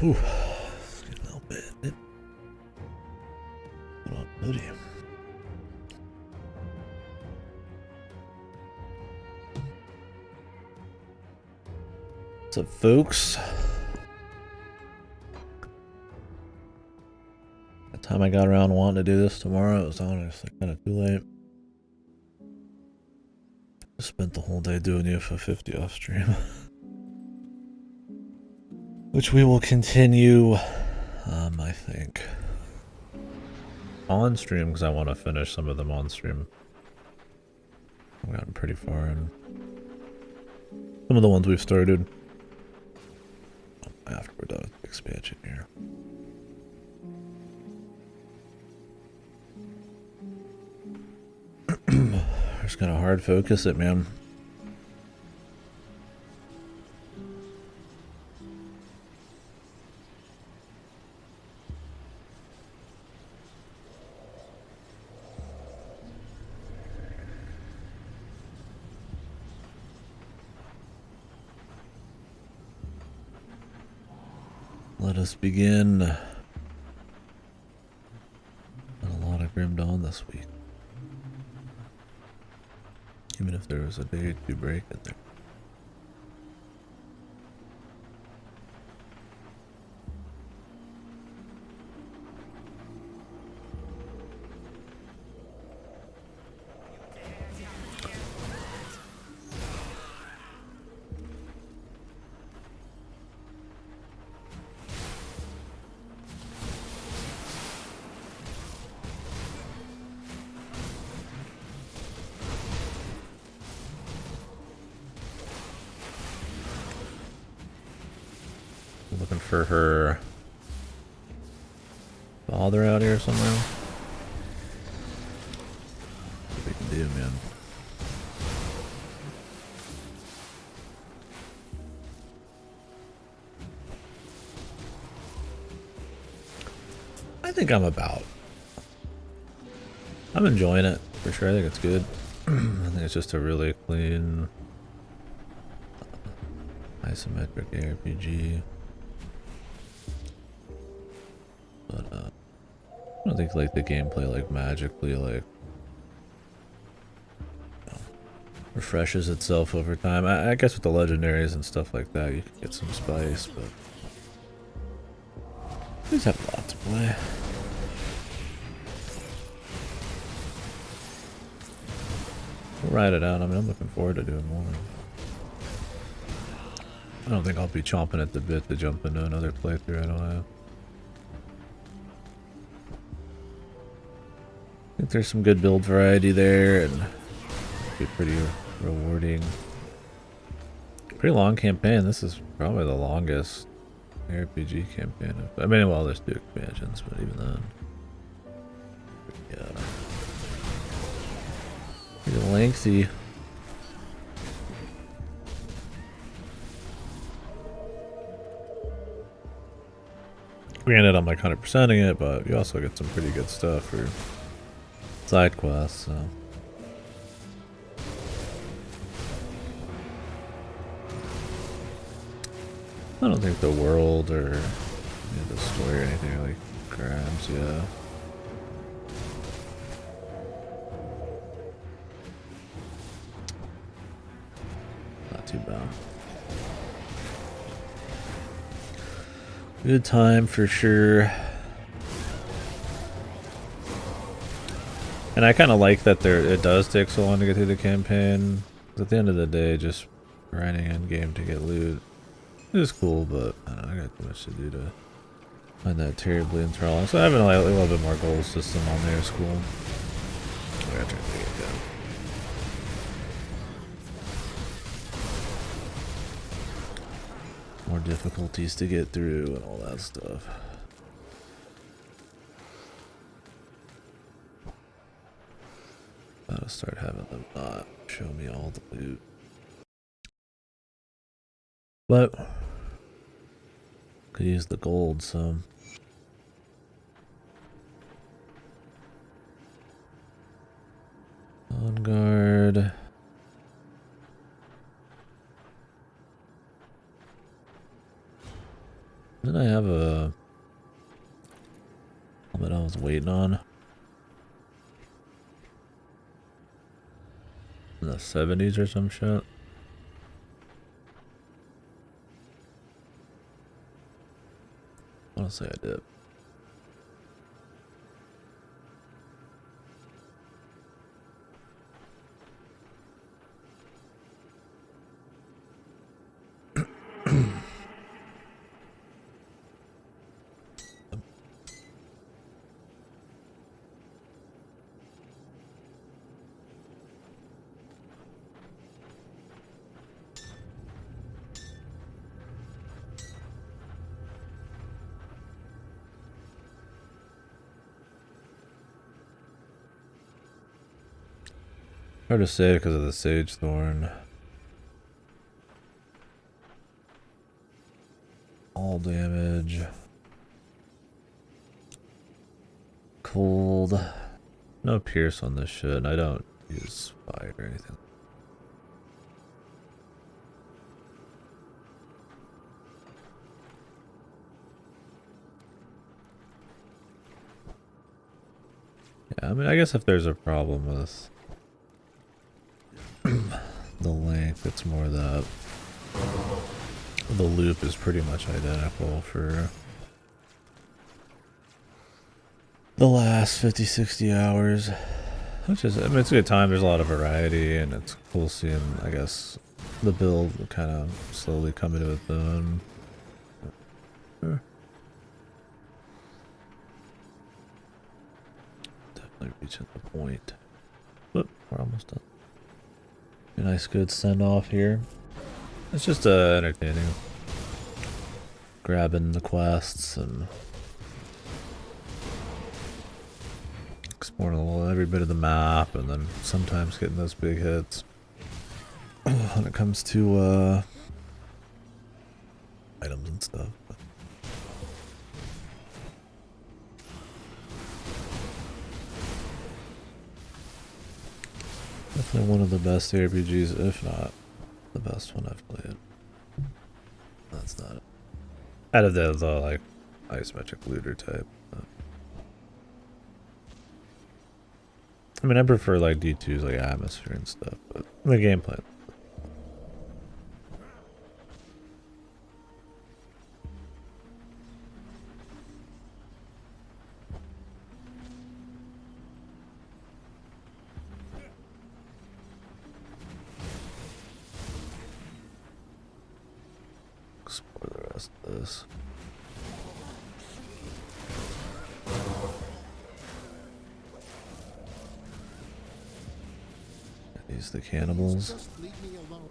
Whew. It's getting a little bit. Put on a hoodie. What's up, folks? By the time I got around wanting to do this tomorrow, it was honestly kind of too late. I spent the whole day doing UFO 50 off stream. Which we will continue, I think, on stream, because I want to finish some of them on stream. I've gotten pretty far in some of the ones we've started after we're done with the expansion here. Just gonna hard focus it, man. Let us begin. And a lot of Grim Dawn this week. Even if there was a day or two break in there. Looking for her father out here somewhere. What we can do, man. I think I'm enjoying it for sure. I think it's good. I think it's just a really clean isometric ARPG. But I don't think like the gameplay like magically like refreshes itself over time. I guess with the legendaries and stuff like that you can get some spice, but we just have a lot to play. We'll ride it out. I mean, I'm looking forward to doing more. I don't think I'll be chomping at the bit to jump into another playthrough. I don't know. I think there's some good build variety there, and it'll be pretty rewarding. Pretty long campaign. This is probably the longest RPG campaign. I mean, well, there's 2 expansions, but even then, yeah, pretty lengthy. Granted, I'm like 100%ing it, but you also get some pretty good stuff for side quests, so. I don't think the world or the story or anything really grabs, yeah. Not too bad. Good time for sure. And I kind of like that it does take so long to get through the campaign. At the end of the day, just grinding in game to get loot is cool, but I don't know, I got too much to do to find that terribly enthralling. So having a little bit more goal system on there is cool. I gotta turn the game down. More difficulties to get through and all that stuff. Gotta start having them not show me all the loot. But could use the gold, so on guard. Didn't I have a helmet I was waiting on? In the 70s or some shit? I want to say I did. Hard to say because of the Sage Thorn. All damage. Cold. No pierce on this shit. I don't use fire or anything. Yeah, I mean, I guess if there's a problem with the length, it's more that the loop is pretty much identical for the last 50-60 hours, which is, I mean, it's a good time. There's a lot of variety, and it's cool seeing, I guess, the build kind of slowly coming to its own. Definitely reaching the point. Whoop, we're almost done. A nice good send off here. It's just entertaining. Grabbing the quests and exploring a little, every bit of the map, and then sometimes getting those big hits. When it comes to items and stuff. But definitely one of the best RPGs, if not the best one I've played. That's not it. Out of the like isometric looter type. I mean, I prefer like D2's like atmosphere and stuff, but the gameplay. Explore the rest of this. These the cannibals. Just leave me alone.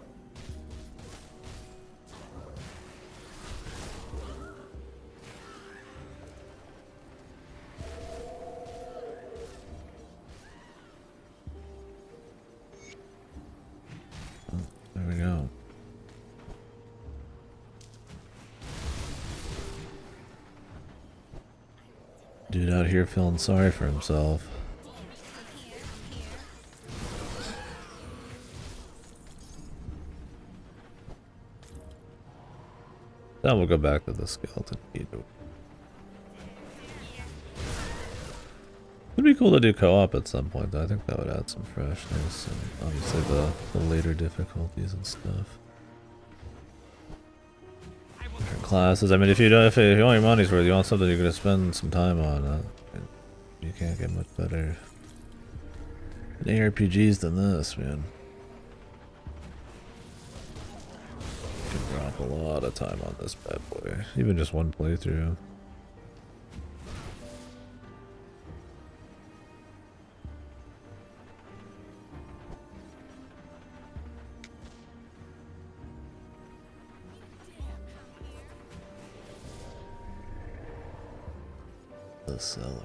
Oh, there we go. Dude out here feeling sorry for himself. Then we'll go back to the skeleton key. It'd be cool to do co-op at some point, though. I think that would add some freshness, and obviously the later difficulties and stuff. Different classes. I mean, if you want your money's worth, you want something you're gonna spend some time on. You can't get much better in ARPGs than this, man. You can drop a lot of time on this bad boy, even just one playthrough. The cellar.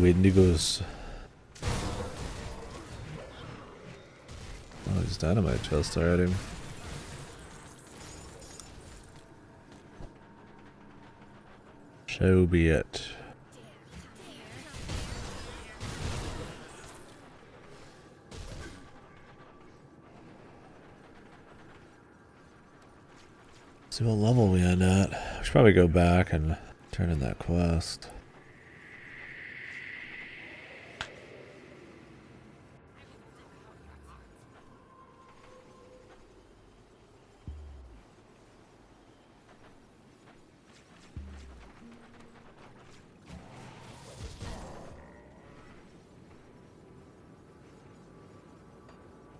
Wendigos. Oh, he's dynamite chest already. So be it. See what level we end at. We should probably go back and turn in that quest.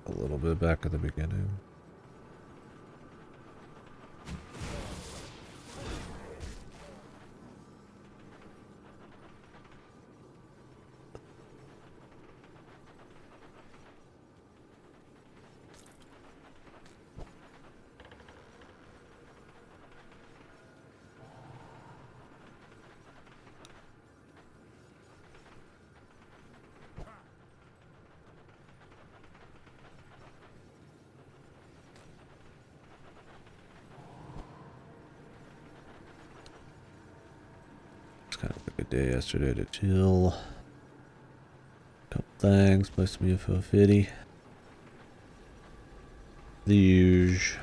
A little bit back at the beginning. Kind of a good day yesterday to chill. Couple things, play some UFO Fitty. The usual.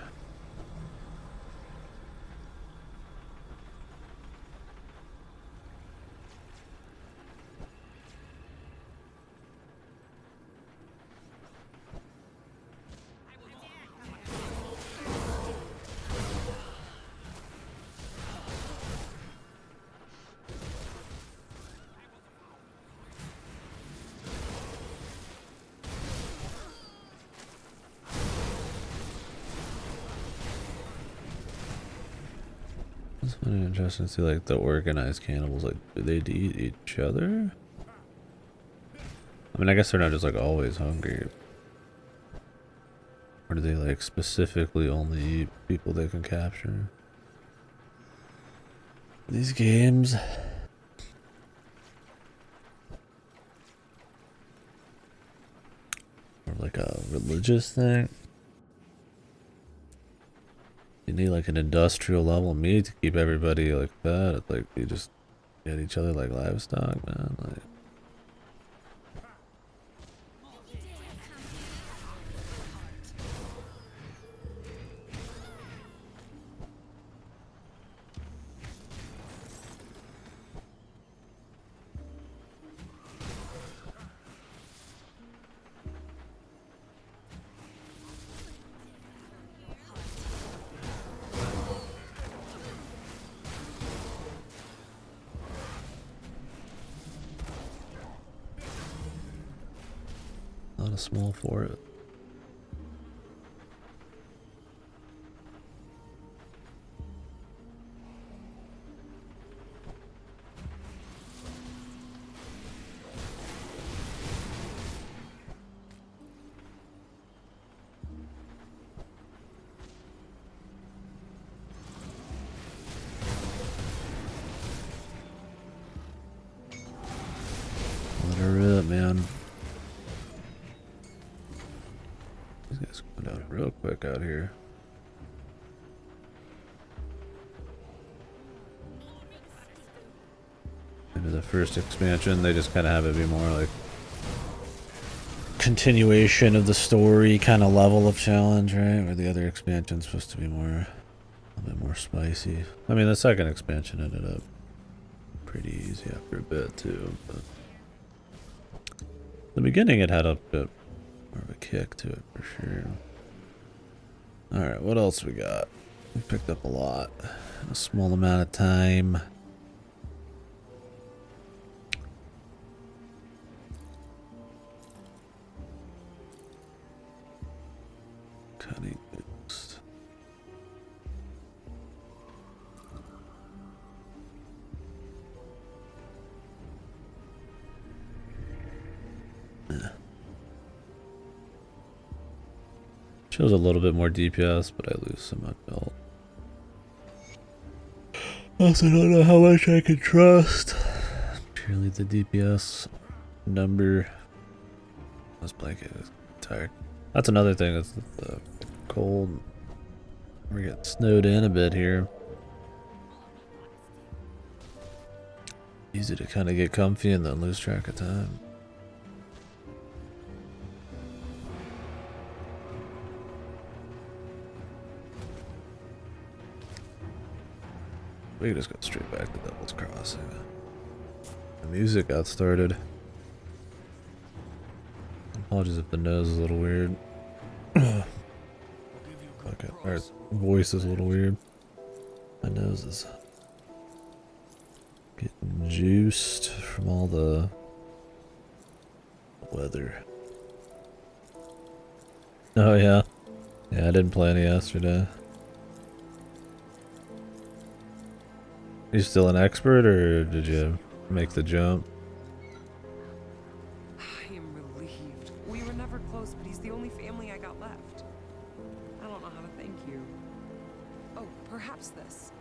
It's funny, interesting to see like the organized cannibals. Like, do they eat each other? I mean, I guess they're not just like always hungry. Or do they like specifically only eat people they can capture? These games. Or like a religious thing. You need like an industrial level meat to keep everybody like fed. It's like you just get each other like livestock, man. Like, not a small for it. Let her rip, man. These guys going down real quick out here. Into the first expansion, they just kind of have it be more like continuation of the story kind of level of challenge, right? Where the other expansion's supposed to be more, a little bit more spicy. I mean, the second expansion ended up pretty easy after a bit too, but the beginning it had a bit more of a kick to it for sure. Alright, what else we got? We picked up a lot in a small amount of time. Cutting boost. Shows a little bit more DPS, but I lose so much health. Also don't know how much I can trust. really the DPS number. This blanket is tired. That's another thing. It's the cold. We're getting snowed in a bit here. Easy to kind of get comfy and then lose track of time. We can just go straight back to Devil's Crossing. The music got started. Apologies if the nose is a little weird. Okay, our voice is a little weird. My nose is getting juiced from all the weather. Oh yeah. Yeah, I didn't play any yesterday. You still an expert, or did you make the jump? I am relieved. We were never close, but he's the only family I got left. I don't know how to thank you. Oh, perhaps this.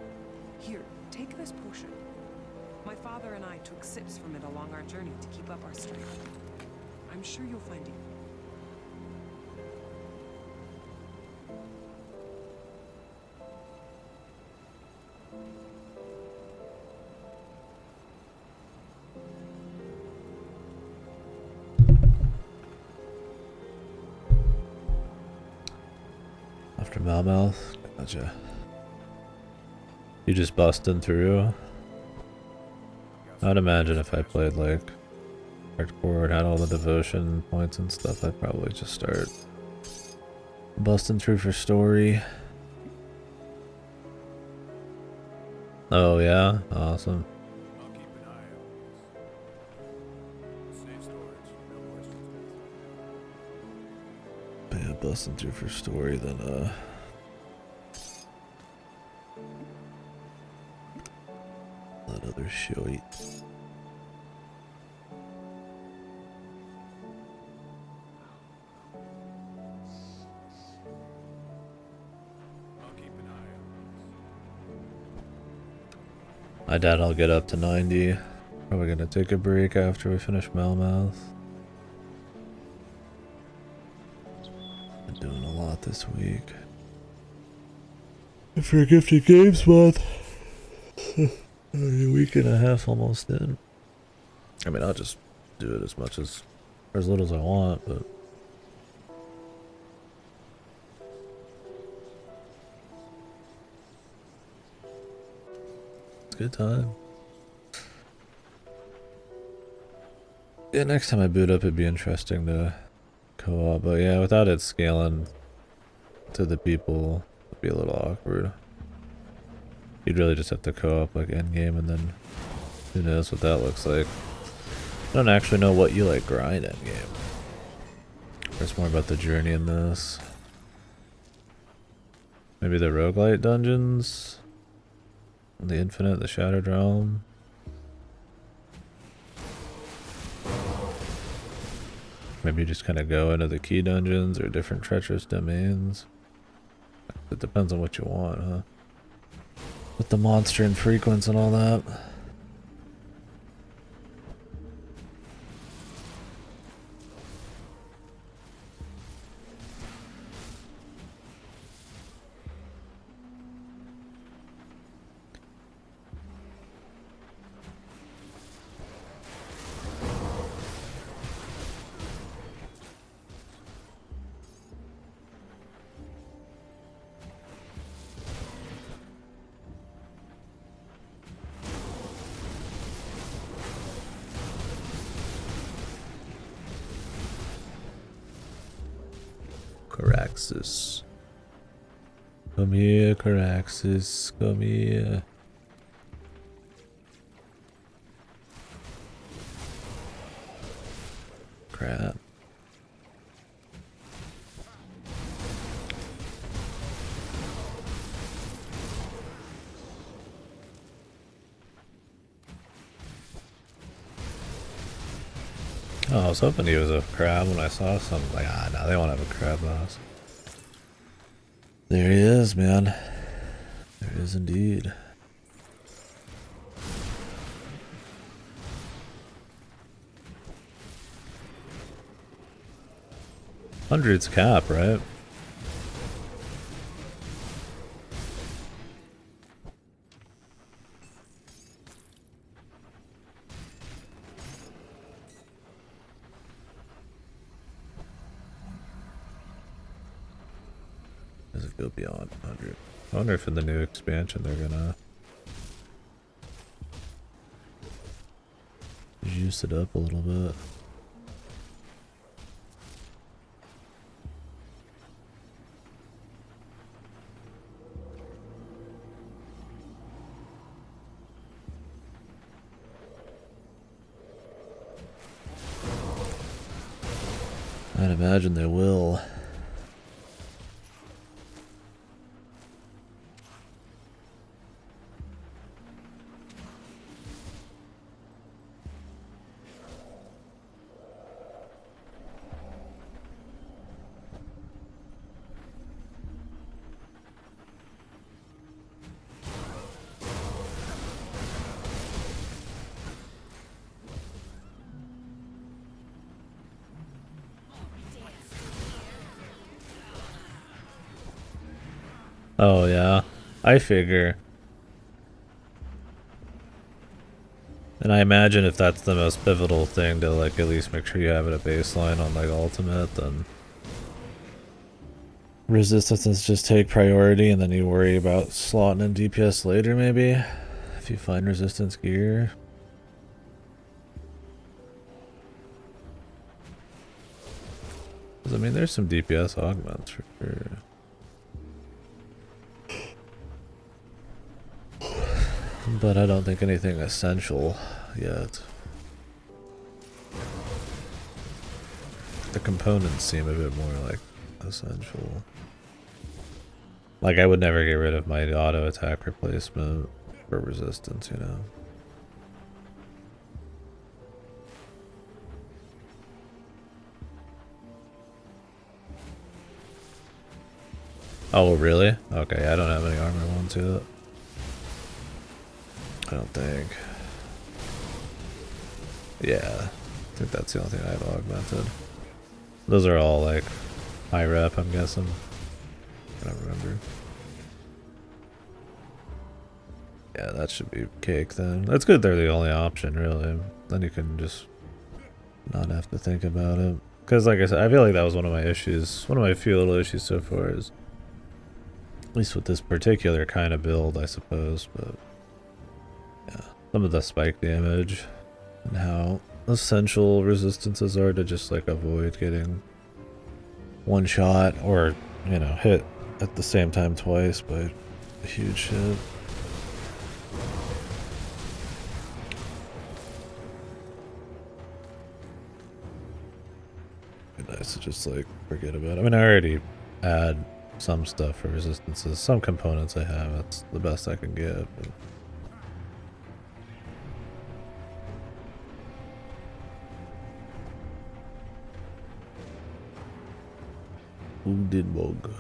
Here, take this potion. My father and I took sips from it along our journey to keep up our strength. I'm sure you'll find it. After Malmouth? Gotcha. You just busting through? I'd imagine if I played like hardcore and had all the devotion points and stuff, I'd probably just start busting through for story. Oh yeah? Awesome. But yeah, busting through for story, then let others show it. I doubt I'll get up to 90. Probably gonna take a break after we finish Malmouth. Been doing a lot this week. For Gifted Games month. A week and a half almost in. I mean, I'll just do it as much as, or as little as I want, but it's a good time. Yeah, next time I boot up, it'd be interesting to co-op, but yeah, without it scaling to the people, it'd be a little awkward. You'd really just have to co-op like endgame, and then who knows what that looks like. I don't actually know what you like grind endgame. It's more about the journey in this. Maybe the roguelite dungeons? The Infinite, the Shattered Realm? Maybe you just kind of go into the key dungeons or different treacherous domains. It depends on what you want, huh? With the monster and frequency and all that. Caraxes. Come here, Caraxes. Come here. Crap. Oh, I was hoping he was a crab when I saw something. Like, no, they won't have a crab boss. There he is, man. There is indeed. 100's cap, right? Does it go beyond 100? I wonder if in the new expansion they're gonna juice it up a little bit. I'd imagine they will. Oh yeah, I figure. And I imagine if that's the most pivotal thing to like at least make sure you have it at baseline on like ultimate, then resistances just take priority and then you worry about slotting in DPS later maybe, if you find resistance gear. I mean, there's some DPS augments for sure. But I don't think anything essential yet. The components seem a bit more like essential. Like I would never get rid of my auto attack replacement for resistance, you know. Oh really? Okay, I don't have any armor ones yet. I don't think. Yeah, I think that's the only thing I have augmented. Those are all like high rep, I'm guessing. I don't remember. Yeah, that should be cake then. That's good they're the only option, really. Then you can just not have to think about it. Because like I said, I feel like that was one of my issues. One of my few little issues so far is, at least with this particular kind of build, I suppose, but yeah, some of the spike damage and how essential resistances are to just like avoid getting one shot or, you know, hit at the same time twice by a huge shit. It'd be nice to just like forget about it. I mean, I already add some stuff for resistances, some components I have, that's the best I can get, but Wounded Bug.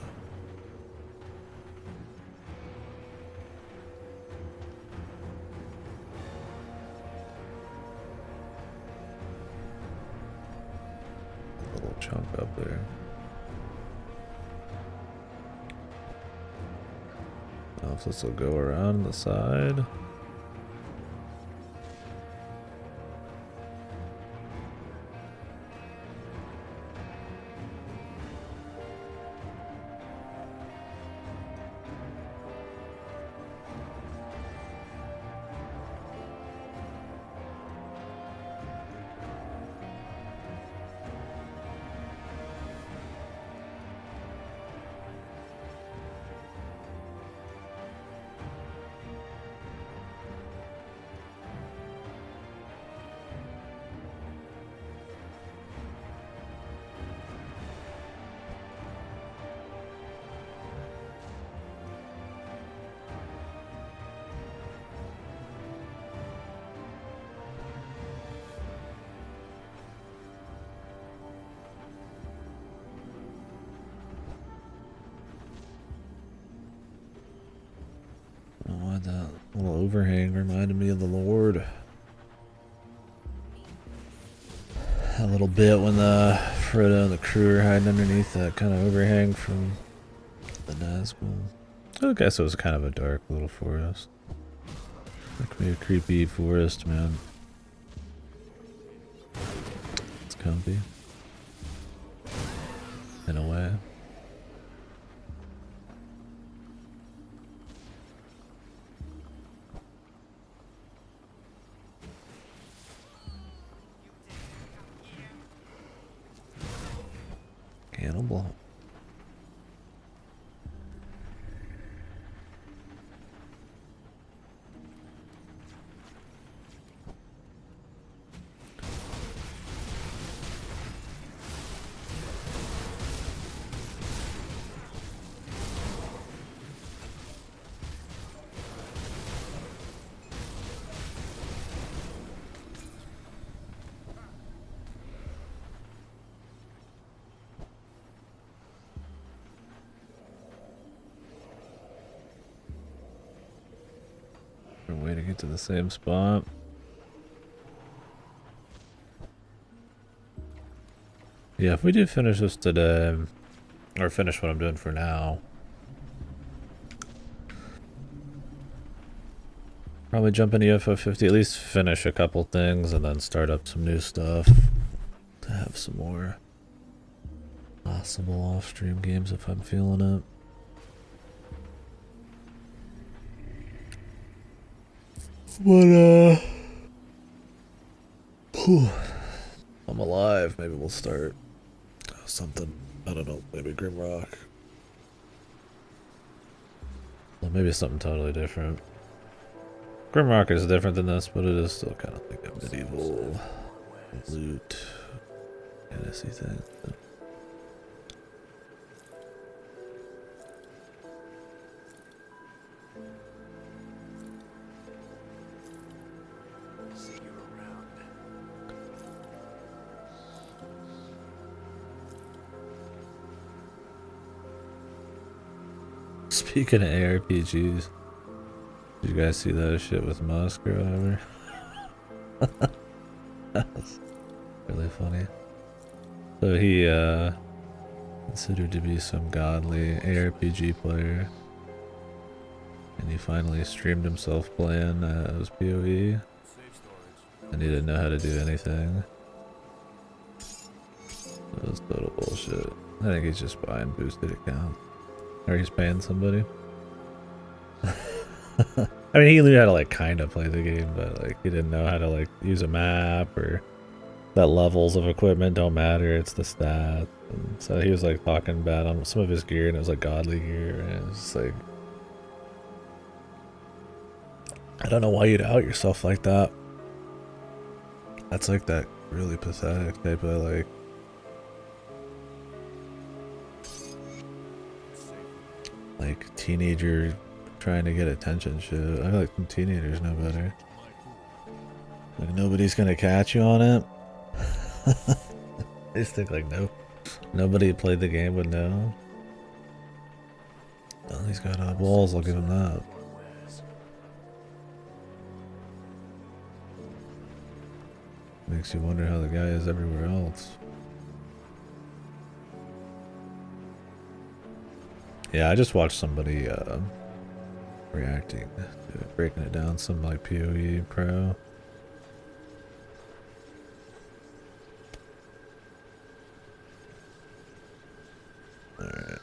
A little chunk up there. Now if this will go around the side. Oh, that little overhang reminded me of the Lord. A little bit when the Frodo and the crew are hiding underneath that kind of overhang from the Nazgul. I guess it was kind of a dark little forest. Like a creepy forest, man. It's comfy. In a way. Cannibal. We're waiting to the same spot. Yeah, if we do finish this today, or finish what I'm doing for now, probably jump into UFO 50, at least finish a couple things, and then start up some new stuff to have some more possible off-stream games if I'm feeling it. But, I'm alive. Maybe we'll start something. I don't know. Maybe Grimrock. Well, maybe something totally different. Grimrock is different than this, but it is still kind of like a medieval loot fantasy thing. Speaking of ARPGs, did you guys see that shit with Musk or whatever? That's really funny. So he considered to be some godly ARPG player, and he finally streamed himself playing as PoE, and he didn't know how to do anything. That was total bullshit. I think he's just buying boosted accounts. Or he's paying somebody. I mean, he knew how to like kind of play the game, but like he didn't know how to like use a map, or that levels of equipment don't matter, it's the stats. And so he was like talking bad on some of his gear, and it was like godly gear, and it was just like, I don't know why you'd out yourself like that. That's like that really pathetic type of like teenager trying to get attention shit. I feel like some teenagers know better. Like nobody's gonna catch you on it. They just think like nope. Nobody who played the game would know. Well, he's got balls, I'll give him that. Makes you wonder how the guy is everywhere else. Yeah, I just watched somebody reacting to it, breaking it down, some like PoE pro. Alright.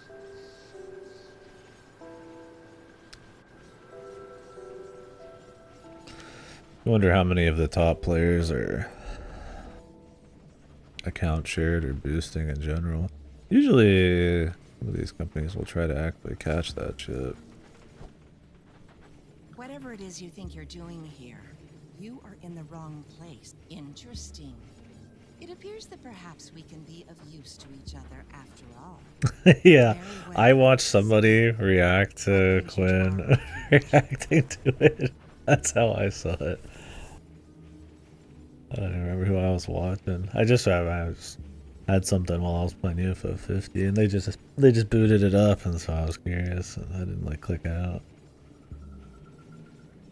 I wonder how many of the top players are account shared or boosting in general. Usually some of these companies will try to actually catch that shit. Whatever it is you think you're doing here, you are in the wrong place. Interesting. It appears that perhaps we can be of use to each other after all. Yeah, Very well. I watched somebody react to Quinn reacting to it. That's how I saw it. I don't even remember who I was watching. I just had something while I was playing UFO 50, and they just booted it up, and so I was curious, and I didn't like click out.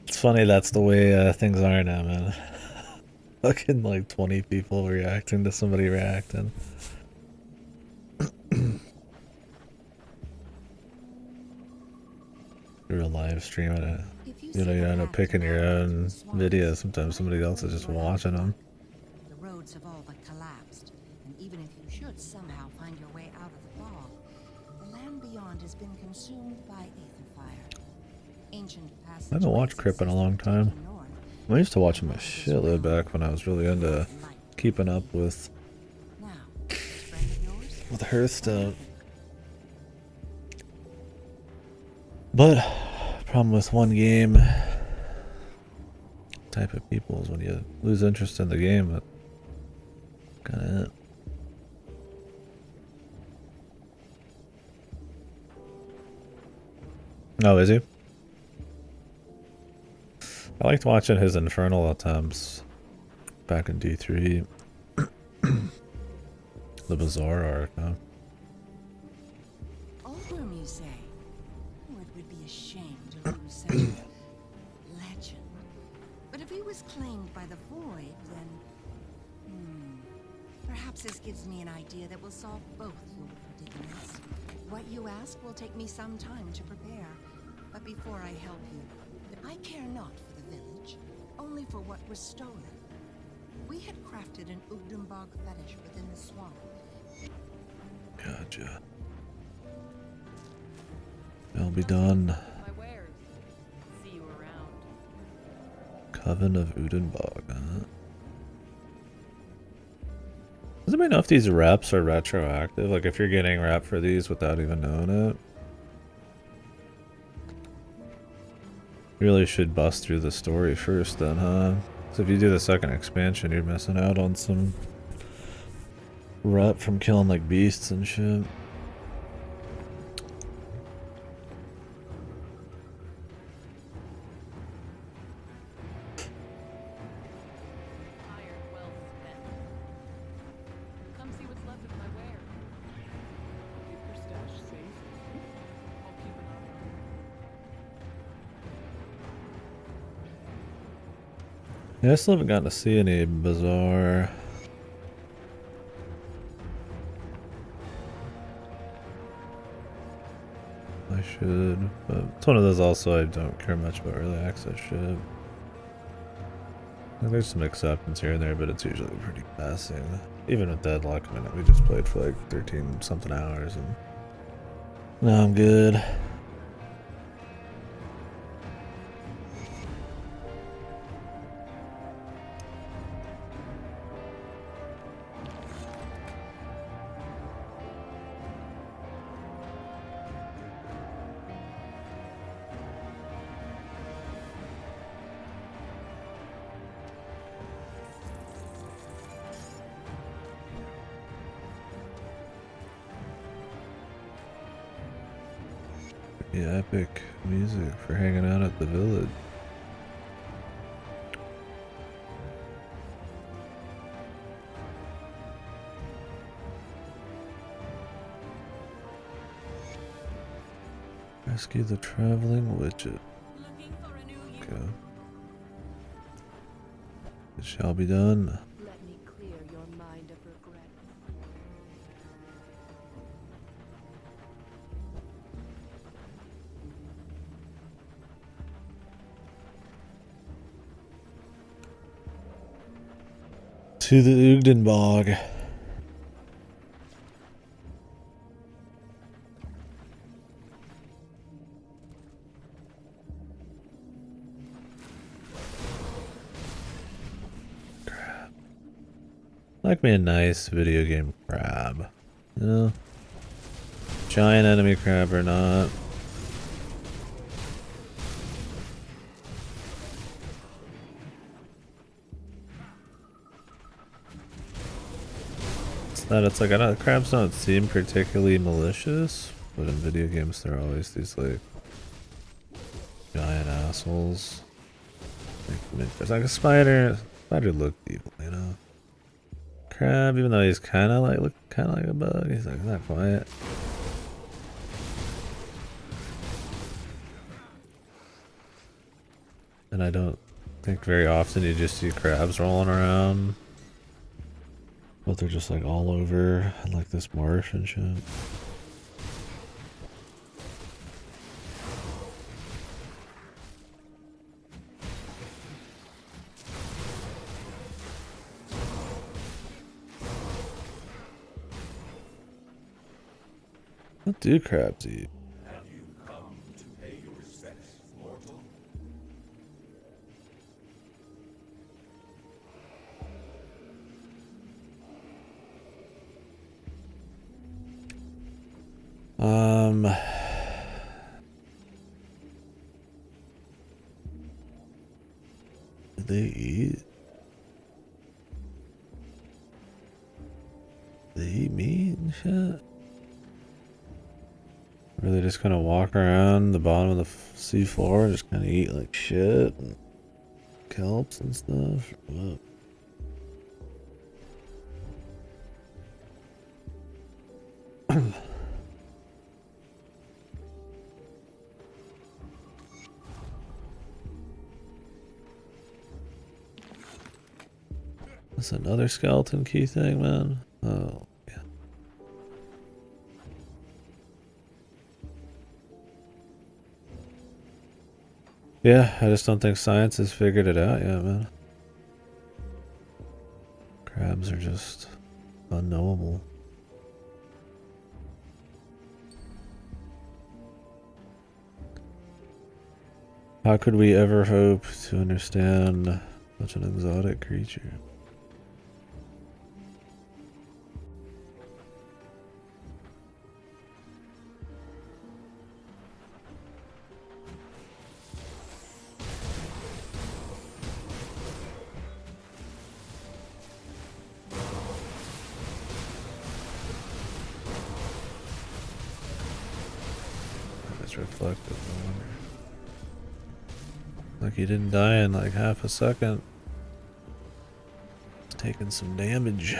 It's funny that's the way things are now, man. Fucking like 20 people reacting to somebody reacting. through a live stream and If you you see know, you the end up path picking your developed in own the swamps, videos. Sometimes somebody else is just you are out watching of them. luck. The roads have all but collapsed, and even if you should somehow find your way out of the bog, the land beyond has been consumed by aether fire. Ancient I haven't watched Crip in a long time. I used to watch him a shitload back when I was really into keeping up with Now, this friend of yours? Hearthstone. But problem with one game type of people is when you lose interest in the game. That's kind of it. Oh, is he? I liked watching his Infernal attempts back in D3. The Bazaar arc, huh? Ulgrim, you say? Oh, it would be a shame to lose such a legend. But if he was claimed by the Void, then... Perhaps this gives me an idea that will solve both your predicaments. What you ask will take me some time to prepare. But before I help you, I care not for the village, only for what was stolen. We had crafted an Ugdenbog fetish within the swamp. Gotcha. I'll be done. My wares. See you around. Coven of Udenbog, huh? Does anybody know if these reps are retroactive? Like if you're getting rep for these without even knowing it? You really should bust through the story first then, huh? So if you do the second expansion, you're missing out on some rep from killing like beasts and shit. Iron well spent. Come see what's left of my wares. Keep your stash safe. I'll keep an eye on it. Yeah, I still haven't gotten to see any Bazaar. I should, but it's one of those also I don't care much about early access shit. Like, there's some acceptance here and there, but it's usually pretty passing. Even with Deadlock, I mean, we just played for like 13 something hours and now I'm good. Yeah, epic music for hanging out at the village. Rescue the traveling widget. Okay. It shall be done. Let me clear your mind of regret. To the Ugdenbog. Crab. Like me a nice video game crab. You know? Giant enemy crab or not. That it's like, I know crabs don't seem particularly malicious, but in video games they're always these like giant assholes. It's like a spider. Spider looked evil, you know. Crab, even though he's kind of like a bug, he's like not quiet. And I don't think very often you just see crabs rolling around. But they're just like all over like this marsh and shit. What do crabs eat? Do they eat? They eat meat and shit? Or they just kind of walk around the bottom of the sea floor and just kind of eat like shit and kelps and stuff? What? That's another skeleton key thing, man. Oh, yeah. Yeah, I just don't think science has figured it out yet, man. Crabs are just unknowable. How could we ever hope to understand such an exotic creature? It's reflective, no wonder. Like he didn't die in like half a second. He's taking some damage.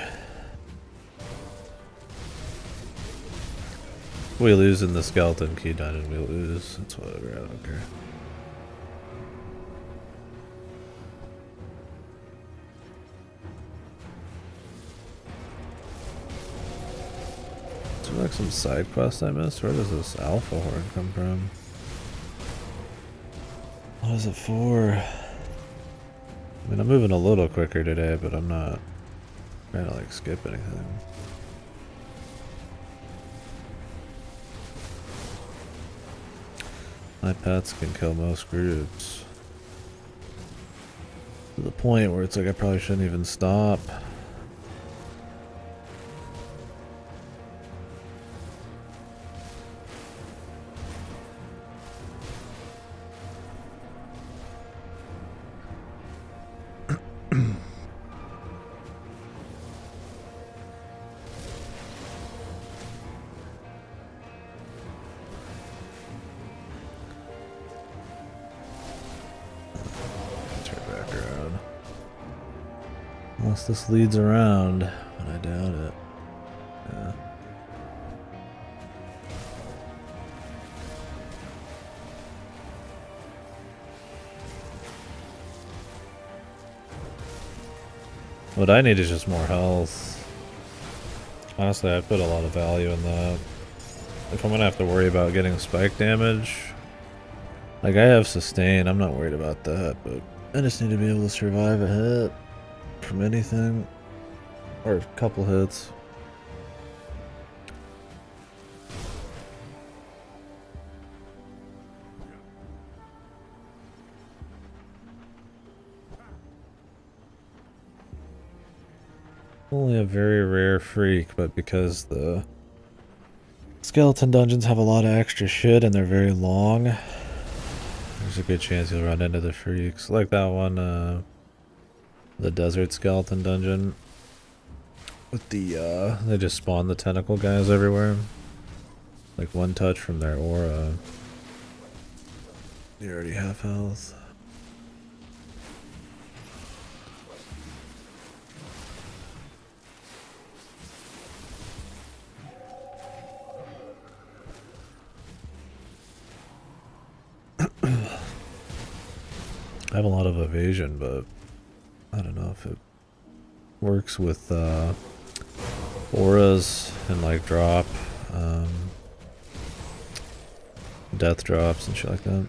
We lose in the skeleton key dungeon, we lose. That's whatever, I don't care. Is there like some side quest I missed? Where does this alpha horn come from? What is it for? I mean, I'm moving a little quicker today, but I'm not trying to like skip anything. My pets can kill most groups. To the point where it's like I probably shouldn't even stop. Unless this leads around, but I doubt it. Yeah. What I need is just more health. Honestly, I put a lot of value in that. If I'm gonna have to worry about getting spike damage, like I have sustain, I'm not worried about that, but I just need to be able to survive a hit from anything, or a couple hits. Only a very rare freak, but because the skeleton dungeons have a lot of extra shit and they're very long, there's a good chance you'll run into the freaks. Like that one, the desert skeleton dungeon. With the, they just spawn the tentacle guys everywhere. Like one touch from their aura, you already have health. I have a lot of evasion, but I don't know if it works with auras and like drop, death drops and shit like that.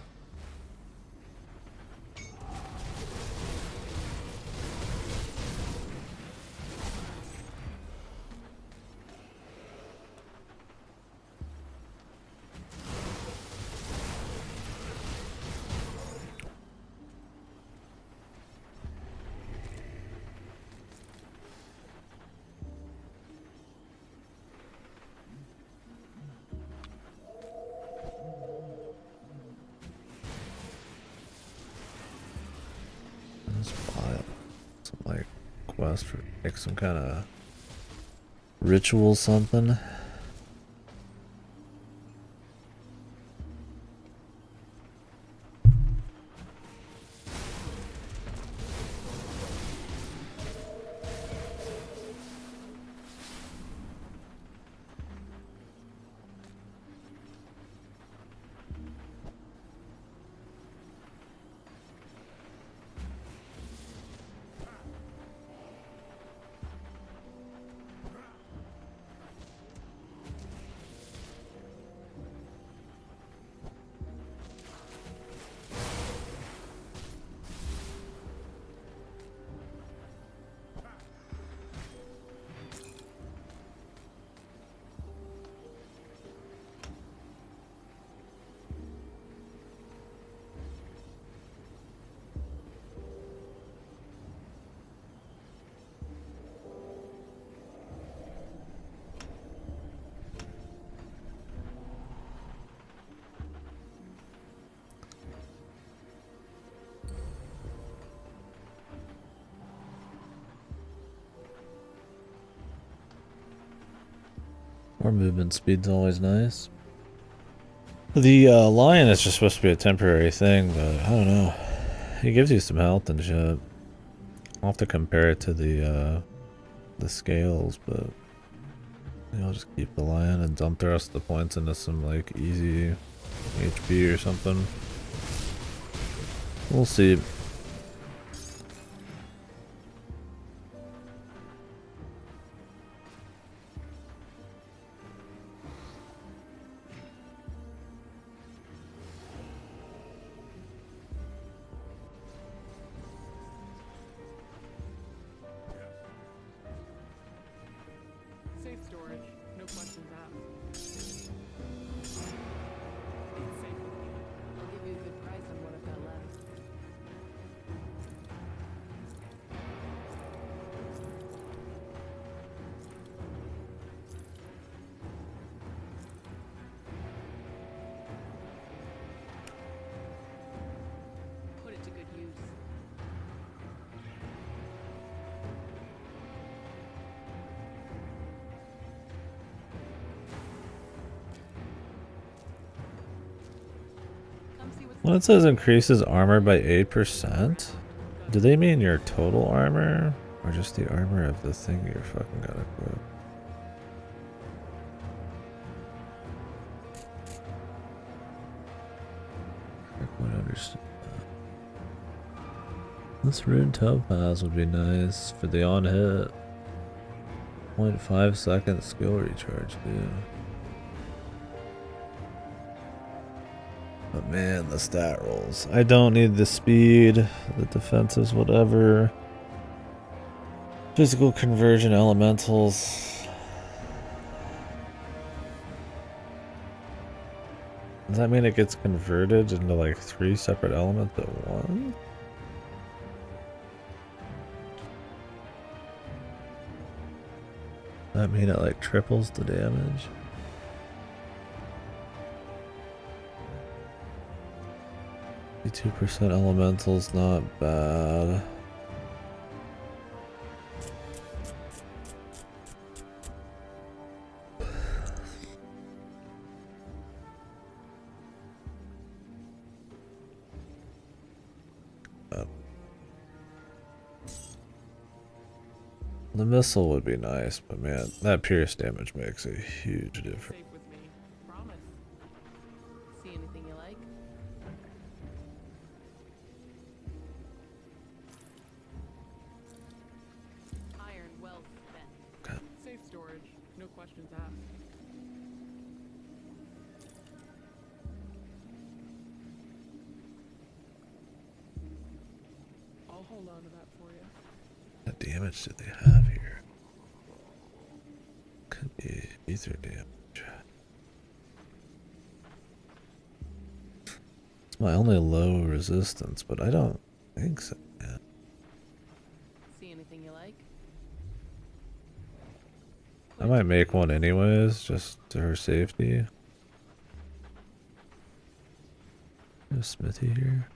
like quest for like some kind of ritual something. More movement speed's always nice. The lion is just supposed to be a temporary thing, but I don't know. He gives you some health and shit. I'll have to compare it to the scales, but I'll just keep the lion and dump the rest of the points into some like easy HP or something. We'll see. Safe storage. No questions asked. It's safe with me. I'll give you a good price on what I've got left. Put it to good use. Come see what's When it says increases armor by 8%, do they mean your total armor? Or just the armor of the thing you're fucking gotta equip? I quite understand that. This rune topaz would be nice for the on hit. 0.5 second skill recharge, dude. But man, the stat rolls. I don't need the speed, the defenses, whatever. Physical conversion elementals. Does that mean it gets converted into like 3 separate elements at once? Does that mean it like triples the damage? 2% elemental's not bad. The missile would be nice, but man, that pierce damage makes a huge difference. safe with me. Promise. See anything you like? Iron well spent. Safe storage. No questions asked. I'll hold on to that for you. What damage do they have here? Could be ether damage. It's my only low resistance, but I don't think so, man. See anything you like? I might make one anyways, just to her safety. There's a smithy here.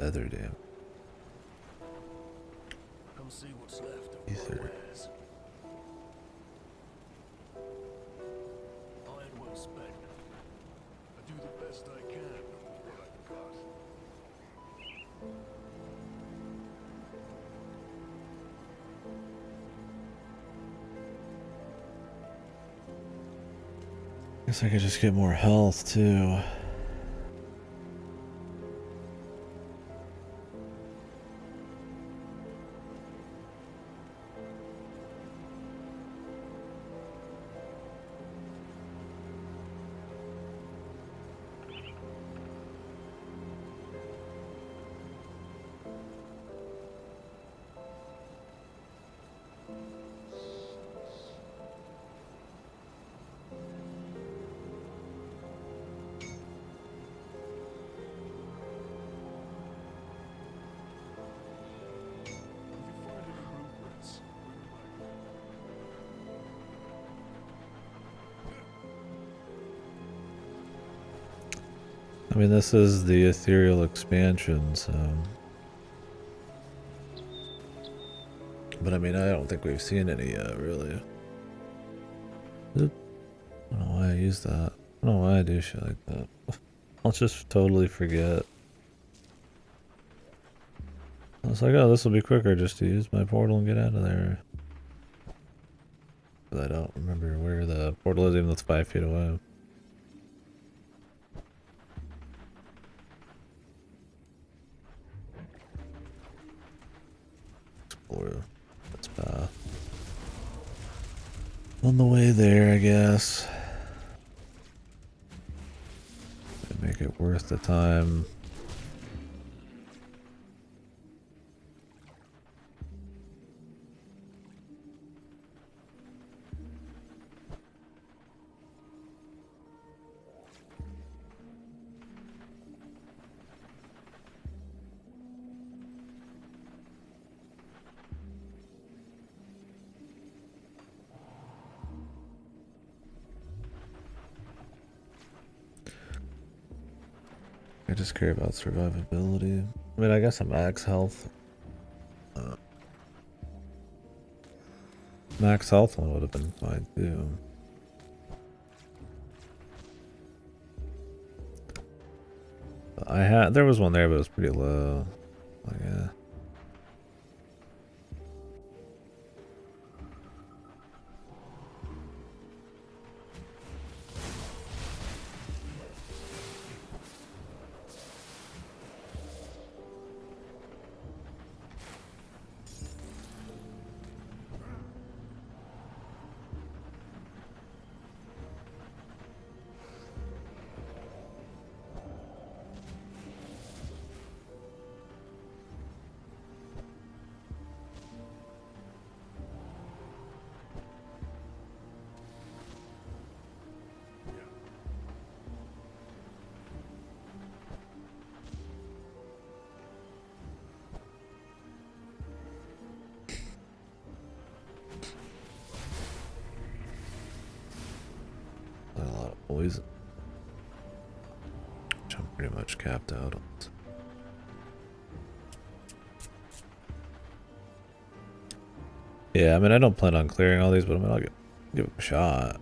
other damn Come see what's left of ether? Boaz. Iron well spent. I do the best I can with what I've got. Guess I could just get more health too. If you find any movements, bring I mean, this is the ethereal expansion, so. But I mean, I don't think we've seen any yet, really. Oop. I don't know why I use that. I don't know why I do shit like that. I'll just totally forget. I was like, oh, this will be quicker just to use my portal and get out of there. But I don't remember where the portal is, even though it's 5 feet away. Explore its path. On the way there, I guess. Make it worth the time. I just care about survivability. I mean, I guess I'm max health. Max health one would have been fine too. There was one there, but it was pretty low. Like, yeah. A lot of poison. Which I'm pretty much capped out on. Yeah, I mean, I don't plan on clearing all these, but I mean, I'll give it a shot.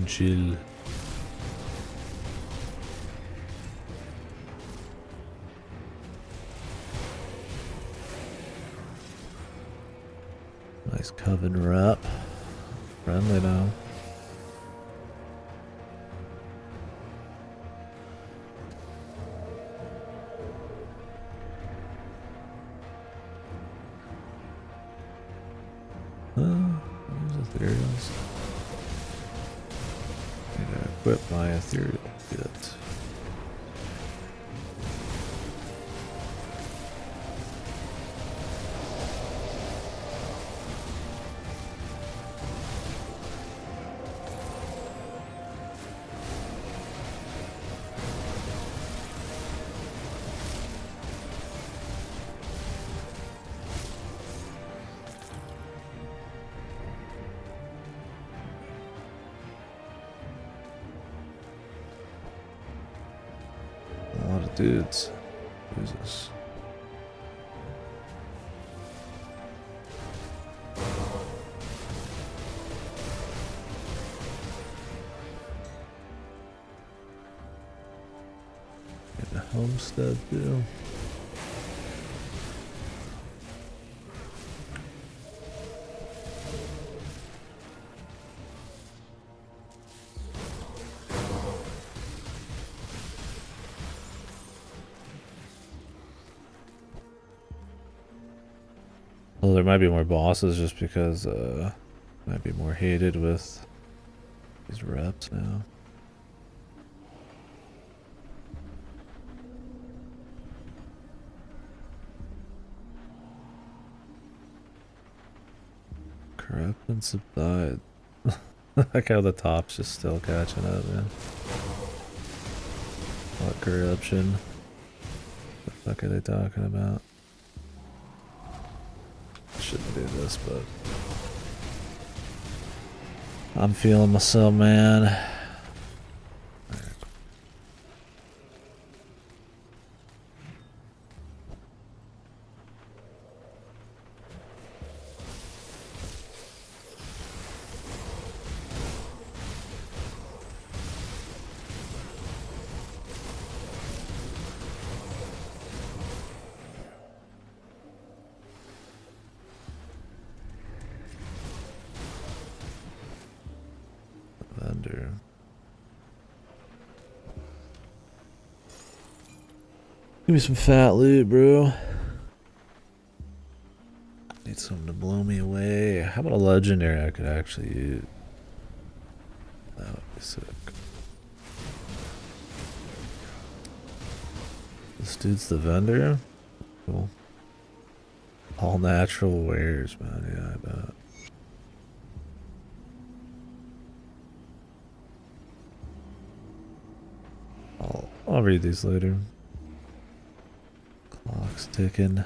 Chill. Nice coven wrap. Friendly now. There's Ethereals. Yeah. equip my ethereal kit. A lot of dudes. Jesus. And a homestead too. Well, there might be more bosses just because might be more hated with these reps now. Corrupt and subside. Like how the top's just still catching up, man. What corruption? What the fuck are they talking about? Shouldn't do this, but I'm feeling myself, man. Vendor. Give me some fat loot, bro. Need something to blow me away. How about a legendary I could actually use? That would be sick. This dude's the vendor? Cool. All natural wares, man. Yeah, I bet. I'll read these later. Clock's ticking.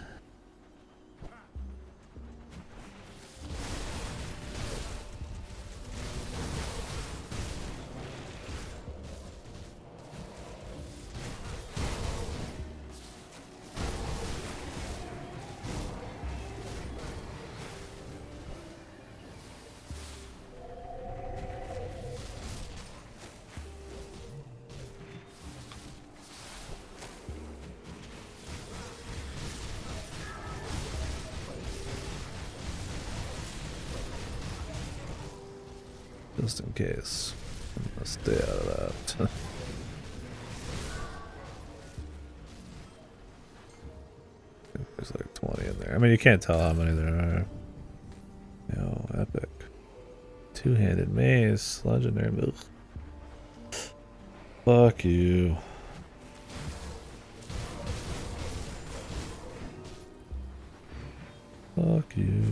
Just in case. I'm gonna stay out of that. There's like 20 in there. I mean, you can't tell how many there are. Yo, epic. Two-handed mace. Legendary. Ugh. Fuck you. Fuck you.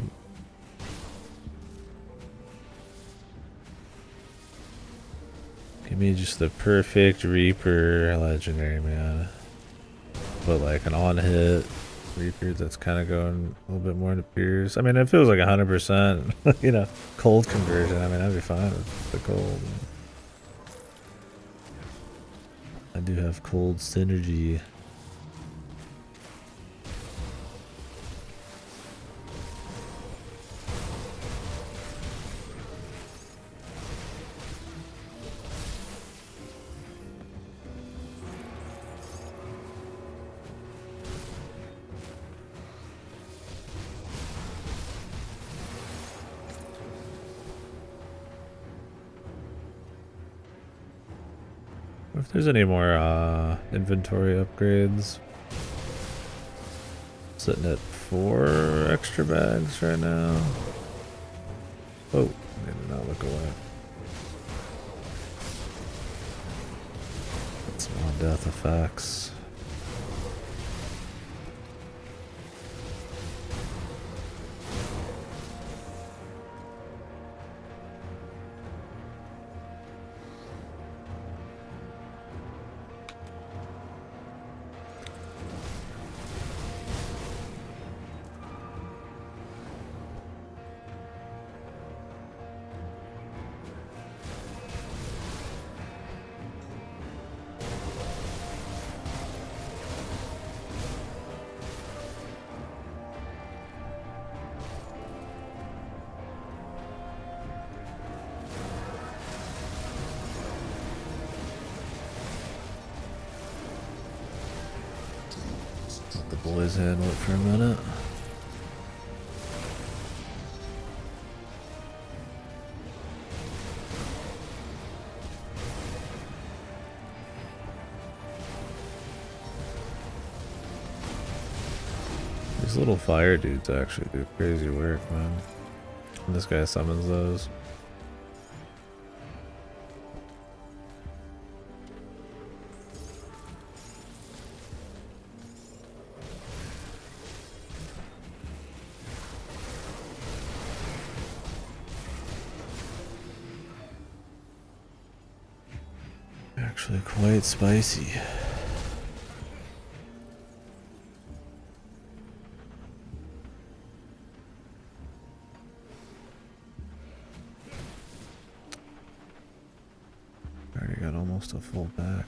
Give me just the perfect Reaper legendary, man. But like an on-hit Reaper that's kind of going a little bit more into Pierce. I mean, it feels like 100%, you know, cold conversion. I mean, I'd be fine with the cold. I do have cold synergy. If there's any more inventory upgrades. Sitting at 4 extra bags right now. Oh, I need to not look away. death effects. Let the boys handle it for a minute. These little fire dudes actually do crazy work, man. And this guy summons those. Actually quite spicy. Already got almost a full pack.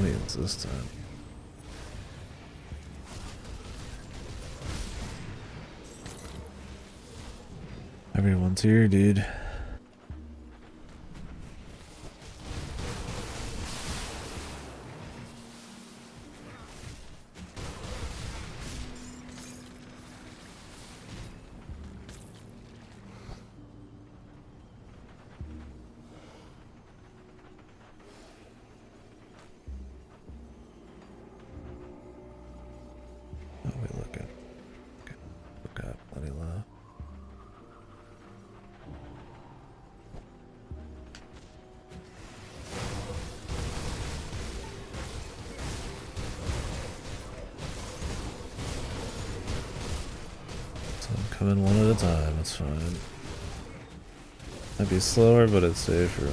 Wait, this time. Everyone's here, dude. Oh, we look at. Okay. We've got plenty left. So I'm coming one at a time, it's fine. Might be slower, but it's safer.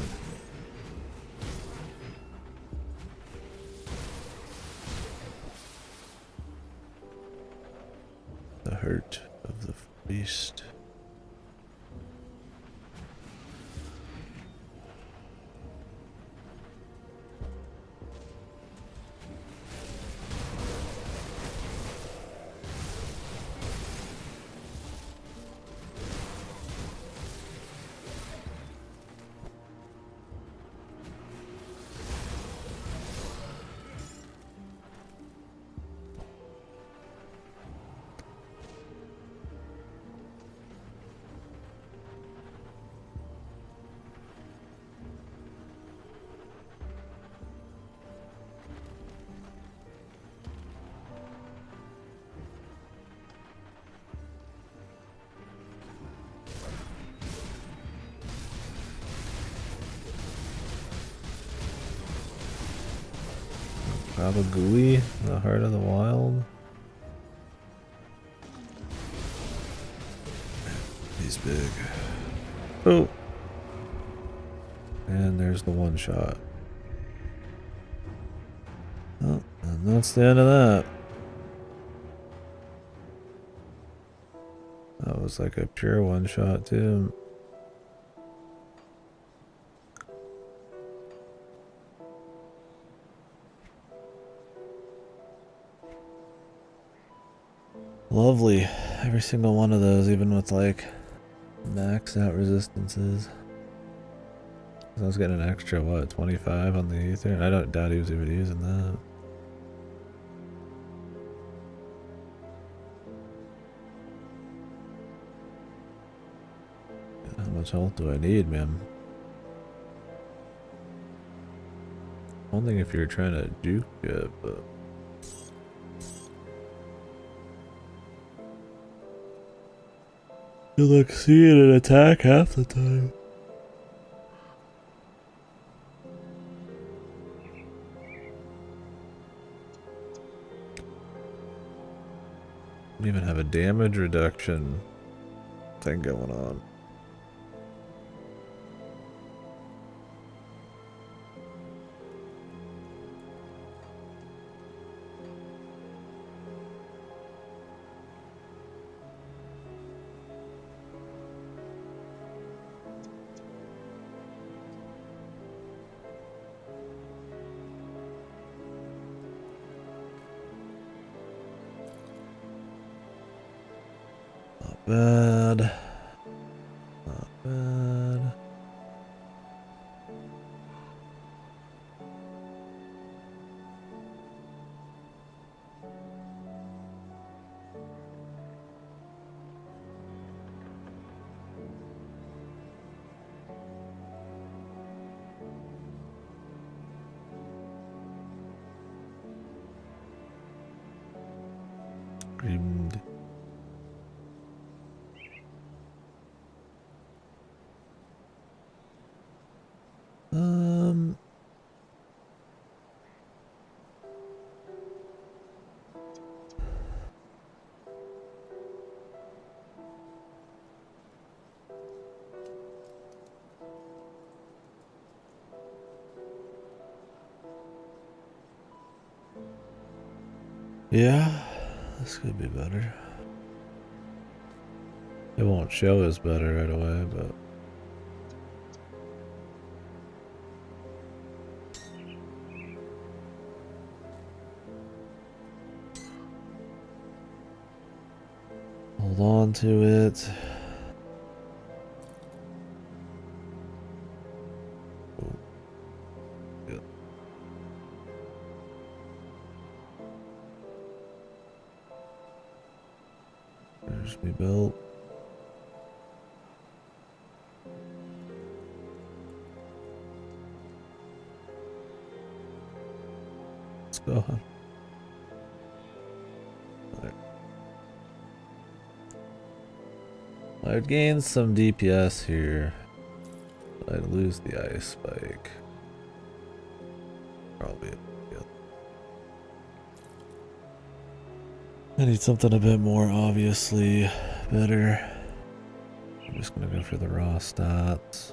The hurt of the beast. Baba Gooey, the heart of the wild. He's big. Oh. And there's the one shot. Oh, and that's the end of that. That was like a pure one shot too. Lovely. Every single one of those, even with like max out resistances. I was getting an extra, what, 25 on the ether? I don't doubt he was even using that. How much health do I need, man? One thing if you're trying to juke it, but... You look, see it an attack half the time. Don't even have a damage reduction thing going on. Not bad. Not bad. Screamed. Yeah, this could be better. It won't show as better right away, but... Hold on to it. Oh, yeah. There's me belt. Let's go. I'd gain some DPS here. I'd lose the ice spike. Probably. Yeah. I need something a bit more obviously better. I'm just gonna go for the raw stats.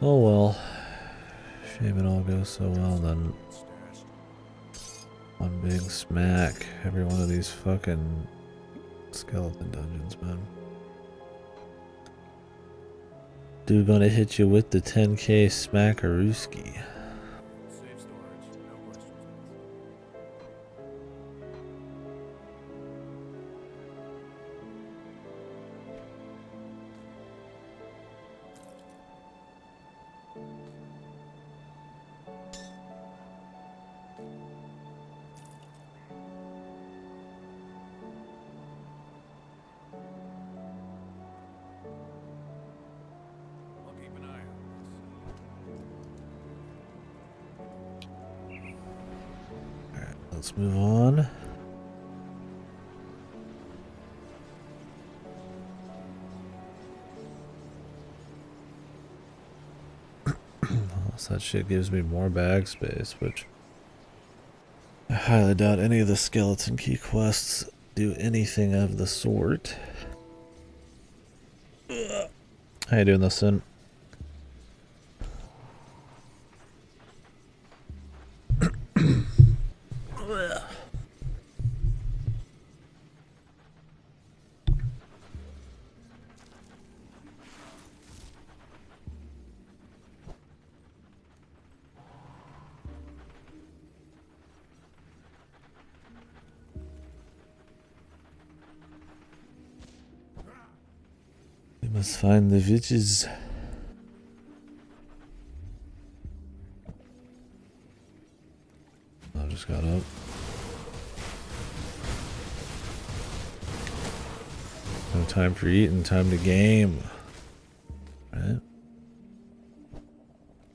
Oh well. Shame it all goes so well then. One big smack. Every one of these fucking skeleton dungeons, man. Dude gonna hit you with the 10k smackarooski. Safe storage, no questions asked. I'll keep an eye on this. Alright, let's move on. So that shit gives me more bag space, which I highly doubt any of the skeleton key quests do anything of the sort. How you doing, this Sin? We must find the witches. I just got up. No time for eating, time to game. Right?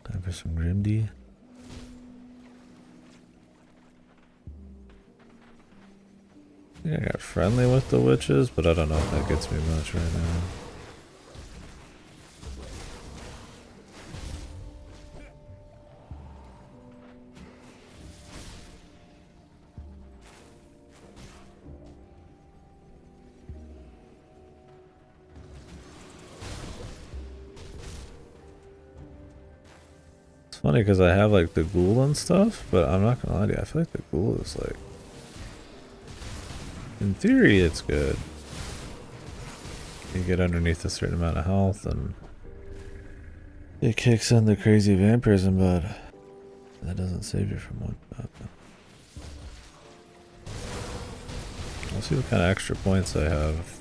Time for some Grimdy. I think I got friendly with the witches, but I don't know if that gets me much right now. It's funny because I have like the ghoul and stuff, but I'm not gonna lie to you, I feel like the ghoul is like, in theory it's good. You get underneath a certain amount of health and it kicks in the crazy vampirism, but that doesn't save you from one. I'll see what kind of extra points I have.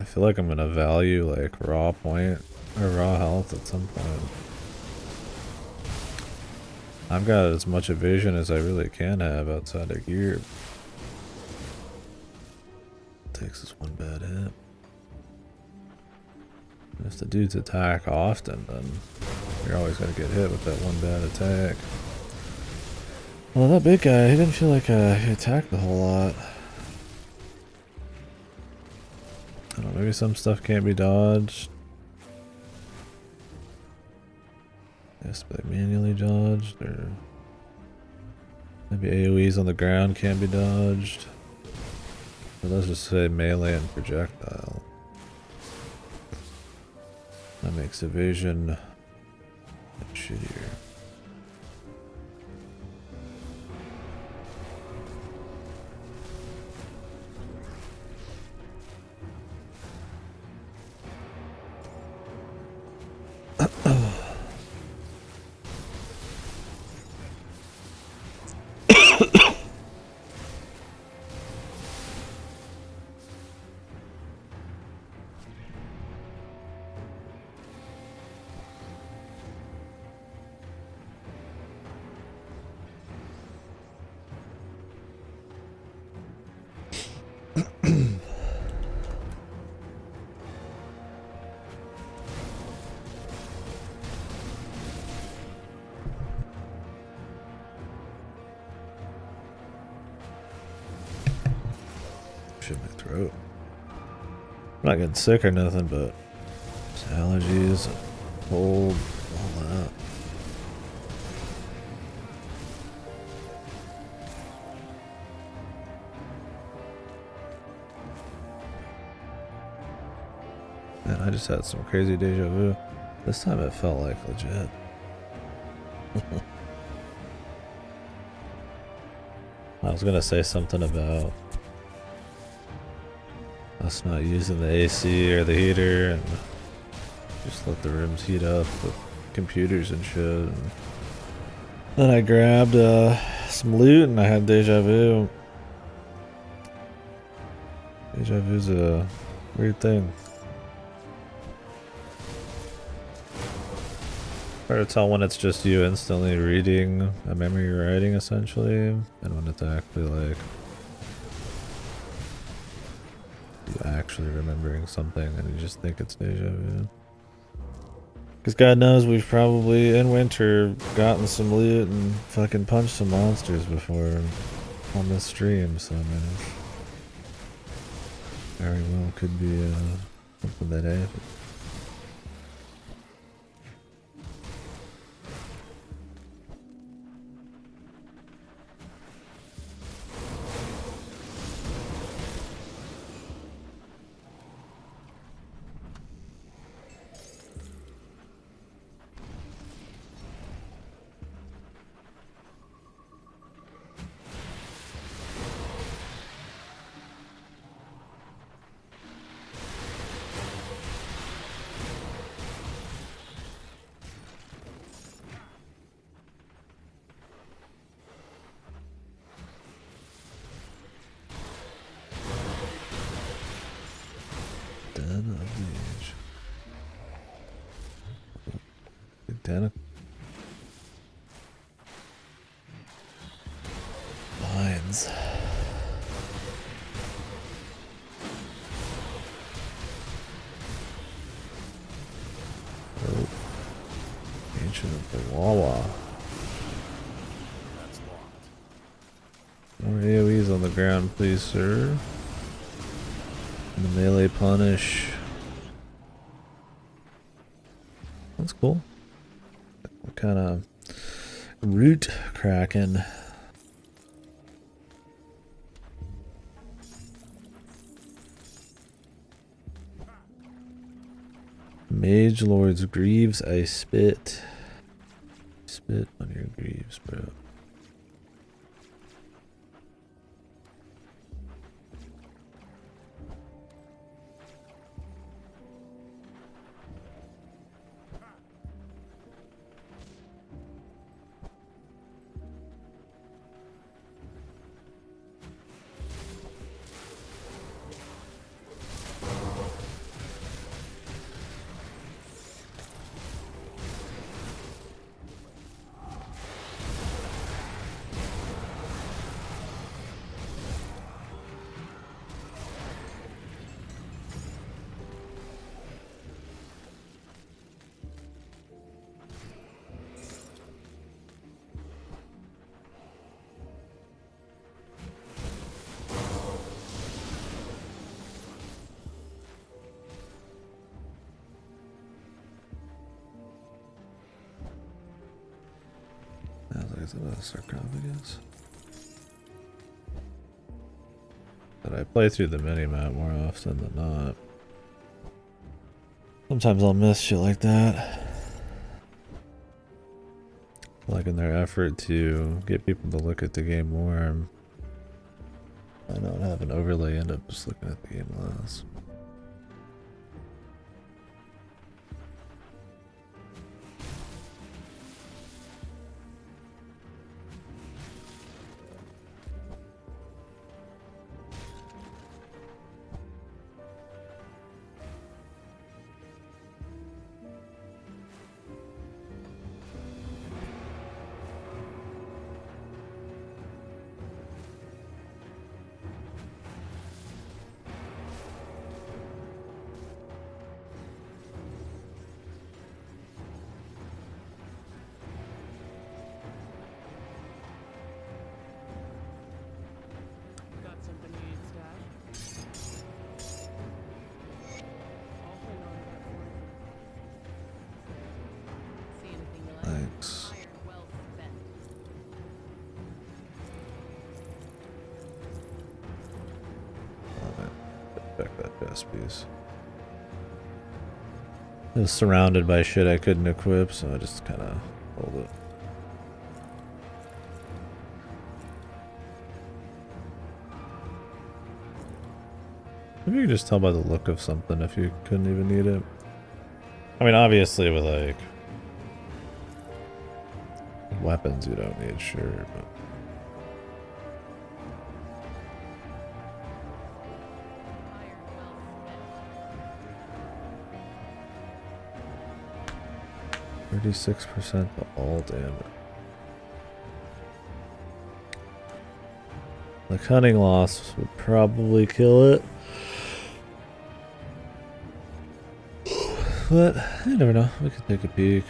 I feel like I'm gonna value like raw point or raw health at some point. I've got as much evasion as I really can have outside of gear. Takes us one bad hit. And if the dudes attack often, then you're always gonna get hit with that one bad attack. Well, that big guy, he didn't feel like he attacked a whole lot. I don't know, maybe some stuff can't be dodged. Yes, but manually dodged, or maybe AoEs on the ground can't be dodged. But let's just say melee and projectile. That makes evasion shittier. Shit, my throat. I'm not getting sick or nothing, but just allergies, cold, all that. And I just had some crazy deja vu. This time it felt like legit. I was gonna say something about us not using the AC or the heater and just let the rooms heat up with computers and shit. And then I grabbed some loot and I had deja vu. Deja vu's a weird thing. Hard to tell when it's just you instantly reading a memory you're writing essentially, and when it's actually like you actually remembering something and you just think it's deja vu. Because God knows we've probably in winter gotten some loot and fucking punched some monsters before on this stream, so I mean, very well could be something that happened. Identical lines. Oh, ancient of the Wawa. That's locked. More AoEs on the ground, please, sir. And the melee punish. That's cool. What kind of root kraken? Mage Lord's Greaves, I spit. Spit on your greaves, bro. Is it a sarcophagus? But I play through the mini-map more often than not. Sometimes I'll miss shit like that. Like in their effort to get people to look at the game more, I don't have an overlay, end up just looking at the game less. Got something you need stashed? I'll hang on to that for you. See anything you like? Thanks. Iron well spent. Alright, back that best piece. I was surrounded by shit I couldn't equip, so I just kind of hold it. Maybe you can just tell by the look of something if you couldn't even need it. I mean, obviously with like weapons you don't need, sure, but 36% to all damage. The cunning loss would probably kill it. But you never know. We could take a peek.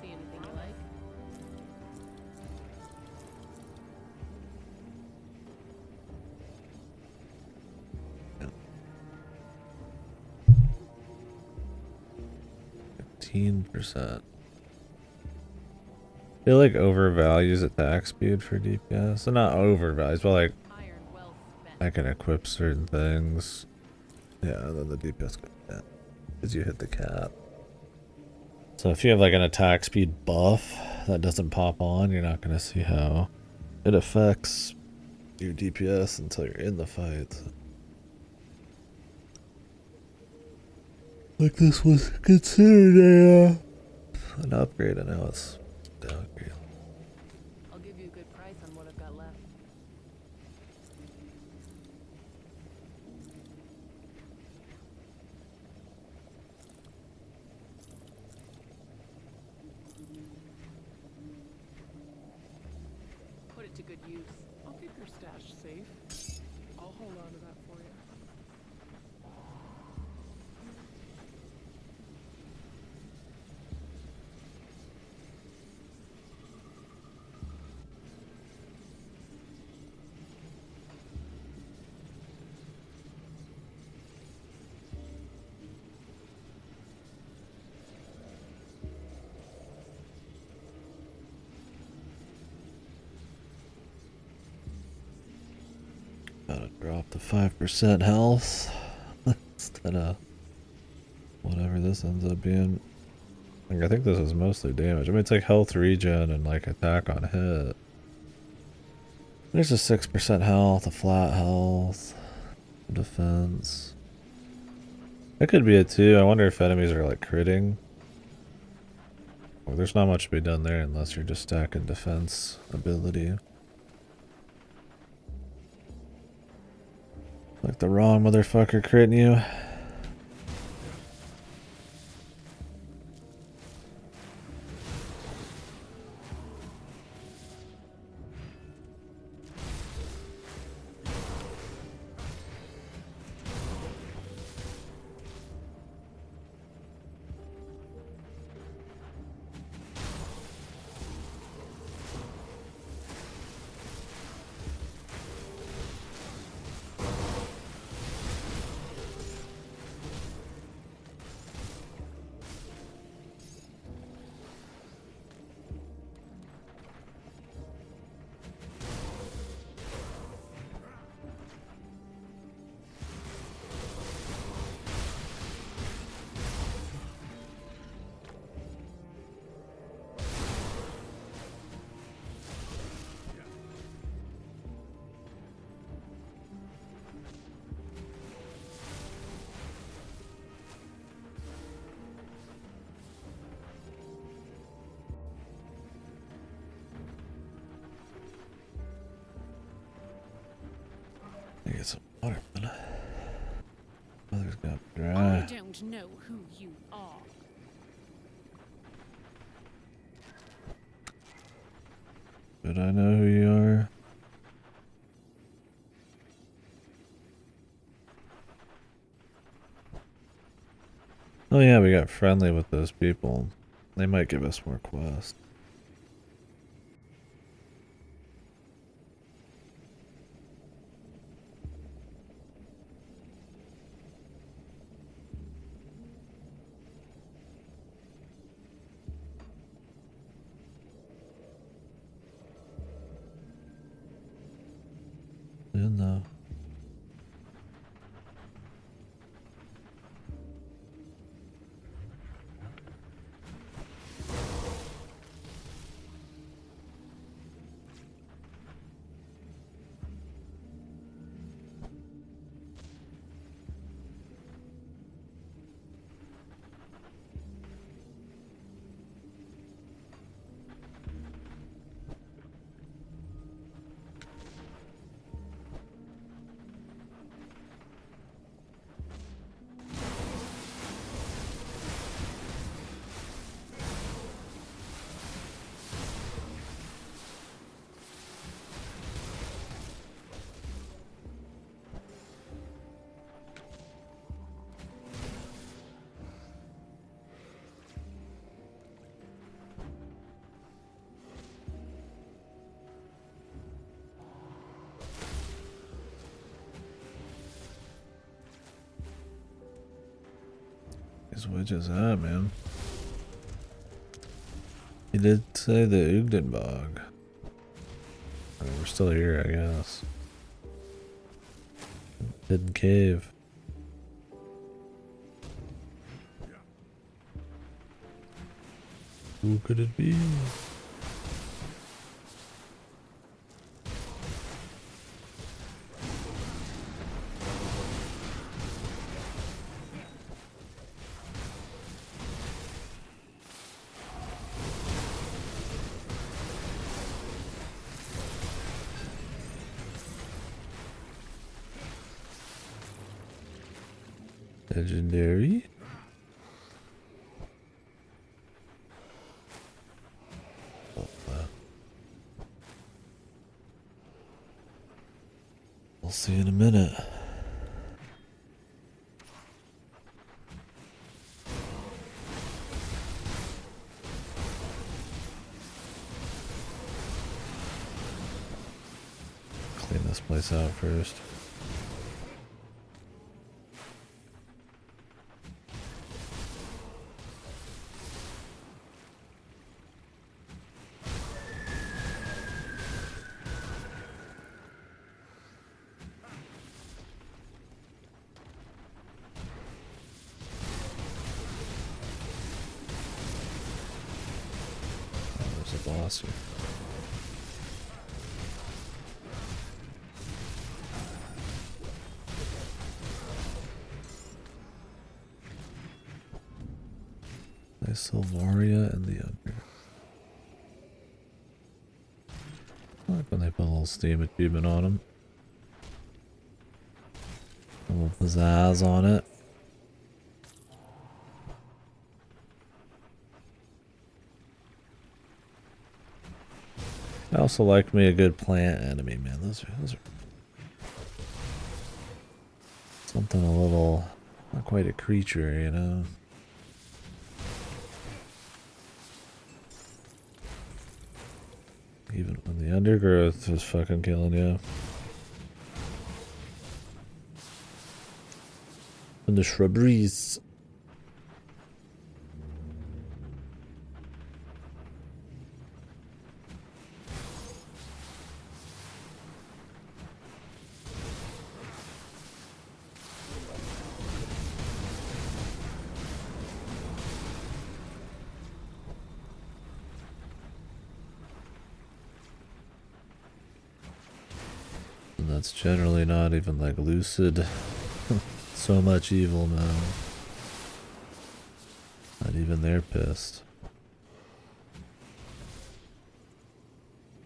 See anything you like? 15%. They like overvalues attack speed for DPS. So not overvalues, but like Iron well spent. I can equip certain things. Yeah, and then the DPS goes down because you hit the cap. So if you have like an attack speed buff that doesn't pop on, you're not gonna see how it affects your DPS until you're in the fight. Like this was considered an upgrade, and now it's a downgrade. I'll give you a good price on what I've got left. Put it to good use. I'll keep your stash safe. I'll hold on to that for you. Gotta drop to 5% health instead of whatever this ends up being. Like, I think this is mostly damage. I mean, it's like health regen and like attack on hit. There's a 6% health, a flat health, defense. That could be it too. I wonder if enemies are like critting. Well, there's not much to be done there unless you're just stacking defense ability. Like the wrong motherfucker critting you. I get some water, man. Mother's got I dry. don't know who you are. But I know who you are. Oh yeah, we got friendly with those people. They might give us more quests. These witches at, man. He did say the Ugdenbog. I mean, we're still here, I guess. Hidden cave. Who could it be? Legendary. Oh, we'll see in a minute. Clean this place out first. There's a boss here. Nice Silvaria and the Under. I like when they put a little Steam achievement on them. A little pizzazz on it. I also like me a good plant enemy, man. Those are something a little, not quite a creature, you know. Even when the undergrowth is fucking killing you. And the shrubberies. And that's generally not even like lucid. So much evil now. Not even they're pissed.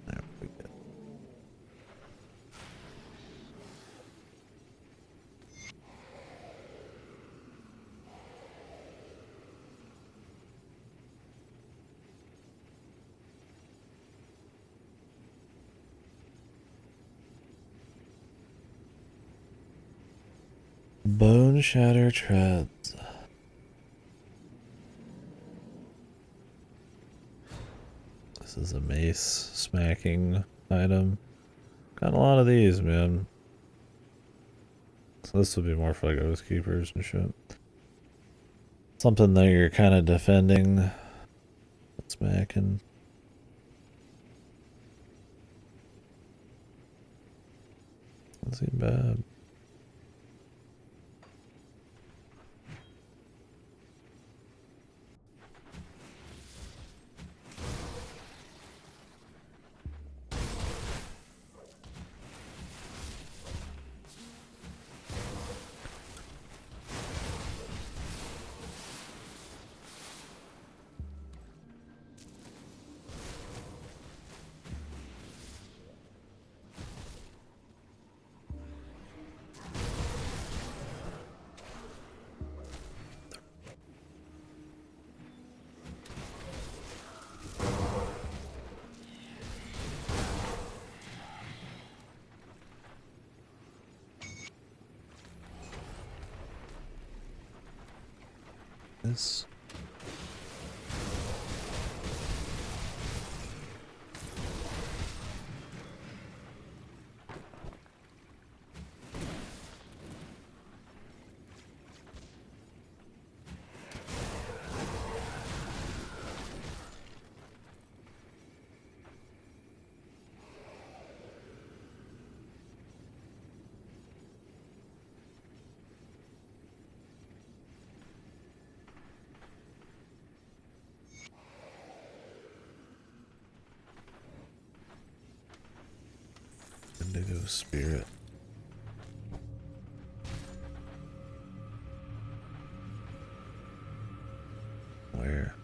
There we go. Bone Shatter Treads. This is a mace smacking item. Got a lot of these, man. So this would be more for like Oath Keepers and shit. Something that you're kind of defending. Smacking. Doesn't seem bad. This. Wendigo spirit. Where?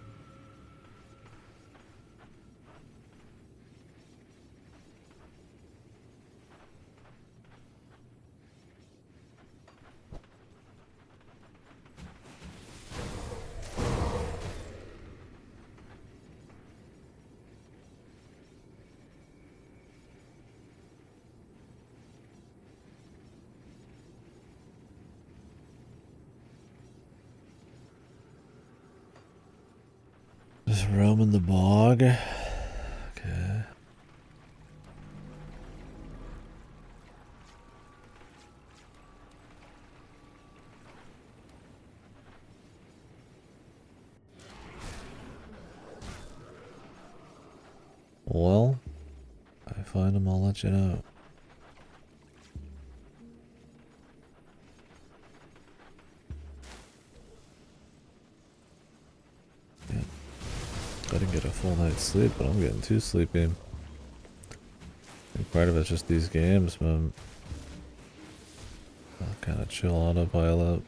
Just roaming the bog. Okay. Well, if I find them, I'll let you know. Yeah. I didn't get a full night's sleep, but I'm getting too sleepy. I think part of it's just these games, man. I'll kind of chill autopilot.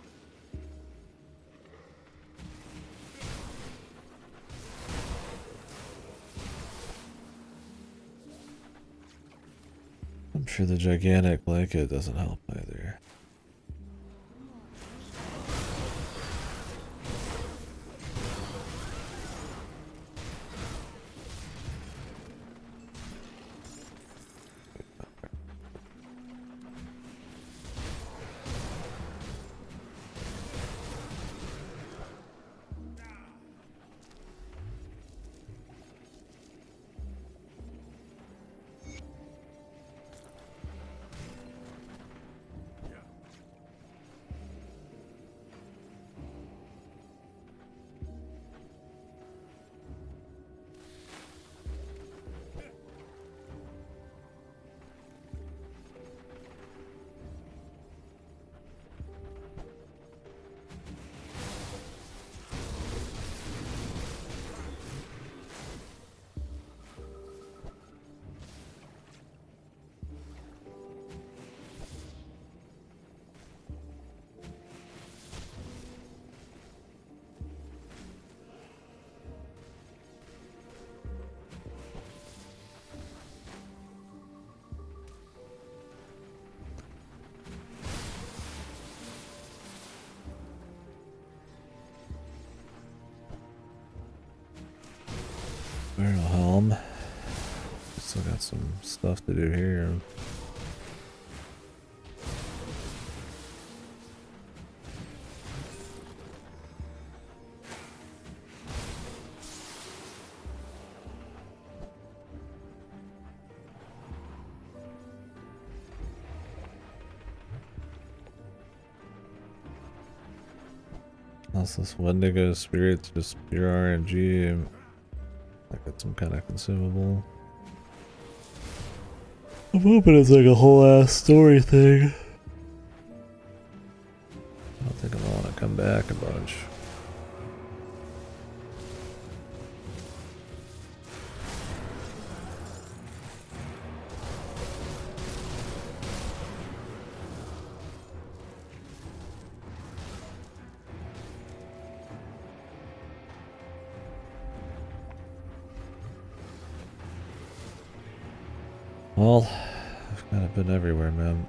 I'm sure the gigantic blanket doesn't help either. Barrel helm. Still got some stuff to do here. Unless this Wendigo spirit's just pure RNG. Like it's some kind of consumable. I'm hoping it's like a whole ass story thing. I don't think I'm gonna want to come back a bunch. Well, I've kind of been everywhere, man.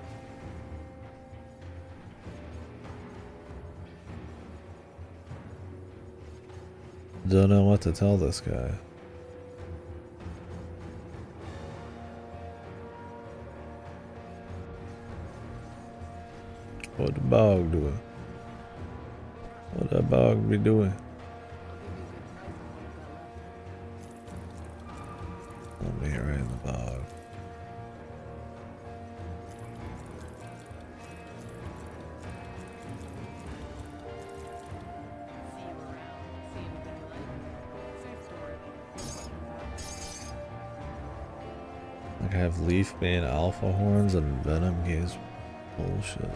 Don't know what to tell this guy. What the bog doing? What that bog be doing? I'll be right in the bog. See you around. See you in daylight. Safe storage. No questions asked. Like I have Leaf Bane Alpha Horns and Venom Gaze bullshit.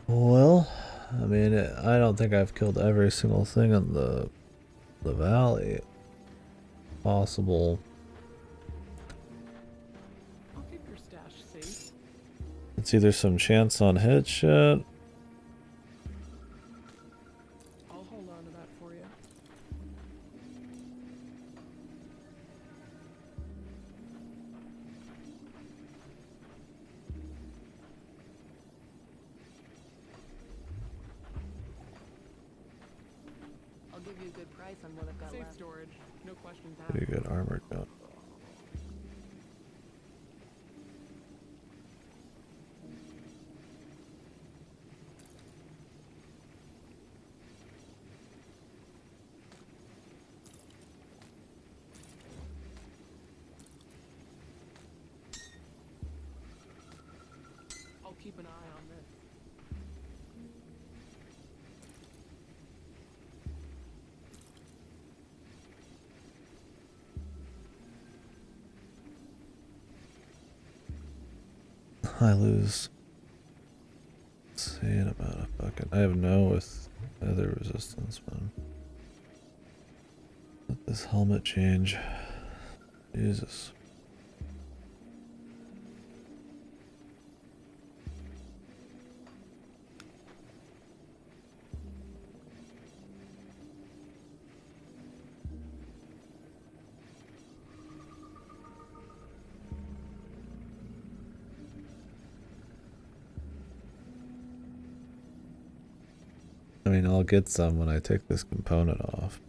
Well, I mean, I don't think I've killed every single thing in the valley. Possible. I'll keep your stash safe. It's either some chance on hit shit. I'll hold on to that for you. I'll give you a good price on what I've got left. Safe storage. No questions asked. Pretty good armor gun. I'll keep an eye on this. I lose. Insane about a fucking. I have no with other resistance, man. Let this helmet change. Jesus. I mean, I'll get some when I take this component off.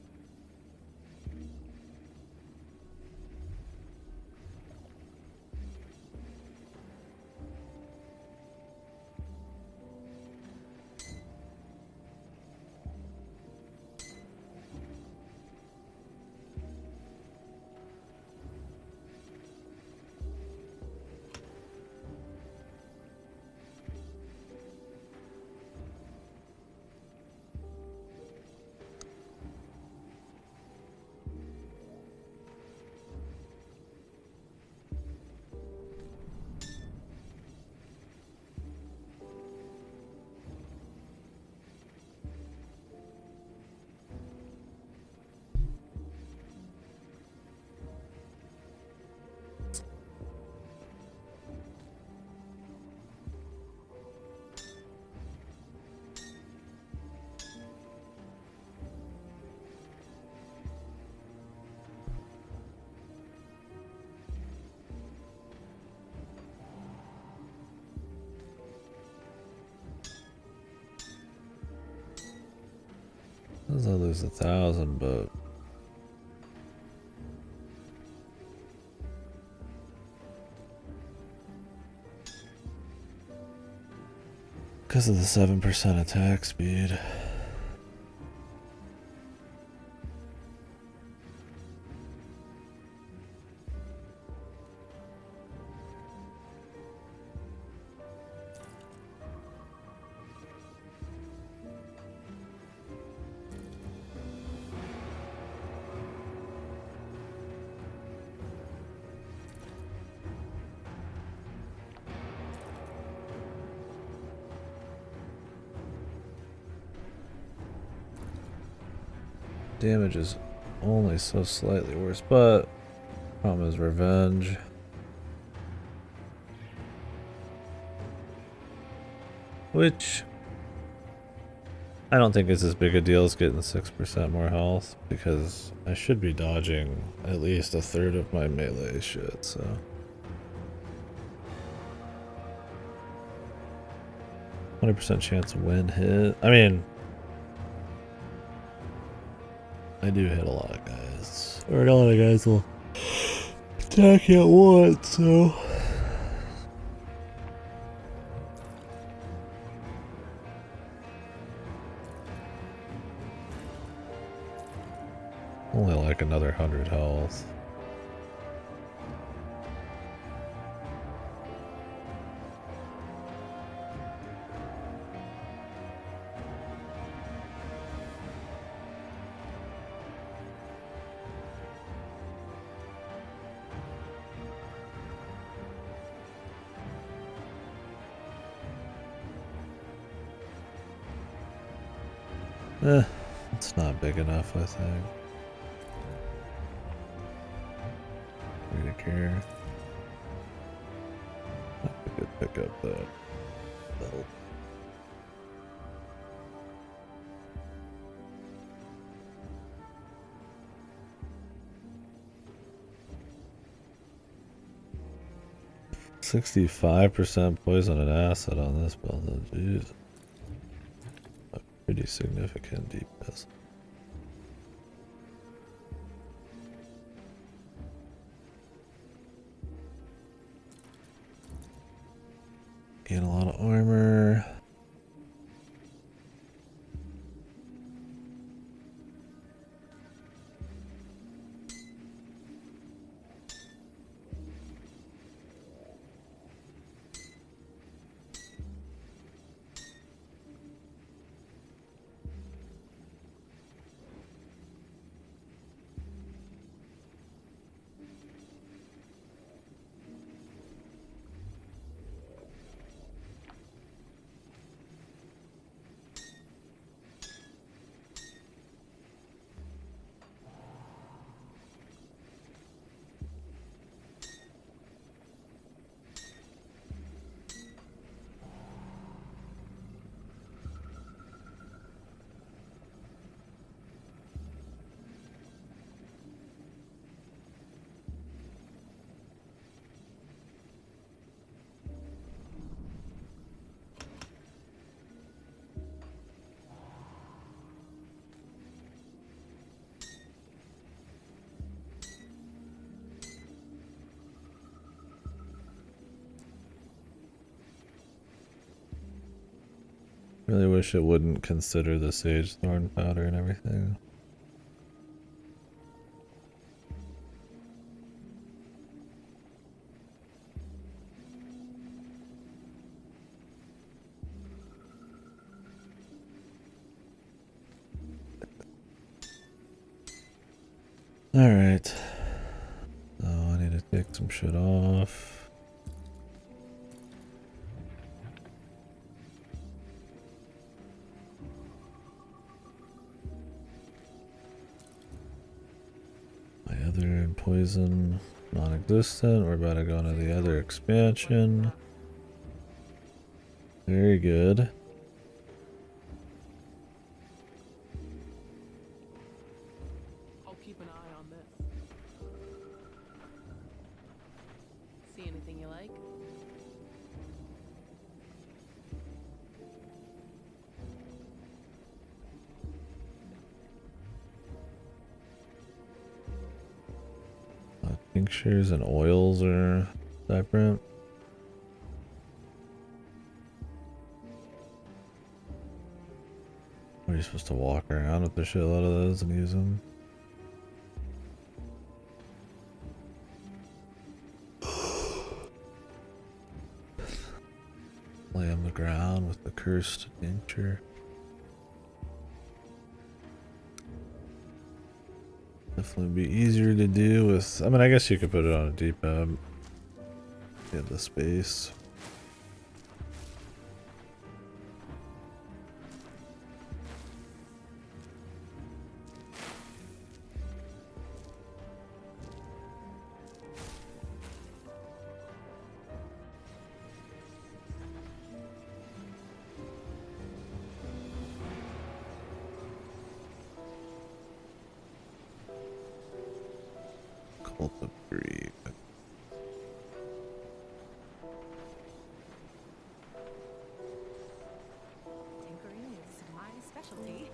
I'll lose 1,000, but because of the 7% attack speed. Damage is only so slightly worse, but problem is revenge. Which I don't think is as big a deal as getting 6% more health, because I should be dodging at least a third of my melee shit, so. %20 chance when hit. I mean, I do hit a lot of guys. Or a lot of guys will attack at once, so. Only like another 100 health. It's not big enough, I think. We don't care. I could pick up that belt. %65% poison and acid on this belt. Jeez. A pretty significant DPS. Gain a lot of armor. Really wish it wouldn't consider the sage thorn powder and everything. Alright. So I need to take some shit off. My other poison, non-existent. We're about to go into the other expansion. Very good. I'll keep an eye on this. See anything you like? Tinctures and oils are separate. Are you supposed to walk around with the shitload of those and use them? Lay on the ground with the cursed tincture. Definitely be easier to do with. I mean, I guess you could put it on a D-pad. You have the space. Cult of Greed. Tinkering is my specialty.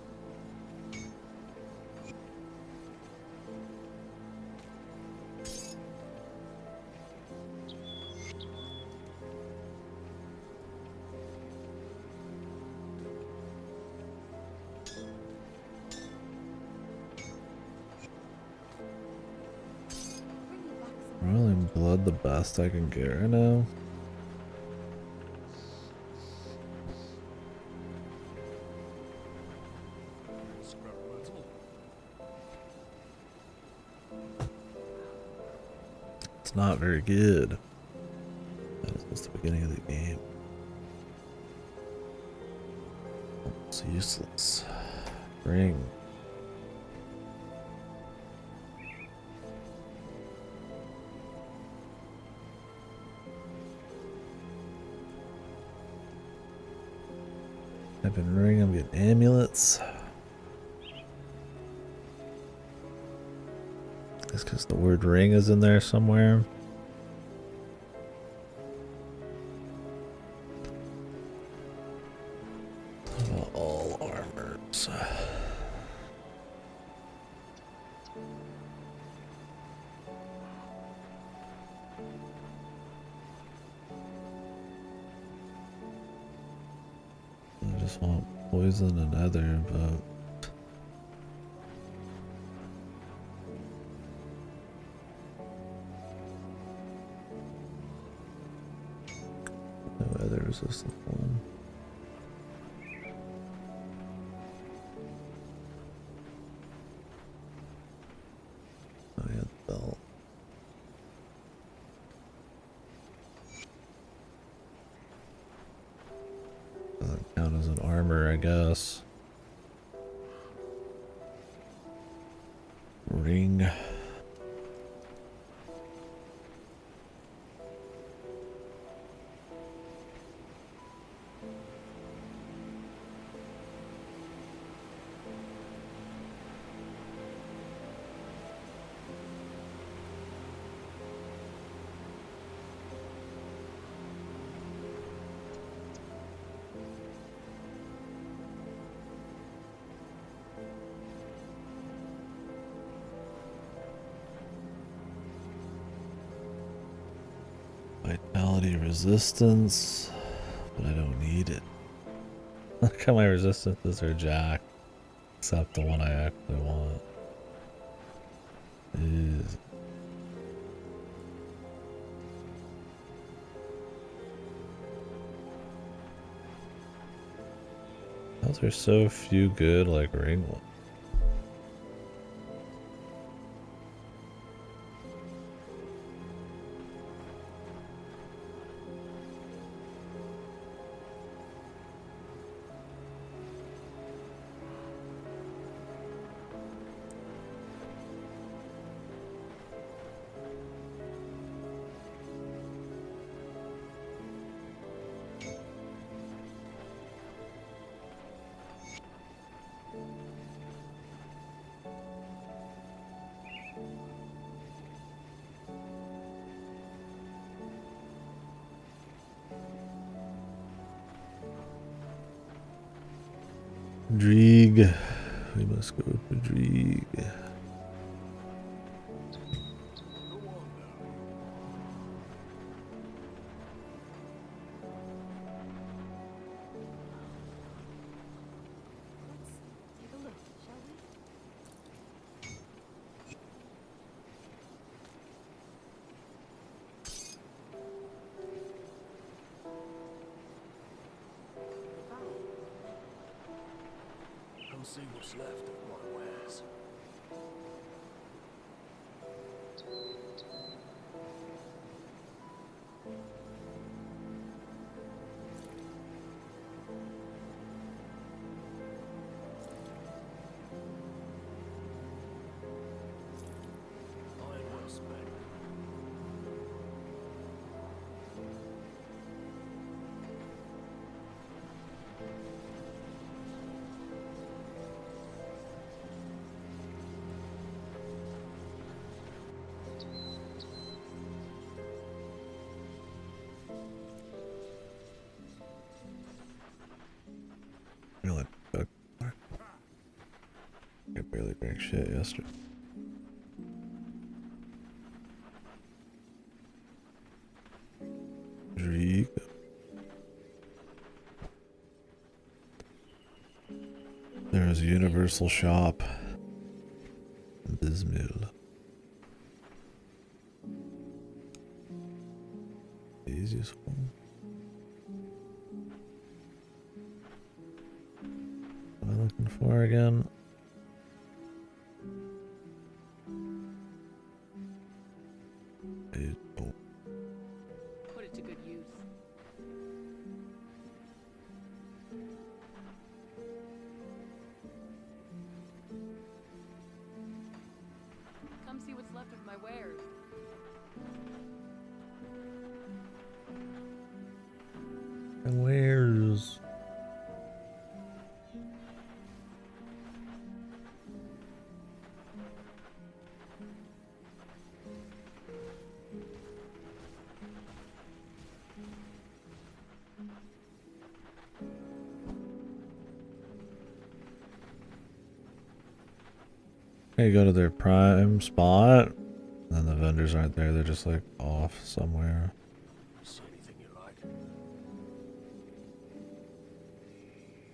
Rolling blood the best I can get right now. Scrap metal. It's not very good. That is just the beginning of the game. It's useless. Ring. Type in ring, I'm getting amulets. That's because the word ring is in there somewhere. All armors. I just want poison and other, but no other resistant one. Oh yeah, the belt. Doesn't count as an armor, I guess. Ring. Vitality resistance, but I don't need it. Look how my resistances are jacked, except the one I actually want. Is those are so few good like ring ones. Dreeg. We must go to Dreeg. Go on now. Let's take a look, shall we? Come see what's left of my wares. I ain't well spec. Really fuck. I barely drank shit yesterday. Dreeg. There is a universal shop. Bismil. The easiest one. What am I looking for again? Oh, Put it to good use. And where's... You go to their prime spot, and then the vendors aren't there, they're just like off somewhere. See anything you like?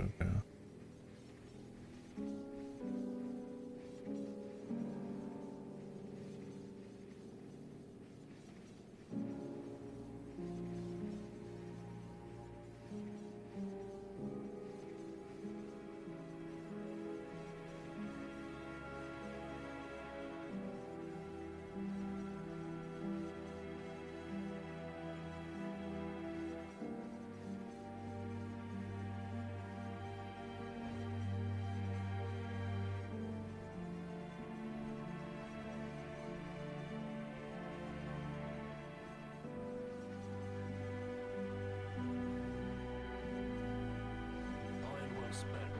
Okay. Iron well spent.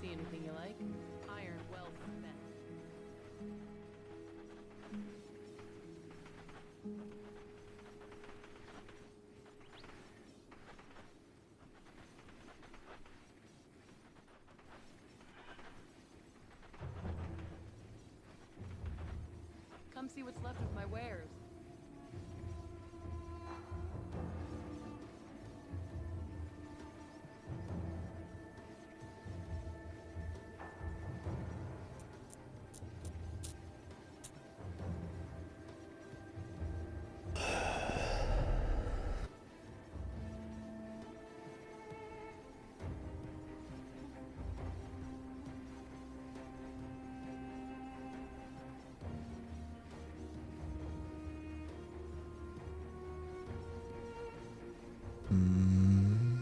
See anything you like? Iron well spent. Come see what's left of my wares. Mm.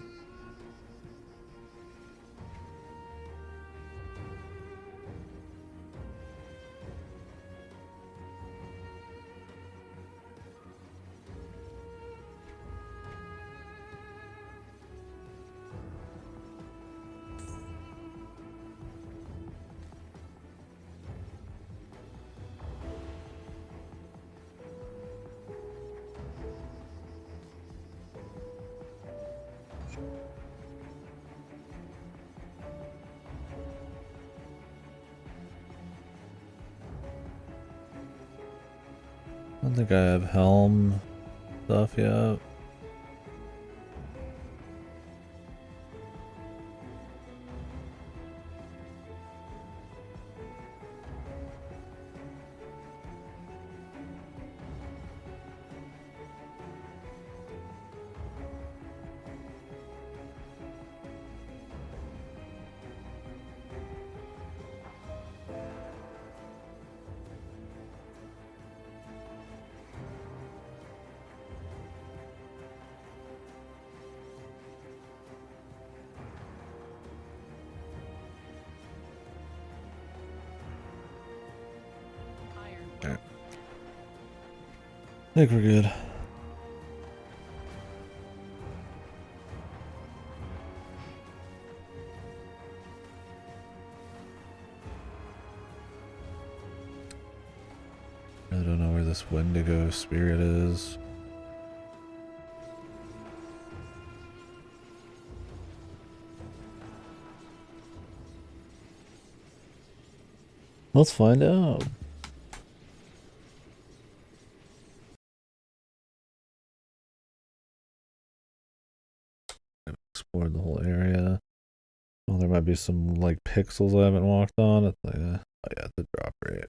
I don't think I have helm stuff yet. Iron Okay. well. I think we're good. I don't know where this Wendigo spirit is. Let's find out. I've explored the whole area. Oh, there might be some like pixels I haven't walked on. It's like, oh yeah, the drop rate.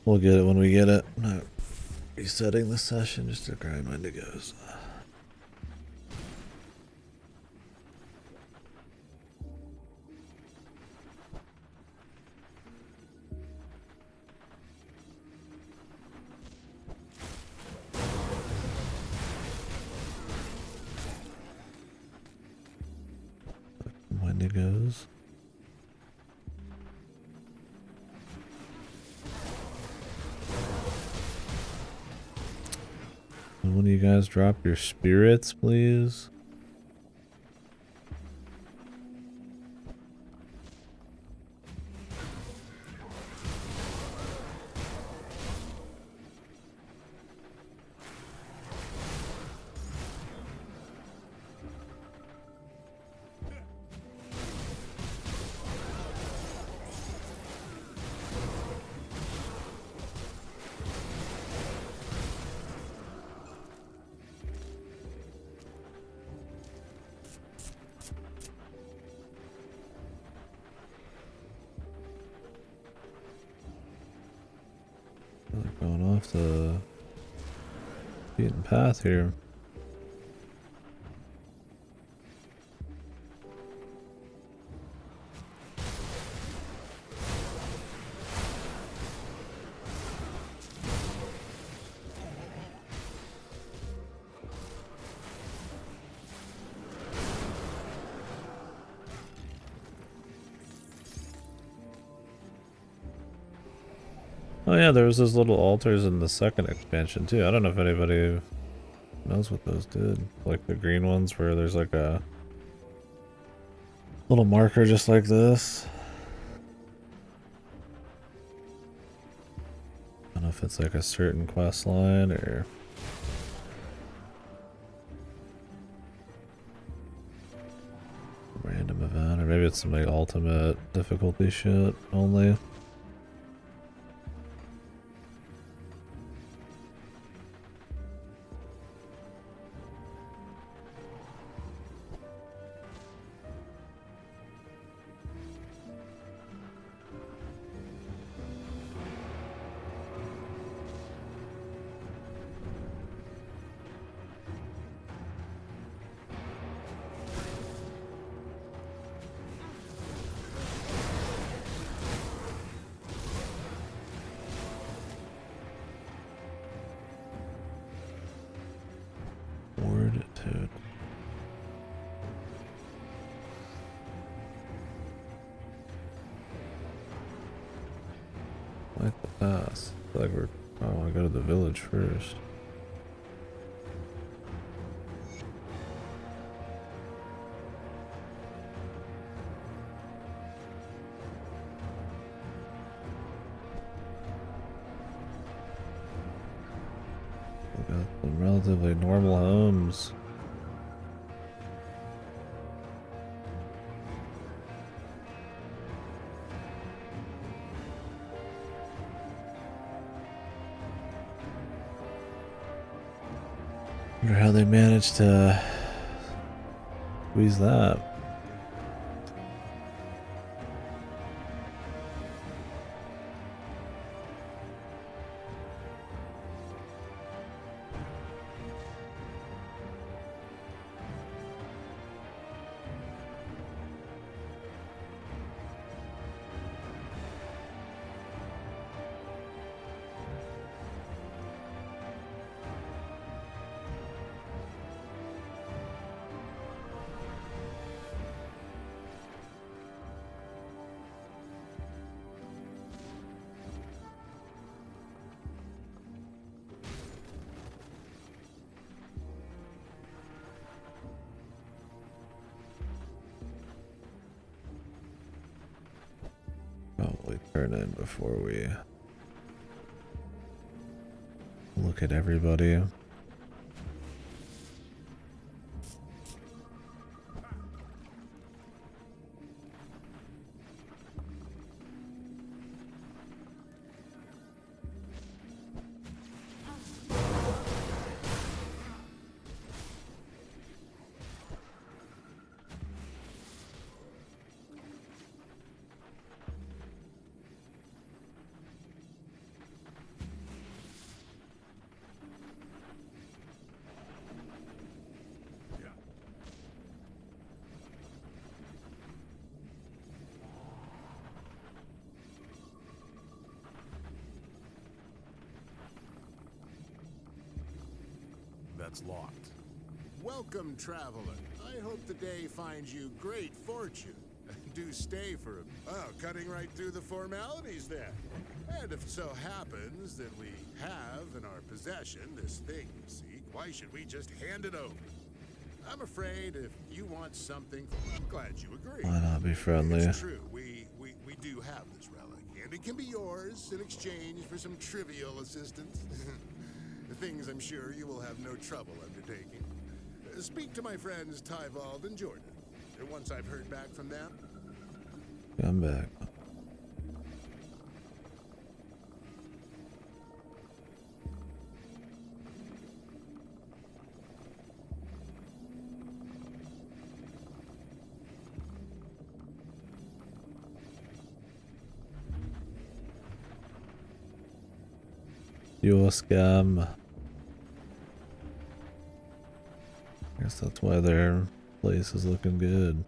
We'll get it when we get it. I'm not resetting the session just to grind Wendigos. Wendigos. Can one of you guys drop your spirits, please? Really going off the beaten path here. Oh yeah, there was those little altars in the second expansion too. I don't know if anybody knows what those did. Like the green ones where there's like a little marker just like this. I don't know if it's like a certain quest line or random event, or maybe it's some like ultimate difficulty shit only. Ward Toad. Like the path. I feel like we're. I want to go to the village first. We got some relatively normal homes. Wonder how they managed to squeeze that. Probably turn in before we look at everybody. That's locked. Welcome, traveler. I hope the day finds you great fortune. do stay for cutting right through the formalities then. And if it so happens that we have in our possession this thing you seek, why should we just hand it over? I'm afraid if you want something, I'm glad you agree. Why not be friendly? It's true, we do have this relic, and it can be yours in exchange for some trivial assistance. Things I'm sure you will have no trouble undertaking. Speak to my friends Tyvald and Jordan. And once I've heard back from them, Come back. Your scam. Guess that's why their place is looking good.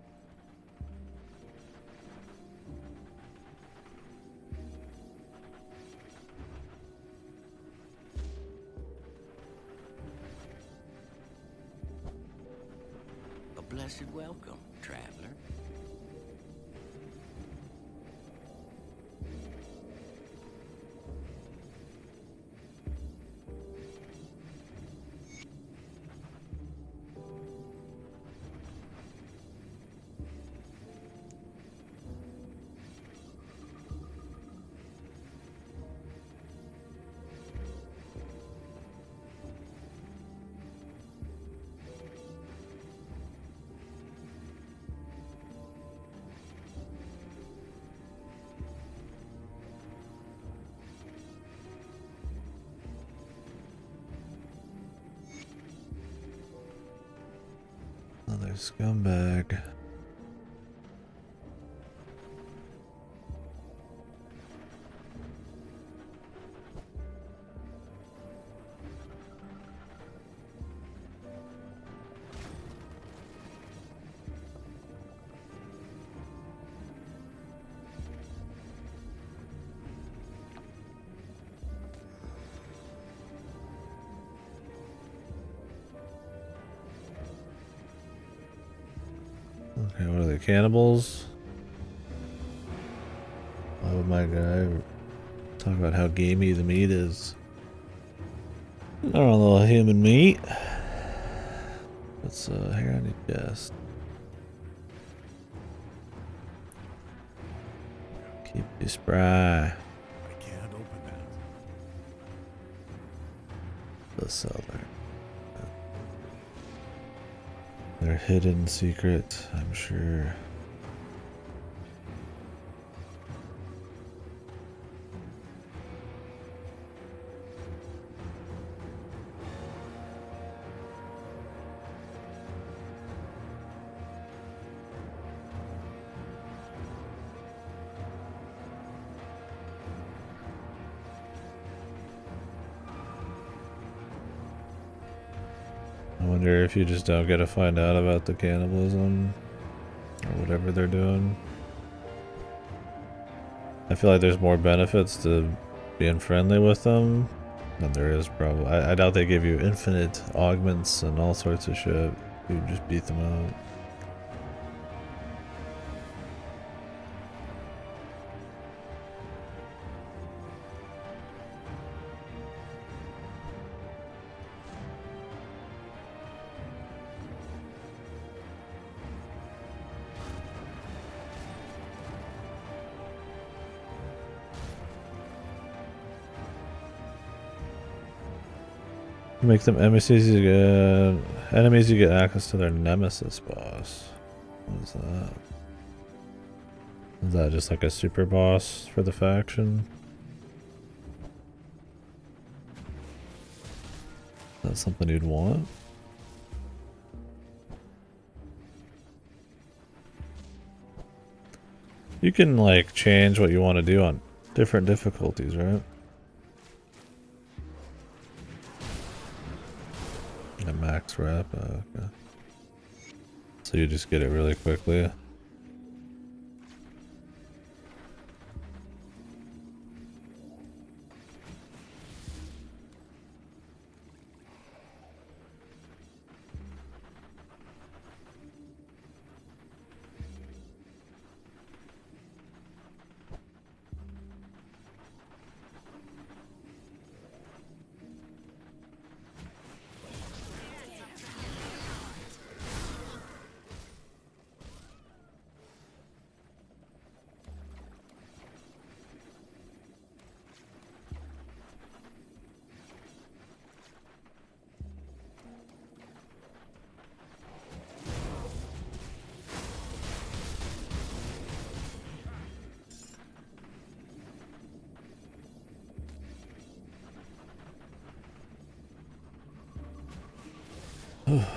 A blessed welcome, traveler. Another scumbag. Okay, what are they, cannibals? Why would my guy talk about how gamey the meat is? Our own little human meat. What's here on your chest? Keep you spry. I can't open that. The cellar. Their hidden secret, I'm sure. I wonder if you just don't get to find out about the cannibalism or whatever they're doing. I feel like there's more benefits to being friendly with them than there is probably. I doubt they give you infinite augments and all sorts of shit. You just beat them out. Make them enemies you get access to their nemesis boss. What is that? Is that just like a super boss for the faction? That's something you'd want? You can like change what you want to do on different difficulties, right? A max rep, okay. So you just get it really quickly. Fine.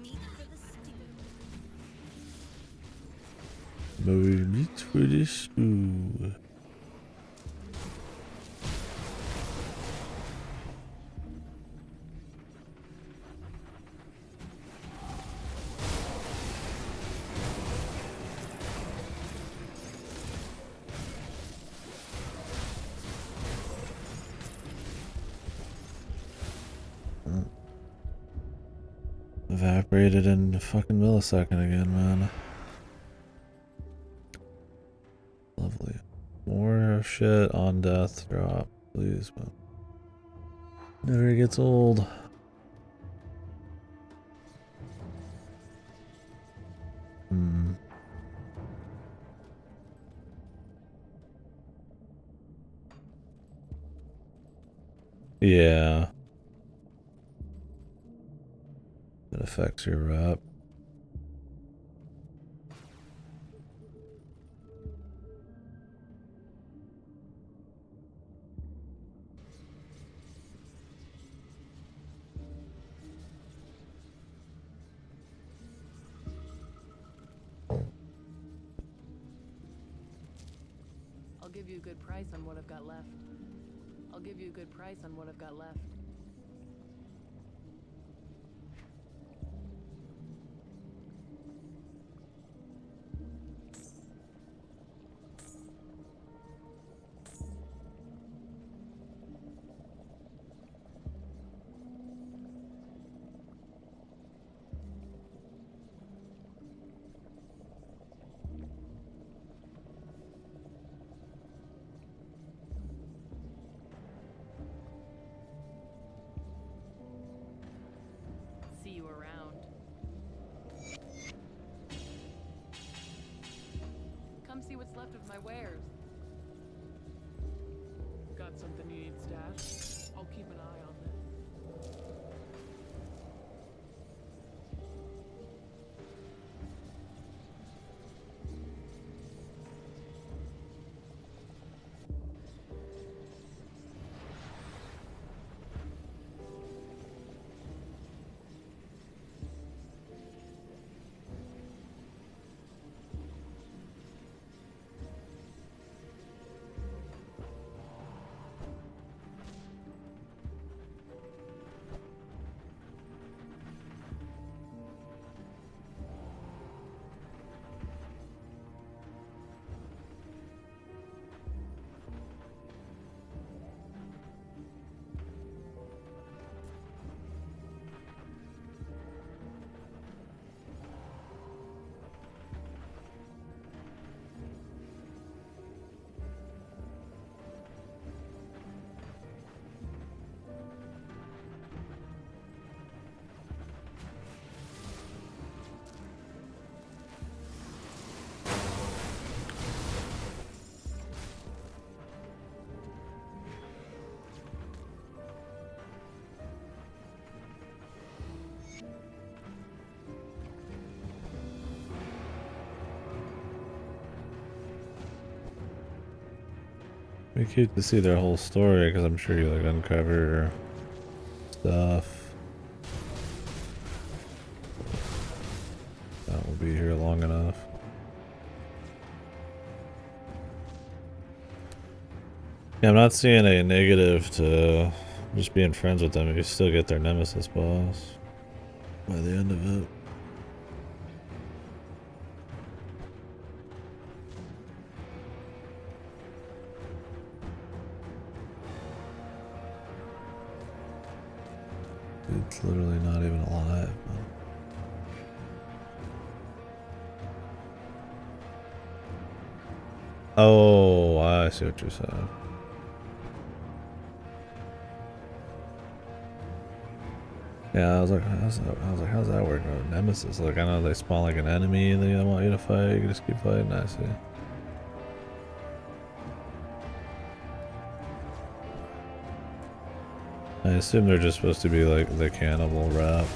Meat for the stew. More meat for the stew. Evaporated in a fucking millisecond again, man. Lovely. More shit on death drop, please, man. Never gets old. Hmm. Yeah. It affects your rep. I'll give you a good price on what I've got left. I'll give you a good price on what I've got left. See you around. Come see what's left of my wares. Got something you need stashed? I'll keep an eye on this. Be cute to see their whole story, because I'm sure you like uncover stuff. That will be here long enough. Yeah, I'm not seeing a negative to just being friends with them if you still get their nemesis boss by the end of it. It's literally not even alive. Man. Oh, I see what you're saying. Yeah, I was like, how's that work? Oh, Nemesis, like I know they spawn like an enemy and they don't want you to fight. You can just keep fighting. I see. I assume they're just supposed to be like the cannibal rap.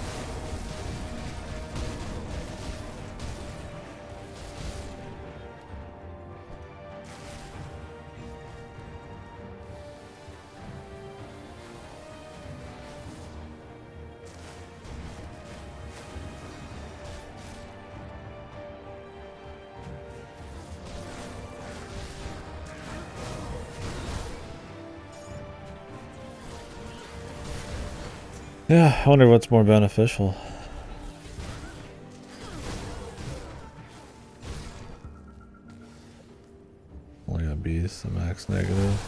Yeah, I wonder what's more beneficial. Only got beast, the max negative.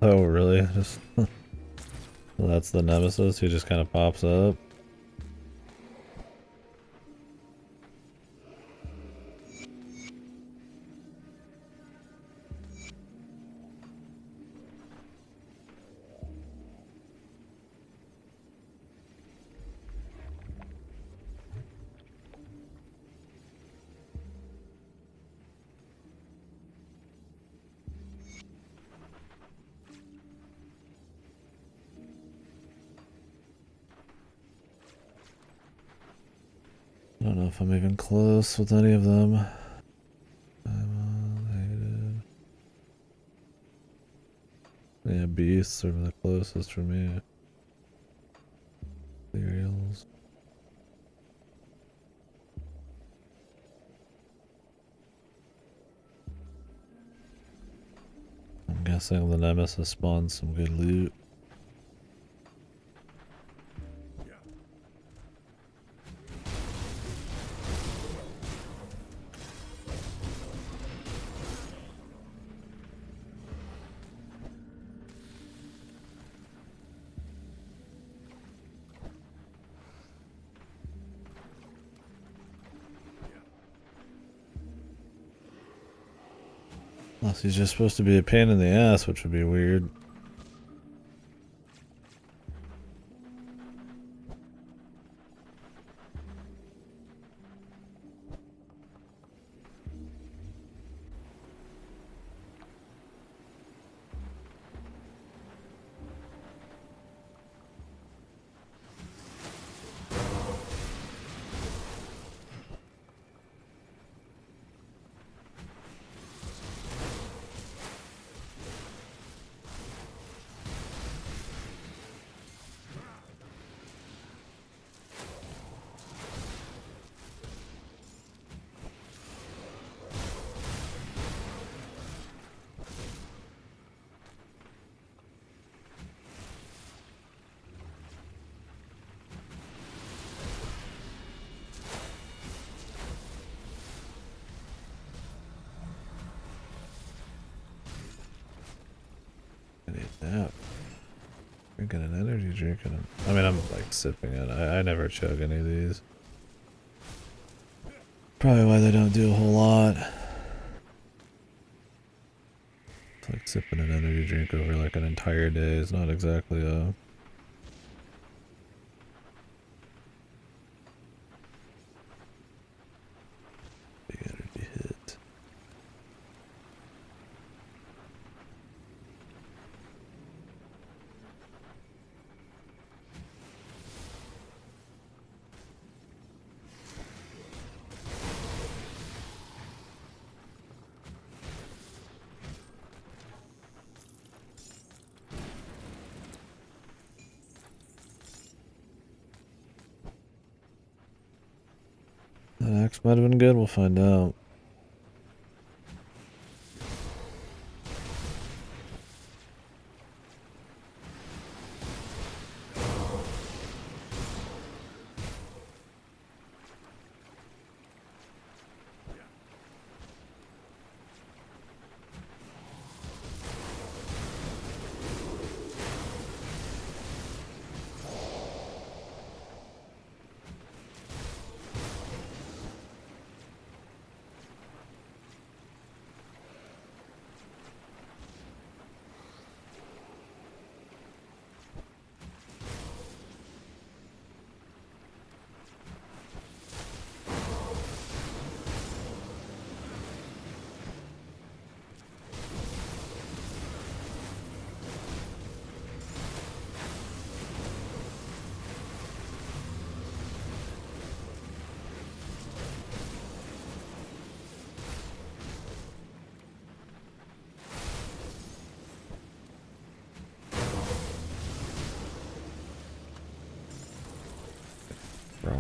Oh, really? Just that's the nemesis who just kind of pops up. I don't know if I'm even close with any of them. Yeah, beasts are the closest for me. Cereals. I'm guessing the nemesis spawns some good loot. Unless he's just supposed to be a pain in the ass, which would be weird. I need that. Drinking an energy drink and I mean, I'm like sipping it. I never chug any of these. Probably why they don't do a whole lot. It's like sipping an energy drink over like an entire day is not exactly a big energy hit. That axe might have been good, we'll find out.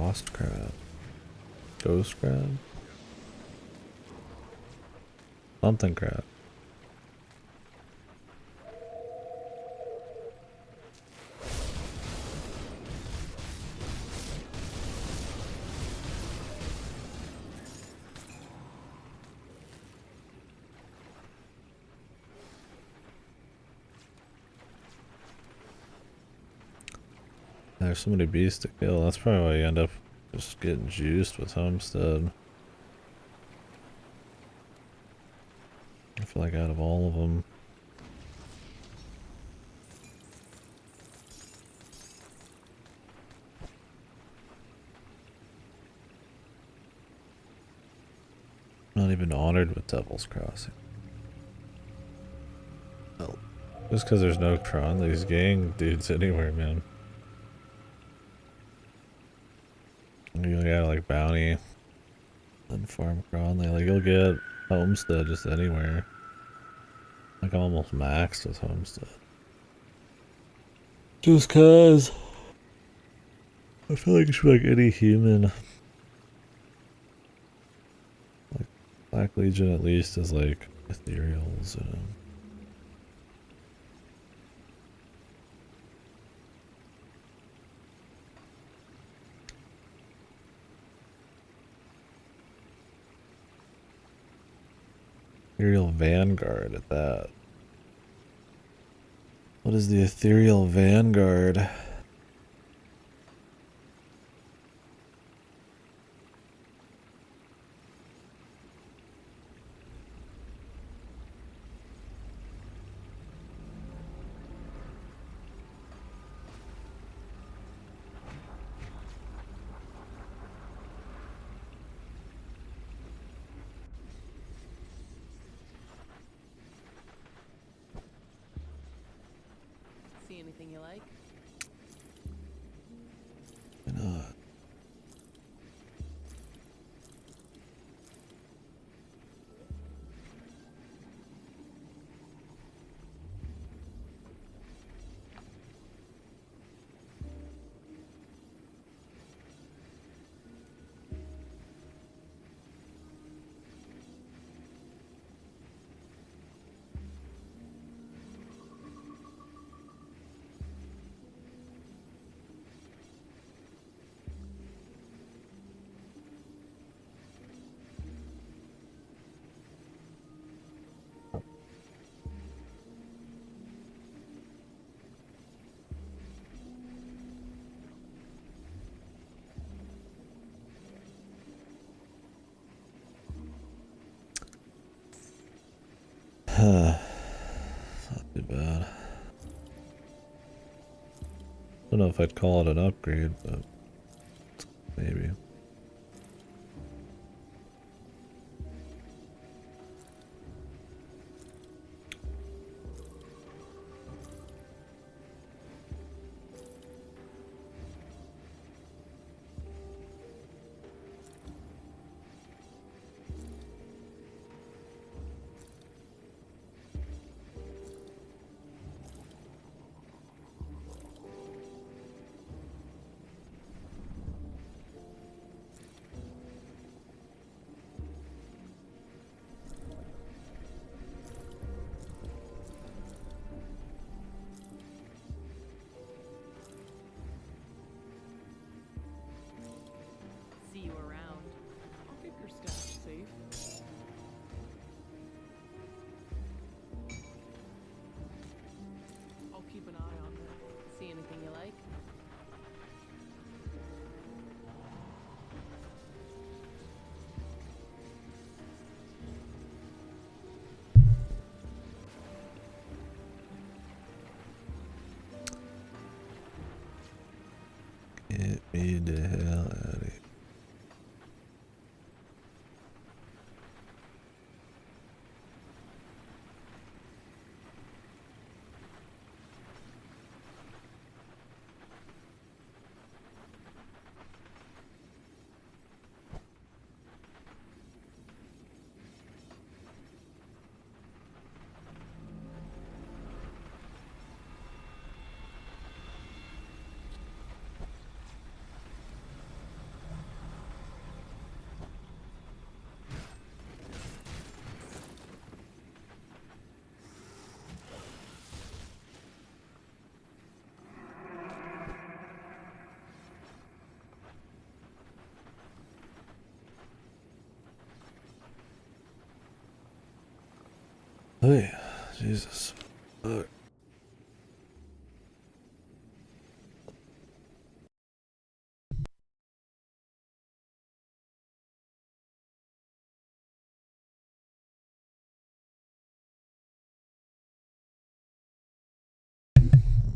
Frost crab. Ghost crab? Something crab. There's so many beasts to kill. That's probably why you end up just getting juiced with Homestead. I feel like out of all of them, not even honored with Devil's Crossing. Oh, just because there's no Tron, these gang dudes anywhere, man. You got like bounty and farm cron. Like you'll get Homestead just anywhere. Like I'm almost maxed with Homestead. Just cause I feel like it should be like any human. Like Black Legion at least is like ethereals, you know. Ethereal Vanguard at that. What is the Ethereal Vanguard? See anything you like? Why not? Not too bad. Don't know if I'd call it an upgrade, but maybe. See you around. I'll keep your stash safe. I'll keep an eye on it. See anything you like? Get me the hell out of here. Hey, Jesus. Fuck.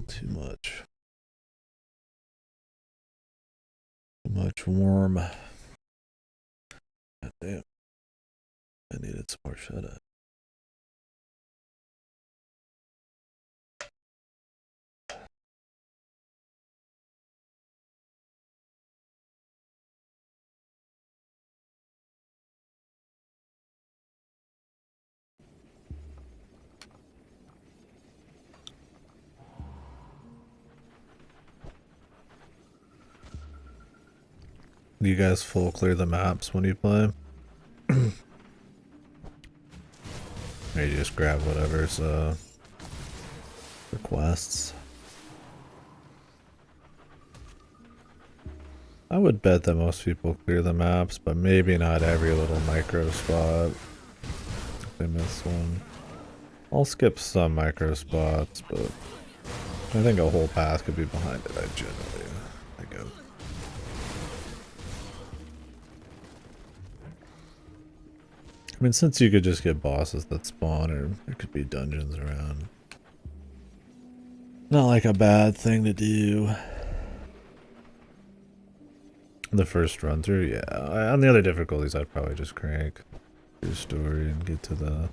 Too much. Too much warm. God damn. I needed some more shut up. Do you guys full clear the maps when you play? Or you just grab whatever's requests? I would bet that most people clear the maps, but maybe not every little micro spot. If they miss one. I'll skip some micro spots, but I think a whole path could be behind it. I generally go. I mean, since you could just get bosses that spawn, or there could be dungeons around. Not like a bad thing to do. The first run through, yeah. On the other difficulties, I'd probably just crank your story and get to the...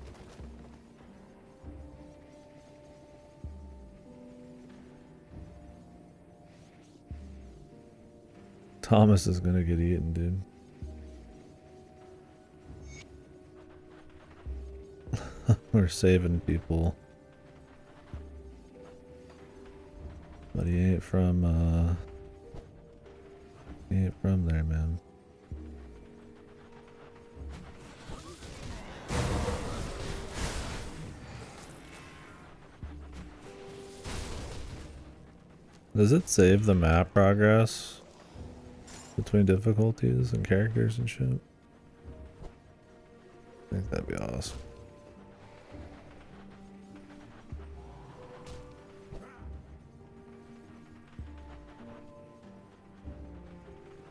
Thomas is gonna get eaten, dude. We're saving people. But he ain't from there, man. Does it save the map progress between difficulties and characters and shit? I think that'd be awesome.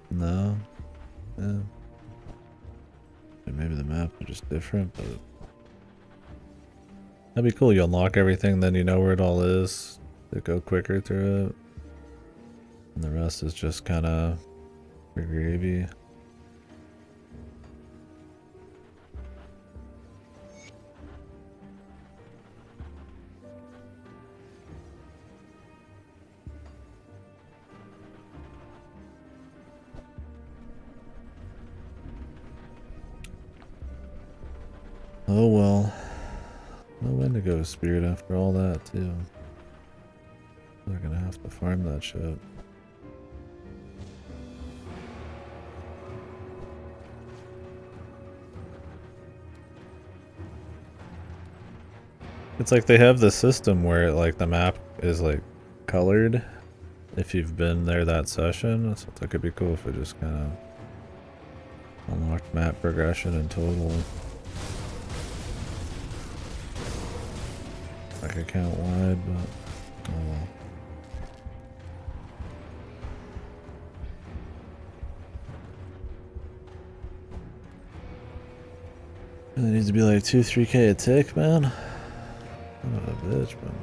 No. Yeah. Maybe the maps are just different, but that'd be cool. You unlock everything, then you know where it all is to go quicker through it. And the rest is just kind of for gravy. Oh well. No Wendigo Spirit after all that too. They're gonna have to farm that shit. It's like they have the system where like the map is like colored if you've been there that session. So that could be cool if it just kind of unlocked map progression in total. Like account wide, but oh well. It needs to be like 2-3k a tick, man. Son of a bitch, man.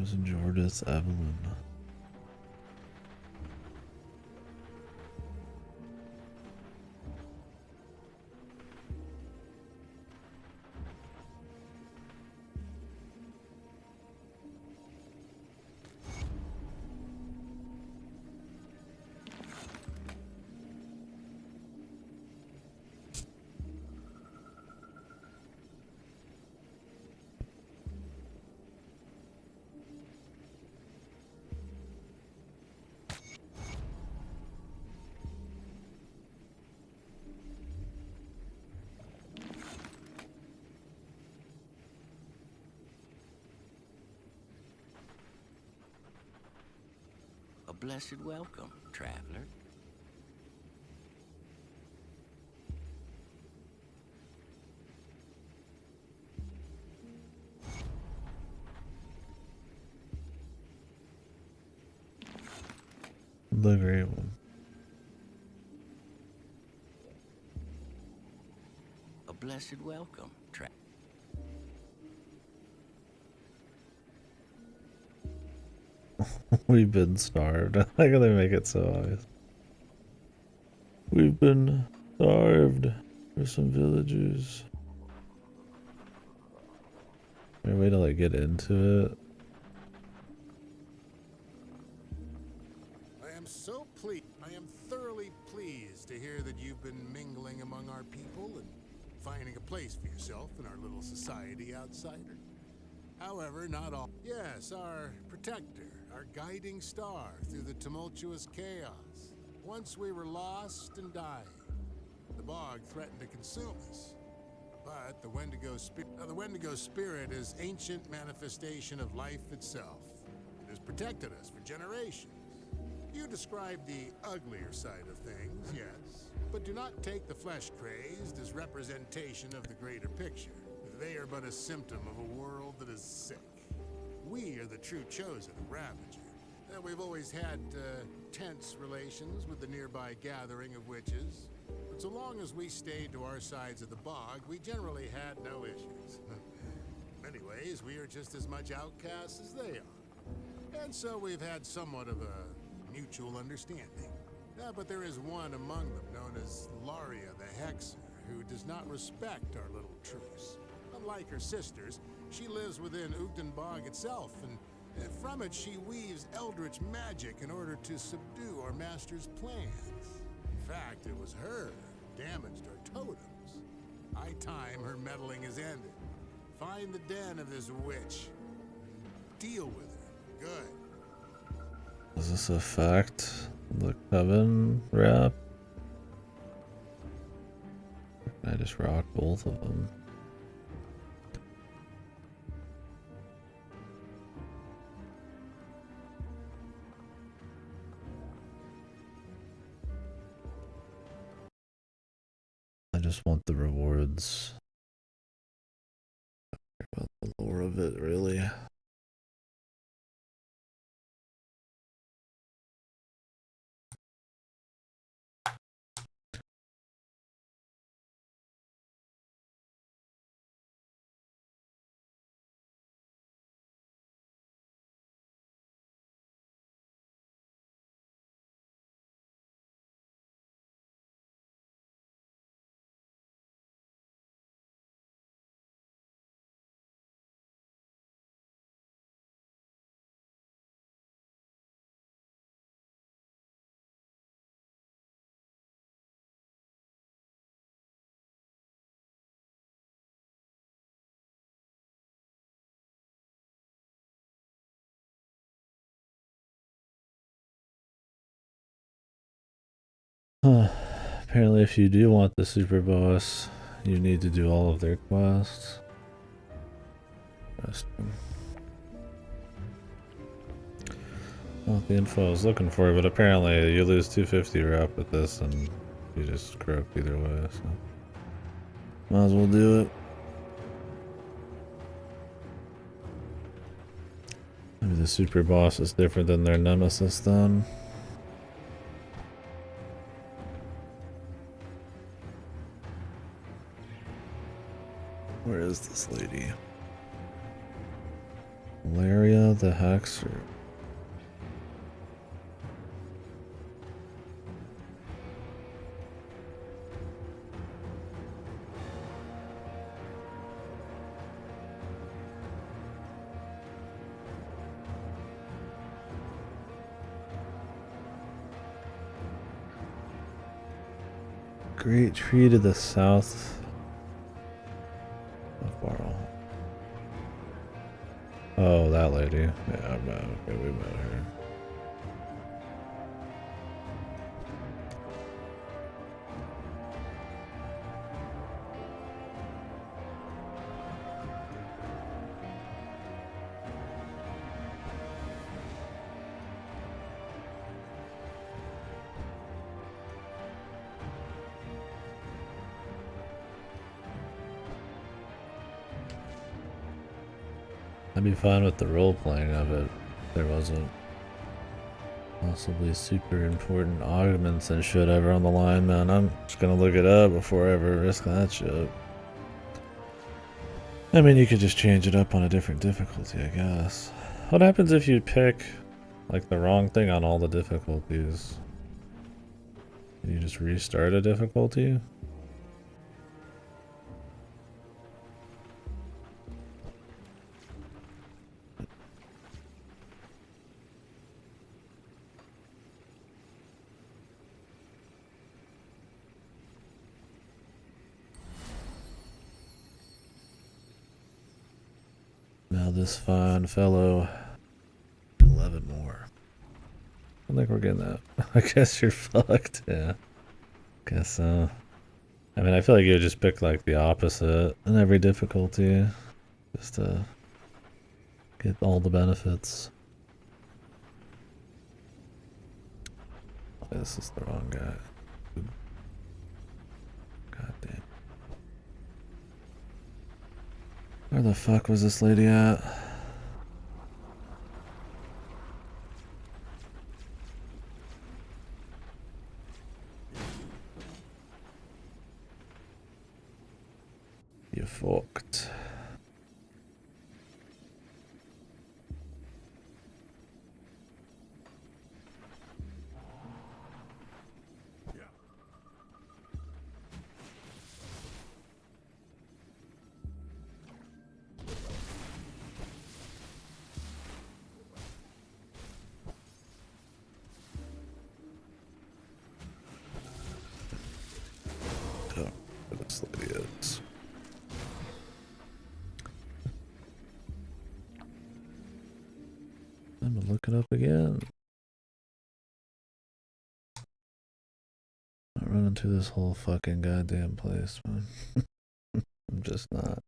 There's Jordis Evelyn. A blessed welcome, traveler. The great one. A blessed welcome, traveler. We've been starved. How can they make it so obvious? We've been starved for some villagers. Is there a way to like get into it? I am thoroughly pleased to hear that you've been mingling among our people and finding a place for yourself in our little society outsider. However, not all. Yes, our protector, our guiding star through the tumultuous chaos. Once we were lost and dying. The bog threatened to consume us. But the Wendigo spirit is ancient manifestation of life itself. It has protected us for generations. You describe the uglier side of things, yes, but do not take the flesh-crazed as representation of the greater picture. They are but a symptom of a world that is sick. We are the true chosen of Ravager. We've always had tense relations with the nearby gathering of witches, but so long as we stayed to our sides of the bog, we generally had no issues. In many ways, we are just as much outcasts as they are. And so we've had somewhat of a mutual understanding. But there is one among them known as Laria the Hexer, who does not respect our little truce. Unlike her sisters, she lives within Ugden Bog itself, and from it she weaves eldritch magic in order to subdue our master's plans. In fact, it was her who damaged our totems. High time her meddling is ended. Find the den of this witch. Deal with her. Good. Does this affect the Coven rep? I just rock both of them. I just want the rewards. About the lore of it, really. Apparently, if you do want the super boss, you need to do all of their quests. Interesting. Not the info I was looking for, but apparently you lose 250 rep with this, and you just croak either way. So might as well do it. Maybe the super boss is different than their nemesis then. Where is this lady? Valeria the Hexer. Great tree to the south of Barl. Oh, that lady. Yeah, okay, we met her. I'd be fine with the role playing of it. There wasn't possibly super important arguments and shit ever on the line, man. I'm just gonna look it up before I ever risk that shit. I mean, you could just change it up on a different difficulty, I guess. What happens if you pick, like, the wrong thing on all the difficulties? Can you just restart a difficulty? Now this fine fellow, 11 more. I don't think we're getting that. I guess you're fucked, yeah. Guess so. I mean, I feel like you would just pick like the opposite in every difficulty, just to get all the benefits. Oh, this is the wrong guy. God damn. Where the fuck was this lady at? You fucked. Oh, where this lady is. I'm gonna look it up again. Not running through this whole fucking goddamn place, man. I'm just not.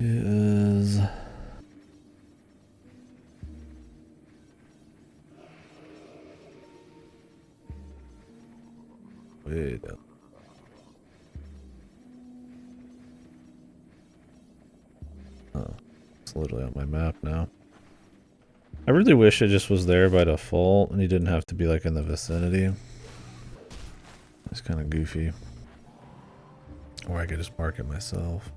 It is way down. Oh, it's literally on my map now. I really wish it just was there by default and you didn't have to be like in the vicinity. It's kind of goofy. Or I could just mark it myself.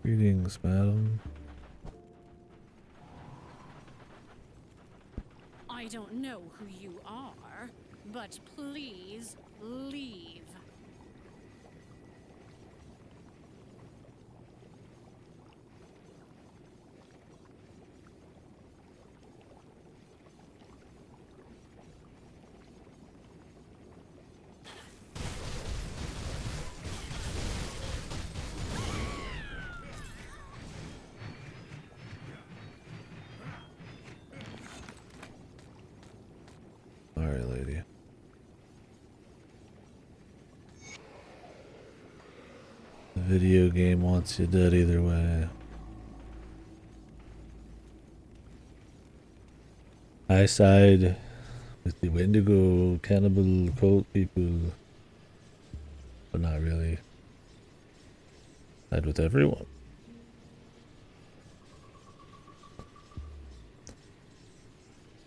Greetings, madam. I don't know who you are, but please leave. video game wants you dead either way. I side with the Wendigo cannibal cult people, but not really. Side with everyone.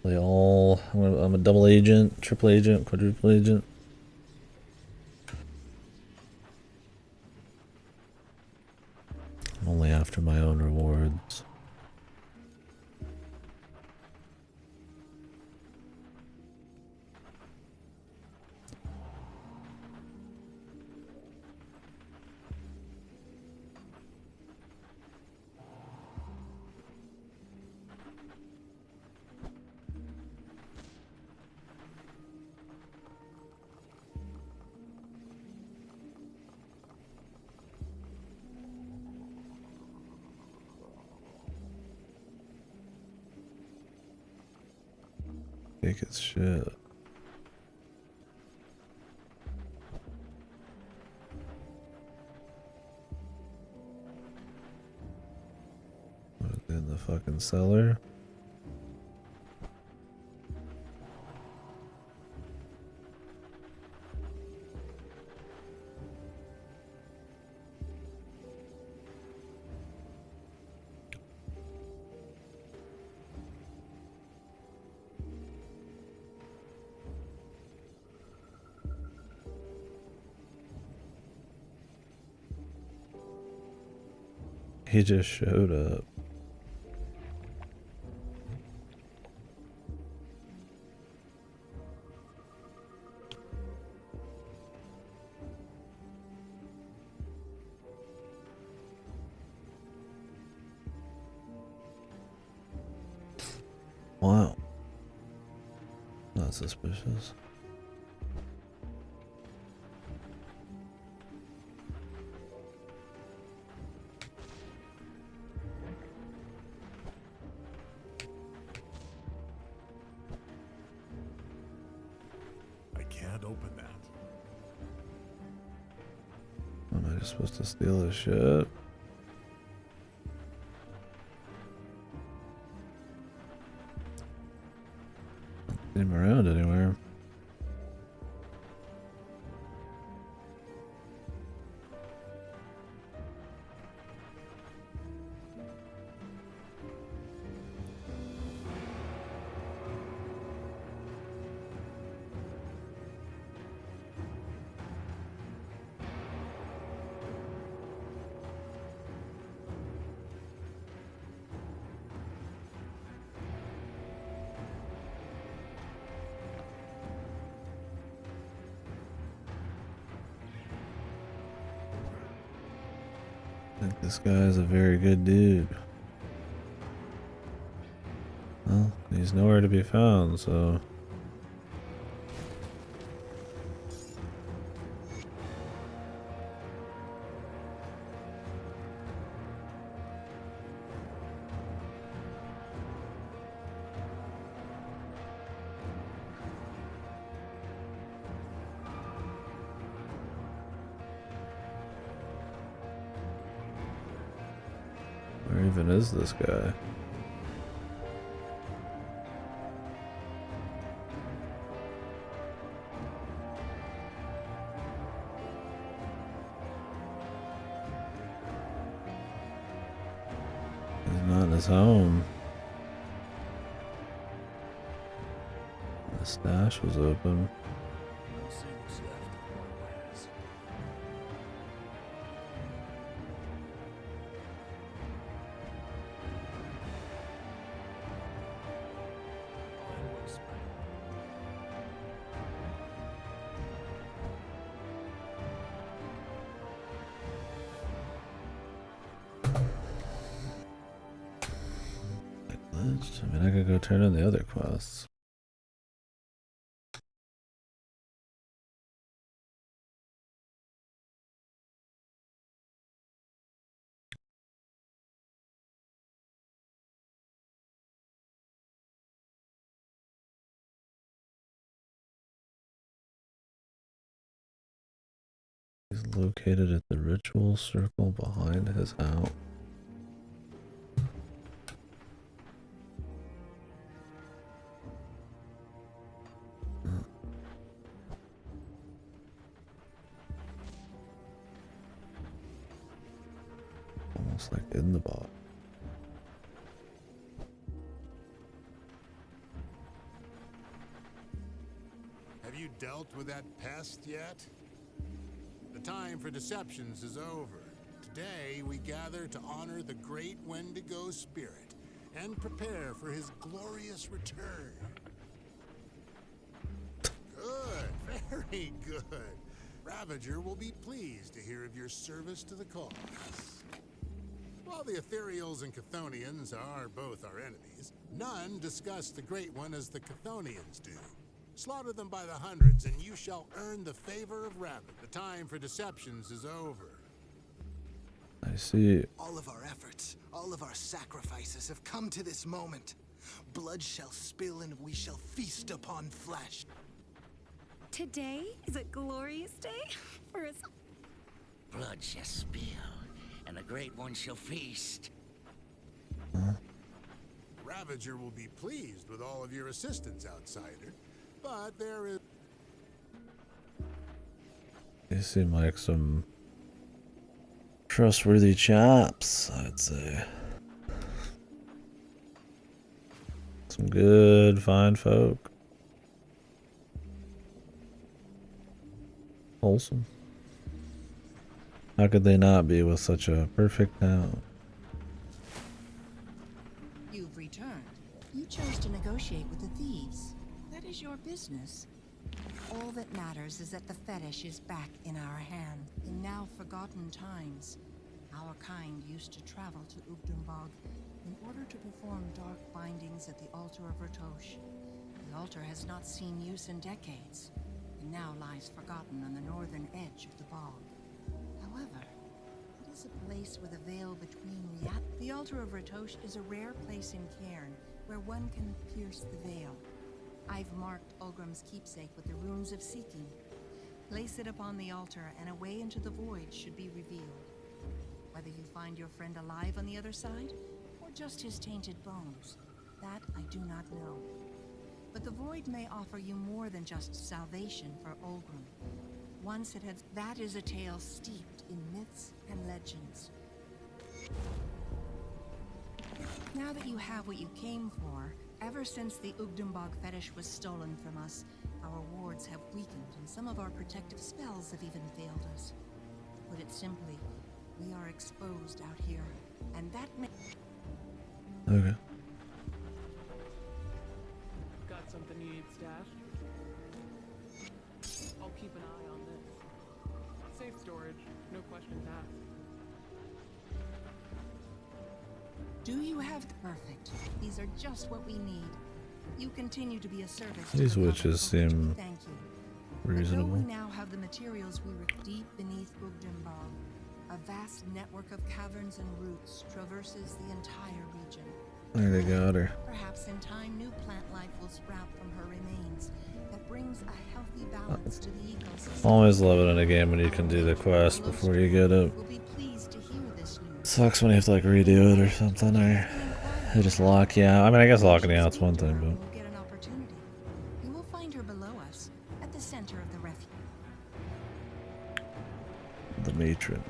They all. I'm a double agent, triple agent, quadruple agent. I'm only after my own rewards. Take its shit. In the fucking cellar. He just showed up. Wow. Not suspicious. I can't open that. Am I just supposed to steal his shit? Don't see him around anywhere. I think this guy's a very good dude. Well, he's nowhere to be found, so... Where even is this guy? He's not in his home. The stash was open. I mean, I could go turn in the other quests. He's located at the ritual circle behind his house. Almost like in the bot. Have you dealt with that pest yet? The time for deceptions is over. Today, we gather to honor the great Wendigo spirit and prepare for his glorious return. Good, very good. Ravager will be pleased to hear of your service to the cause. While the Ethereals and Chthonians are both our enemies, none discuss the Great One as the Chthonians do. Slaughter them by the hundreds, and you shall earn the favor of Ravage. The time for deceptions is over. I see. All of our efforts, all of our sacrifices have come to this moment. Blood shall spill, and we shall feast upon flesh. Today is a glorious day for us. Blood shall spill, and the Great One shall feast. Ravager will be pleased with all of your assistance, outsider. But there is... They seem like some trustworthy chaps, I'd say. Some good, fine folk. Wholesome. How could they not be with such a perfect town? You've returned. You chose to negotiate with the thieves. That is your business. All that matters is that the fetish is back in our hand. In now forgotten times, our kind used to travel to Ugdumbog in order to perform dark bindings at the altar of Ratosh. The altar has not seen use in decades, and now lies forgotten on the northern edge of the bog. However, it is a place with a veil between reality. The altar of Ratosh is a rare place in Cairn where one can pierce the veil. I've marked Ulgrim's keepsake with the runes of seeking. Place it upon the altar, and a way into the void should be revealed. Whether you find your friend alive on the other side, or just his tainted bones, that I do not know. But the void may offer you more than just salvation for Ulgrim. Once it had, that is a tale steeped in myths and legends. Now that you have what you came for, ever since the Ugdumbog fetish was stolen from us, our wards have weakened and some of our protective spells have even failed us. To put it simply, we are exposed out here, and that may... Okay. Got something you need stashed? I'll keep an eye on this. Safe storage, no questions asked. Do you have... Perfect. These are just what we need. You continue to be a service. These to the witches public, for which we seem thank you. reasonable. But though we now have the materials we were deep beneath Ugdumbog, a vast network of caverns and roots traverses the entire region. There they got her. Perhaps in time, new plant life will sprout from her remains that brings a healthy balance to the ecosystem. Always love it in a game when you can do the quest before you get it. We'll be pleased to hear this news. Sucks when you have to like redo it or something, or they just lock you out. I mean, I guess locking you out's one thing, We'll get an opportunity. You will find her below us, at the center of the refuge. but the matron.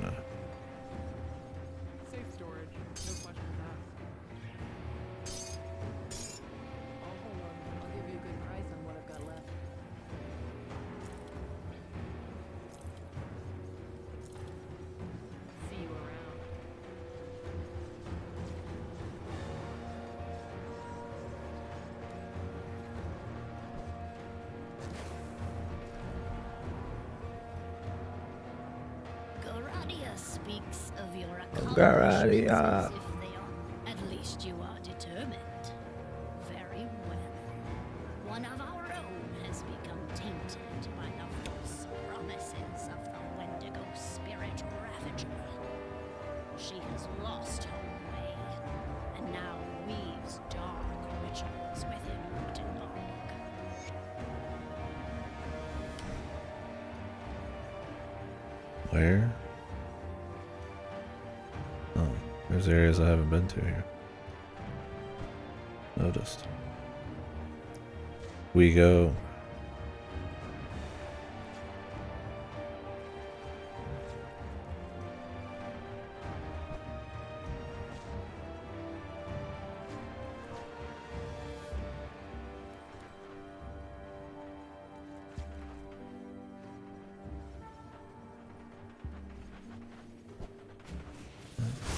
Safe storage, no questions asked. I'll hold on. I'll give you a good price on what I've got left. See you around. Goradia speaks of your accomplishments Goradia. as if they are. At least you are determined. Very well. One of our own has become tainted by the false promises of the Wendigo spirit Ravager. She has lost her way, and now weaves dark rituals within Ugdumbog. Where? Oh, there's areas I haven't been to here. Noticed. We go.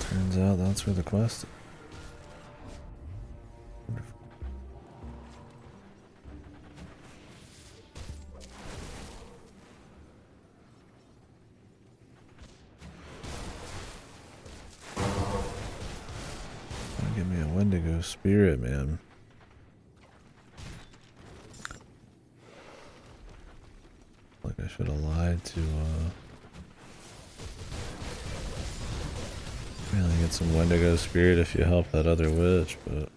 Turns out that's where the quest is. Wonderful. Give me a Wendigo spirit, man. Like I should have lied to really get some Wendigo spirit if you help that other witch, but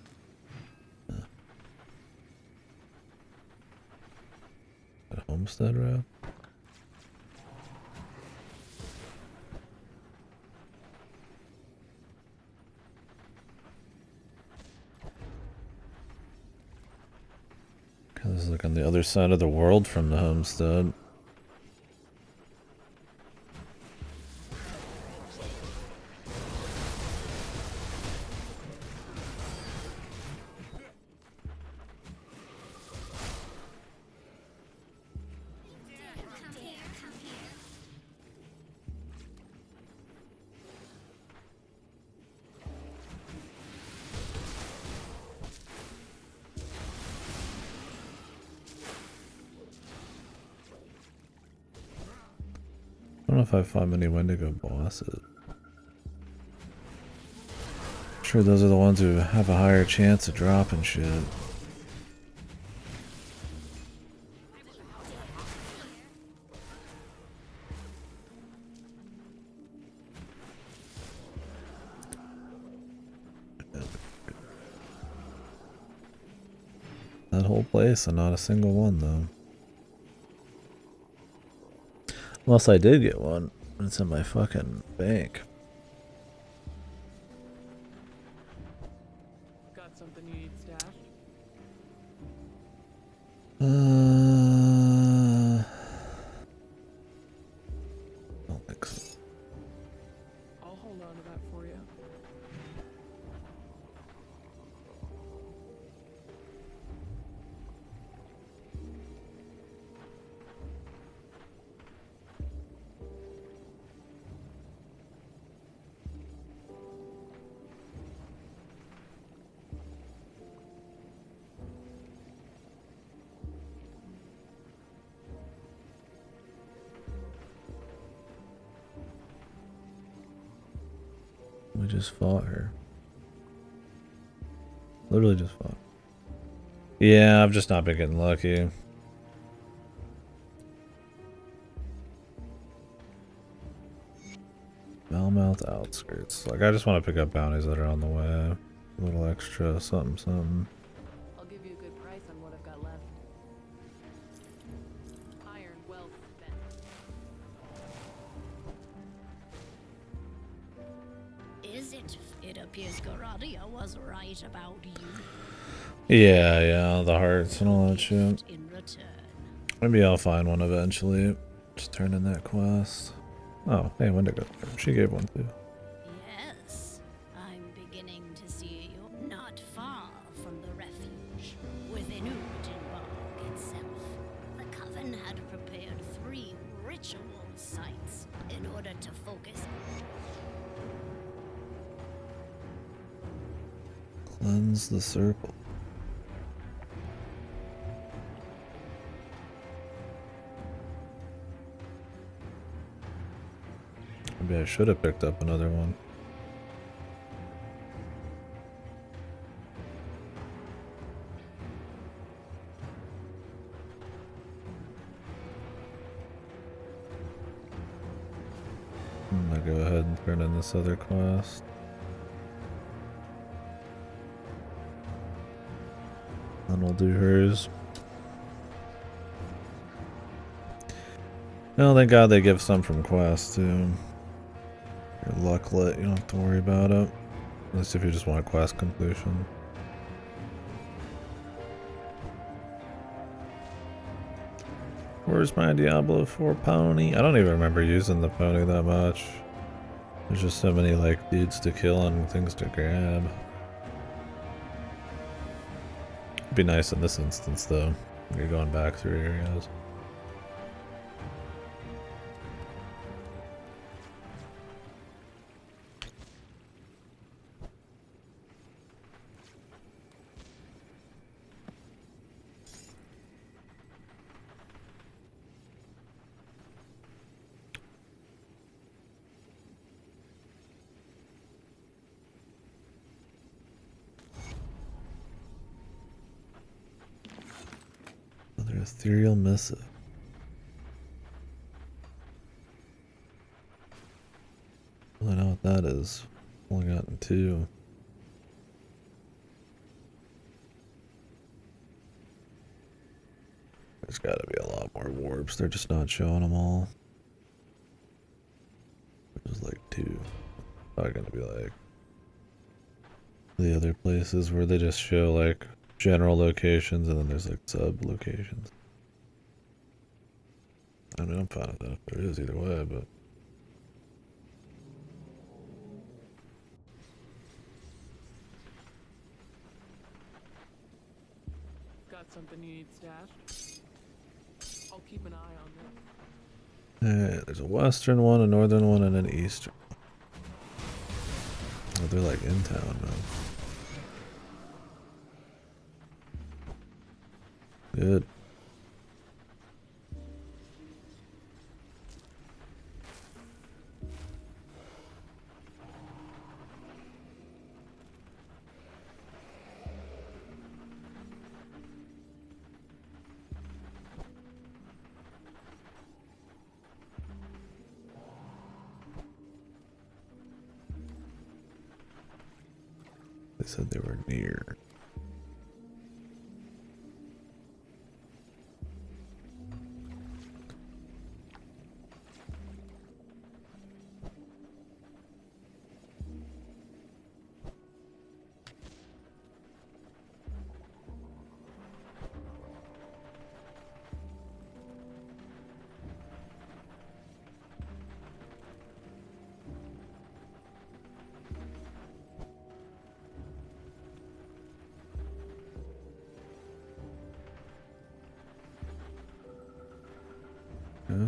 that homestead route? This is like on the other side of the world from the homestead. I don't know if I find many Wendigo bosses. I'm sure those are the ones who have a higher chance of dropping shit. That whole place and not a single one though. Unless I did get one. It's in my fucking bank. Got something you need stashed? I don't think so. I'll hold on to that for you. We just fought her. Literally just fought. Yeah, I've just not been getting lucky. Melmouth outskirts. Like, I just want to pick up bounties that are on the way. A little extra, something, something. I'll give you a good price on what I've got left. Iron well spent. Is it? It appears Garadia was right about you. Yeah, the hearts and all that shit. In return. Maybe I'll find one eventually. Just turn in that quest. Oh, hey, Wendigo. She gave one too. Yes, I'm beginning to see you not far from the refuge, within Udenburg itself. The Coven had prepared 3 ritual sites in order to focus. Cleanse the circle. Maybe I should have picked up another one. I'm gonna go ahead and turn in this other quest. Then we'll do hers. Oh, thank God they give some from quests too. Your luck lit, you don't have to worry about it. At least if you just want a quest completion. Where's my Diablo 4 pony? I don't even remember using the pony that much. There's just so many like dudes to kill and things to grab. It'd be nice in this instance though. You're going back through areas. Another ethereal missive. I don't know what that is. Only gotten 2. There's gotta be a lot more warps. They're just not showing them all. There's like 2. Probably gonna be like the other places where they just show like general locations and then there's like sub locations. I mean, I'm fine with that if there is either way, but. Got something you need stashed? I'll keep an eye on this. There's a western one, a northern one, and an eastern. Oh, they're like in town now. Good. They said they were near. Yeah.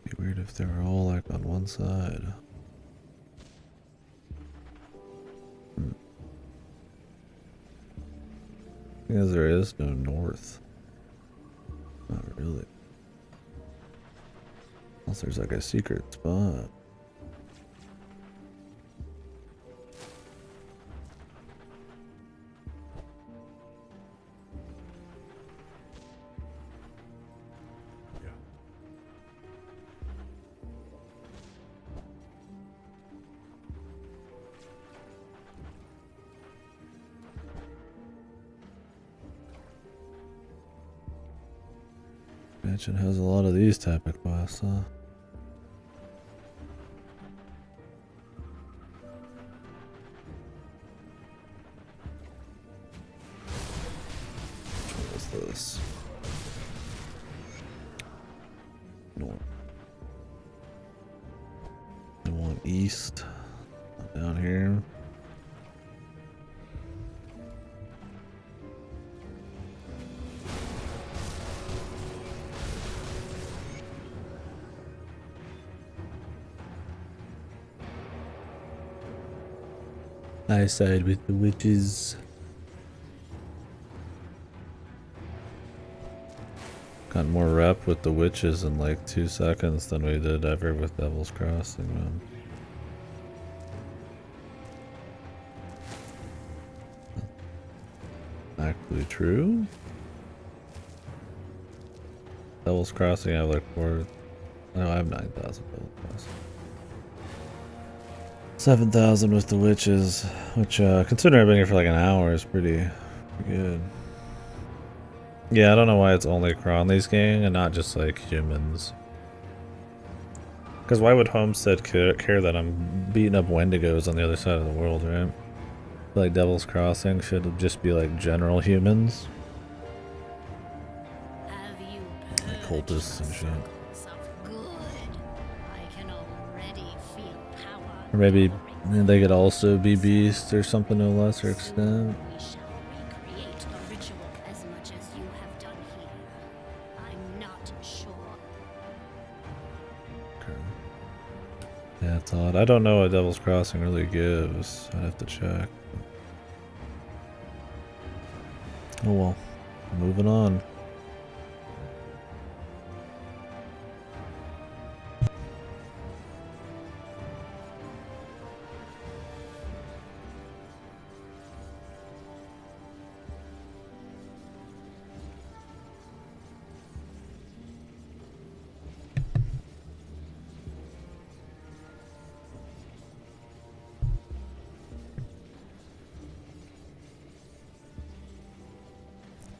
Be weird if they were all like on one side. Because there is no north. Not really. Unless there's like a secret spot. Mansion has a lot of these type of quests, huh? What is this? North. I want east. Down here. I side with the witches. Got more rep with the witches in like 2 seconds than we did ever with Devil's Crossing, man. Actually true? Devil's Crossing, I have like 4. No, I have 9,000 Devil's Crossing. 7,000 with the witches, which considering I've been here for like an hour is pretty good. Yeah, I don't know why it's only Cronley's gang and not just like humans. Because why would Homestead care that I'm beating up Wendigos on the other side of the world, right? Like Devil's Crossing should just be like general humans. Like cultists and shit. Or maybe they could also be beasts or something to a lesser extent. Yeah, it's odd. I don't know what Devil's Crossing really gives. I'd have to check. Oh well. Moving on.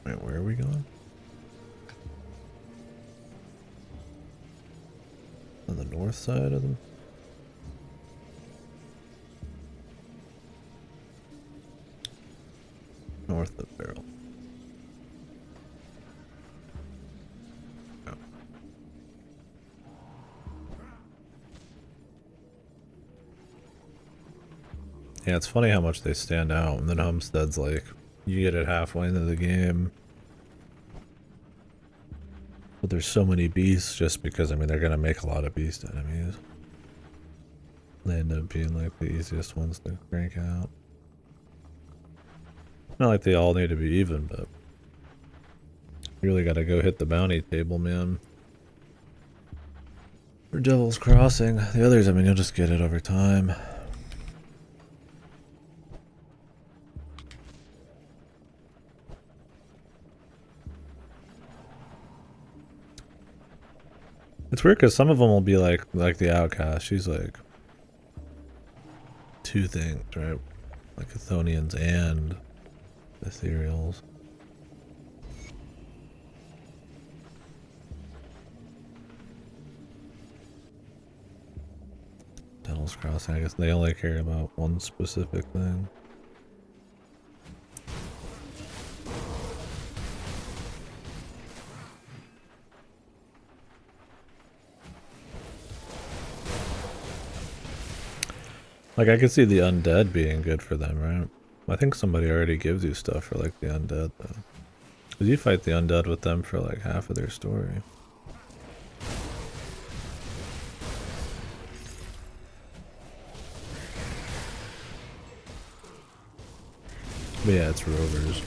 Wait, where are we going? On the north side of them? North of Barrel. Oh. Yeah, it's funny how much they stand out, and then Homestead's like, you get it halfway into the game. But there's so many beasts just because, I mean, they're gonna make a lot of beast enemies. They end up being like the easiest ones to crank out. Not like they all need to be even, but you really gotta go hit the bounty table, man. For Devil's Crossing. The others, I mean, you'll just get it over time. It's weird because some of them will be like the Outcast. She's like two things, right? Like Chthonians and Ethereals. Devil's Crossing, I guess they only care about one specific thing. Like, I could see the undead being good for them, right? I think somebody already gives you stuff for, like, the undead, though. Because you fight the undead with them for, like, half of their story. But yeah, it's rovers.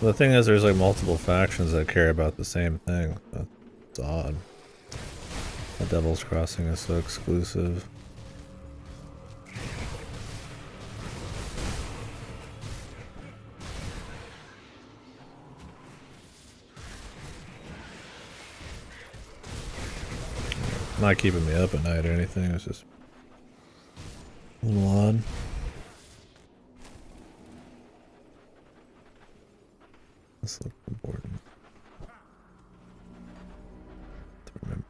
Well, the thing is, there's, like, multiple factions that care about the same thing. That's odd. The Devil's Crossing is so exclusive. Not keeping me up at night or anything, it's just a little odd. This looks important to remember.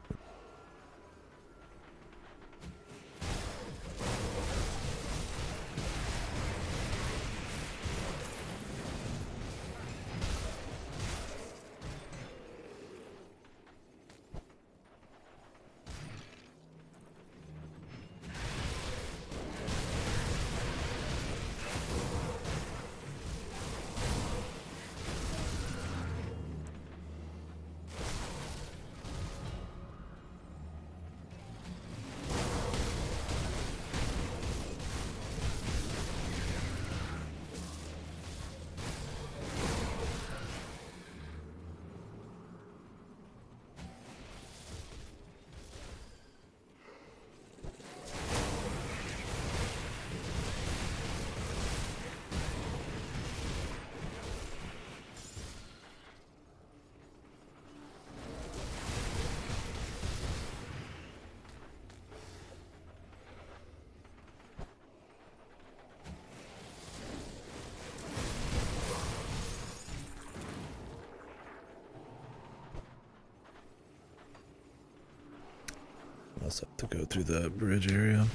also have to go through the bridge area.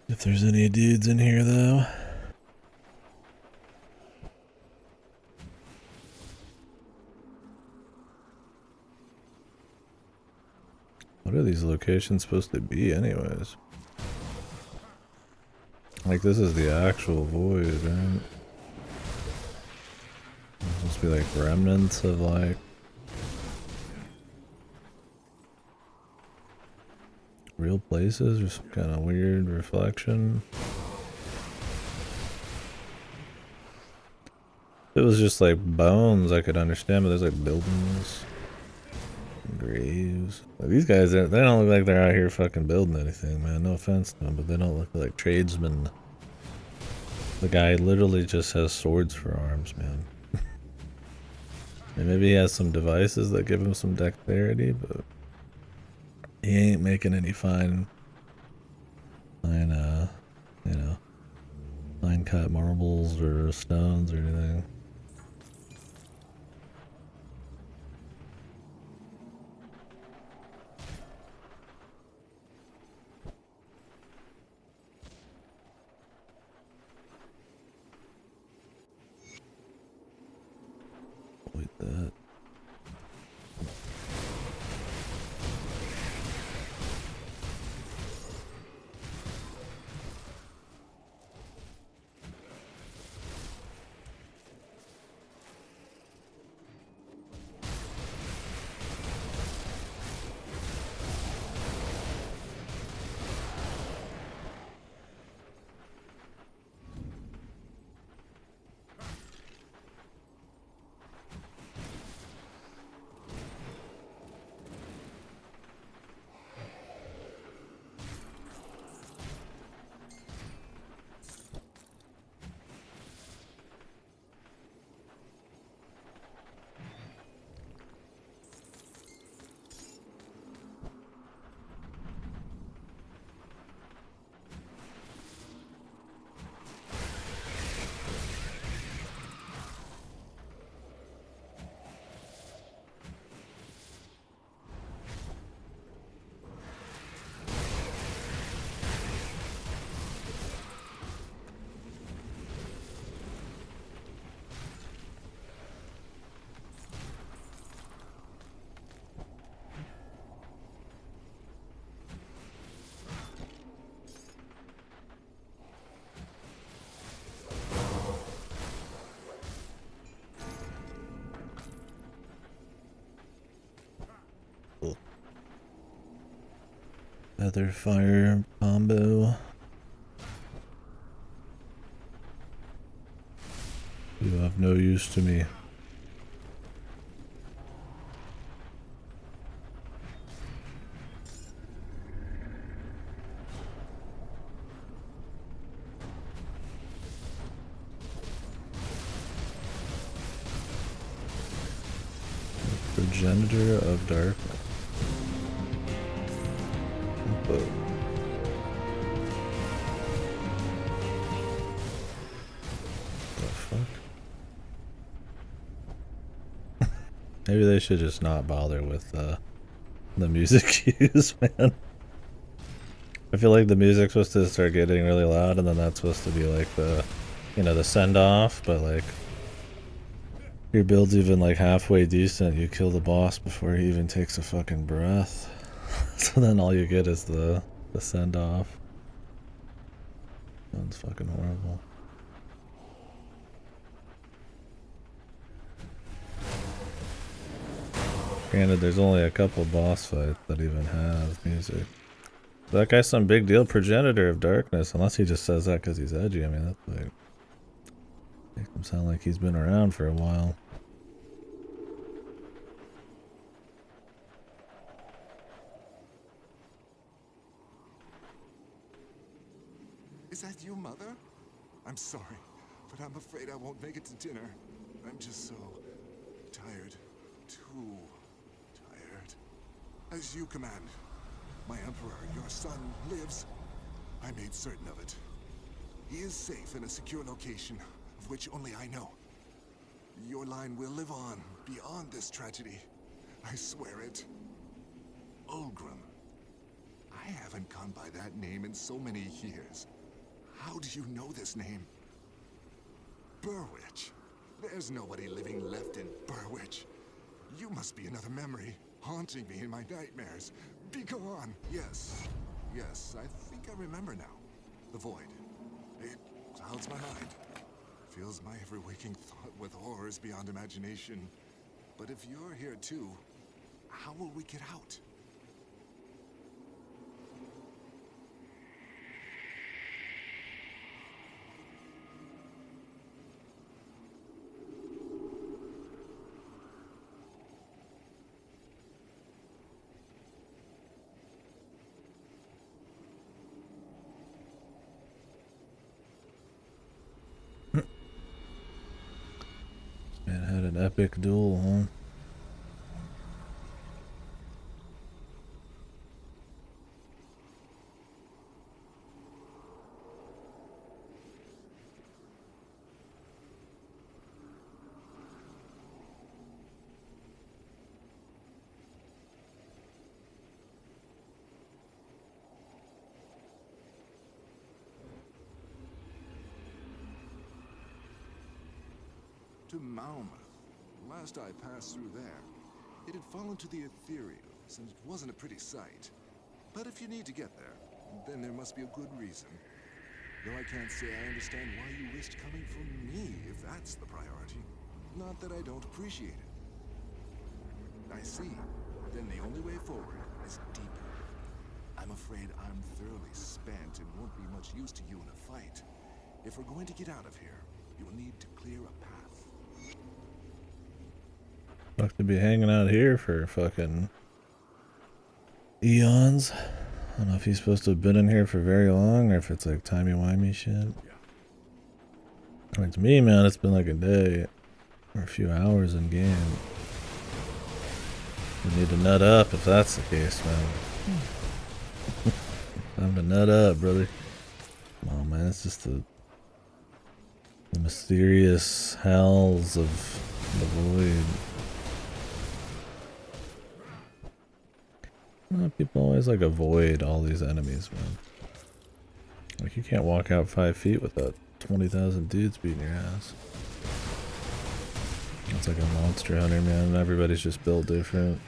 If there's any dudes in here, though. What are these locations supposed to be, anyways? Like, this is the actual void, right? It's supposed to be like remnants of, like, real places or some kind of weird reflection. If it was just like bones, I could understand, but there's like buildings, graves. Like, these guys, they don't look like they're out here fucking building anything, man. No offense to them, but they don't look like tradesmen. The guy literally just has swords for arms, man. And maybe he has some devices that give him some dexterity, but he ain't making any fine, you know, fine cut marbles or stones or anything. Avoid that. Feather fire combo. You have no use to me. Progenitor of darkness. Whoa. The fuck? Maybe they should just not bother with the music cues, man. I feel like the music's supposed to start getting really loud and then that's supposed to be like the, you know, the send off, but like your build's even like halfway decent, you kill the boss before he even takes a fucking breath. So then all you get is the send off. Sounds fucking horrible. Granted, there's only a couple boss fights that even have music. That guy's some big deal progenitor of darkness, unless he just says that because he's edgy. I mean, that's like, makes him sound like he's been around for a while. Is that you, Mother? I'm sorry, but I'm afraid I won't make it to dinner. I'm just so tired. Too tired. As you command. My Emperor, your son, lives. I made certain of it. He is safe in a secure location, of which only I know. Your line will live on, beyond this tragedy. I swear it. Oh, Fulgrim. I haven't gone by that name in so many years. How do you know this name? Burwitch. There's nobody living left in Burwitch. You must be another memory, haunting me in my nightmares. Be gone! Yes, I think I remember now. The Void. It clouds my mind. Fills my every waking thought with horrors beyond imagination. But if you're here too, how will we get out? Man had an epic duel, huh? To Malmouth. Last I passed through there, it had fallen to the Ethereals, and it wasn't a pretty sight. But if you need to get there, then there must be a good reason. Though I can't say I understand why you risked coming for me, if that's the priority. Not that I don't appreciate it. I see. Then the only way forward is deeper. I'm afraid I'm thoroughly spent and won't be much use to you in a fight. If we're going to get out of here, you will need to clear a path. Fuck to be hanging out here for fucking eons. I don't know if he's supposed to have been in here for very long or if it's like timey-wimey shit. I mean, to me, man, it's been like a day or a few hours in game. You need to nut up if that's the case, man. Time to nut up, brother. Come on, man, it's just the mysterious hells of the void. People always like avoid all these enemies, man. Like, you can't walk out 5 feet without 20,000 dudes beating your ass. It's like a monster hunter, man. Everybody's just built different.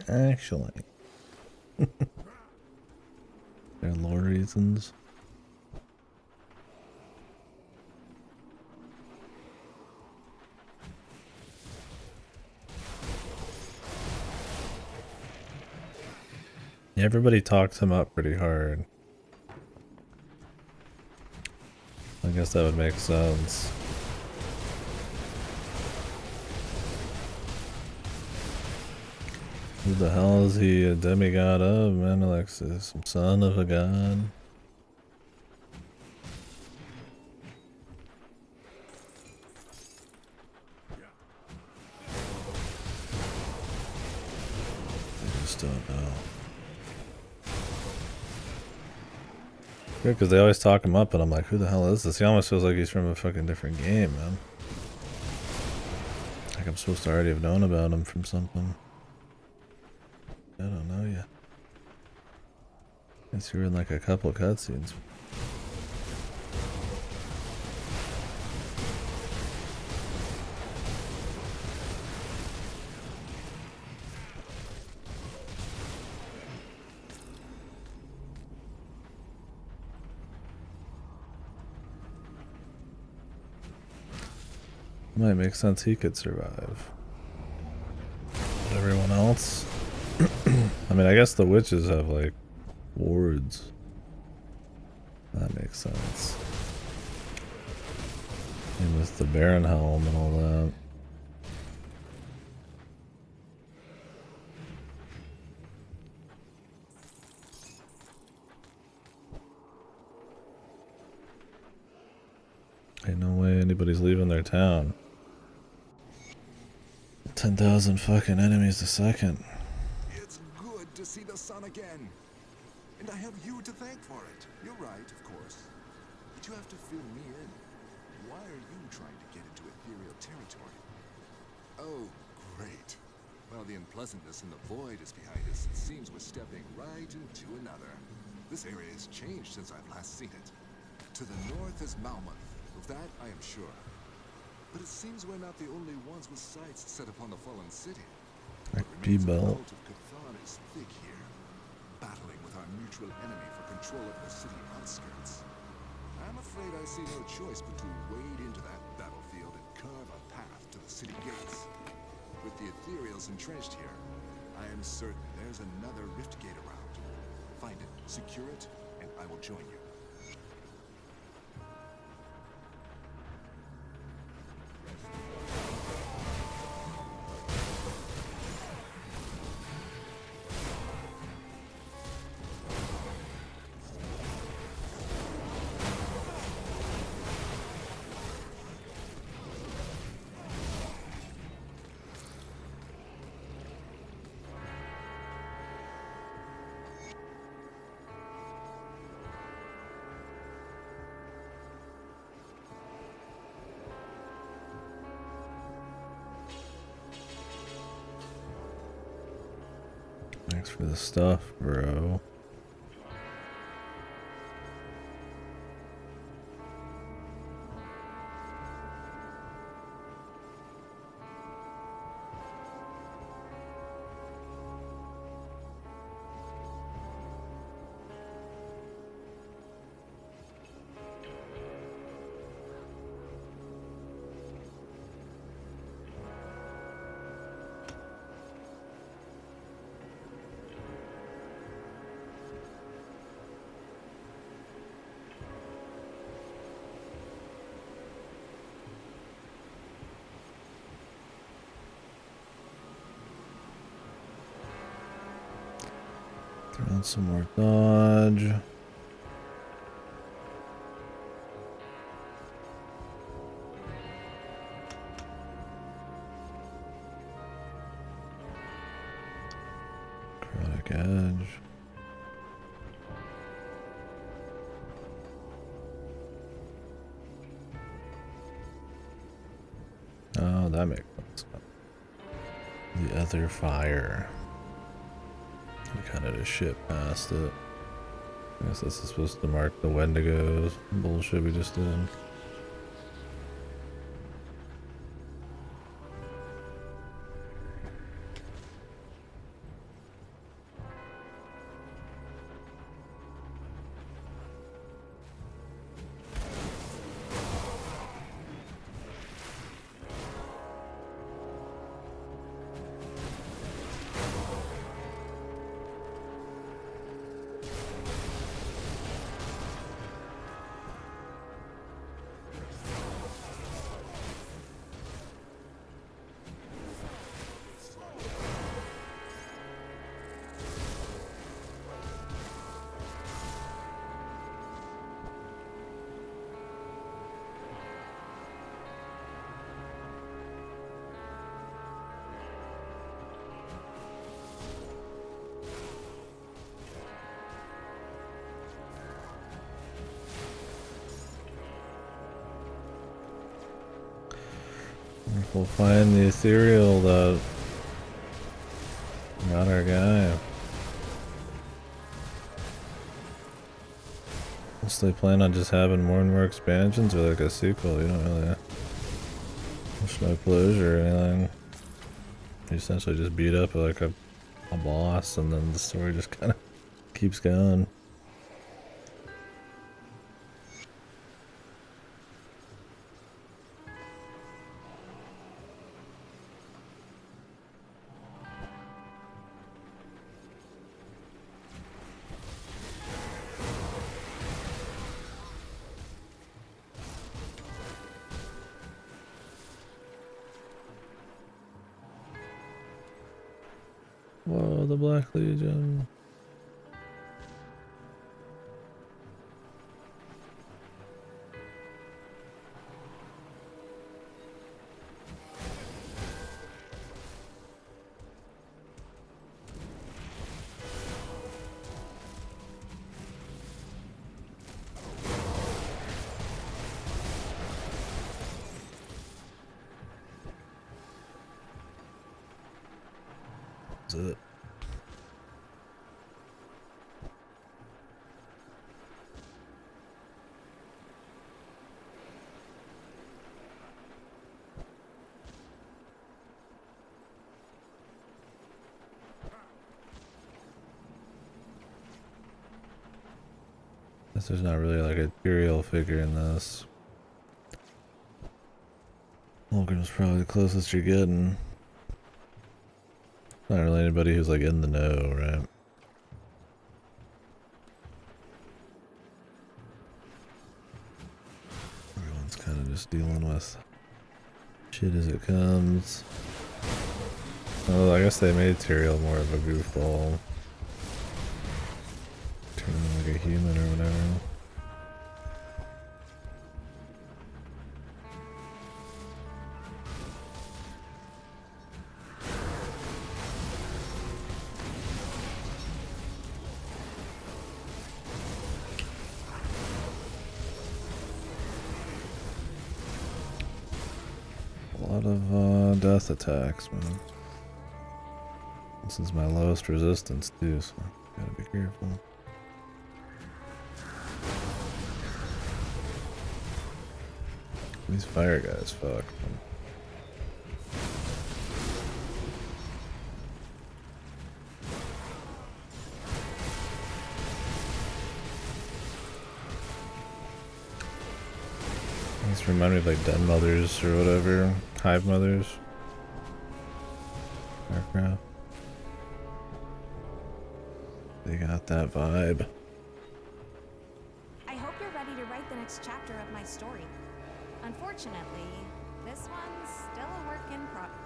Actually. There are lore reasons. Everybody talks him up pretty hard. I guess that would make sense. Who the hell is he a demigod of, man? Like some son of a god? I just don't know. Because they always talk him up, and I'm like, who the hell is this? He almost feels like he's from a fucking different game, man. Like I'm supposed to already have known about him from something. I don't know yet. Guess you were in like a couple of cutscenes. Might make sense he could survive. But everyone else? I mean, I guess the witches have like wards. That makes sense. And with the Baron helm and all that. Ain't no way anybody's leaving their town. 10,000 fucking enemies a second. It's good to see the sun again. And I have you to thank for it. You're right, of course. But you have to fill me in. Why are you trying to get into ethereal territory? Oh, great. While the unpleasantness in the void is behind us, it seems we're stepping right into another. This area has changed since I've last seen it. To the north is Malmuth. Of that, I am sure. But it seems we're not the only ones with sights set upon the fallen city. P-Belt. The cult of Cthon is thick here, battling with our mutual enemy for control of the city outskirts. I'm afraid I see no choice but to wade into that battlefield and carve a path to the city gates. With the Ethereals entrenched here, I am certain there's another rift gate around. Find it, secure it, and I will join you. Thanks for the stuff, bro. Throw in some more dodge. Chromatic edge. Oh, that makes sense. The other fire. Kind of just shit past it. I guess this is supposed to mark the Wendigos bullshit we just did. We'll find the ethereal that got our guy. Unless they plan on just having more and more expansions or like a sequel, you don't really. There's no closure or anything. You essentially just beat up like a boss and then the story just kind of keeps going. Whoa, the Black Legion. That's it. Guess there's not really like a Tyrael figure in this. Holgrim's probably the closest you're getting. Not really anybody who's like in the know, right? Everyone's kind of just dealing with shit as it comes. Oh, I guess they made Tyrael more of a goofball. Turn him like a human or whatever. A lot of death attacks, man. This is my lowest resistance too, so gotta be careful. These fire guys fuck. These remind me of like Den Mothers or whatever. Hive Mothers. Warcraft. They got that vibe. I hope you're ready to write the next chapter of my story. Unfortunately, this one's still a work in progress.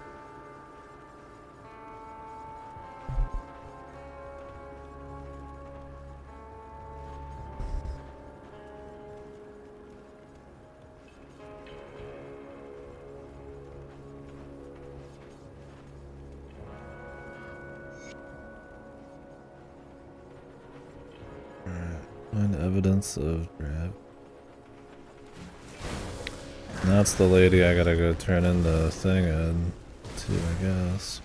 Find evidence of Drab. That's the lady I gotta go turn in the thing in to, I guess.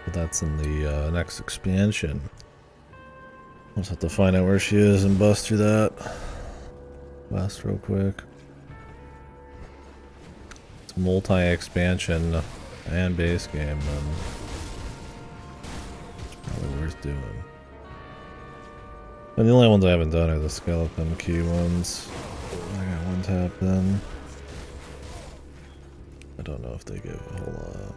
But that's in the next expansion. I'll just have to find out where she is and bust through that. Last real quick. It's multi-expansion and base game, then it's probably worth doing. And the only ones I haven't done are the skeleton key ones. I got one tap then. I don't know if they give a whole lot.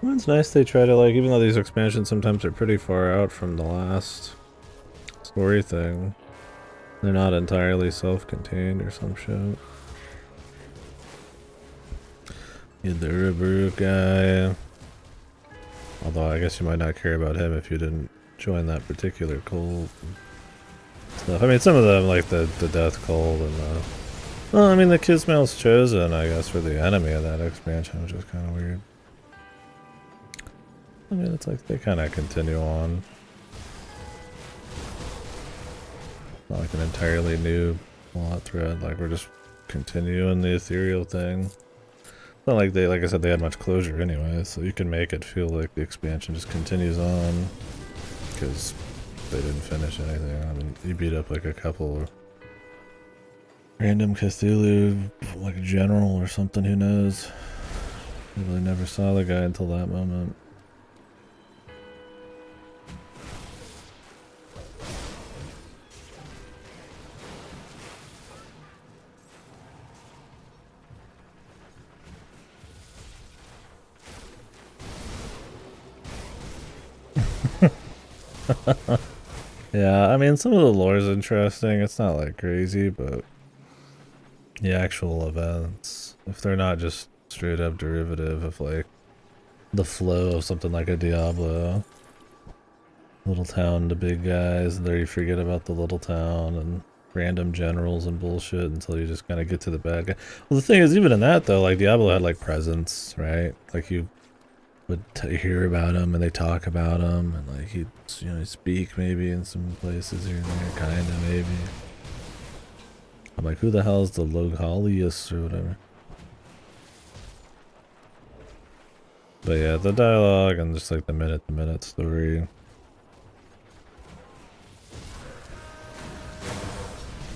It's nice they try to, like, even though these expansions sometimes are pretty far out from the last story thing, they're not entirely self-contained or some shit. You the Uruburu guy. Although I guess you might not care about him if you didn't join that particular cult and stuff. I mean, some of them, like the Death Cult and the... Well, I mean, the Kismail's chosen, I guess, for the enemy of that expansion, which is kind of weird. I mean, it's like they kind of continue on. Not like an entirely new plot thread, like we're just continuing the ethereal thing. It's not like they, like I said, they had much closure anyway, so you can make it feel like the expansion just continues on because they didn't finish anything. I mean, you beat up like a couple of random Cthulhu, like a general or something, who knows. You really never saw the guy until that moment. Yeah, I mean, some of the lore is interesting. It's not like crazy, but the actual events, if they're not just straight up derivative of like the flow of something like a Diablo, little town to big guys, and there you forget about the little town and random generals and bullshit until you just kind of get to the bad guy. Well, the thing is, even in that though, like Diablo had like presence, right? Like you would hear about him and they talk about him and like he'd, you know, speak maybe in some places here and there, kind of maybe. I'm like, who the hell is the Logalius or whatever? But yeah, the dialogue and just like the minute-to-minute story.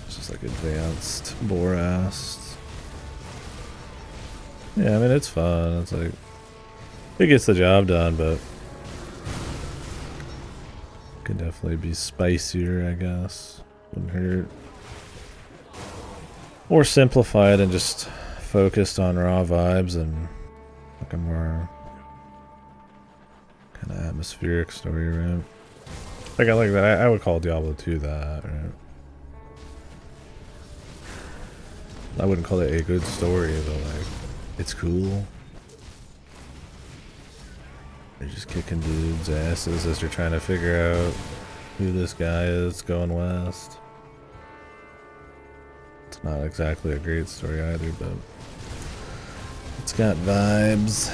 It's just like advanced Borast. Yeah, I mean, it's fun. It's like, it gets the job done, but could definitely be spicier, I guess. Wouldn't hurt. Or simplified and just focused on raw vibes and like a more kind of atmospheric story, right? Like I like that. I would call Diablo 2 that, right? I wouldn't call it a good story, but like it's cool. You're just kicking dudes' asses as you're trying to figure out who this guy is going west. It's not exactly a great story either, but it's got vibes.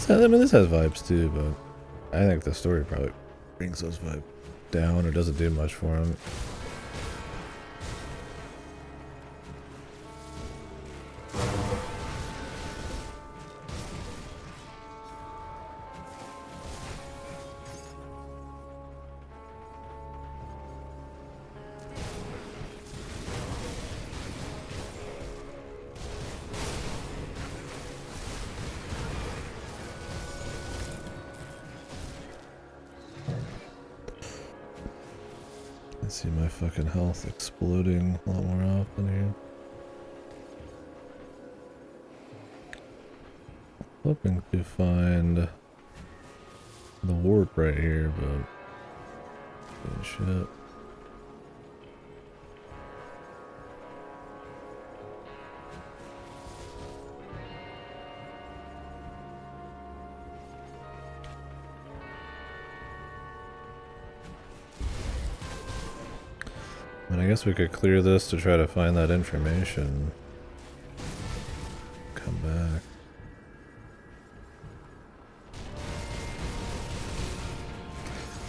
I mean, this has vibes too, but I think the story probably brings those vibes down or doesn't do much for him. I see my fucking health exploding a lot more often here. Hoping to find the warp right here, but shit. And I guess we could clear this to try to find that information. Come back.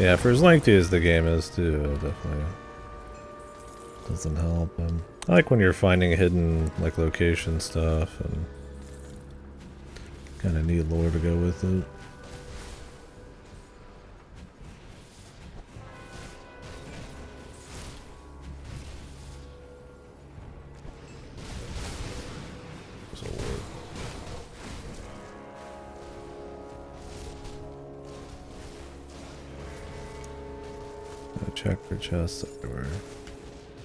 Yeah, for as lengthy as the game is too, it definitely doesn't help. I like when you're finding hidden like location stuff and kind of need lore to go with it. Check for chests everywhere.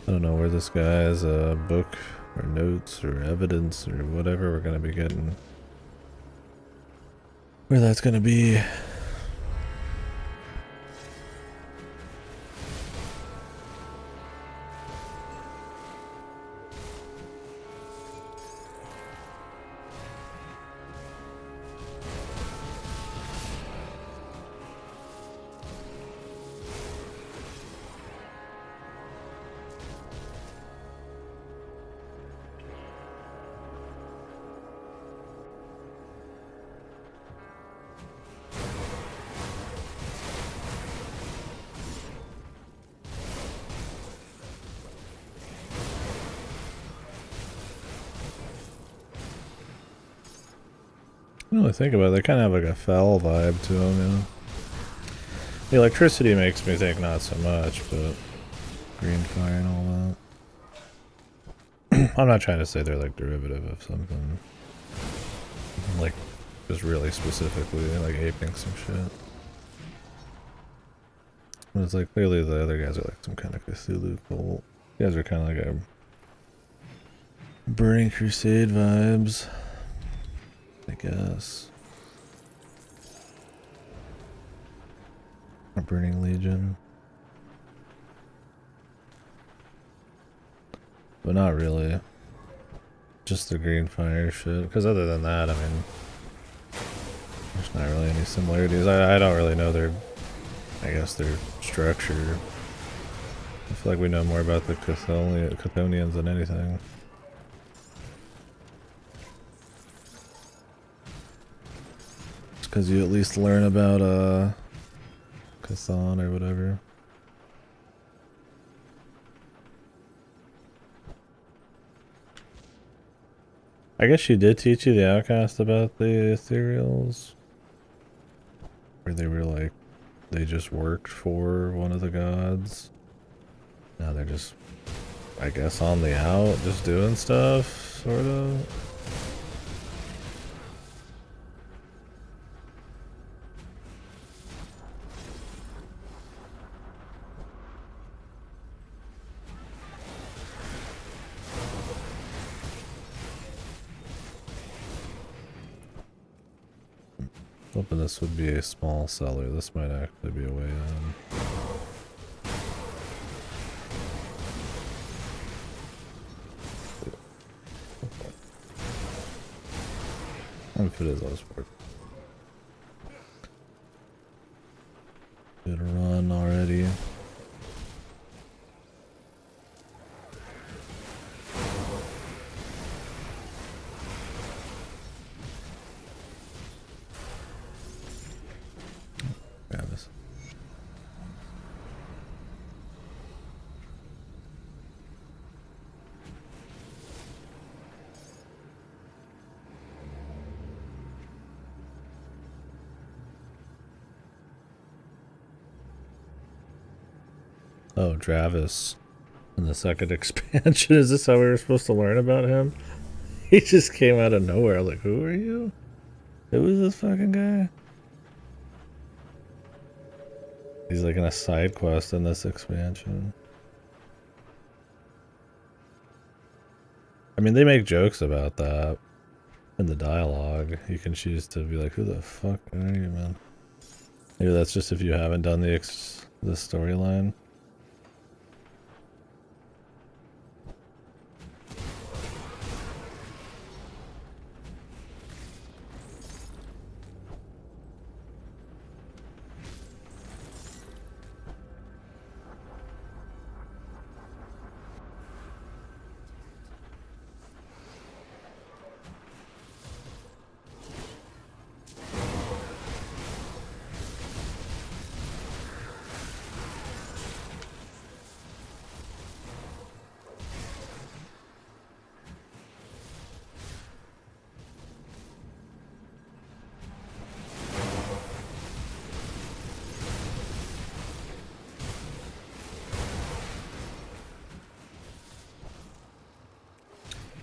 I don't know where this guy's book or notes or evidence or whatever we're gonna be getting. Where that's gonna be. When I think about it, they kind of have like a foul vibe to them, you know? The electricity makes me think not so much, but green fire and all that. I'm not trying to say they're like derivative of something. Like, just really specifically, like aping some shit. But it's like clearly the other guys are like some kind of Cthulhu cult. You guys are kind of like a Burning Crusade vibes, I guess. Or Burning Legion. But not really. Just the green fire shit. Because other than that, I mean, there's not really any similarities. I don't really know their, I guess, their structure. I feel like we know more about the Chthonians than anything. It's because you at least learn about Chthon or whatever. I guess she did teach you the Outcast about the Ethereals. Where they were like, they just worked for one of the gods. Now they're just, I guess, on the out, just doing stuff, sort of. Hoping this would be a small cellar. This might actually be a way in. If it is, I'll just work. Good run already. Grab this. Oh, Travis in the second expansion. Is this how we were supposed to learn about him? He just came out of nowhere. Like, who are you? Who is this fucking guy? He's like in a side quest in this expansion. I mean, they make jokes about that in the dialogue. You can choose to be like, who the fuck are you, man? Maybe that's just if you haven't done the storyline.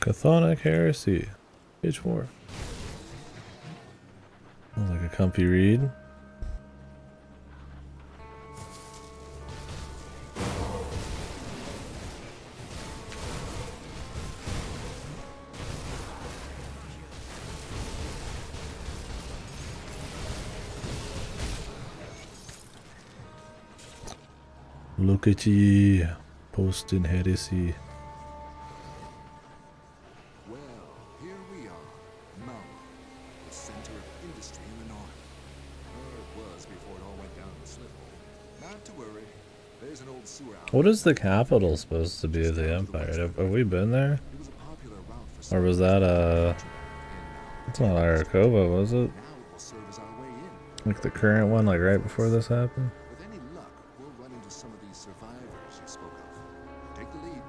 Chthonic Heresy, page 4. Sounds like a comfy read. Look at ye, posting heresy. What is the capital supposed to be of the Empire? Have we been there? Or was that it's not Arakova, was it? Like the current one, like right before this happened? With any luck, we'll run into some of these survivors you spoke of. Take the lead.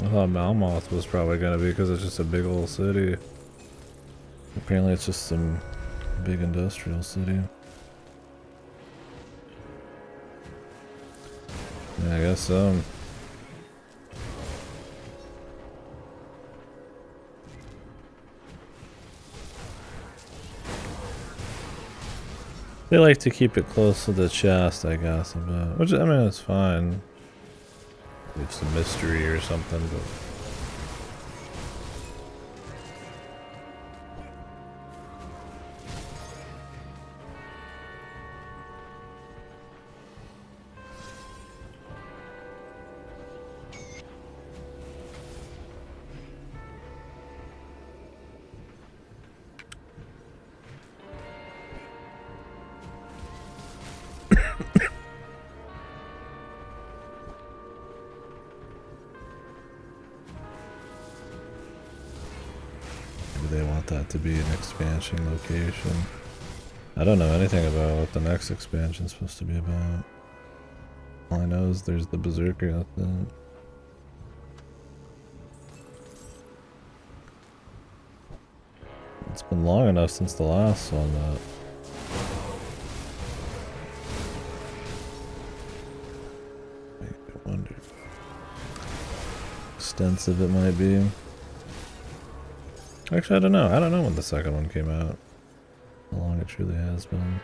I thought Malmoth was probably gonna be because it's just a big old city. Apparently it's just some big industrial city. Yeah, I guess so. They like to keep it close to the chest, I guess, a bit. Which, I mean, it's fine. It's a mystery or something, but... Maybe they want that to be an expansion location. I don't know anything about what the next expansion's supposed to be about. All I know is there's the Berserker out there. It's been long enough since the last one that... I wonder how extensive it might be. Actually, I don't know. I don't know when the second one came out. How long it truly has been.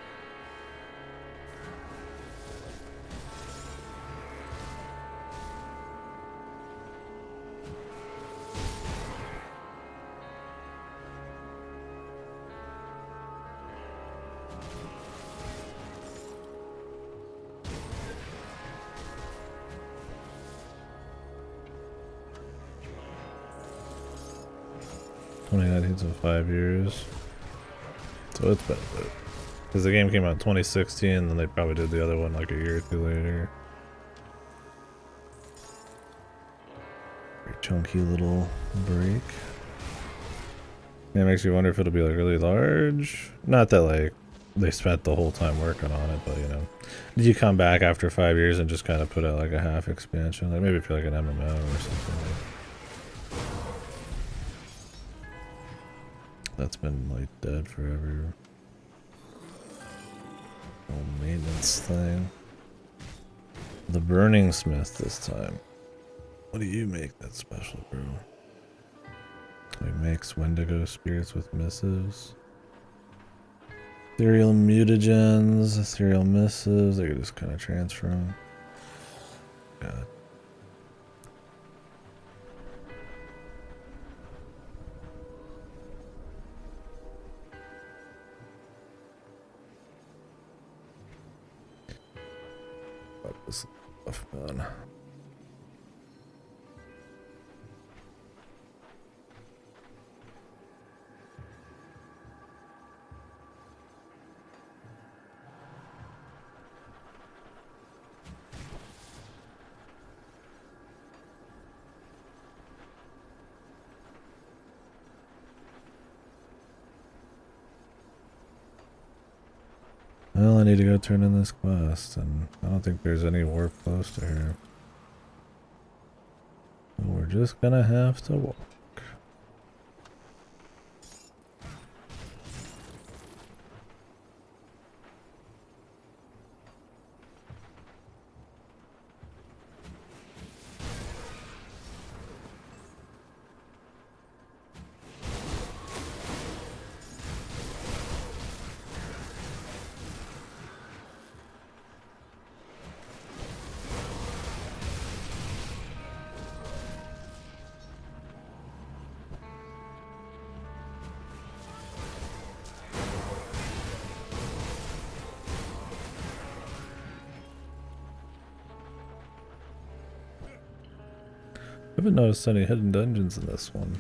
In 5 years, so it's been a bit. Because the game came out in 2016, and then they probably did the other one like a year or two later. Very chunky little break. Yeah, it makes you wonder if it'll be like really large. Not that like they spent the whole time working on it, but you know, did you come back after 5 years and just kind of put out like a half expansion, like maybe for like an MMO or something? That's been like dead forever. Old maintenance thing. The Burning Smith this time. What do you make that's special, bro? He makes Wendigo spirits with missives. Ethereal mutagens, ethereal missives. They could just kind of transfer them. God. This stuff, man. Well, I need to go turn in this quest, and I don't think there's any warp close to here. So we're just gonna have to walk. I haven't noticed any hidden dungeons in this one.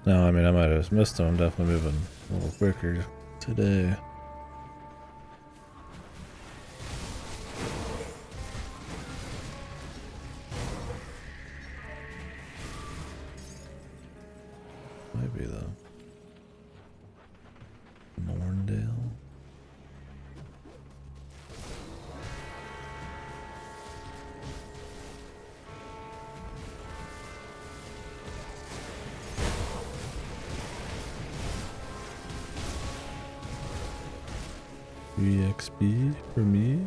No, I mean, I might have missed them. I'm definitely moving a little quicker today. Might be though. Morndale. 3 XP for me.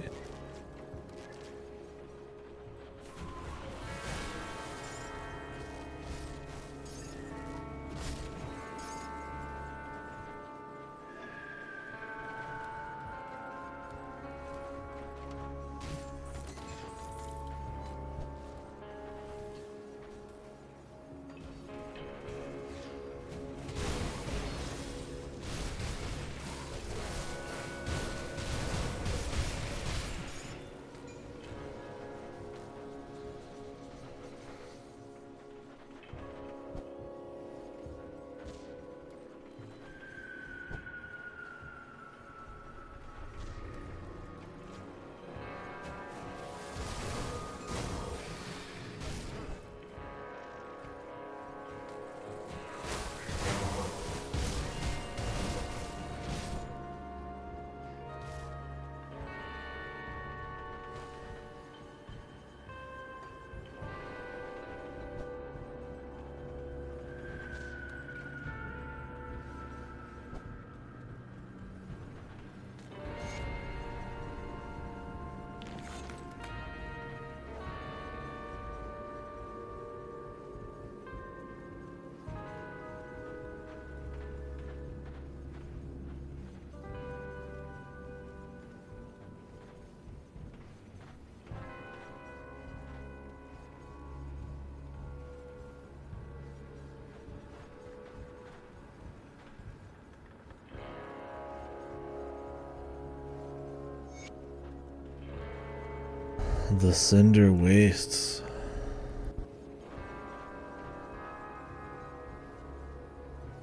The Cinder Wastes.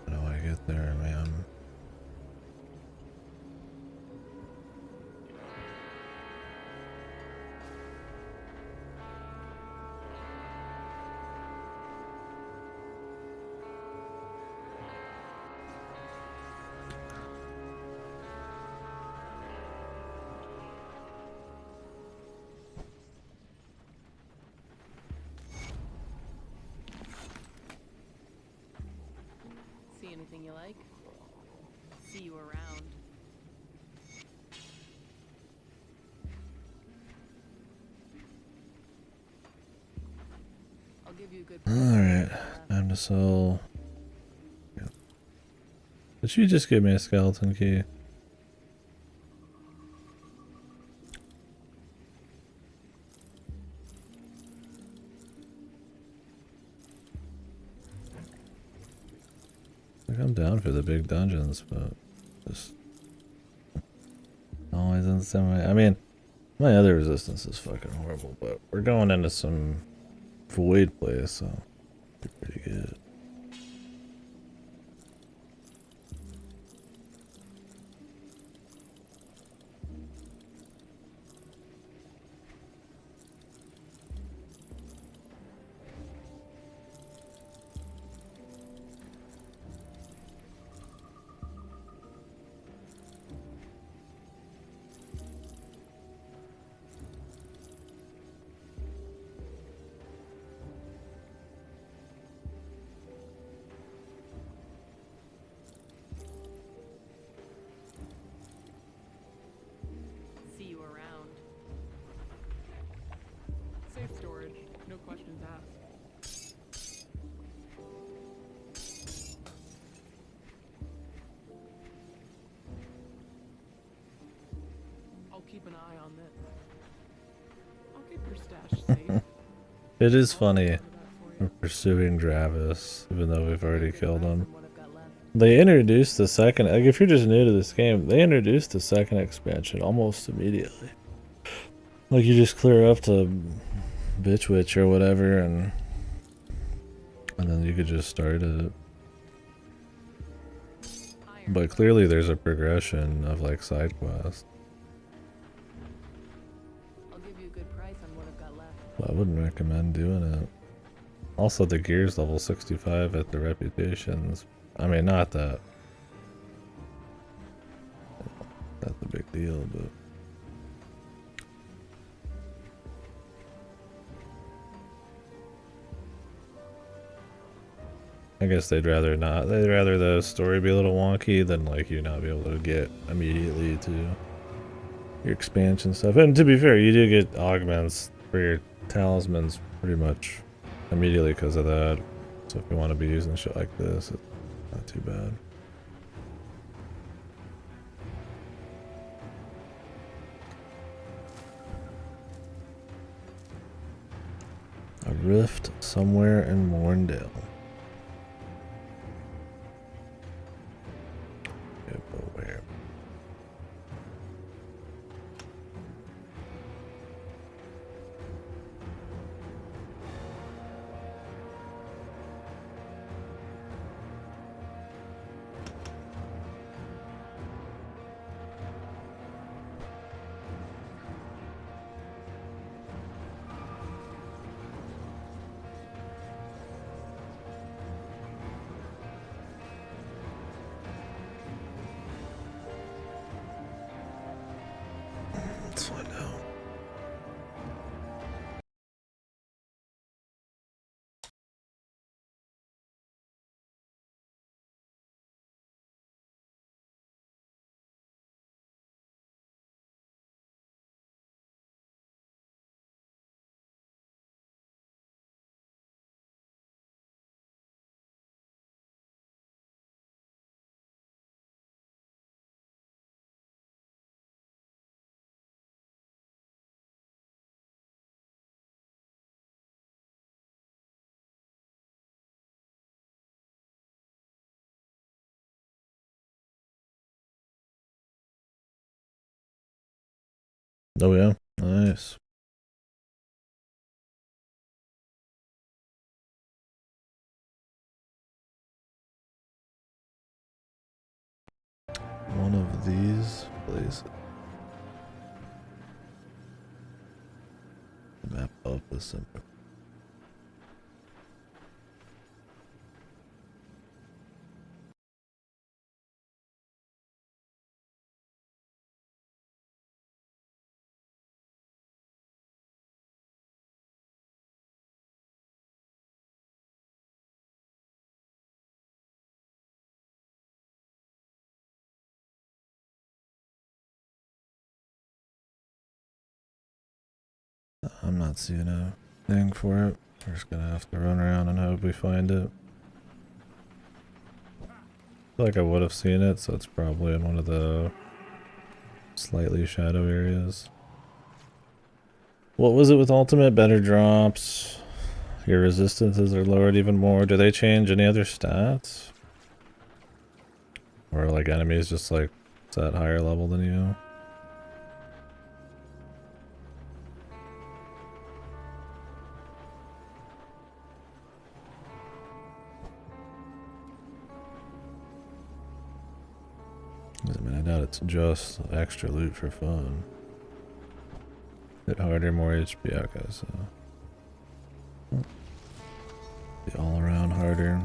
How do I get there, man? See anything you like? See you around. I'll give you a good price. Alright, time to sell. Yeah. Did you just give me a skeleton key? Like, I'm down for the big dungeons, but just always in the same way. I mean, my other resistance is fucking horrible, but we're going into some void place, so it's pretty good. See you around. Safe storage, no questions asked. I'll keep an eye on this. I'll keep your stash safe. It is funny we're pursuing Dravis, even though we've already killed him. They introduced the second, like if you're just new to this game, they introduced the second expansion almost immediately. Like you just clear up to Bitch Witch or whatever and then you could just start it. But clearly there's a progression of like side quests. I'll give you a good price on what I've got left. But I wouldn't recommend doing it. Also the gear's level 65 at the reputations. I mean, not that that's a big deal, but I guess they'd rather not. They'd rather the story be a little wonky than like you not be able to get immediately to your expansion stuff. And to be fair, you do get augments for your talismans pretty much immediately because of that. So if you want to be using shit like this, it's not too bad. A rift somewhere in Morndale. Yeah, but where? Let's find out. Oh yeah, nice. One of these places. Map of the center. I'm not seeing a thing for it. We're just gonna have to run around and hope we find it. I feel like I would have seen it, so it's probably in one of the slightly shadow areas. What was it with ultimate? Better drops. Your resistances are lowered even more. Do they change any other stats? Or like enemies just like at higher level than you? I mean, I doubt it's just extra loot for fun. Hit harder, more HP. Okay, so be all around harder.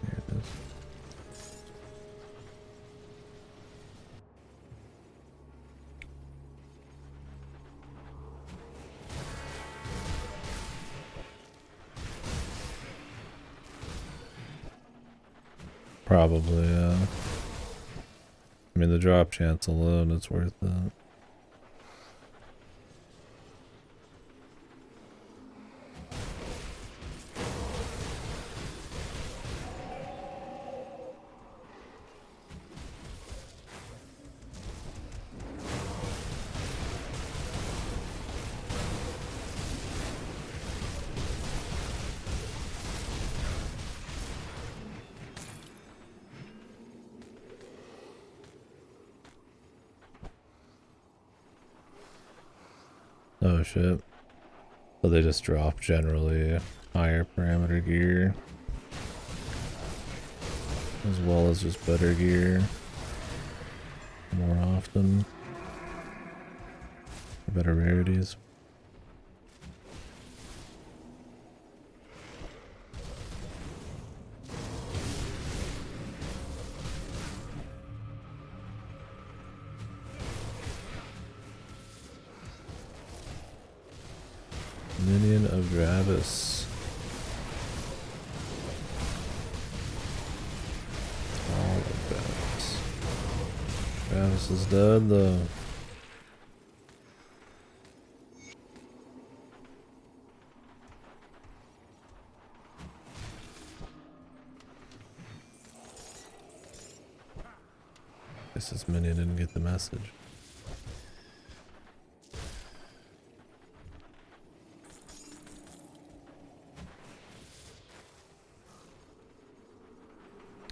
Here it is. Probably, yeah. I mean, the drop chance alone is worth it. Oh shit. So they just drop generally higher parameter gear. As well as just better gear. More often. Better rarities. Minion of Gravis. This is dead though. Guess this minion didn't get the message.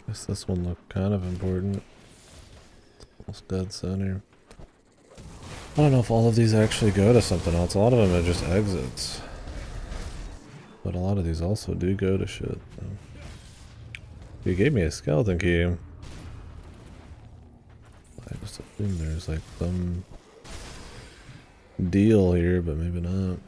Guess this one looked kind of important. Almost dead center. I don't know if all of these actually go to something else. A lot of them are just exits. But a lot of these also do go to shit. So. He gave me a skeleton key. I just assume there's like some deal here, but maybe not.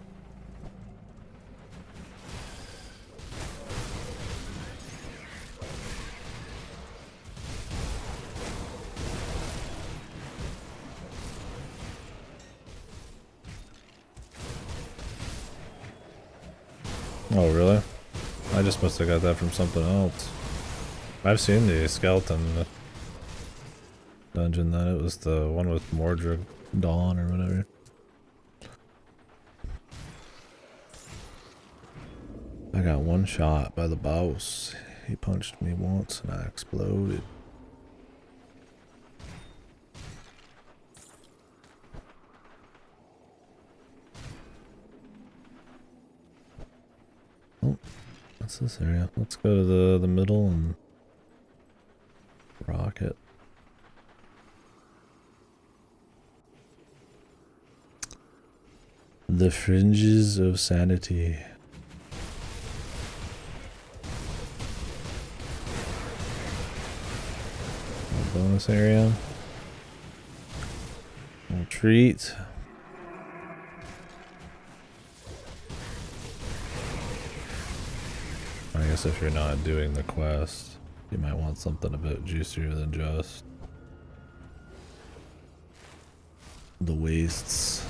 Oh really? I just must have got that from something else. I've seen the skeleton dungeon, that it was the one with Mordred Dawn or whatever. I got one shot by the boss. He punched me once and I exploded. Oh, what's this area? Let's go to the middle and rock it. The fringes of sanity. Bonus area. Retreat. I guess if you're not doing the quest, you might want something a bit juicier than just the wastes.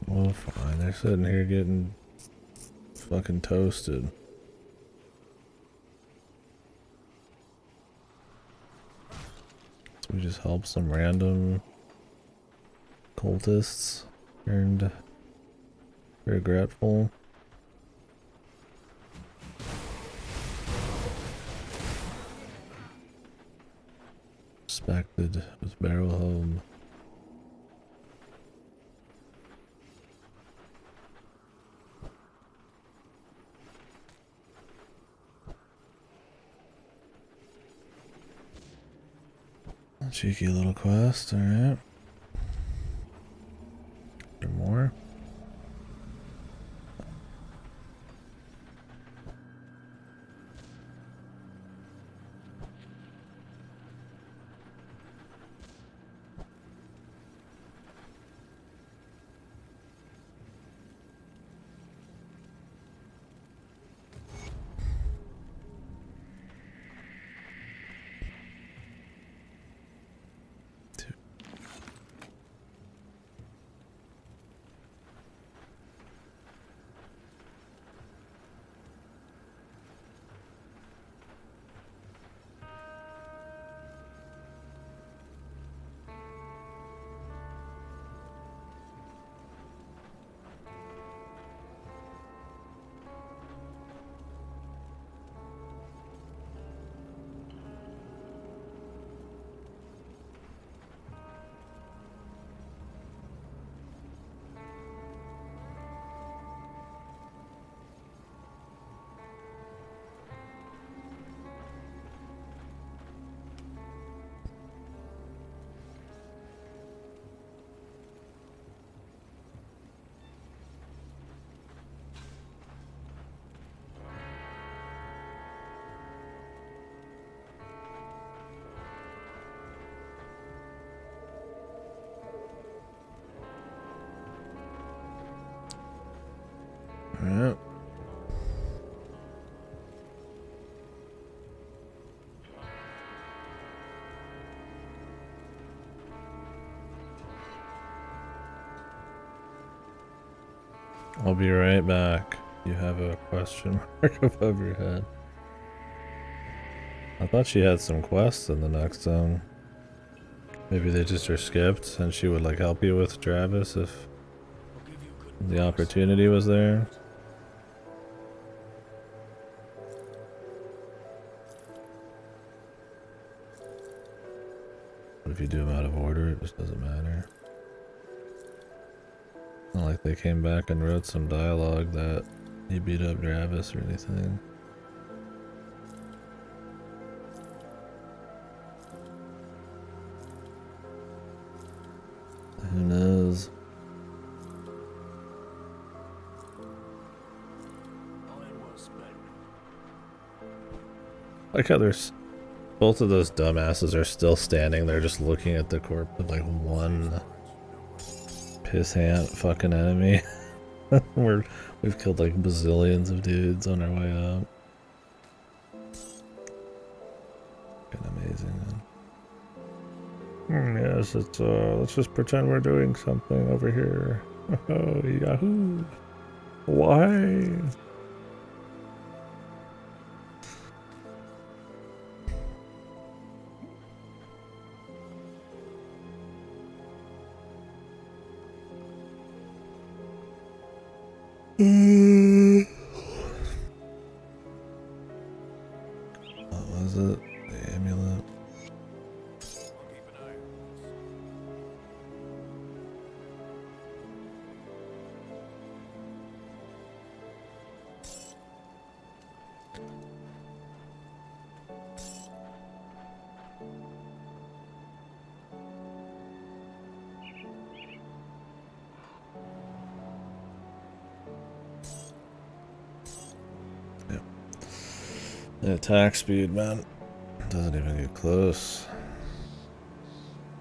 Well, fine. They're sitting here getting fucking toasted. So we just help some random cultists. Turned regretful. Respected with barrel home. Cheeky little quest, alright. Or more. I'll be right back. You have a question mark above your head. I thought she had some quests in the next zone. Maybe they just are skipped and she would like help you with Travis if the opportunity was there. But if you do them out of order, it just doesn't matter. Not like they came back and wrote some dialogue that he beat up Travis or anything. Who knows? Like how there's both of those dumbasses are still standing there just looking at the corpse of like one pissant fucking enemy. We've killed like bazillions of dudes on our way up. Kinda amazing, man. Yes, it's let's just pretend we're doing something over here. Oh, yahoo! Why? What was it? The amulet. The attack speed, man, doesn't even get close.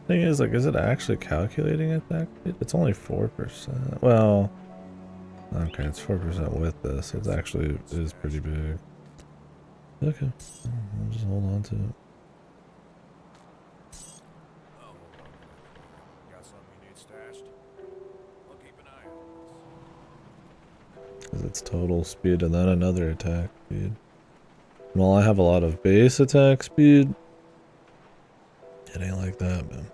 Thing is, like, is it actually calculating attack speed? It's only 4%. Well, okay, it's 4% with this. It actually is pretty big. Okay, I'll just hold on to it. Because it's total speed and then another attack speed. Well, I have a lot of base attack speed. It ain't like that, man.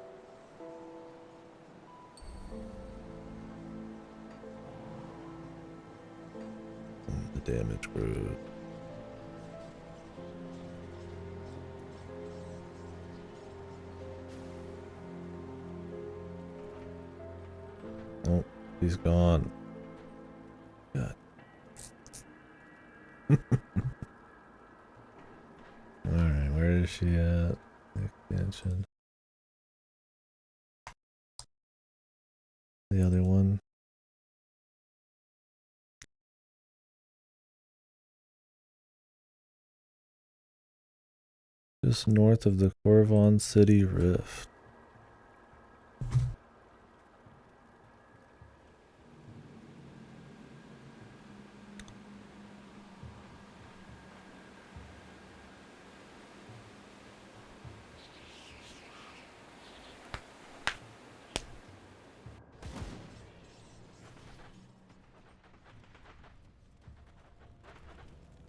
The damage grows. Oh, he's gone. God. Alright, where is she at? Expansion. The other one. Just north of the Corvon City Rift.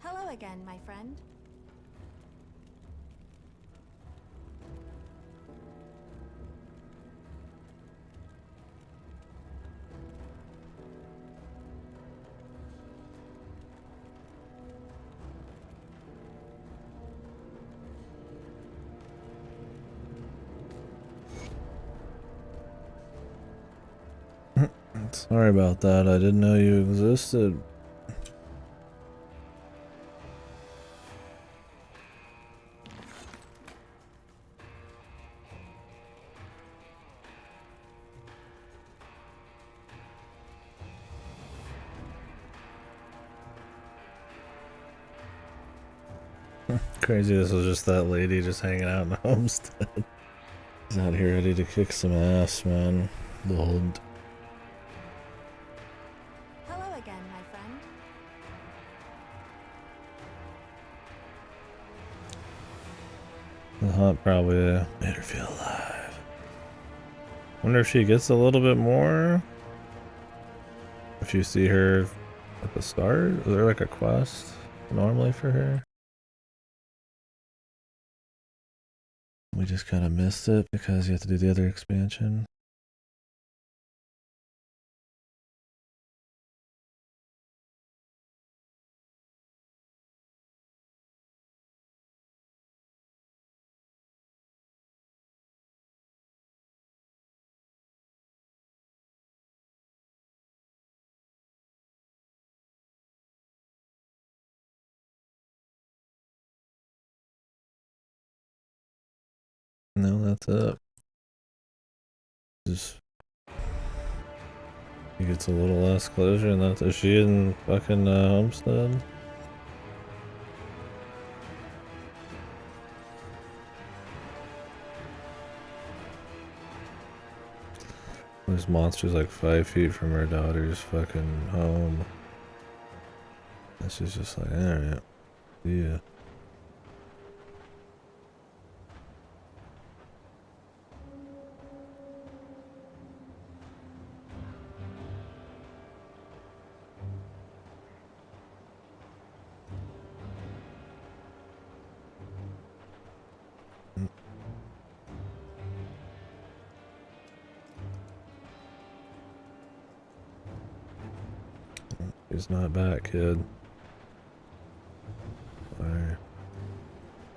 Hello again, my friend. Sorry about that. I didn't know you existed. Crazy, this was just that lady just hanging out in the homestead. He's out here ready to kick some ass, man. Lord. Hello again, my friend. The hunt probably made her feel alive. Wonder if she gets a little bit more. if you see her at the start, is there like a quest normally for her? We just kind of missed it because you have to do the other expansion. No, that's it. Just he gets a little less closure, and that's is she in fucking Homestead? This monster's like 5 feet from her daughter's fucking home. And she's just like, alright, yeah. He's not back, kid. Why?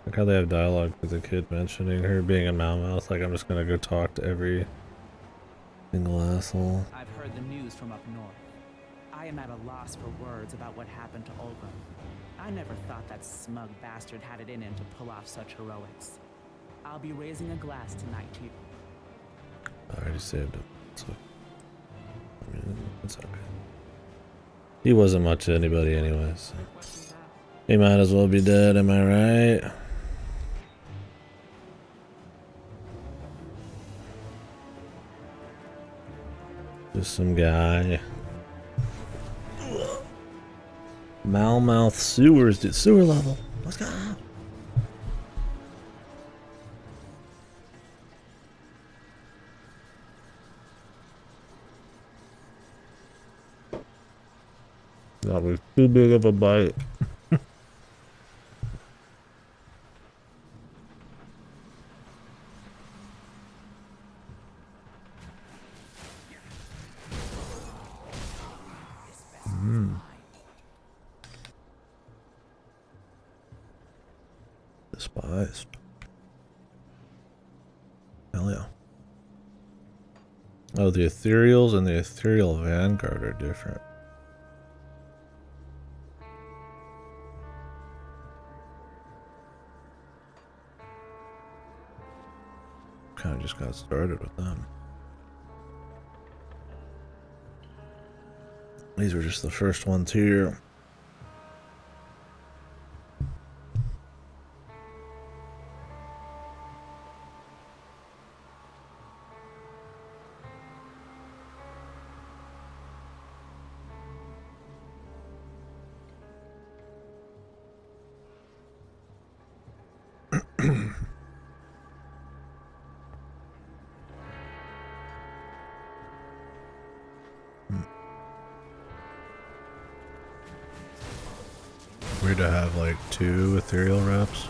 Like how they have dialogue with the kid mentioning her being a Malmouth. Like, I'm just gonna go talk to every single asshole. I've heard the news from up north. I am at a loss for words about what happened to Olga. I never thought that smug bastard had it in him to pull off such heroics. I'll be raising a glass tonight to you. I already saved him, so I mean, it's okay. He wasn't much to anybody anyways. So. He might as well be dead, am I right? Just some guy. Malmouth sewers, dude. Sewer level. Let's go. That was too big of a bite. Despised. Hell yeah. Oh, the Ethereals and the Ethereal Vanguard are different. Kind of just got started with them. These were just the first ones here. Weird to have like 2 ethereal reps.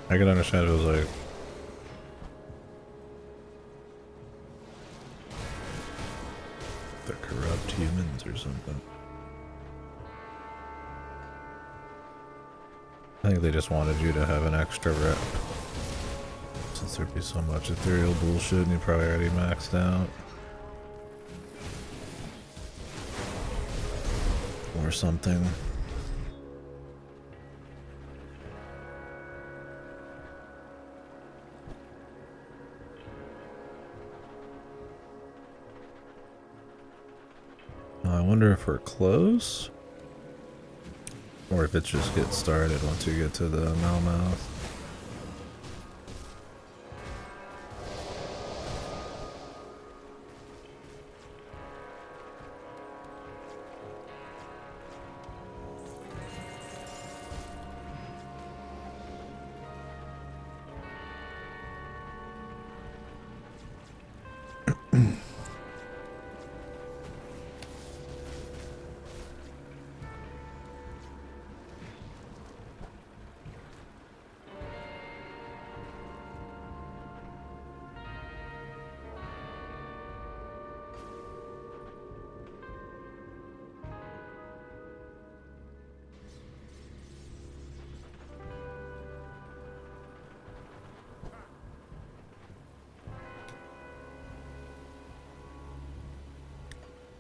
I can understand if it was like the corrupt humans or something. I think they just wanted you to have an extra rep. Since there'd be so much ethereal bullshit and you probably already maxed out. Or something. I wonder if we're close, or if it just gets started once you get to the Malmouth.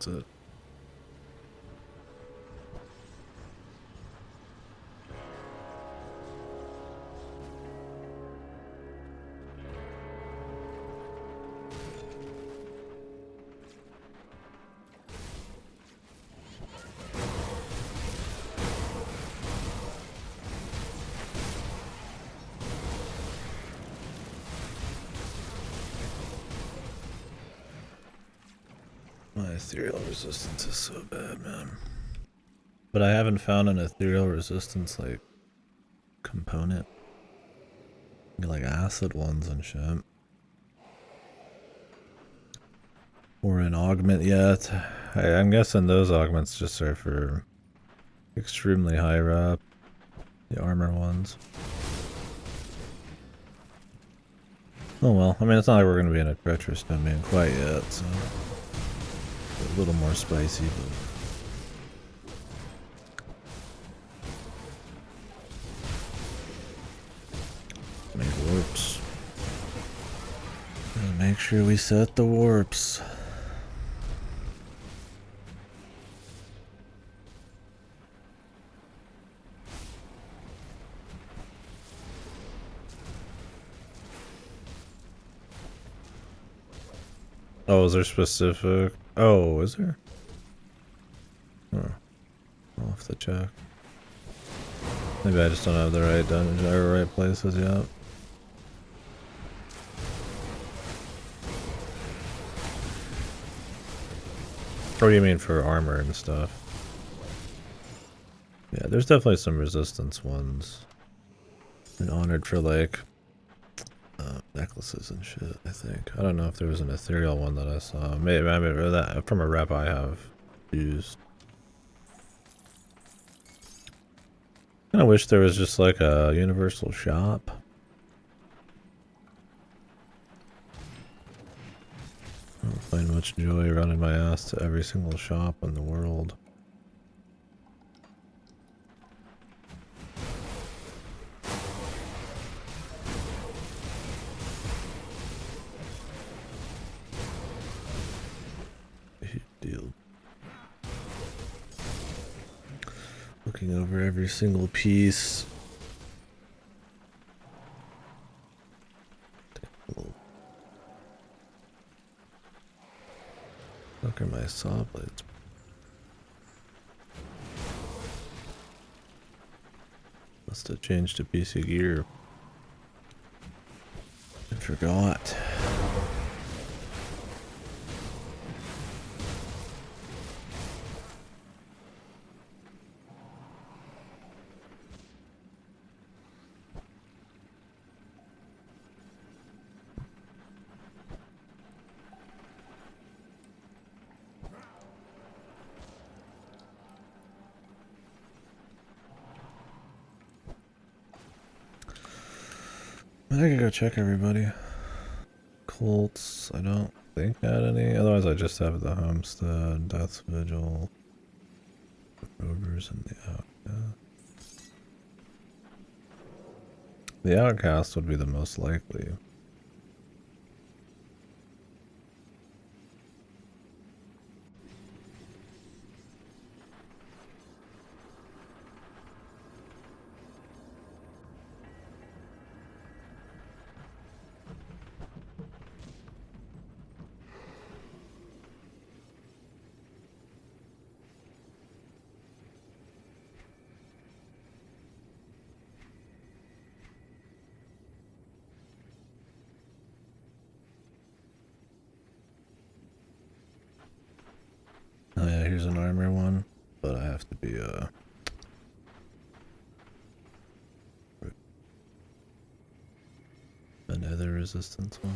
That's it. My ethereal resistance is so bad, man. But I haven't found an ethereal resistance like component. Like acid ones and shit. Or an augment yet. I'm guessing those augments just are for extremely high rep. The armor ones. Oh well, I mean it's not like we're gonna be in a treacherous domain quite yet, so a little more spicy, but make warps. And make sure we set the warps. Oh, is there specific? Oh, is there? Oh, I'll have to check. Maybe I just don't have the right dungeon or right places yet. What do you mean for armor and stuff? Yeah, there's definitely some resistance ones. And honored for like necklaces and shit, I think. I don't know if there was an ethereal one that I saw. Maybe I mean that from a rep I have used. I wish there was just like a universal shop. I don't find much joy running my ass to every single shop in the world. Deal. Looking over every single piece. Look at my saw blades. Must have changed to PC gear. I forgot. I could go check everybody. Colts, I don't think I had any. Otherwise, I just have the Homestead, Death's Vigil, Rovers, and the Outcast. The Outcast would be the most likely. Oh yeah, here's an armor one, but I have to be another resistance one.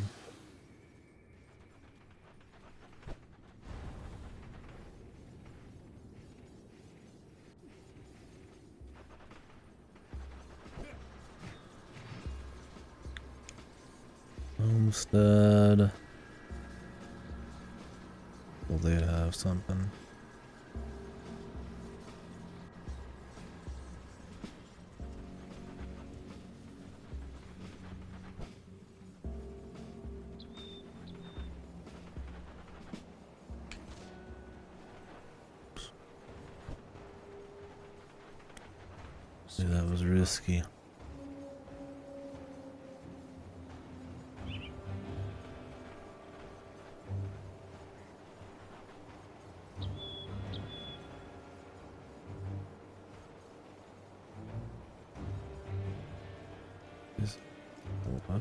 Homestead. Will they have something? Yeah, that was risky. What?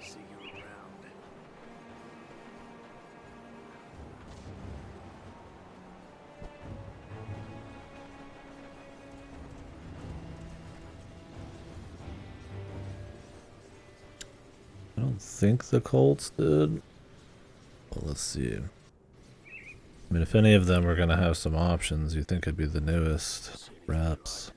See you around. I don't think the Colts did. Well, let's see. I mean, if any of them are going to have some options, you think it'd be the newest reps.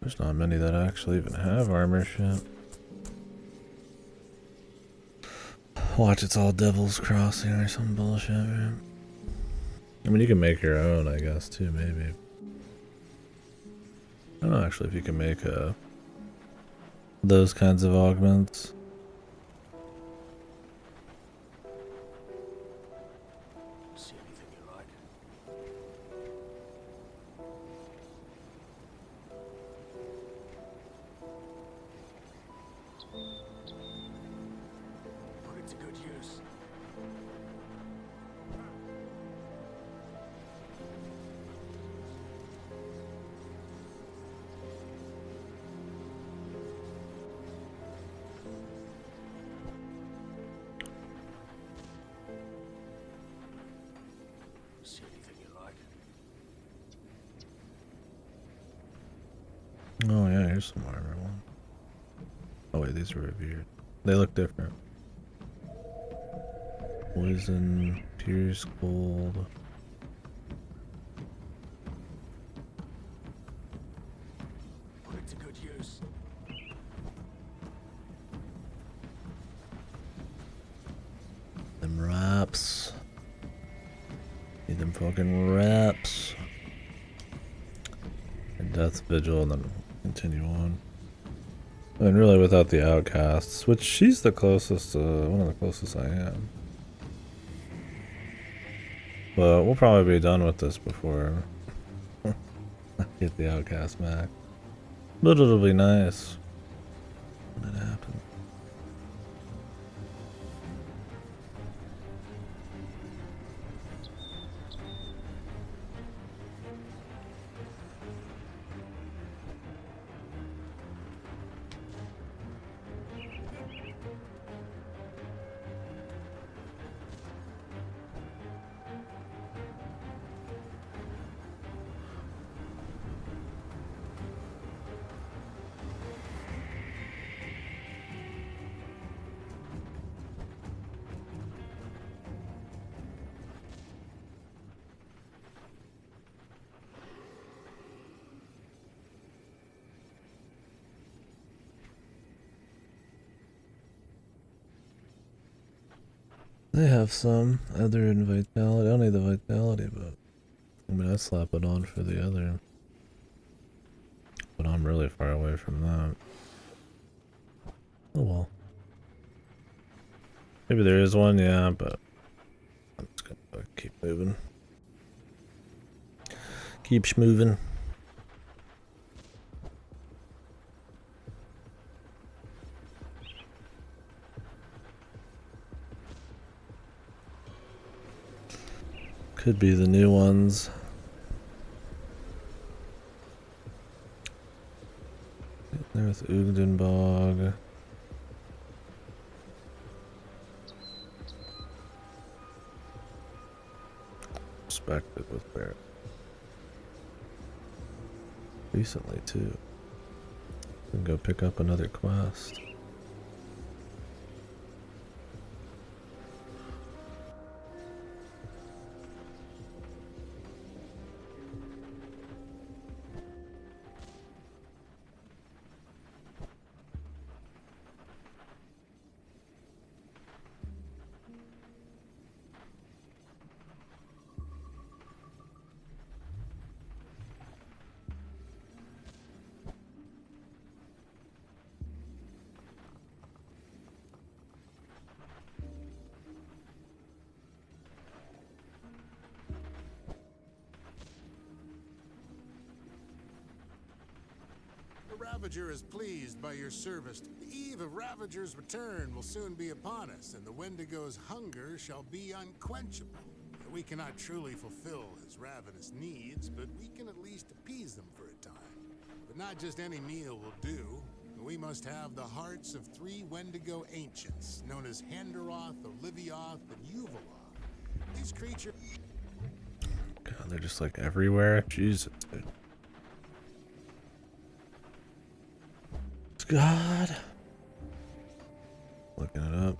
There's not many that actually even have armor shit. Watch, it's all Devil's Crossing or some bullshit, right? I mean, you can make your own, I guess, too, maybe. I don't know, actually, if you can make those kinds of augments. See anything you like? Put it to good use. See anything you like? Oh yeah, here's some armor one. Oh wait, these are revered. They look different. Poison, pierce, cold. Put it to good use. Them wraps. Need them fucking wraps. And Death Vigil, and then continue on. And really without the outcasts, which she's the closest, one of the closest I am. But we'll probably be done with this before I get the outcast back. But it'll be nice when it happens. They have some other in vitality. I don't need the vitality, but I mean, I'd slap it on for the other. But I'm really far away from that. Oh well. Maybe there is one, yeah, but I'm just gonna keep moving. Keep schmoving. Could be the new ones. There's Ugdenbog. Respected with Barret. Recently too. We can go pick up another quest. Ravager is pleased by your service. The eve of Ravager's return will soon be upon us, and the Wendigo's hunger shall be unquenchable. We cannot truly fulfill his ravenous needs, but we can at least appease them for a time. But not just any meal will do. We must have the hearts of 3 Wendigo ancients, known as Handaroth, Olivioth, and Uvaloth. These creatures... God, they're just like everywhere. Jesus, dude. God. Looking it up.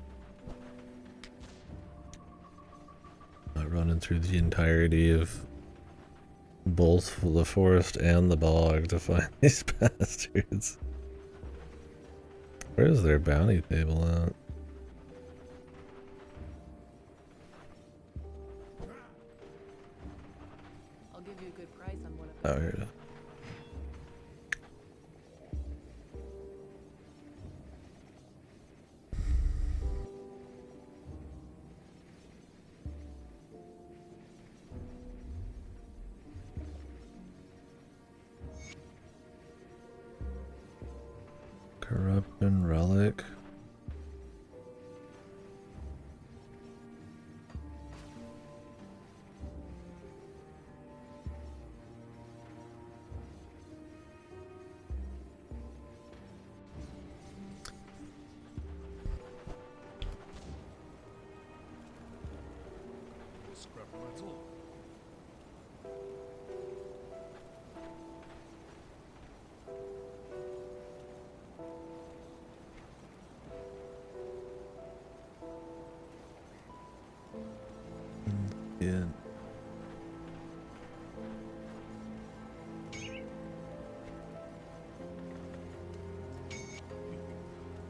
Not running through the entirety of both the forest and the bog to find these bastards. Where's their bounty table at? I'll give you a good price on what Oh, here it is. Corruption relic. Scrap rental. Yeah.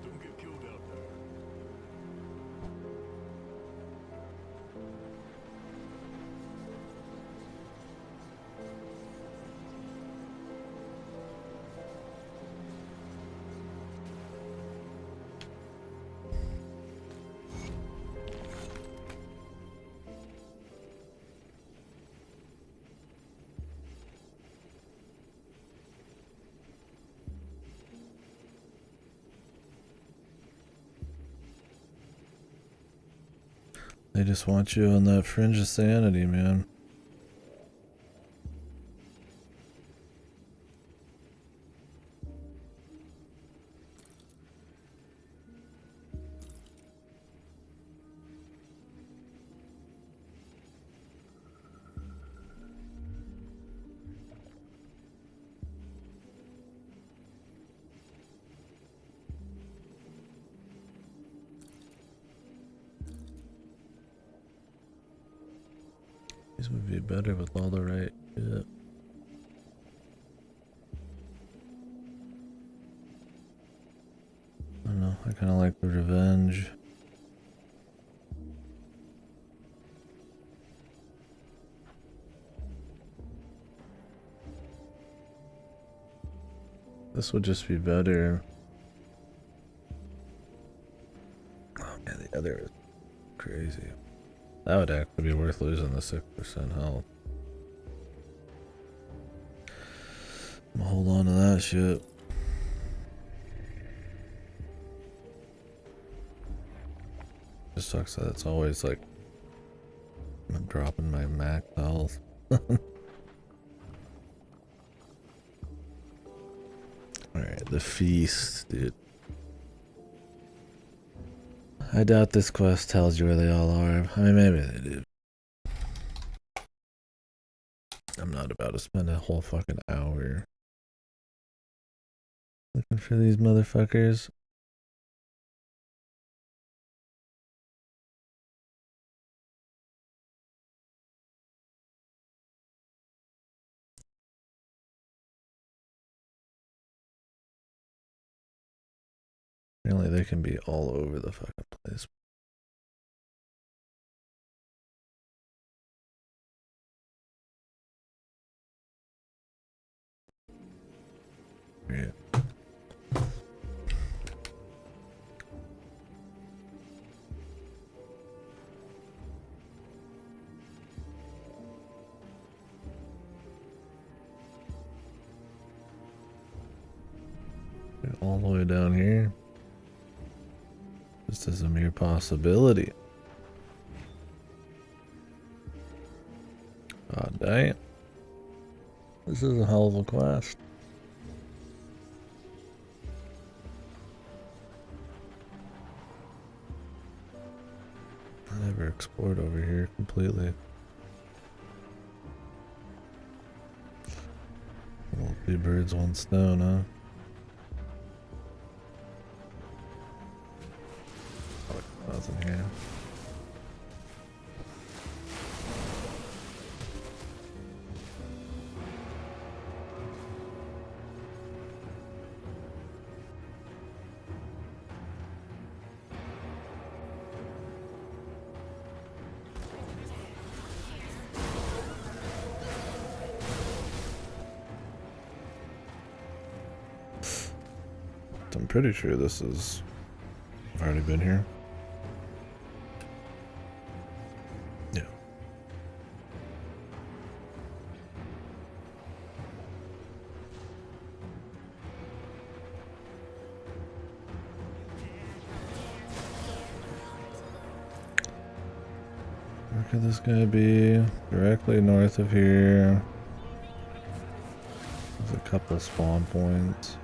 Don't get killed out there. They just want you on that fringe of sanity, man. These would be better with all the right shit. I don't know, I kinda like the revenge. This would just be better. Oh man, the other is crazy. That would actually be worth losing the 6% health. I'm gonna hold on to that shit. Just sucks that it's always like I'm dropping my max health. Alright, the feast, dude. I doubt this quest tells you where they all are. I mean, maybe they do. I'm not about to spend a whole fucking hour looking for these motherfuckers. Apparently they can be all over the fucking place. Yeah. All the way down here. Just as a mere possibility. God damn. This is a hell of a quest. I never explored over here completely. Well, 2 birds, 1 stone, huh? Oh, nothing here. I'm pretty sure this is... I've already been here. Yeah. Where could this guy be? Directly north of here. There's a couple spawn points.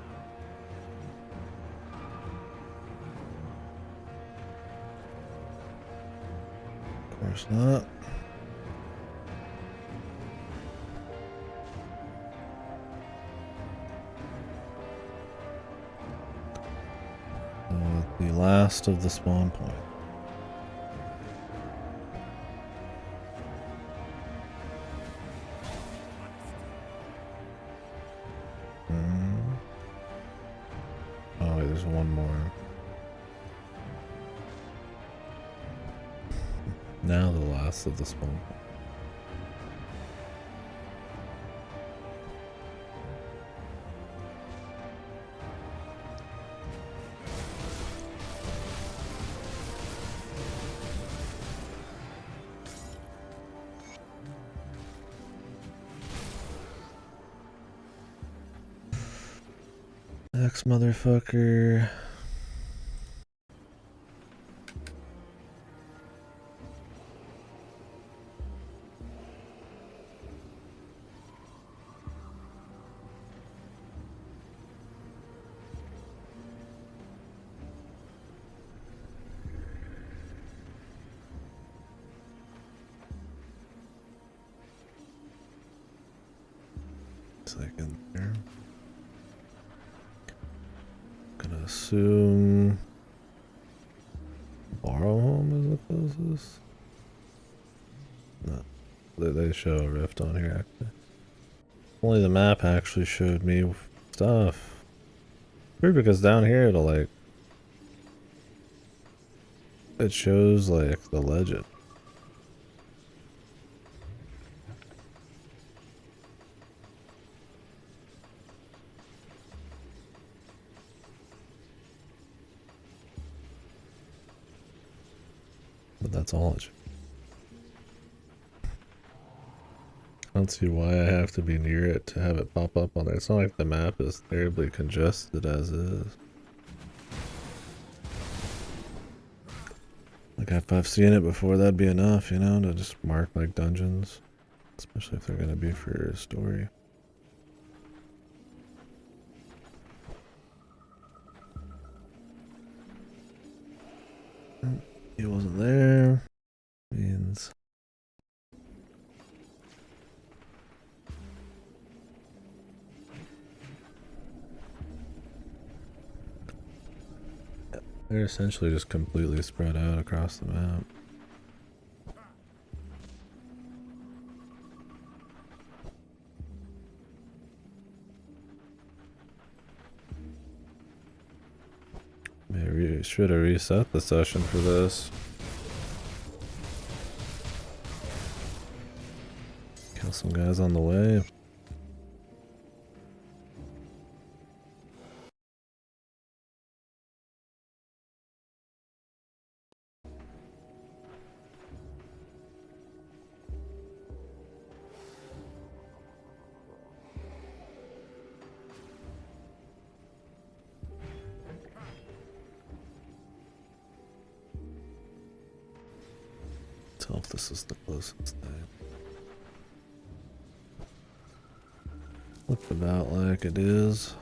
Of course not. So the last of the spawn point. Oh wait, there's one more. Now the last of the spawn point. Next motherfucker. It's like in there. Gonna assume Borrow Home is the closest. No, they show a rift on here actually. Only the map actually showed me stuff. Weird because down here it'll like it shows like the legend. But that's all it shows. I don't see why I have to be near it to have it pop up on there. It's not like the map is terribly congested as is. Like if I've seen it before, that'd be enough, you know, to just mark like dungeons. Especially if they're gonna be for a story. He wasn't there. Means they're essentially just completely spread out across the map. Maybe should have reset the session for this. Kill some guys on the way. Tell if this is the closest thing. Looks about like it is.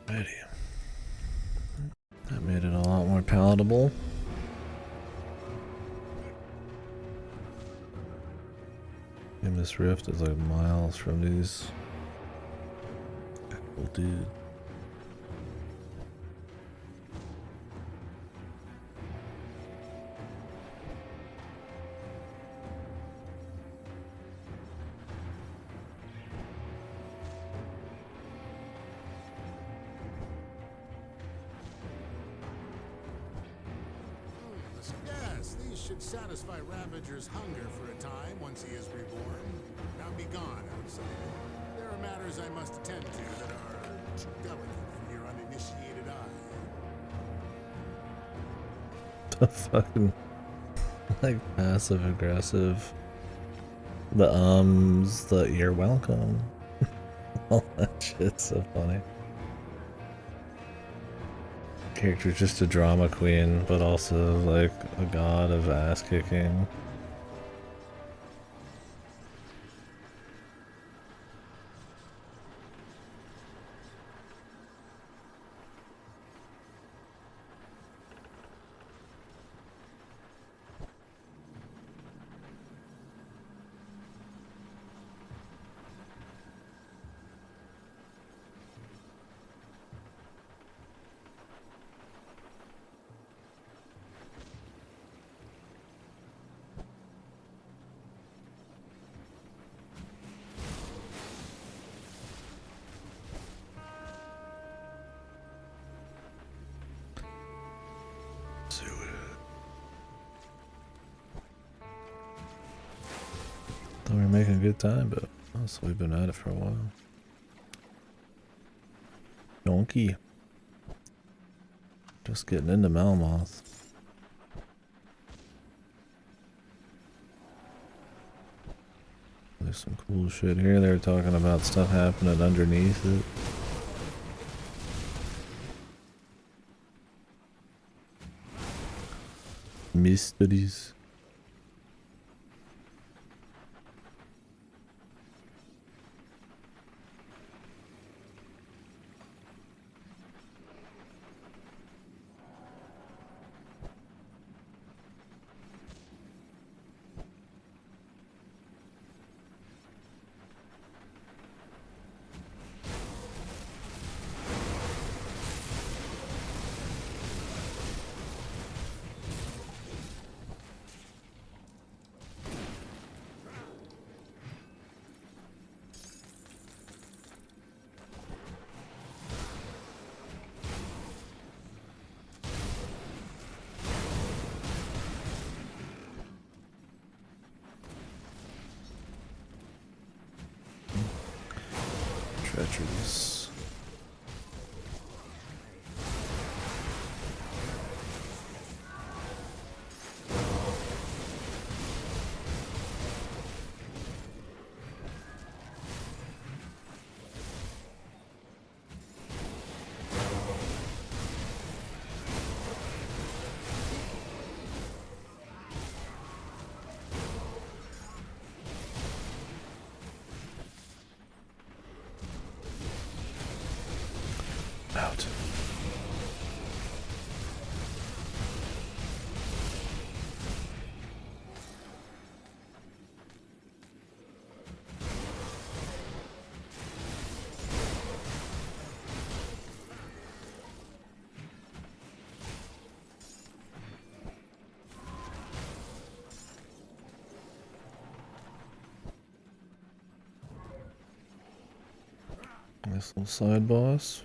Alrighty. That made it a lot more palatable. And this rift is like miles from these cool dudes. Yes, these should satisfy Ravager's hunger for a time once he is reborn. Now be gone, outsider. There are matters I must attend to that are too delicate for your uninitiated eye. The fucking like passive aggressive. The you're welcome. All that shit's so funny. Character's just a drama queen, but also like a god of ass kicking. Thought we were making a good time, but also we've been at it for a while. Donkey. Just getting into Malmoth. There's some cool shit here. They were talking about stuff happening underneath it. Mysteries. Treacherous. Out. Nice little side boss.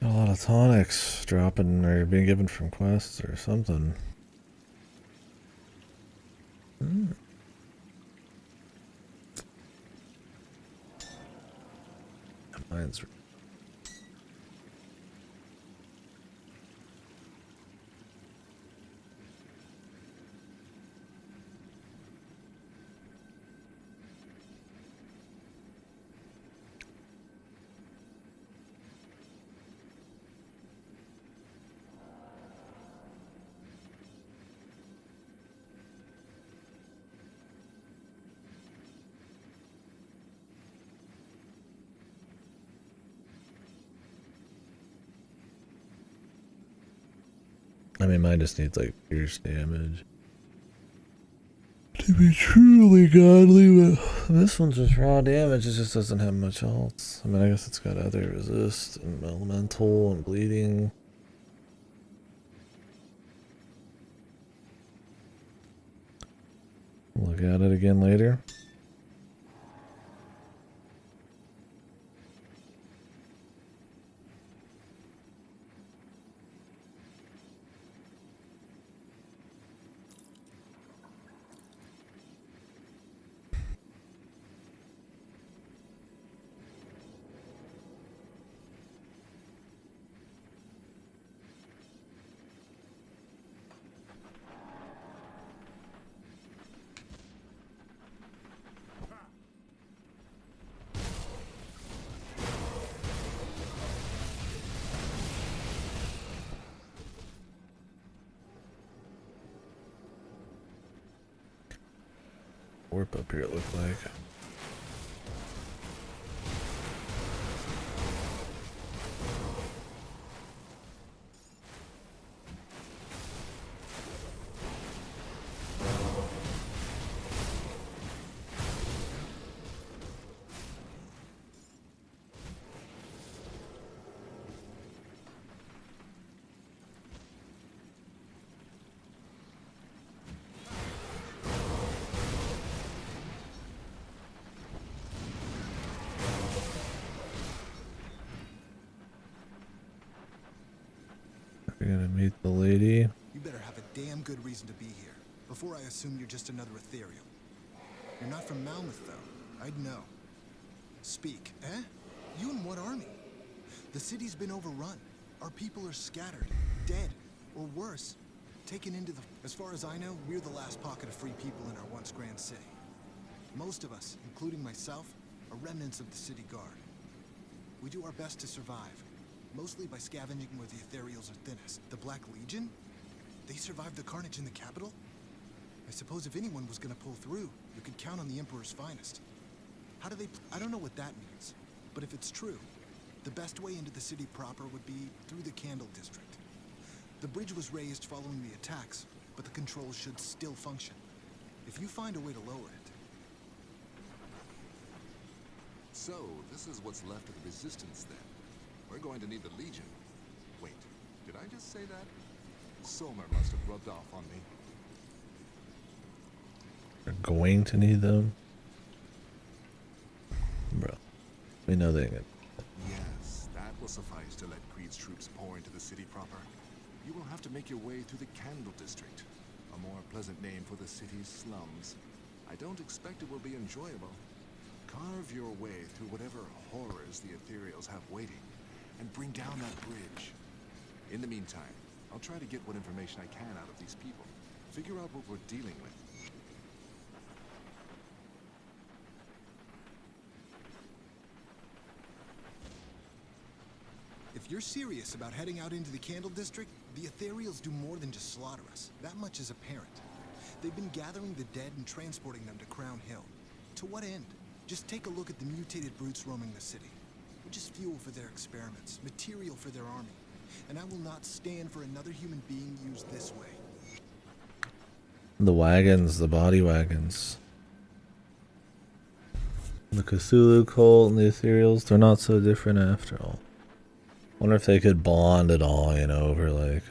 A lot of tonics dropping or being given from quests or something. Mine's I mean, mine just needs like pierce damage to be truly godly, but this one's just raw damage. It just doesn't have much else. I mean, I guess it's got other resist and elemental and bleeding. Look at it again later. Warp up here, it looked like. We're gonna meet the lady. You better have a damn good reason to be here, before I assume you're just another ethereal. You're not from Malmouth, though. I'd know. Speak, eh? You and what army? The city's been overrun. Our people are scattered, dead, or worse, taken into the... As far as I know, we're the last pocket of free people in our once grand city. Most of us, including myself, are remnants of the city guard. We do our best to survive, mostly by scavenging where the ethereals are thinnest. The Black Legion? They survived the carnage in the capital? I suppose if anyone was gonna pull through, you could count on the Emperor's finest. How do they... I don't know what that means, but if it's true, the best way into the city proper would be through the Candle District. The bridge was raised following the attacks, but the controls should still function. If you find a way to lower it... So, this is what's left of the Resistance, then. We're going to need the Legion. Wait, did I just say that? Somer must have rubbed off on me. We're going to need them? Bro, we know they get... Yes, that will suffice to let Creed's troops pour into the city proper. You will have to make your way through the Candle District, a more pleasant name for the city's slums. I don't expect it will be enjoyable. Carve your way through whatever horrors the Ethereals have waiting, and bring down that bridge. In the meantime, I'll try to get what information I can out of these people. Figure out what we're dealing with. If you're serious about heading out into the Candle District, the Ethereals do more than just slaughter us. That much is apparent. They've been gathering the dead and transporting them to Crown Hill. To what end? Just take a look at the mutated brutes roaming the city. We're just fuel for their experiments, material for their army. And I will not stand for another human being used this way. The wagons, the body wagons. The Cthulhu cult and the Ethereals, they're not so different after all. Wonder if they could bond at all, you know, over like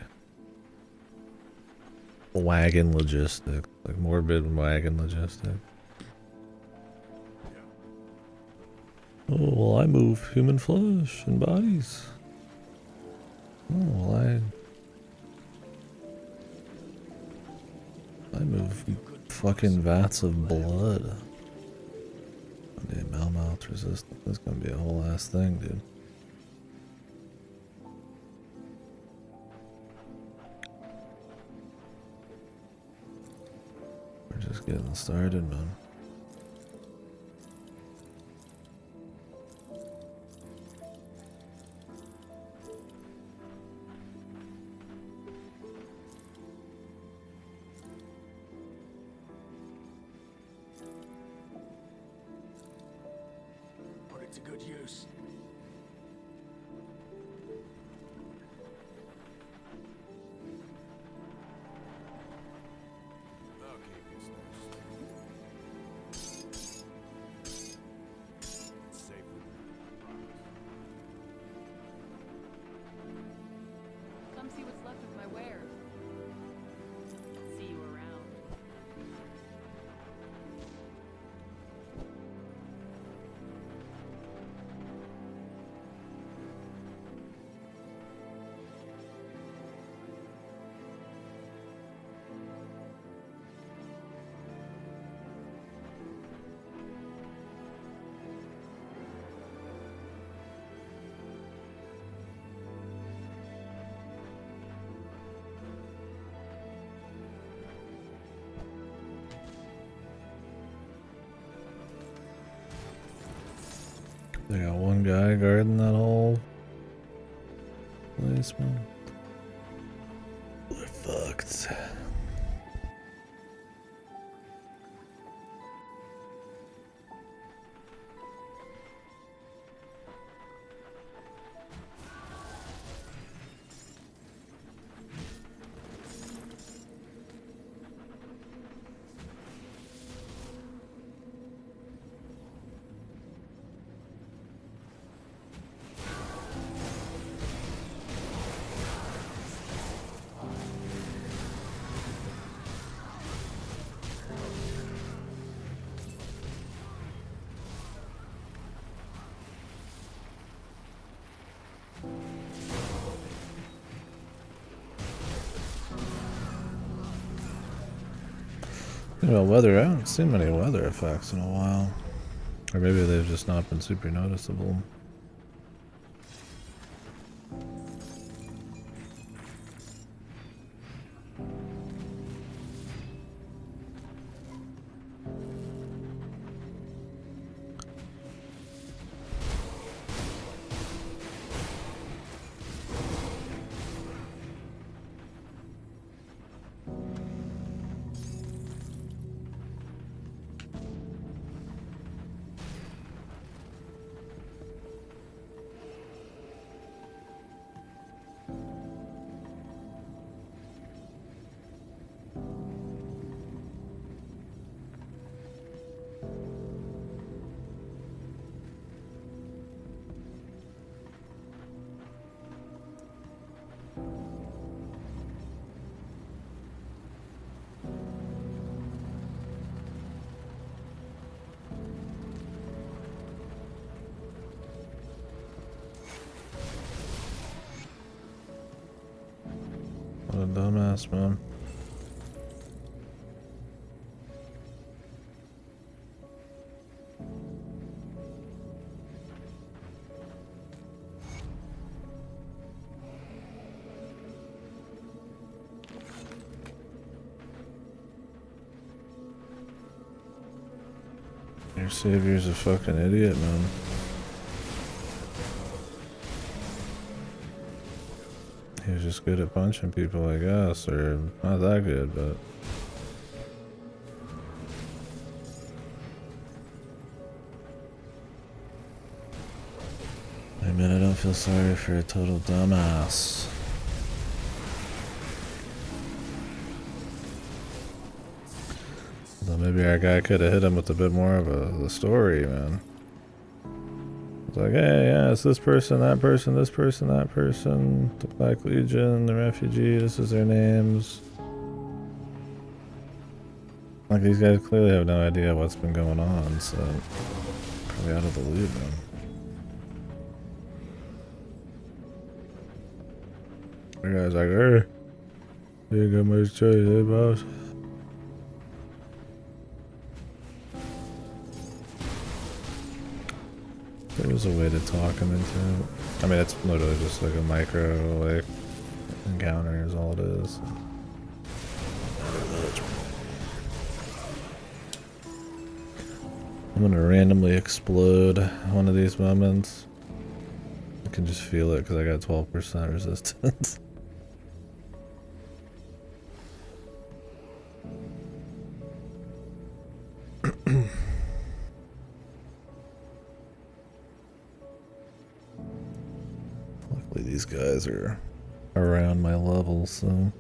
wagon logistics, like morbid wagon logistics. Oh, well, I move human flesh and bodies. Oh, well, I move fucking vats of blood. Dude, Malmouth resistance. That's gonna be a whole ass thing, dude. We're just getting started, man. Put it to good use. Come see what's left of my wares. See you around. They got one guy guarding that whole place, man. We're fucked. You know, weather, I haven't seen many weather effects in a while. Or maybe they've just not been super noticeable. What a dumbass, man. Your savior's a fucking idiot, man. He was just good at punching people, I guess, or not that good, but... I mean, I don't feel sorry for a total dumbass. Though maybe our guy could have hit him with a bit more of the story, man. like, hey, yeah, it's this person, that person, this person, that person, the Black Legion, the refugee, this is their names. Like, these guys clearly have no idea what's been going on, so probably out of the loop, man. The guy's like, hey, you ain't got much choice, hey, boss? There's a way to talk him into it. I mean, it's literally just like a micro, like, encounter is all it is. I'm gonna randomly explode one of these moments. I can just feel it because I got 12% resistance. Luckily these guys are around my level, so...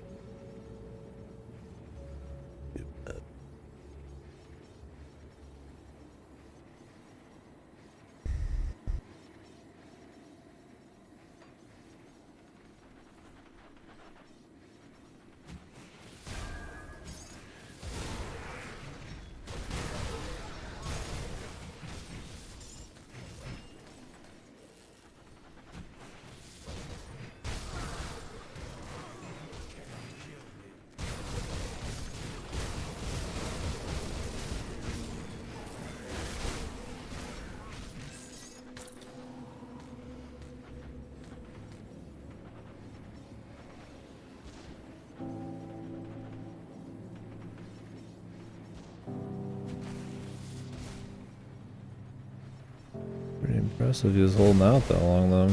Pretty impressive he was holding out that long though.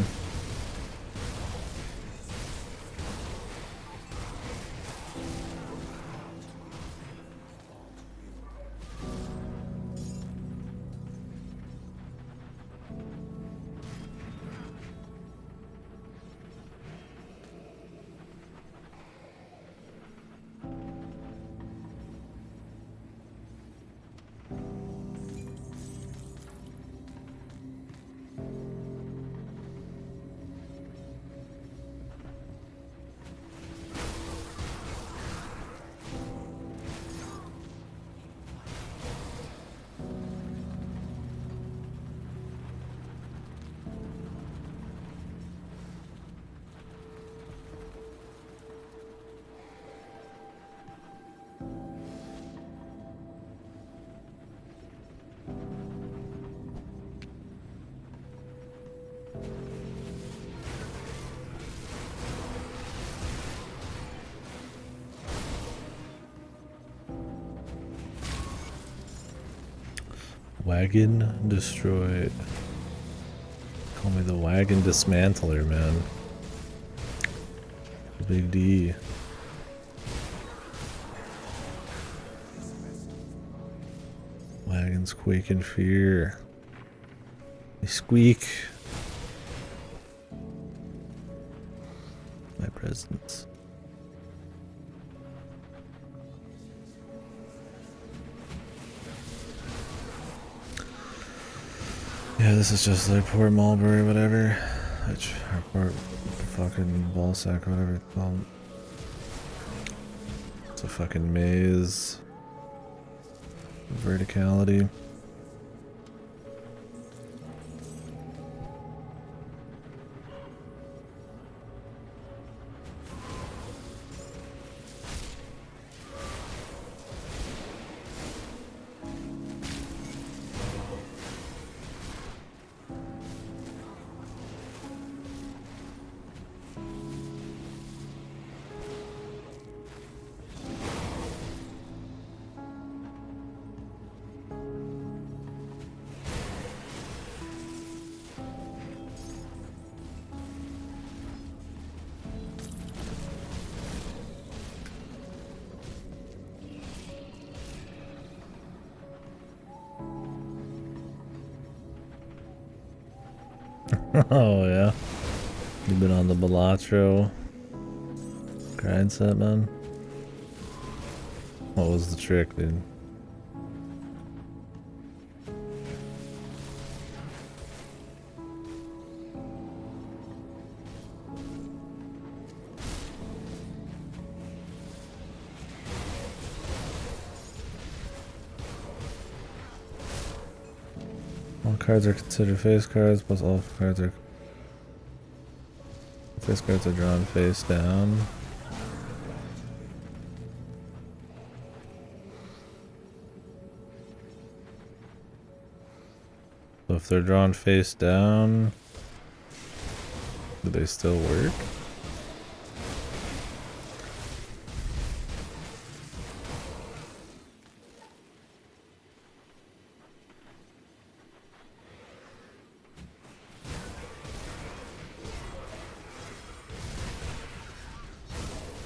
Wagon destroyed. Call me the wagon dismantler, man. Big D. Wagons quake in fear. They squeak. My presence. Yeah, this is just like Port Mulberry, whatever. Which, or Port fucking Ballsack, whatever it's called. It's a fucking maze. Verticality. Oh yeah. You've been on the Balatro grind set, man. What was the trick, dude? Cards are considered face cards, plus all cards are... Face cards are drawn face down. So if they're drawn face down, do they still work?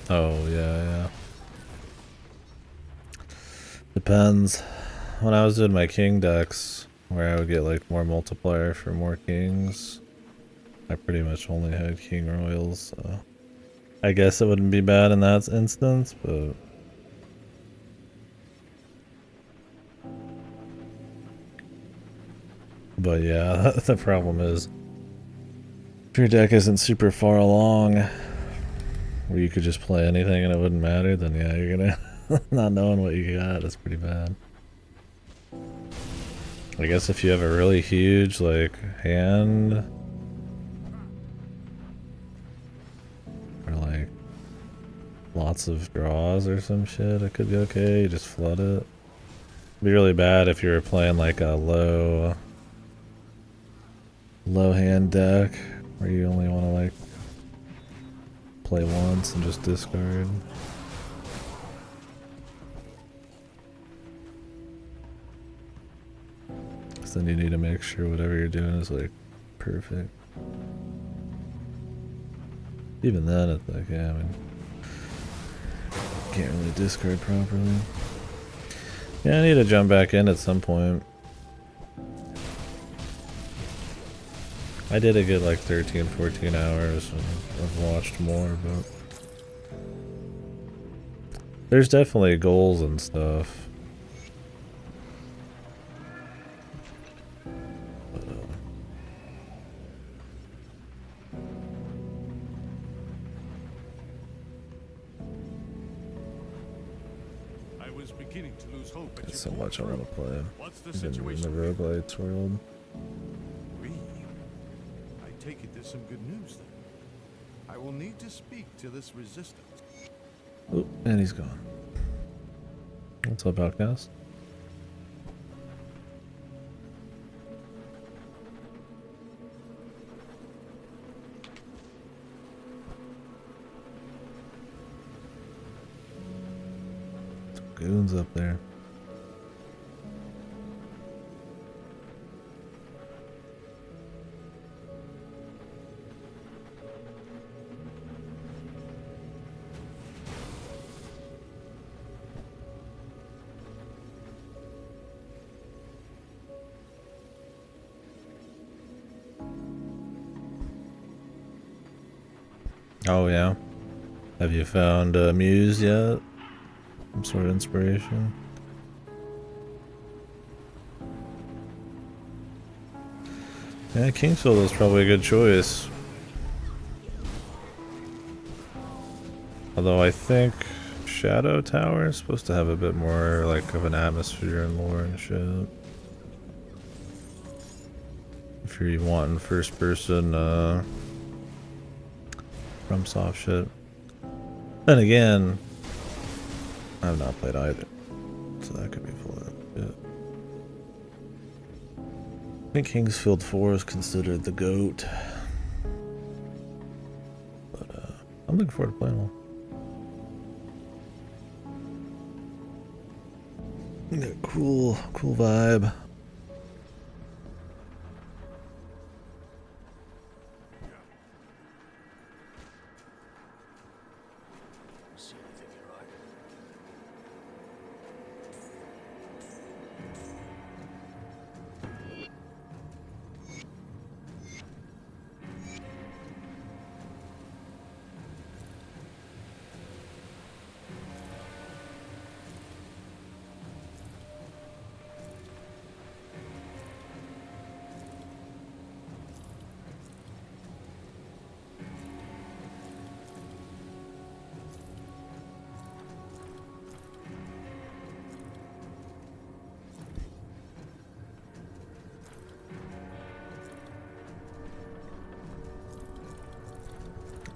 Oh, yeah. Depends. When I was doing my king decks, where I would get like more multiplier for more kings, I pretty much only had king royals, so I guess it wouldn't be bad in that instance, but... But yeah, the problem is, if your deck isn't super far along, where you could just play anything and it wouldn't matter, then yeah, you're gonna not knowing what you got is pretty bad. I guess if you have a really huge like hand, or like lots of draws or some shit, it could be okay. You just flood it. It'd be really bad if you were playing like a low hand deck where you only want to like play once and just discard. So then you need to make sure whatever you're doing is like perfect. Even then, it's like, yeah, I mean, can't really discard properly. Yeah, I need to jump back in at some point. I did a good like 13, 14 hours, and I've watched more, but there's definitely goals and stuff. But, I was beginning to lose hope. there's so much I want to play. What's the Even in situation? the roguelites world. I take it there's some good news then. I will need to speak to this resistance. Oh, and he's gone. What's up, Outcast? Goons up there. Oh yeah. Have you found Muse yet? Some sort of inspiration? Yeah, Kingsfield is probably a good choice. Although I think Shadow Tower is supposed to have a bit more like of an atmosphere and lore and shit. If you're wanting first person from soft shit. Then again, I have not played either, so that could be full of shit. I think Kingsfield 4 is considered the GOAT, but I'm looking forward to playing one. Yeah, cool vibe.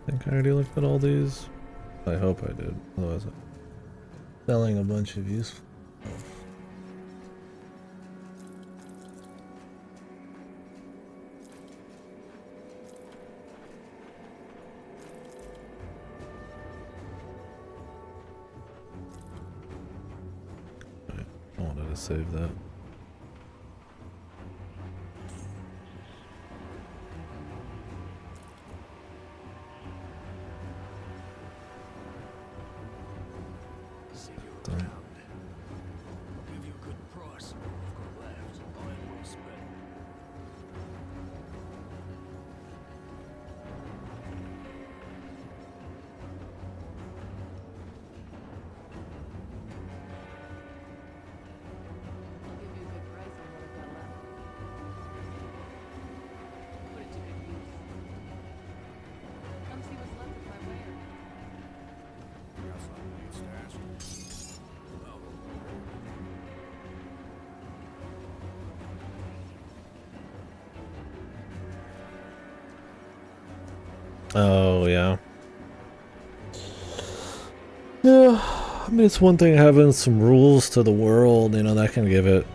think I already looked at all these. I hope I did. Otherwise, I'm selling a bunch of useful stuff. I wanted to save that. I'll give you a good price on what I've got left. Put it to good use. Come see what's left of my lair. Got something you need stashed? Oh. Oh, yeah. Yeah, I mean, it's one thing having some rules to the world, you know, that can give it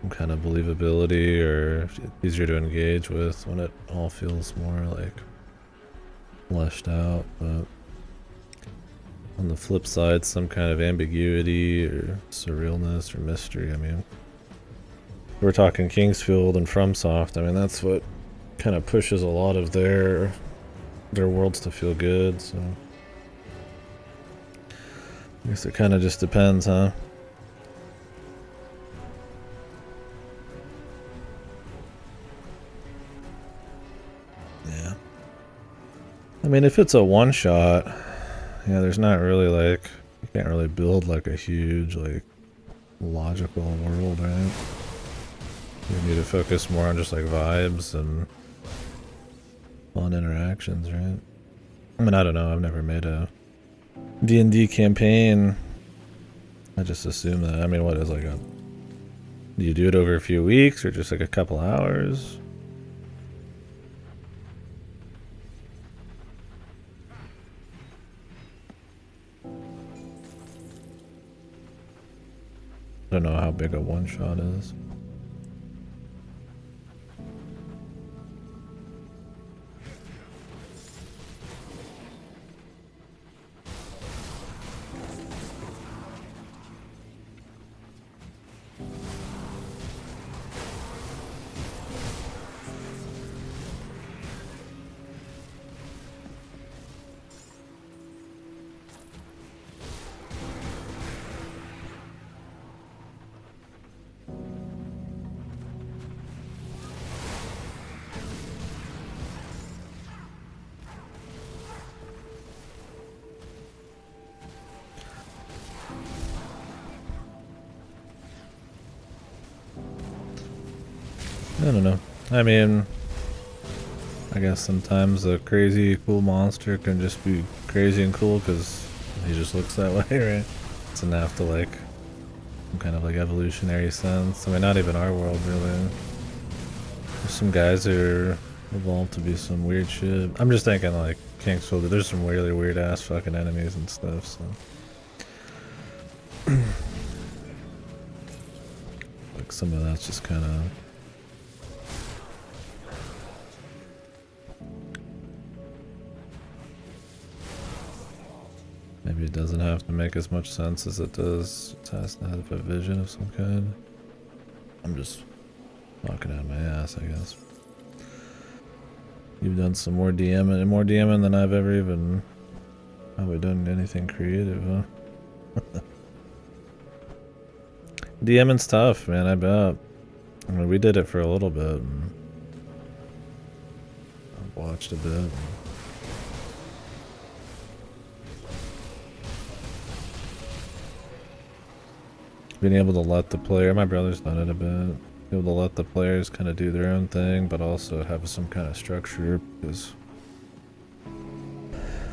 some kind of believability or easier to engage with when it all feels more like fleshed out, but on the flip side, some kind of ambiguity or surrealness or mystery, I mean, we're talking Kingsfield and FromSoft, I mean, that's what kind of pushes a lot of their worlds to feel good, so I guess it kind of just depends, huh? Yeah. I mean, if it's a one-shot, yeah, there's not really like, you can't really build like a huge, like, logical world, right? You need to focus more on just like vibes and fun interactions, right? I mean, I don't know, I've never made a D&D campaign. I just assume that, I mean, what is like a, do you do it over a few weeks or just like a couple hours? I don't know how big a one-shot is. I don't know. I mean, I guess sometimes a crazy cool monster can just be crazy and cool because he just looks that way, right? Doesn't have to like some kind of like evolutionary sense. I mean, not even our world really. There's some guys who are evolved to be some weird shit. I'm just thinking like Kingsfield, there's some really weird ass fucking enemies and stuff, so. Like some of that's just kind of. Maybe it doesn't have to make as much sense as it does. It has to have a vision of some kind. I'm just talking out of my ass, I guess. You've done some more DMing than I've ever even probably done anything creative, huh? DMing's tough, man, I bet. I mean, we did it for a little bit. And I watched a bit. Being able to let the player, my brother's done it a bit, be able to let the players kind of do their own thing, but also have some kind of structure, because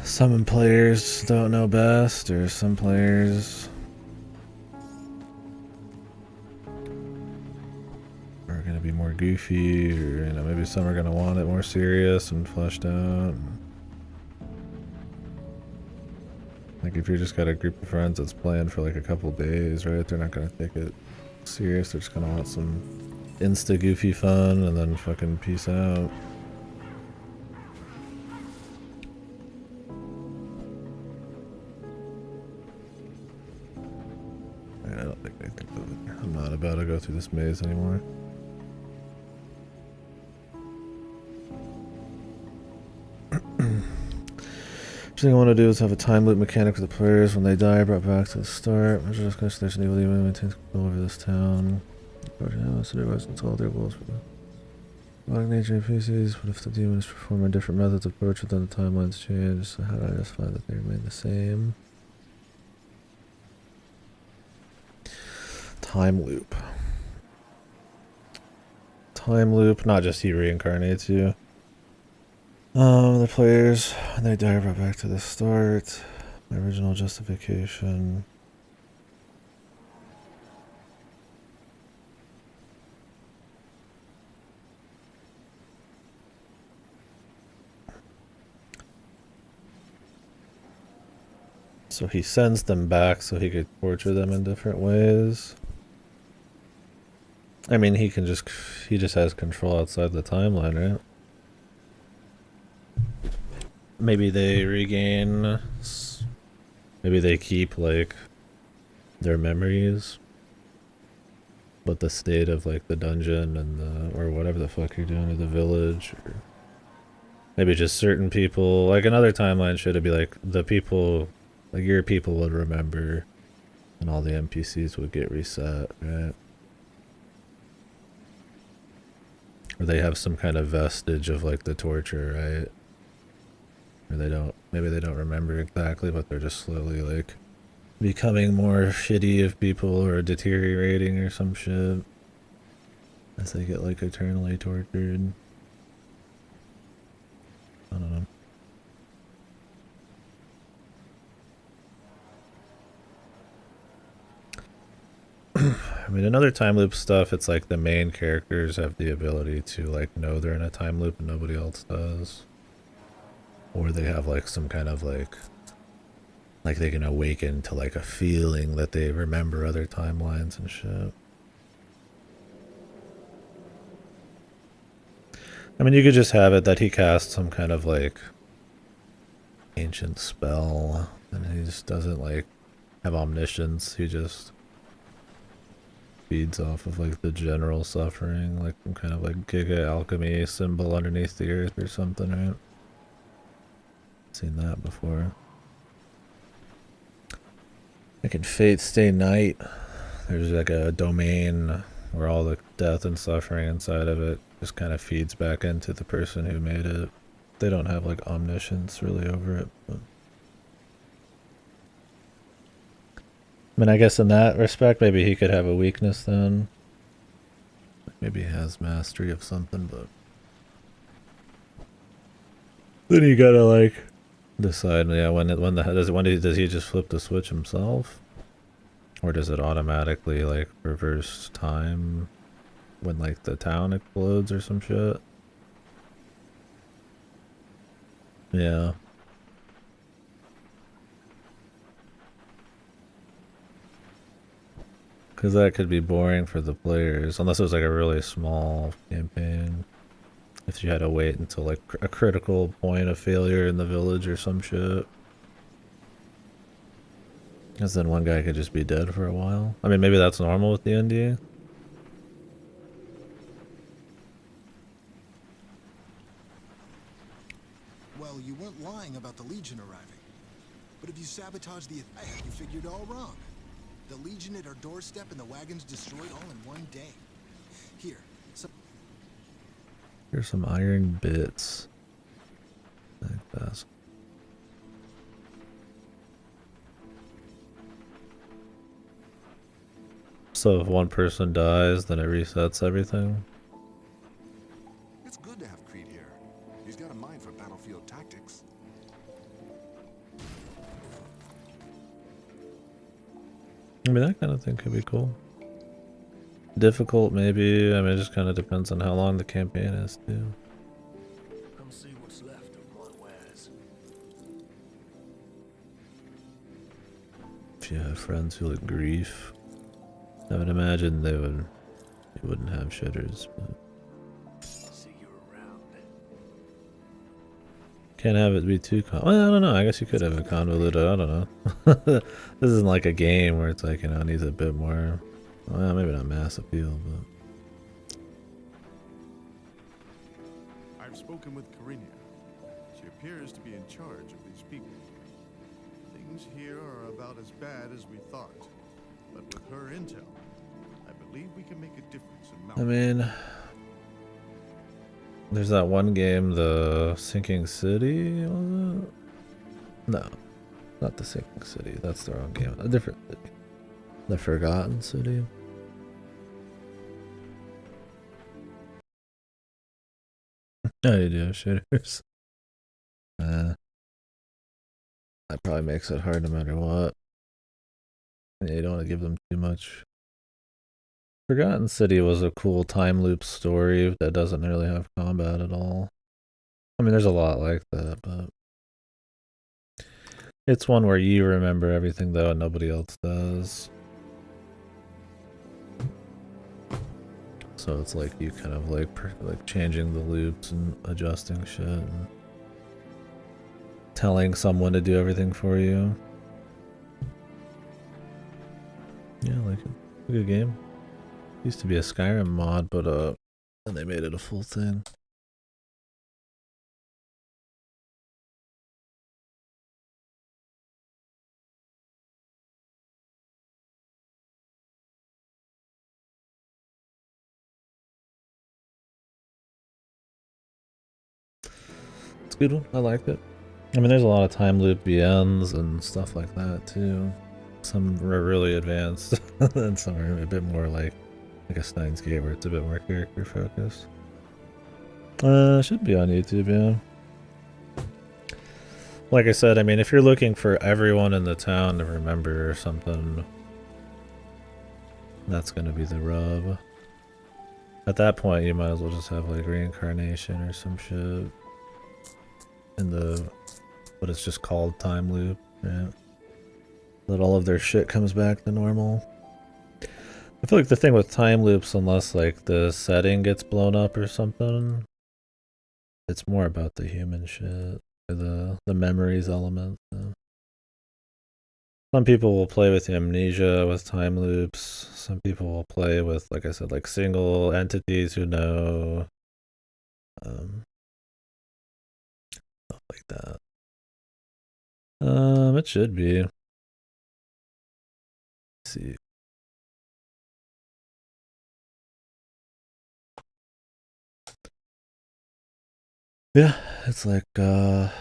some players don't know best, or some players are going to be more goofy, or, you know, maybe some are going to want it more serious and fleshed out. Like if you just got a group of friends that's playing for like a couple days, right? They're not gonna take it serious. They're just gonna want some insta goofy fun and then fucking peace out. I don't think they think that I'm not about to go through this maze anymore. First thing I want to do is have a time loop mechanic for the players when they die, brought back to the start. Measure discussion, there's an evil demon maintains control over this town. All their goals for the nature of PCs. What if the demons perform a different methods of approach within the timelines change? So how do I just find that they remain the same? Time loop. Time loop, not just he reincarnates you. The players, when they die, brought back to the start. My original justification. So he sends them back so he could torture them in different ways. I mean, he just has control outside the timeline, right? Maybe they regain, maybe they keep like their memories, but the state of like the dungeon and the, or whatever the fuck you're doing, or the village, or maybe just certain people, like another timeline should be like the people, like your people would remember and all the NPCs would get reset, right? Or they have some kind of vestige of like the torture, right? Or they don't, maybe they don't remember exactly, but they're just slowly like becoming more shitty of people or deteriorating or some shit as they get like eternally tortured. I don't know. I mean, in other time loop stuff, it's like the main characters have the ability to like know they're in a time loop and nobody else does. Or they have like some kind of like they can awaken to like a feeling that they remember other timelines and shit. I mean, you could just have it that he casts some kind of like ancient spell and he just doesn't like have omniscience. He just feeds off of like the general suffering, like some kind of like Giga alchemy symbol underneath the earth or something, right? Seen that before. Like in Fate Stay Night, there's like a domain where all the death and suffering inside of it just kind of feeds back into the person who made it. They don't have like omniscience really over it. But I mean, I guess in that respect, maybe he could have a weakness then. Maybe he has mastery of something, but then you gotta like decide, yeah, does he just flip the switch himself, or does it automatically like reverse time when like the town explodes or some shit? Yeah. Because that could be boring for the players, unless it was like a really small campaign. If you had to wait until like a critical point of failure in the village or some shit. Because then one guy could just be dead for a while. I mean, maybe that's normal with the ND. Well, you weren't lying about the Legion arriving. But if you sabotage the attack, you figured all wrong. The Legion at our doorstep and the wagons destroyed all in one day. Here, Here's some iron bits. Like that. So if one person dies, then it resets everything? It's good to have Creed here. He's got a mind for battlefield tactics. I mean, that kind of thing could be cool. Difficult, maybe. I mean, it just kind of depends on how long the campaign is, too. Come see what's left of my wares. if you have friends who like grief, I would imagine they wouldn't have shitters, but can't have it be too well, I don't know. I guess you could have it convoluted. I don't know. This isn't like a game where it's like, you know, it needs a bit more. Well, maybe not mass appeal, but I've spoken with Karinia. She appears to be in charge of these people. Things here are about as bad as we thought. But with her intel, I believe we can make a difference in Mount. I mean, there's that one game, the Sinking City, was it? No, not the Sinking City. That's the wrong game. A different city. The Forgotten City. No, you do have shooters. That probably makes it hard no matter what. Yeah, you don't want to give them too much. Forgotten City was a cool time loop story that doesn't really have combat at all. I mean, there's a lot like that, but it's one where you remember everything though and nobody else does. So it's like you kind of like changing the loops and adjusting shit and telling someone to do everything for you. Yeah, like it. A good game. Used to be a Skyrim mod, but then they made it a full thing. It's a good one. I liked it. I mean, there's a lot of time loop VNs and stuff like that too. Some are really advanced, and some are a bit more like a Steins Gate, where it's a bit more character focused. Should be on YouTube, yeah. Like I said, I mean, if you're looking for everyone in the town to remember or something, that's gonna be the rub. At that point, you might as well just have like reincarnation or some shit in the, what it's just called, time loop, yeah. That all of their shit comes back to normal. I feel like the thing with time loops, unless like the setting gets blown up or something, it's more about the human shit, or the memories element. So. Some people will play with Amnesia with time loops. Some people will play with, like I said, like single entities who know, stuff like that. It should be. Let's see. Yeah, it's like The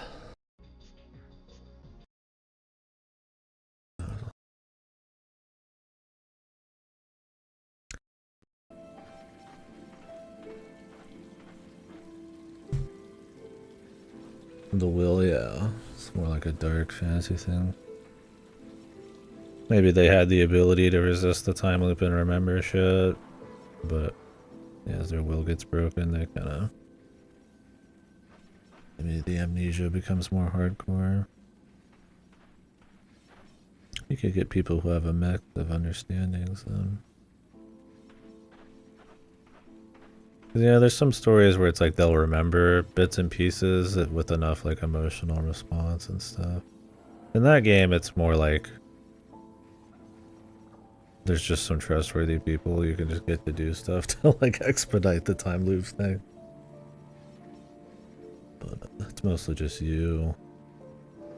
Will, yeah. It's more like a dark fantasy thing. Maybe they had the ability to resist the time loop and remember shit, but yeah, as their will gets broken, they kind of... Maybe the amnesia becomes more hardcore. You could get people who have a mix of understandings then. Yeah, there's some stories where it's like they'll remember bits and pieces with enough like emotional response and stuff. In that game, it's more like there's just some trustworthy people you can just get to do stuff to like expedite the time loop thing. But it's mostly just you.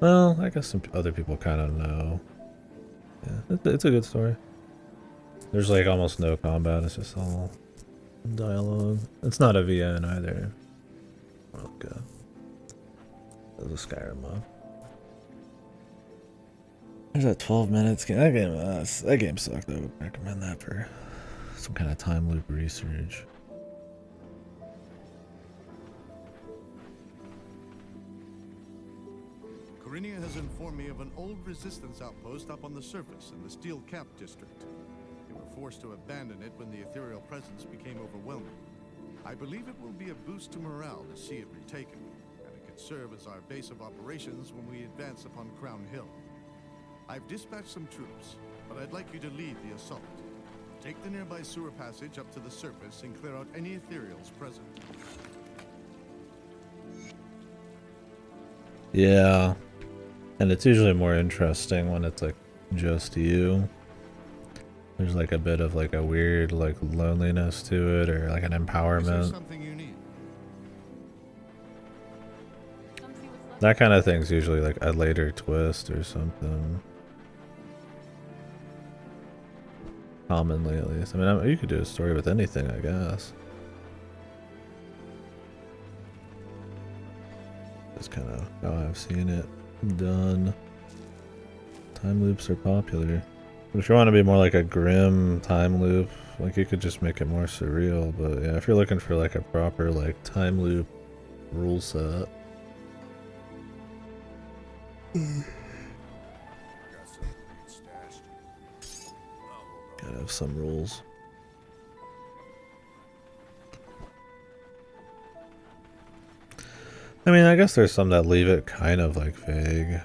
Well, I guess some other people kind of know. Yeah, it's a good story. There's like almost no combat, it's just all dialogue. It's not a VN either. More like it was a Skyrim mod. There's that 12 minutes game. That game sucked. I would recommend that for some kind of time loop research. Karinia has informed me of an old resistance outpost up on the surface in the Steel Cap district. They were forced to abandon it when the ethereal presence became overwhelming. I believe it will be a boost to morale to see it retaken, and it could serve as our base of operations when we advance upon Crown Hill. I've dispatched some troops, but I'd like you to lead the assault. Take the nearby sewer passage up to the surface and clear out any ethereals present. Yeah. And it's usually more interesting when it's like just you. There's like a bit of like a weird like loneliness to it, or like an empowerment. Something you need? That kind of thing's usually like a later twist or something. Commonly, at least. I mean, you could do a story with anything, I guess. That's kind of how I've seen it done. Time loops are popular. But if you want to be more like a grim time loop, like you could just make it more surreal. But yeah, if you're looking for like a proper like time loop rule set. Gotta have some rules. I mean, I guess there's some that leave it kind of like vague.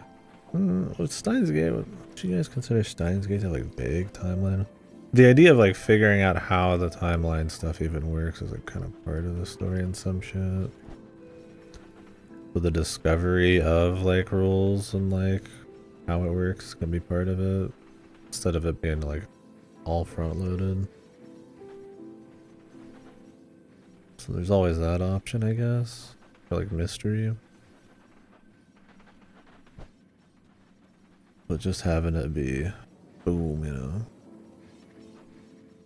With Steins Gate, would you guys consider Steins Gate to like vague timeline? The idea of like figuring out how the timeline stuff even works is like kind of part of the story in some shit. But the discovery of like rules and like how it works can be part of it, instead of it being like all front loaded. So there's always that option, I guess, for like mystery. But just having it be boom, you know,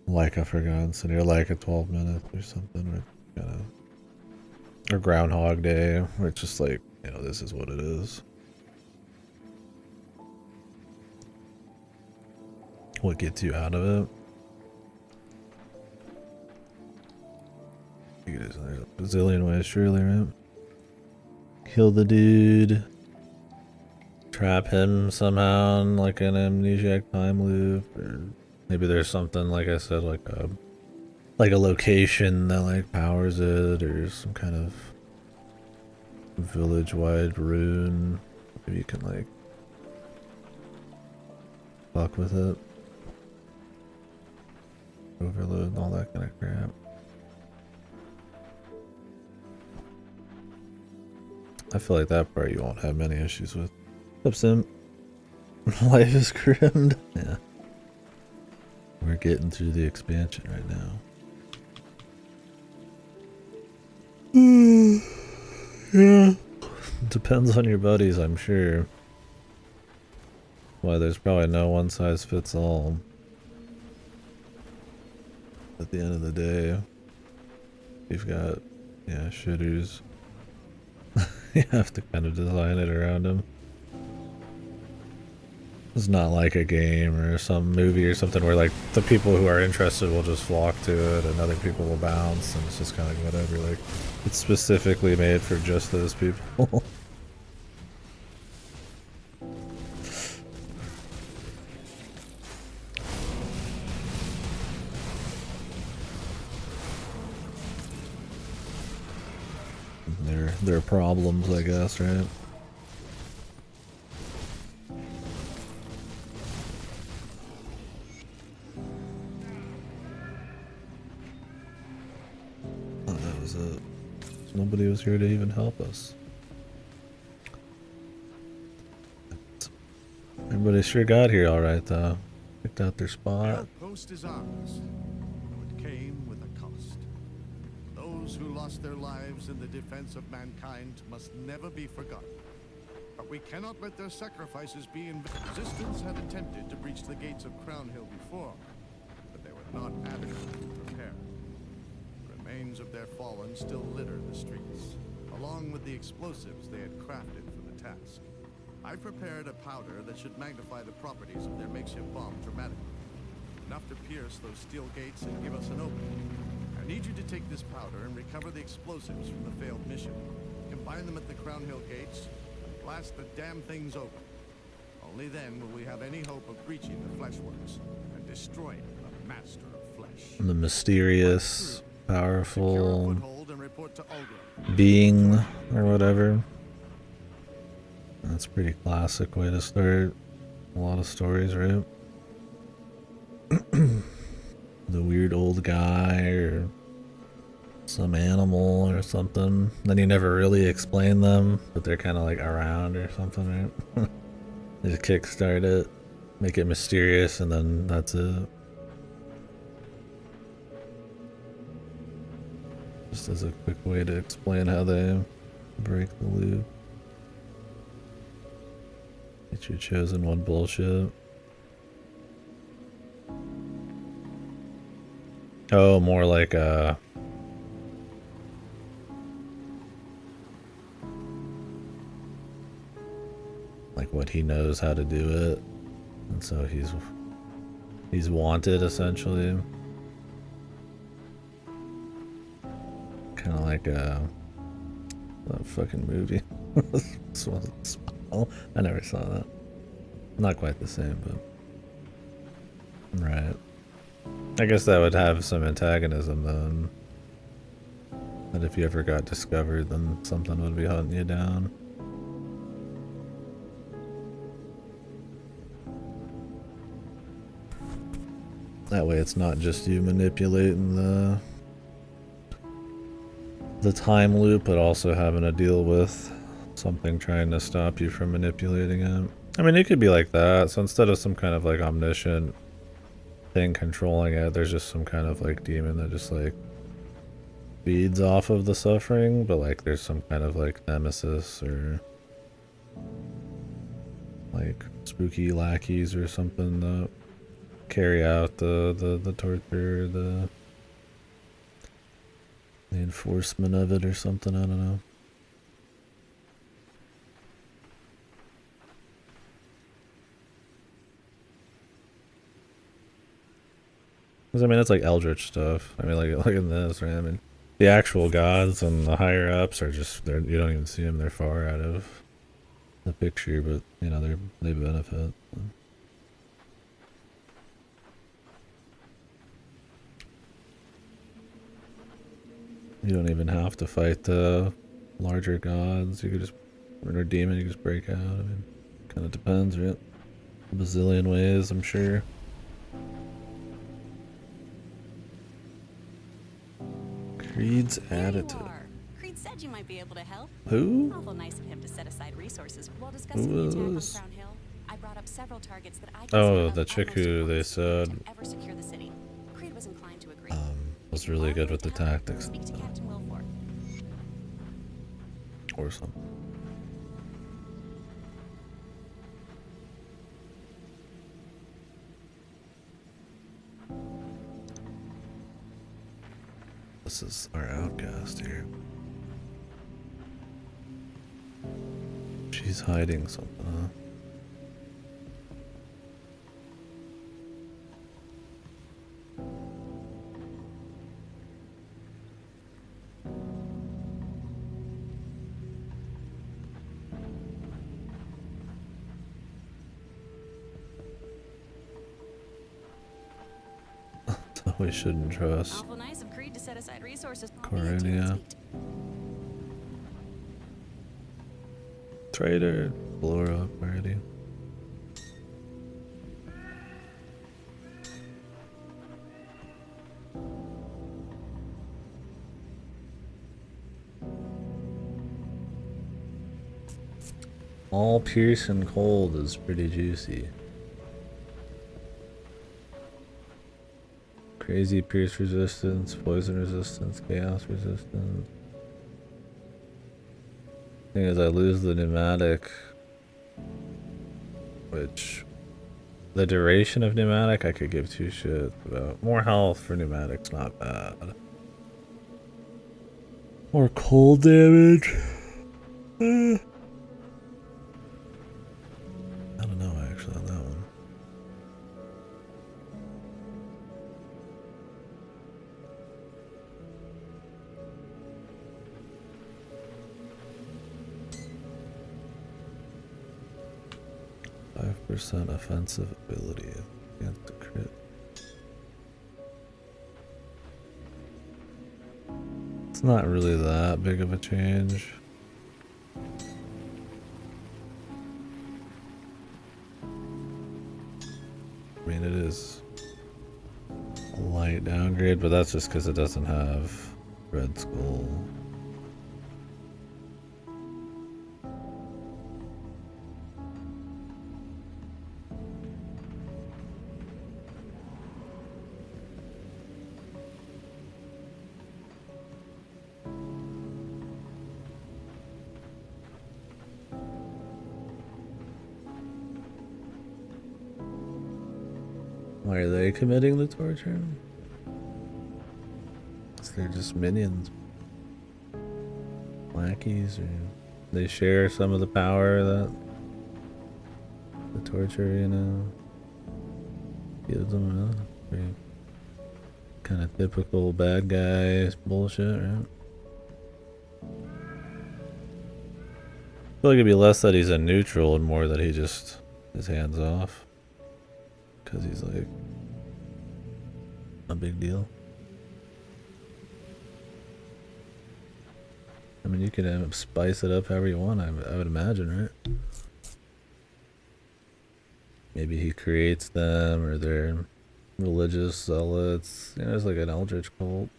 like a Forgotten City or like a 12 minutes or something, or kind of, or Groundhog Day, where it's just like, you know, this is what it is. What gets you out of it? There's a bazillion ways, surely, right? Kill the dude. Trap him somehow in like an amnesiac time loop, or maybe there's something, like I said, like a location that like powers it, or some kind of village-wide rune. Maybe you can like fuck with it. Overload and all that kind of crap. I feel like that part you won't have many issues with. Sim. Life is crimmed. Yeah. We're getting through the expansion right now. Yeah. Depends on your buddies, I'm sure. Why there's probably no one size fits all. At the end of the day, you've got, yeah, shitters. You have to kind of design it around them. It's not like a game or some movie or something where like the people who are interested will just flock to it and other people will bounce, and it's just kind of whatever. Like, it's specifically made for just those people. There are problems, I guess, right? Oh, that was it. Nobody was here to even help us. Everybody sure got here all right, though. Picked out their spot. Post is ours, though it came with a cost. Those who lost their lives in the defense of mankind must never be forgotten. But we cannot let their sacrifices be in vain. Resistance had attempted to breach the gates of Crown Hill before, but they were not adequately prepared. The remains of their fallen still litter the streets, along with the explosives they had crafted for the task. I prepared a powder that should magnify the properties of their makeshift bomb dramatically, enough to pierce those steel gates and give us an opening. I need you to take this powder and recover the explosives from the failed mission. Combine them at the Crown Hill gates and blast the damn things open. Only then will we have any hope of breaching the Fleshworks and destroying the Master of Flesh. The mysterious, powerful being, or whatever. That's a pretty classic way to start. A lot of stories, right? The weird old guy or some animal or something. Then you never really explain them, but they're kind of like around or something, right? They just kickstart it, make it mysterious, and then that's it. Just as a quick way to explain how they break the loop. Get your chosen one bullshit. Oh, more like what he knows how to do it, and so he's wanted essentially. Kind of like that fucking movie. Small. I never saw that. Not quite the same, but right. I guess that would have some antagonism then. That if you ever got discovered, then something would be hunting you down. That way it's not just you manipulating the time loop, but also having to deal with something trying to stop you from manipulating it. I mean, it could be like that. So instead of some kind of like omniscient thing controlling it, there's just some kind of like demon that just like feeds off of the suffering, but like there's some kind of like nemesis or like spooky lackeys or something that carry out the torture, the enforcement of it or something. I don't know. Because I mean, it's like eldritch stuff. I mean, like look at this, right? I mean, the actual gods and the higher ups are just you don't even see them. They're far out of the picture, but you know they benefit. You don't even have to fight the larger gods. You could just, or a demon, you can just break out. I mean, kind of depends, right? A bazillion ways, I'm sure. Creed's attitude. Creed said you might be able to help. Who? Awful nice of him to set aside resources while discussing the attack on Crown Hill. I brought up several targets that I Oh, the chick who they said ever secure the city. Creed was inclined to agree. Was really good with the tactics. Speak to Captain Wilford. Or something. This is our outcast here. She's hiding something, huh? We shouldn't trust Awful nice of Creed to set aside resources. Corinia. Traitor. Blow her up already. All pierce and cold is pretty juicy. Crazy pierce resistance, poison resistance, chaos resistance. Thing is, I lose the pneumatic, which the duration of pneumatic I could give two shits about. More health for pneumatic's not bad. More cold damage. I don't know actually on that one. % offensive ability against the crit. It's not really that big of a change. I mean, it is a light downgrade, but that's just because it doesn't have Red Skull. Why are they committing the torture? They're just minions. Lackeys, or they share some of the power that the torture, you know, gives them. Pretty kind of typical bad guy bullshit, right? I feel like it'd be less that he's a neutral and more that he just is hands off. Because he's like a big deal. I mean, you could spice it up however you want, I would imagine, right? Maybe he creates them, or they're religious zealots. You know, it's like an eldritch cult.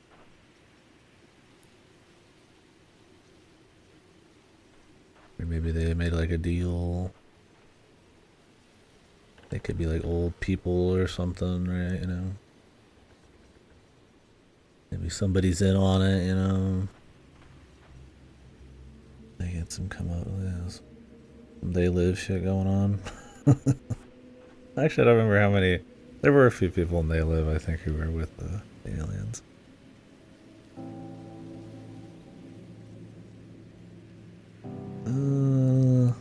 Or maybe they made like a deal. They could be like old people or something, right? You know? Maybe somebody's in on it, you know? They get some come up with this. They live shit going on. Actually, I don't remember how many. There were a few people in They Live, I think, who were with the aliens. And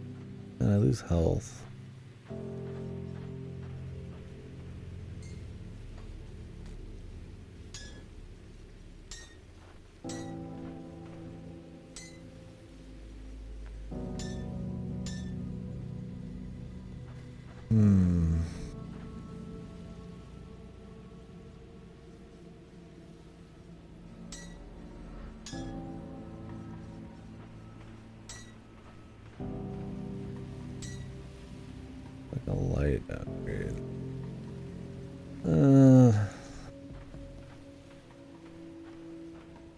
I lose health. Like a light upgrade.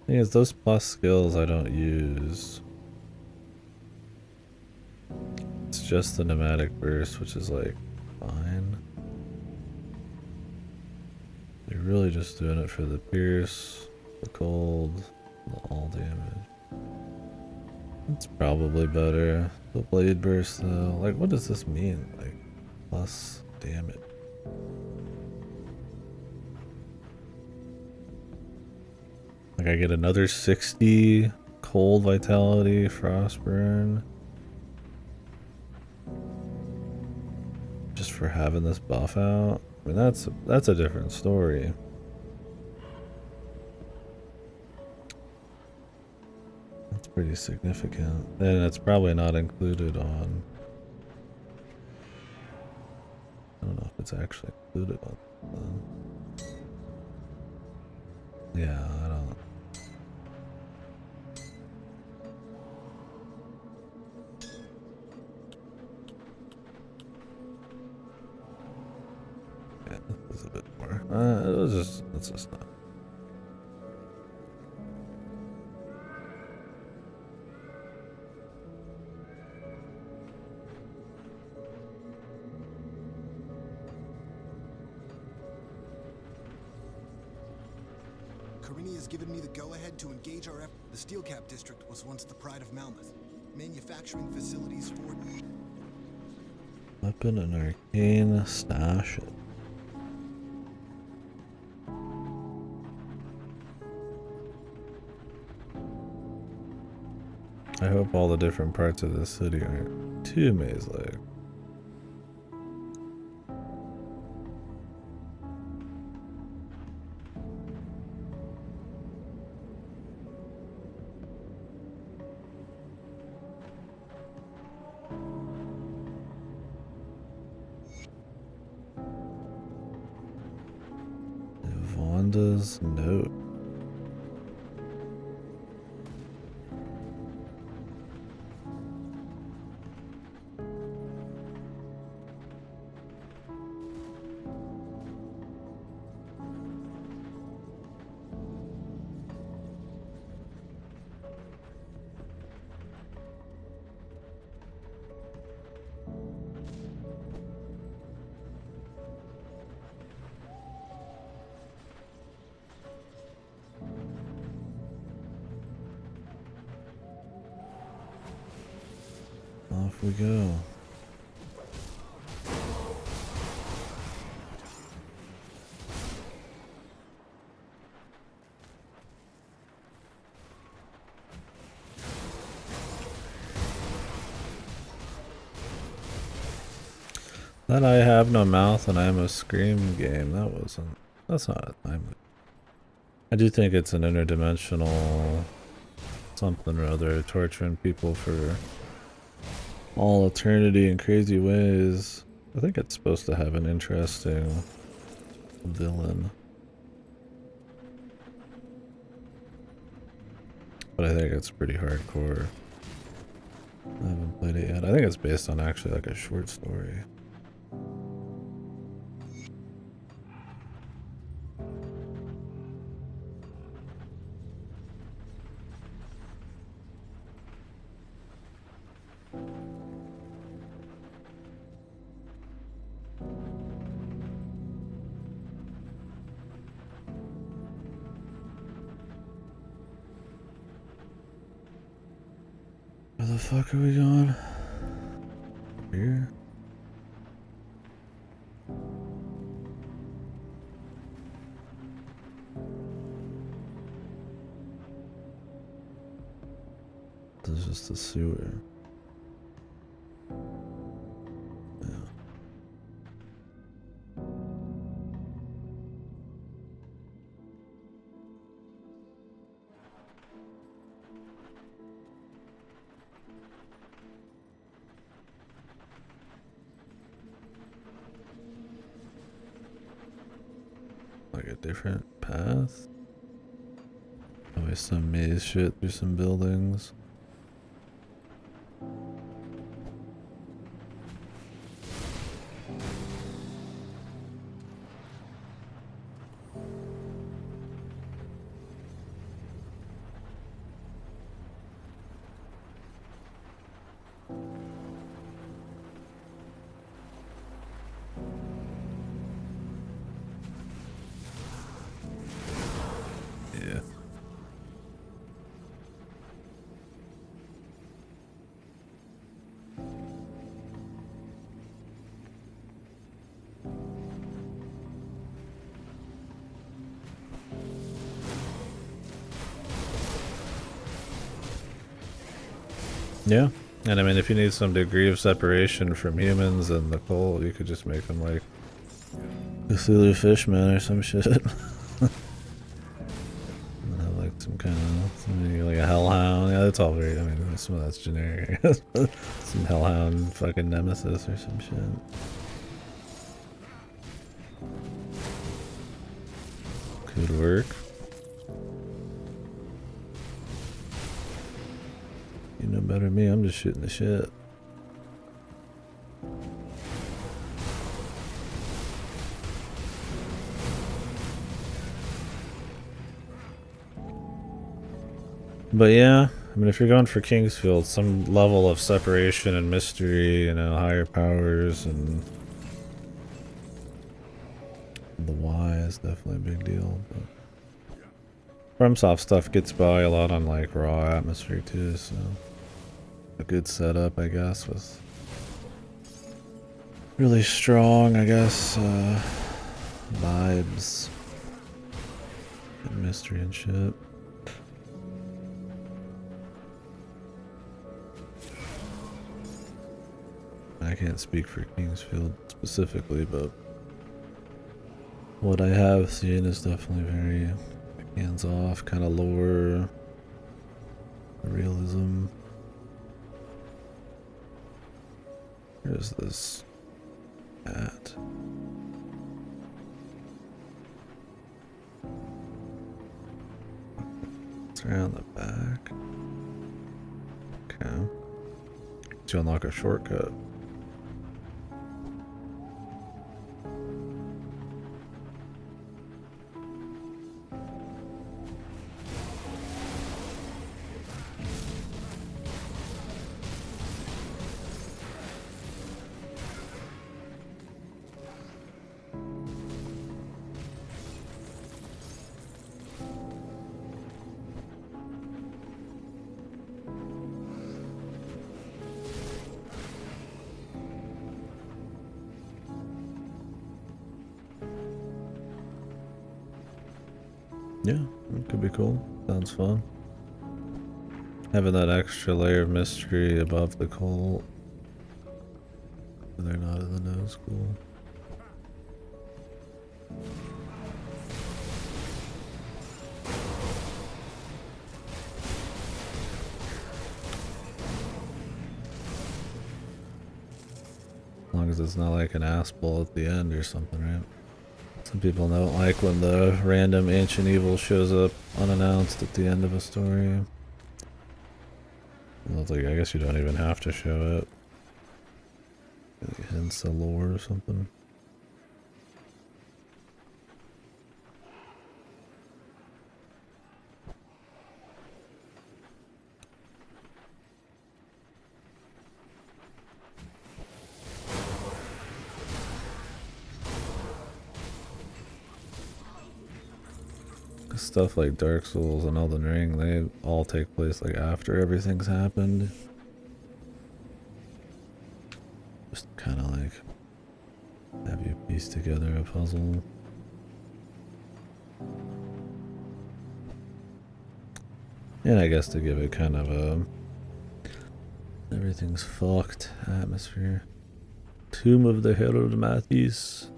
Thing is, those plus skills I don't use. It's just the pneumatic burst, which is like fine. You're really just doing it for the pierce, the cold, the all damage. It's probably better. The blade burst though, like what does this mean? Like plus damage. Like I get another 60 cold vitality, frostburn. Just for having this buff out. I mean that's a different story. That's pretty significant. And it's probably not included on, I don't know if it's actually included on yeah, I don't. Yeah, this is a bit more. It's just not. Carini has given me the go-ahead to engage our effort. The Steel Cap District was once the pride of Malmouth. Manufacturing facilities for... Weapon and arcane stash. I hope all the different parts of the city aren't too maze-like. Vonda's note. Off we go. That I have no mouth and I am a scream game. That's not a time. I do think it's an interdimensional something or other, torturing people for all eternity in crazy ways. I think it's supposed to have an interesting villain. But I think it's pretty hardcore. I haven't played it yet. I think it's based on actually like a short story. Where the fuck are we going? Here? This is just the sewer. Yeah. Like a different path? Always some maze shit through some buildings. Yeah. Yeah, and I mean, if you need some degree of separation from humans and the cult, you could just make them like Cthulhu Fishman or some shit. And have like some kind of, like a hellhound. Yeah, that's all very, I mean, some of that's generic, I guess. Some hellhound fucking nemesis or some shit. Could work. You know better than me, I'm just shooting the shit. But yeah, I mean, if you're going for Kingsfield, some level of separation and mystery, you know, higher powers, and the why is definitely a big deal. But FromSoft stuff gets by a lot on like raw atmosphere too, so a good setup, I guess, with really strong, I guess, vibes and mystery and shit. I can't speak for Kingsfield specifically, but what I have seen is definitely very hands-off, kind of lore, realism. Where's this at? It's around the back. Okay. To unlock a shortcut. Yeah, it could be cool. Sounds fun. Having that extra layer of mystery above the cult. They're not in the know school. As long as it's not like an ass bowl at the end or something, right? Some people don't like when the random ancient evil shows up unannounced at the end of a story. Well, it's like, I guess you don't even have to show it. It hints the lore or something. Stuff like Dark Souls and Elden Ring, they all take place like after everything's happened. Just kind of like have you piece together a puzzle. And I guess to give it kind of a everything's fucked atmosphere. Tomb of the Herald Mathis.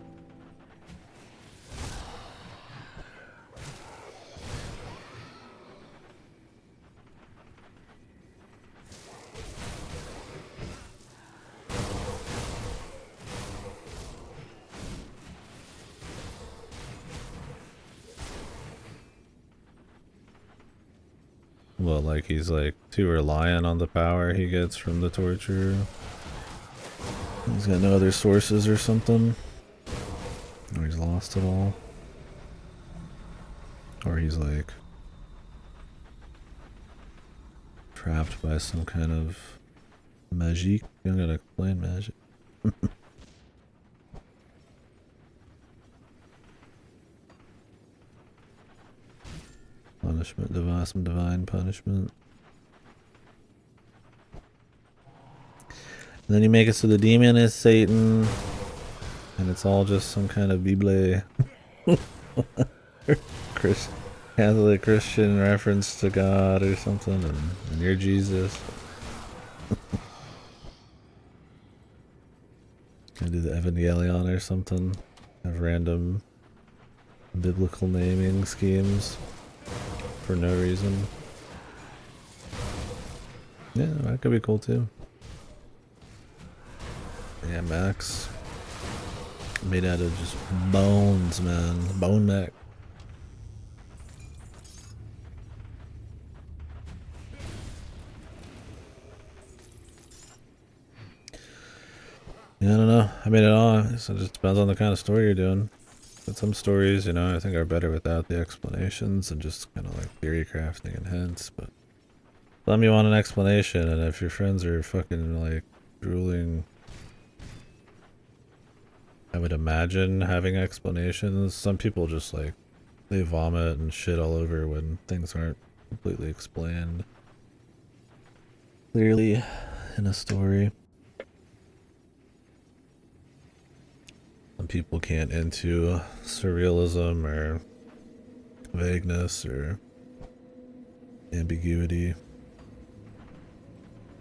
Well, like he's like too reliant on the power he gets from the torture. He's got no other sources or something. Or he's lost it all. Or he's like trapped by some kind of magic. I'm gonna explain magic. Punishment, some divine punishment. And then you make it so the demon is Satan, and it's all just some kind of Bible, Catholic Christian reference to God or something, and you're Jesus. Gonna do the Evangelion or something. Have random biblical naming schemes for no reason. Yeah, that could be cool too. Yeah, Max. Made out of just bones, man. Bone Mac. Yeah, I don't know. I mean, it all. It just depends on the kind of story you're doing. But some stories, you know, I think are better without the explanations and just kind of like theory crafting and hints. But some you want an explanation, and if your friends are fucking like drooling, I would imagine having explanations. Some people just like they vomit and shit all over when things aren't completely explained clearly in a story. Some people can't into surrealism or vagueness or ambiguity.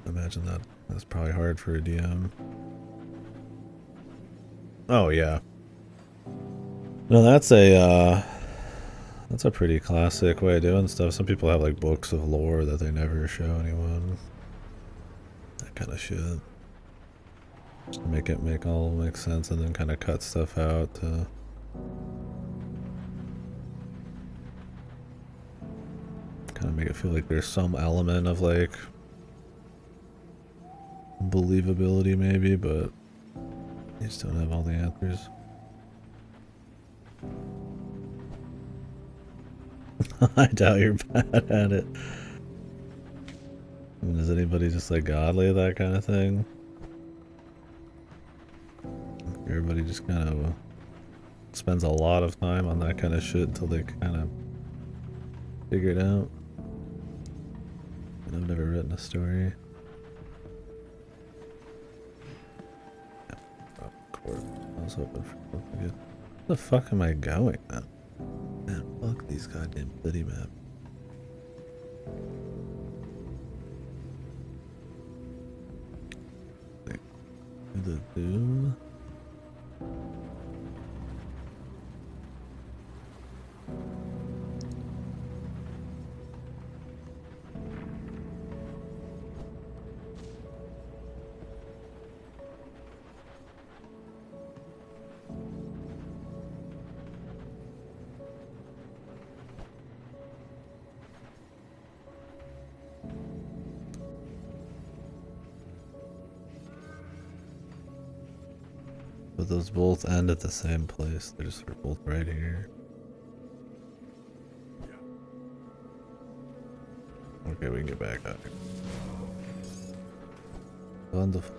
I imagine that's probably hard for a DM. Oh yeah. No, that's a pretty classic way of doing stuff. Some people have like books of lore that they never show anyone. That kind of shit. Just to make it make sense and then kind of cut stuff out to kind of make it feel like there's some element of like believability maybe, but you just don't have all the answers. I doubt you're bad at it. I mean, is anybody just like godly at that kind of thing? Everybody just kind of spends a lot of time on that kind of shit until they kind of figure it out. And I've never written a story. Yeah, I was hoping for something good. Where the fuck am I going, man? Man, fuck These goddamn city maps. The Doom. But those both end at the same place. They're just both right here. Okay, we can get back out here. Wonderful.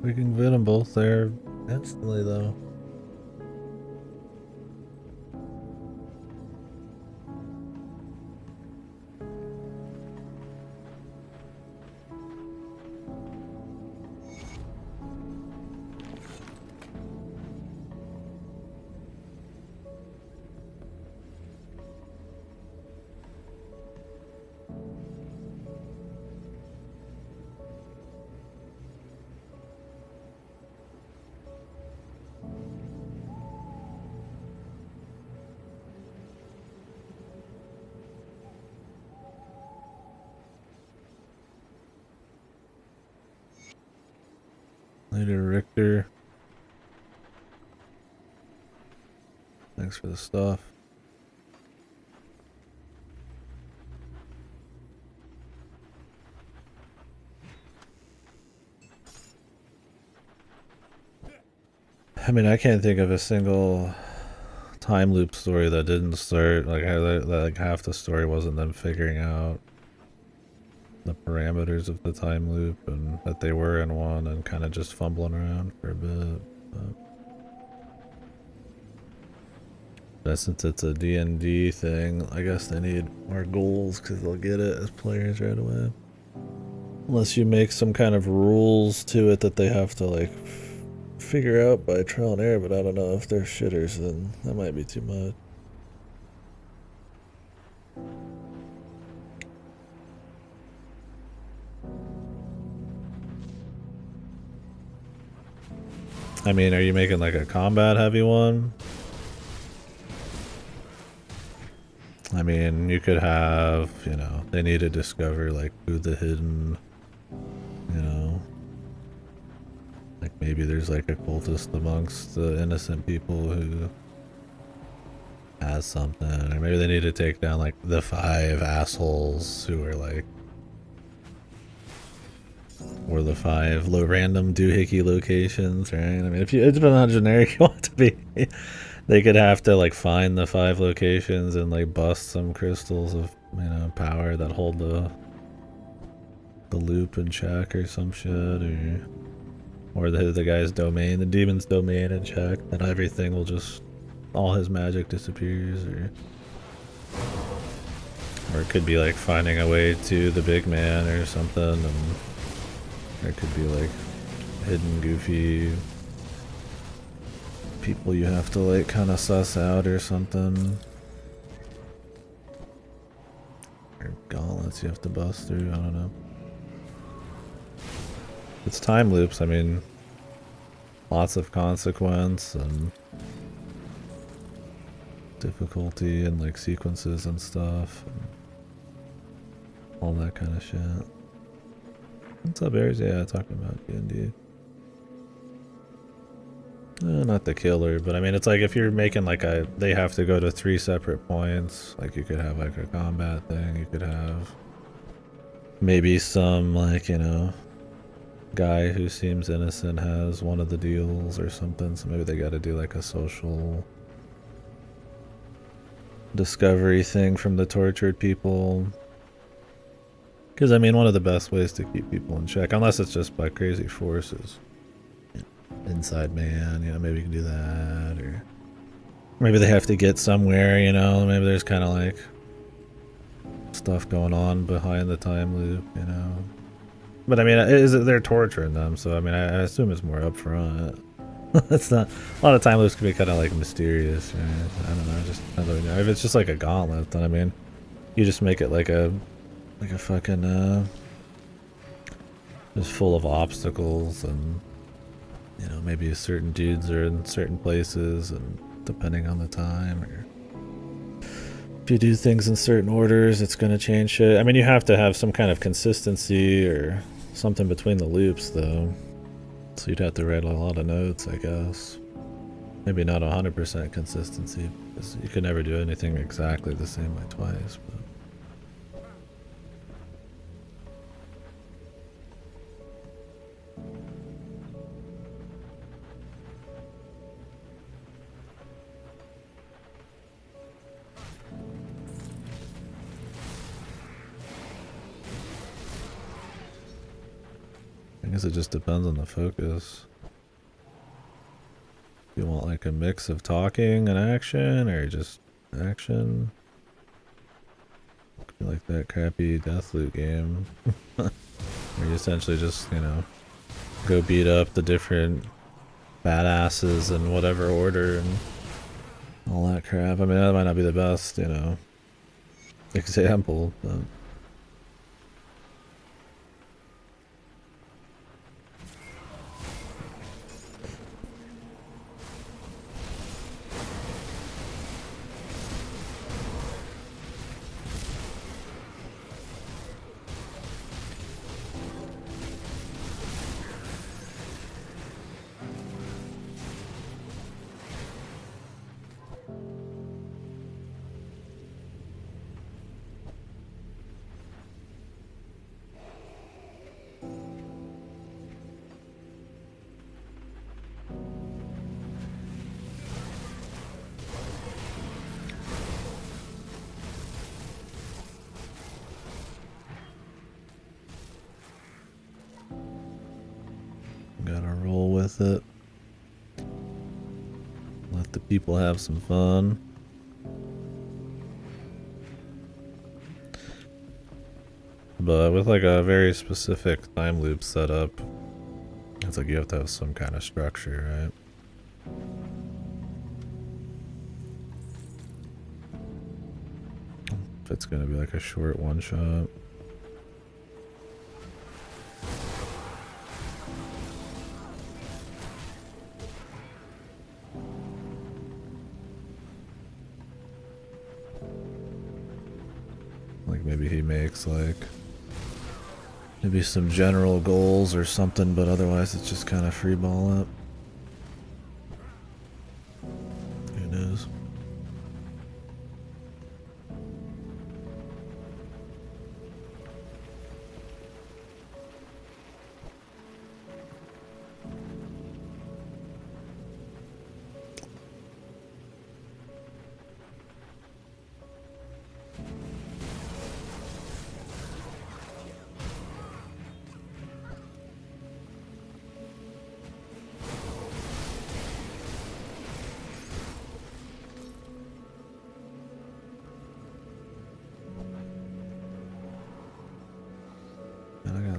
We can get them both there instantly, though. Later, Richter. Thanks for the stuff. I mean, I can't think of a single time loop story that didn't start like half the story wasn't them figuring out the parameters of the time loop and that they were in one and kind of just fumbling around for a bit. But since it's a D&D thing, I guess they need more goals because they'll get it as players right away. Unless you make some kind of rules to it that they have to like figure out by trial and error, but I don't know if they're shitters, then that might be too much. I mean, are you making like a combat heavy one? I mean, you could have, you know, they need to discover like who the hidden, you know, like maybe there's like a cultist amongst the innocent people who has something, or maybe they need to take down like the 5 assholes who are like, or the 5 random doohickey locations, right? I mean, if you, it depends on how generic you want it to be. They could have to like find the 5 locations and like bust some crystals of, you know, power that hold the loop in check or some shit, or the guy's domain, the demon's domain in check, then everything will just, all his magic disappears, or it could be like finding a way to the big man or something, and there could be like hidden goofy people you have to like kind of suss out or something, or gauntlets you have to bust through. I don't know. It's time loops. I mean, lots of consequence and difficulty and like sequences and stuff. all that kind of shit. What's up, Aries? Yeah, talking about D&D. Not the killer, but I mean, it's like if you're making like they have to go to 3 separate points. Like you could have like a combat thing. You could have maybe some like, you know, guy who seems innocent has one of the deals or something. So maybe they got to do like a social discovery thing from the tortured people. Because I mean, one of the best ways to keep people in check, unless it's just by crazy forces. Inside man, you know, maybe you can do that, or maybe they have to get somewhere, you know, maybe there's kind of like stuff going on behind the time loop, you know. But I mean, they're torturing them, so I mean, I assume it's more upfront. It's not, a lot of time loops can be kind of like mysterious, right? I don't know, just I don't know. If it's just like a gauntlet, then I mean, you just make it like a fucking just full of obstacles, and you know, maybe certain dudes are in certain places, and depending on the time, or if you do things in certain orders, it's going to change shit. I mean, you have to have some kind of consistency or something between the loops, though. So you'd have to write a lot of notes, I guess. Maybe not 100% consistency, because you could never do anything exactly the same way twice, but... I guess it just depends on the focus. You want like a mix of talking and action, or just action? Like that crappy Deathloop game. Where you essentially just, you know, go beat up the different badasses in whatever order and all that crap. I mean, that might not be the best, you know, example, but... Gotta roll with it. Let the people have some fun. But with like a very specific time loop setup, it's like you have to have some kind of structure, right? If it's gonna be like a short one shot. Like maybe he makes like maybe some general goals or something, but otherwise it's just kind of free ball it. Who knows?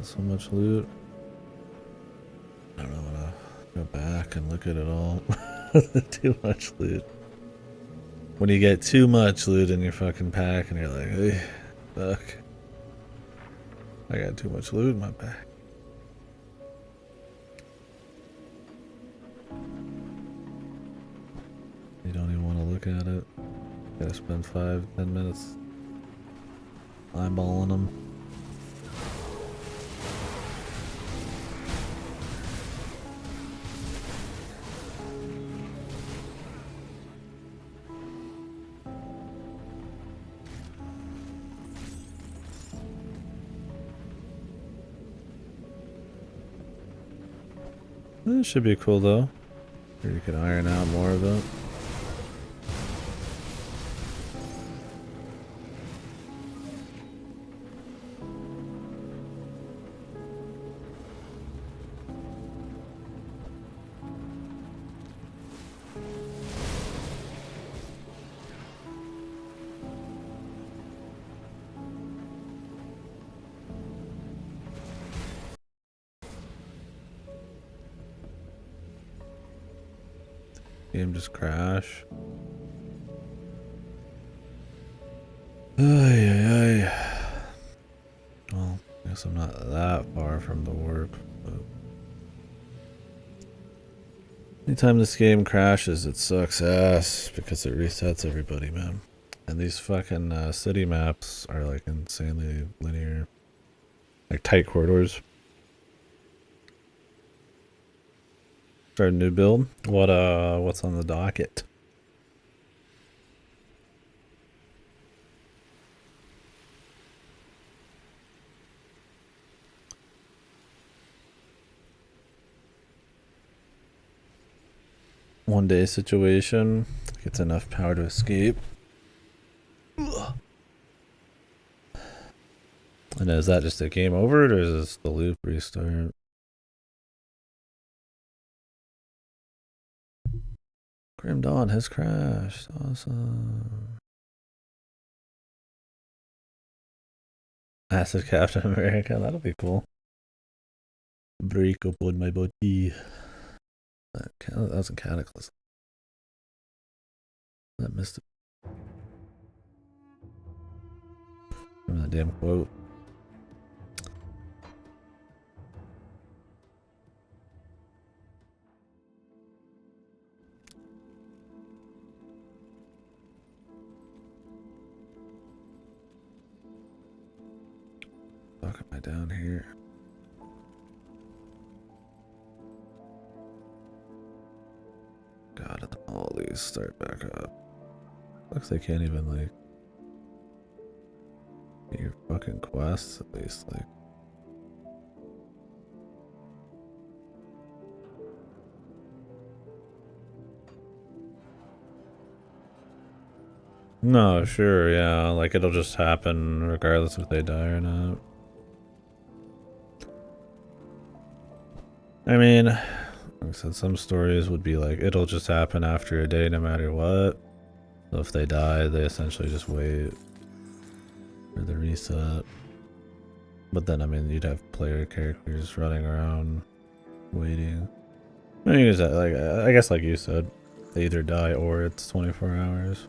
So much loot. I don't know, I'm gonna go back and look at it all. Too much loot. When you get too much loot in your fucking pack and you're like, hey, fuck. I got too much loot in my pack. You don't even want to look at it. Gotta spend 5-10 minutes eyeballing them. It should be cool though. Or you can iron out more of it. Game just crash. Ay, ay, ay. Well, I guess I'm not that far from the warp, but anytime this game crashes, it sucks ass because it resets everybody, man. And these fucking city maps are like insanely linear, like tight corridors. Start a new build. What's on the docket? One day situation. Gets enough power to escape. Ugh. And is that just a game over, or is this the loop restart? Grim Dawn has crashed. Awesome. Acid Captain America. That'll be cool. Break up on my body. That was a cataclysm. That missed it. Remember that damn quote. Fuck, am I down here? God, and all these start back up. Looks like they can't even like get your fucking quests at least, like. No, sure, yeah, like it'll just happen regardless if they die or not. I mean, like I said, some stories would be like, it'll just happen after a day no matter what. So if they die, they essentially just wait for the reset. But then, I mean, you'd have player characters running around waiting. I mean, like, I guess like you said, they either die or it's 24 hours.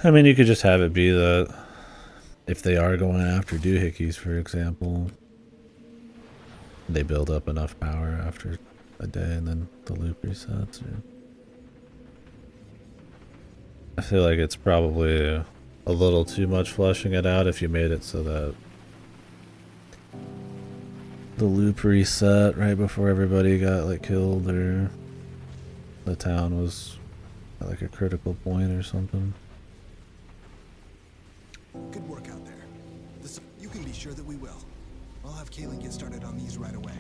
I mean, you could just have it be that if they are going after doohickeys, for example, they build up enough power after a day and then the loop resets. Or... I feel like it's probably a little too much fleshing it out if you made it so that the loop reset right before everybody got like killed or the town was at like a critical point or something. Good work out there. You can be sure that we will. I'll have Kaylen get started on these right away.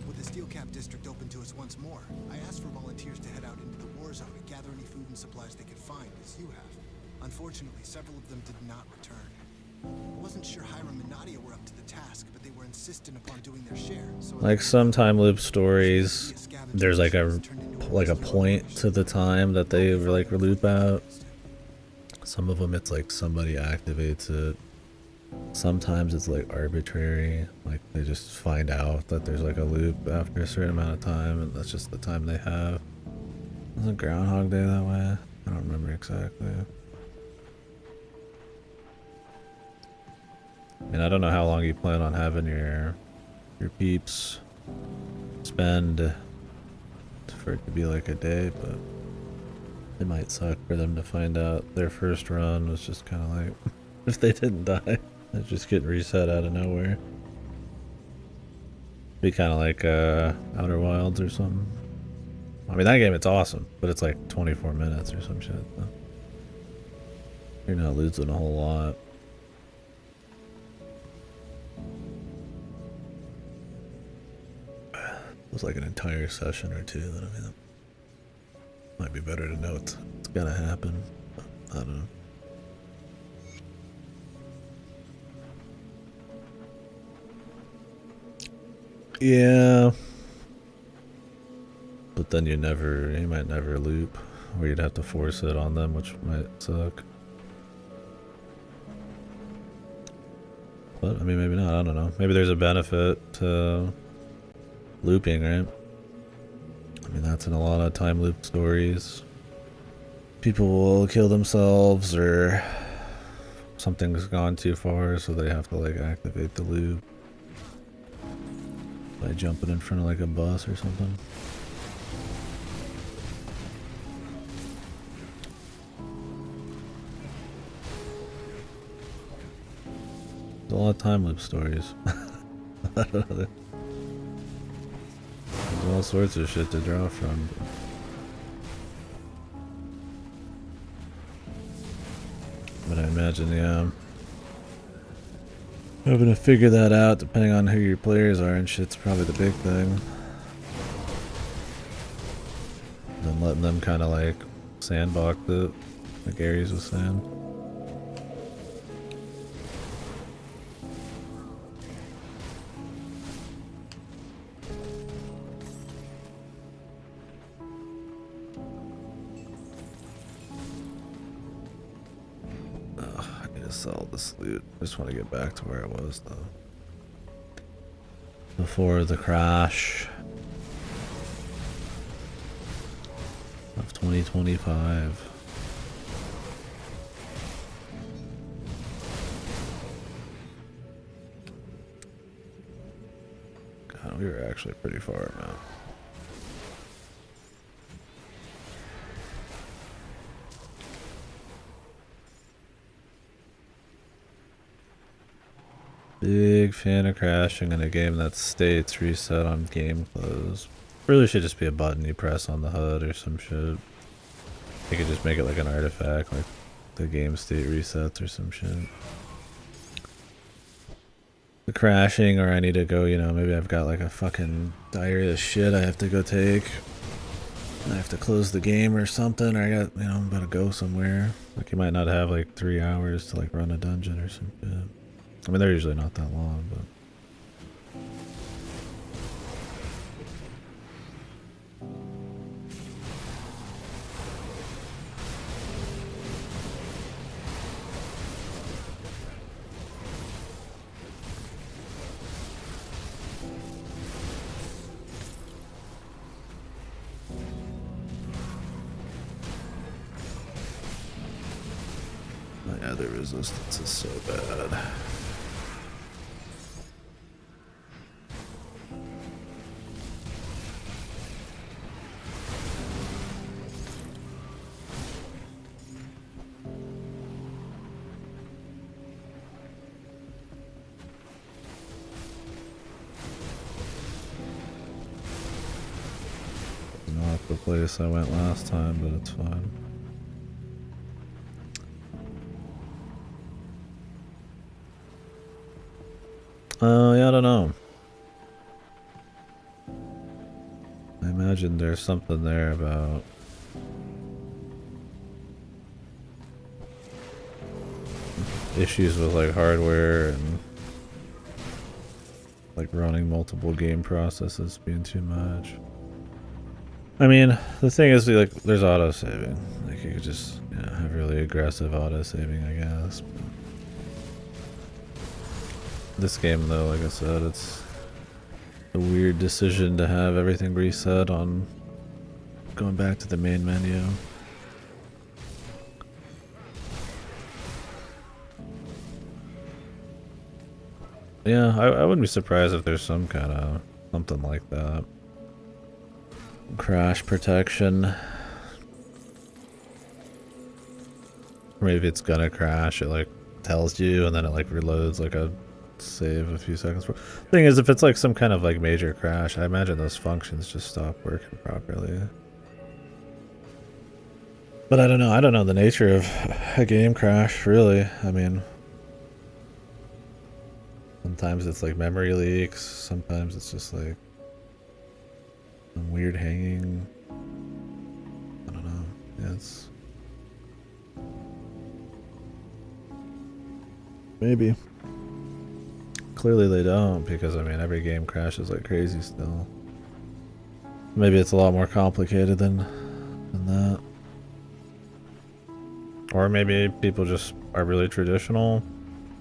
With the Steel Cap District open to us once more, I asked for volunteers to head out into the war zone and gather any food and supplies they could find, as you have. Unfortunately, several of them did not return. I wasn't sure Hiram and Nadia were up to the task, but they were insistent upon doing their share. So like some time loop stories, there's like a point to the time that they like loop out. Some of them it's like somebody activates it. Sometimes it's like arbitrary, like they just find out that there's like a loop after a certain amount of time and that's just the time they have. Wasn't Groundhog Day that way? I don't remember exactly. I mean, I don't know how long you plan on having your peeps spend for it to be like a day, but it might suck for them to find out their first run was just kind of like, if they didn't die, they'd just get reset out of nowhere. Be kind of like Outer Wilds or something. I mean, that game, it's awesome, but it's like 24 minutes or some shit. So you're not losing a whole lot. was like an entire session or two, then I mean, that might be better to know it's gonna happen. But I don't know. Yeah. But then you might never loop, or you'd have to force it on them, which might suck. But, I mean, maybe not, I don't know. Maybe there's a benefit to looping, right? I mean, that's in a lot of time loop stories. People will kill themselves, or something's gone too far, so they have to, like, activate the loop by jumping in front of, like, a bus or something. There's a lot of time loop stories. I don't know. There's all sorts of shit to draw from. But I imagine, yeah, having to figure that out depending on who your players are and shit's probably the big thing. And then letting them kind of like sandbox it, like Ares was saying. Sell this loot. I just want to get back to where I was though. Before the crash of 2025. God, we were actually pretty far now. Big fan of crashing in a game that states reset on game close. Really should just be a button you press on the HUD or some shit. You could just make it like an artifact, like the game state resets or some shit. The crashing, or I need to go, you know, maybe I've got like a fucking diary of shit I have to go take. I have to close the game or something, or I got, you know, I'm about to go somewhere. Like you might not have like 3 hours to like run a dungeon or some shit. I mean, they're usually not that long, but... yeah, the resistance is so bad. Not the place I went last time, but it's fine. Yeah, I don't know. I imagine there's something there about issues with like hardware and like running multiple game processes being too much. I mean, the thing is, like, there's auto saving. Like, you could just, you know, have really aggressive auto saving, I guess. But this game, though, like I said, it's a weird decision to have everything reset on going back to the main menu. Yeah, I wouldn't be surprised if there's some kind of something like that. Crash protection. Maybe it's gonna crash, it like tells you and then it like reloads like a save a few seconds. Thing is, if it's like some kind of like major crash, I imagine those functions just stop working properly. But I don't know the nature of a game crash, really. I mean, sometimes it's like memory leaks, sometimes it's just like Some weird hanging. I don't know. Yeah, it's maybe. Clearly they don't, because I mean every game crashes like crazy still. Maybe it's a lot more complicated than that. Or maybe people just are really traditional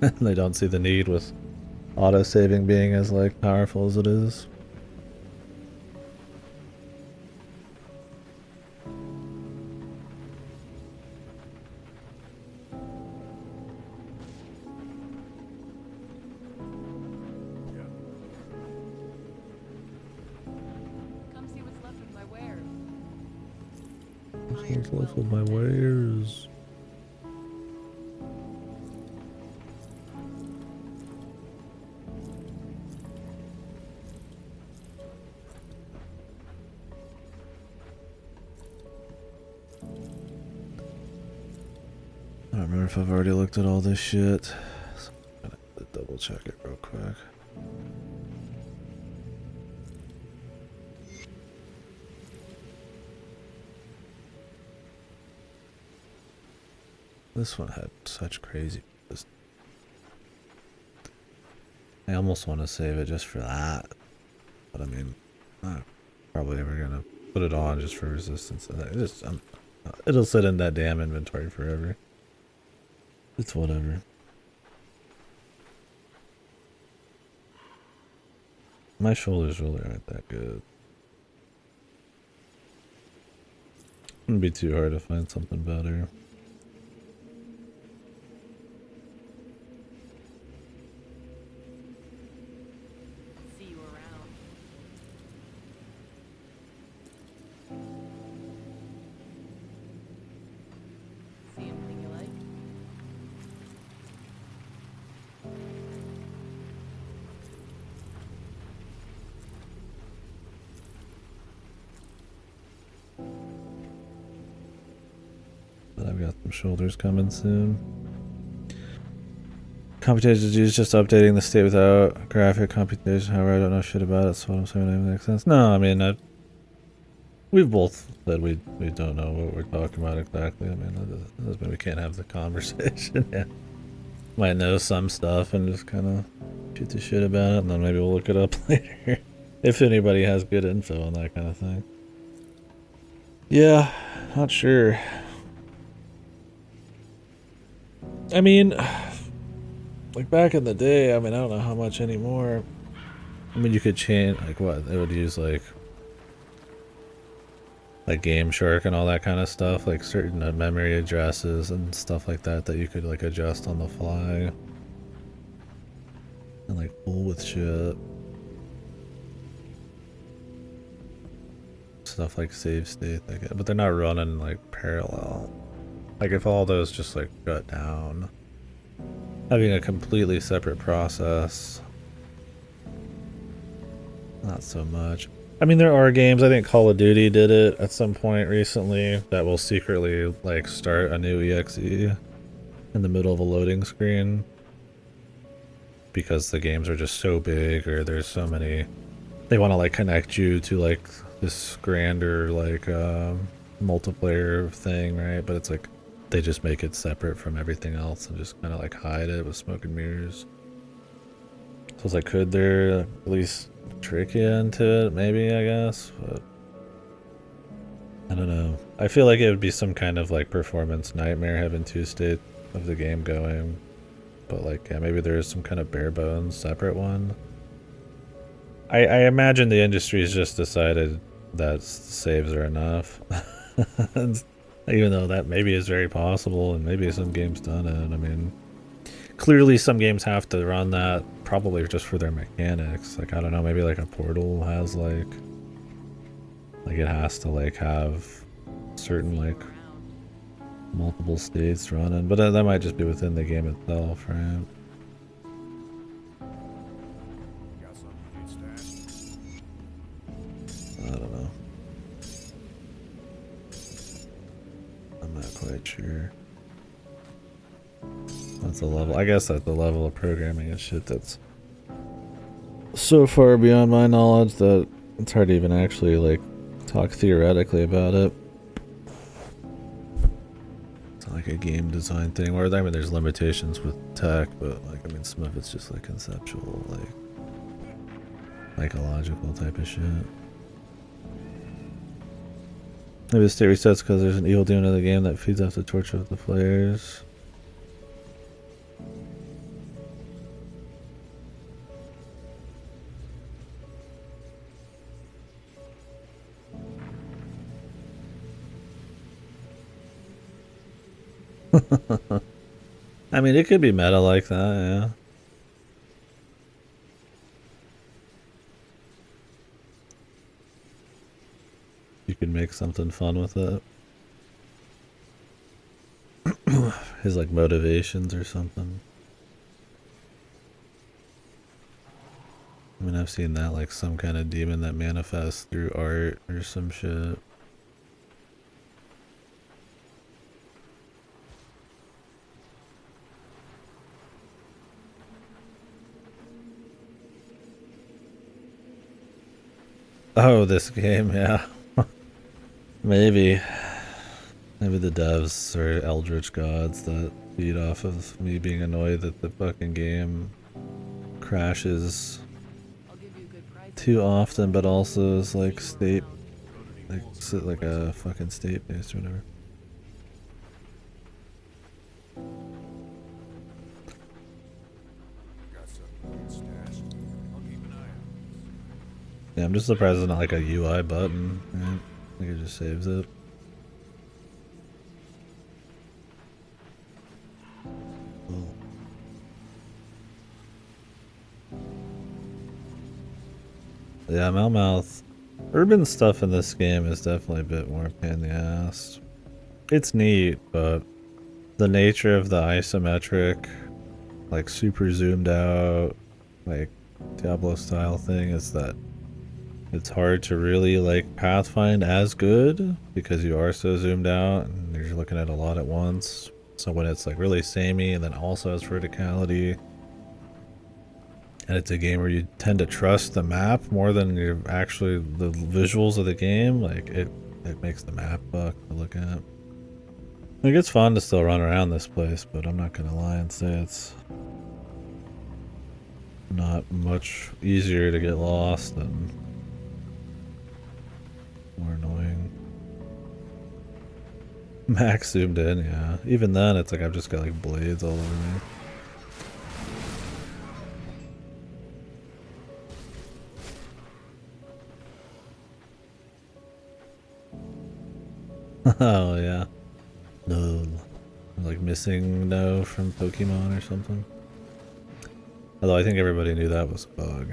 and they don't see the need with auto-saving being as like powerful as it is. Come see what's left of my wares. What's left of my wares? I don't remember if I've already looked at all this shit. So I'm gonna have to double check it real quick. This one had such crazy. I almost want to save it just for that, but I mean, I'm not probably ever gonna put it on just for resistance. It'll sit in that damn inventory forever. It's whatever. My shoulders really aren't that good. Wouldn't be too hard to find something better. See you around. See anything you like? But I've got some shoulders coming soon. Computation is just updating the state without graphic computation. However, I don't know shit about it, so what I'm saying doesn't make sense. No, I mean, we've both said we don't know what we're talking about exactly. I mean, that doesn't mean we can't have the conversation. Yeah. Might know some stuff and just kind of shoot the shit about it, and then maybe we'll look it up later. If anybody has good info on that kind of thing. Yeah, not sure. I mean, like back in the day, I mean, I don't know how much anymore. I mean, you could change, like what, they would use like Game Shark and all that kind of stuff, like certain memory addresses and stuff like that that you could like adjust on the fly. And like fool with shit. Stuff like save state, but they're not running like parallel. Like if all those just like shut down, having a completely separate process, not so much. I mean, there are games, I think Call of Duty did it at some point recently, that will secretly like start a new EXE in the middle of a loading screen because the games are just so big, or there's so many, they want to like connect you to like this grander like multiplayer thing, right? But it's like they just make it separate from everything else and just kind of like hide it with smoke and mirrors. So it's like, could there at least trick you into it? Maybe, I guess, but I don't know. I feel like it would be some kind of like performance nightmare having two state of the game going, but like, yeah, maybe there is some kind of bare bones separate one. I imagine the industry's just decided that saves are enough. Even though that maybe is very possible, and maybe some games done it. I mean, clearly some games have to run that, probably just for their mechanics. Like, I don't know, maybe like a Portal has like it has to like have certain like multiple states running, but that might just be within the game itself, right? I don't know. I'm not quite sure. That's a level, I guess that's the level of programming and shit that's so far beyond my knowledge that It's hard to even actually like talk theoretically about it. It's not like a game design thing, or I mean, there's limitations with tech, but like I mean, some of it's just like conceptual, like psychological type of shit. Maybe the state resets because there's an evil demon in the game that feeds off the torture of the players. I mean, it could be meta like that, yeah. You could make something fun with it. His like motivations or something. I mean, I've seen that, like some kind of demon that manifests through art or some shit. Oh, this game, yeah. Maybe. Maybe the devs are eldritch gods that feed off of me being annoyed that the fucking game crashes too often, but also is like state, like a fucking state based or whatever. Yeah, I'm just surprised it's not like a UI button, right? I think it just saves it. Yeah, Malmouth. Urban stuff in this game is definitely a bit more pain in the ass. It's neat, but the nature of the isometric, like super zoomed out, like Diablo style thing is that it's hard to really like pathfind as good because you are so zoomed out and you're looking at a lot at once. So when it's like really samey and then also has verticality, and it's a game where you tend to trust the map more than you're actually the visuals of the game, like it makes the map buck to look at. Like it's fun to still run around this place, but I'm not gonna lie and say it's not much easier to get lost and more annoying. Max zoomed in, yeah. Even then, it's like I've just got like blades all over me. Oh yeah. No. Like missing no from Pokemon or something. Although I think everybody knew that was a bug.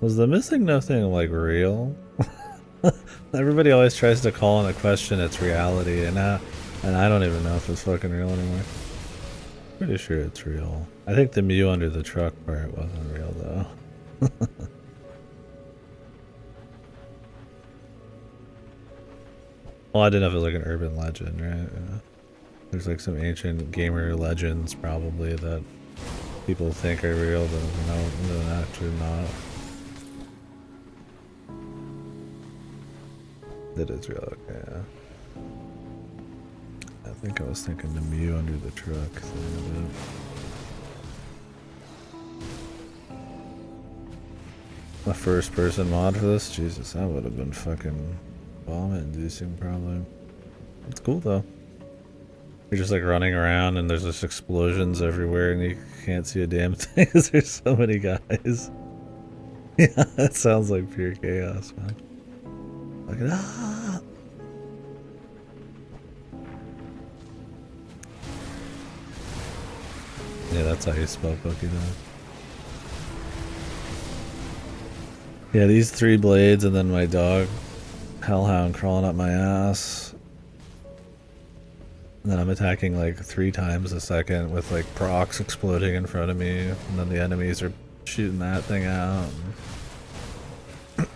Was the missing no thing like real? Everybody always tries to call into question its reality, and I don't even know if it's fucking real anymore. Pretty sure it's real. I think the Mew under the truck part wasn't real though. Well, I didn't know if it was like an urban legend, right? Yeah. There's like some ancient gamer legends probably that people think are real, but no, they're actually not. That is real, okay, yeah. I think I was thinking the Mew under the truck thing of it. A first person mod for this? Jesus, that would have been fucking vomit inducing probably. It's cool though. You're just like running around and there's just explosions everywhere and you can't see a damn thing because there's so many guys. Yeah, that sounds like pure chaos, man. Like, ah! Yeah, that's how you spell Pokemon. Yeah, these 3 blades and then my dog, Hellhound, crawling up my ass. And then I'm attacking like 3 times a second with like procs exploding in front of me. And then the enemies are shooting that thing out.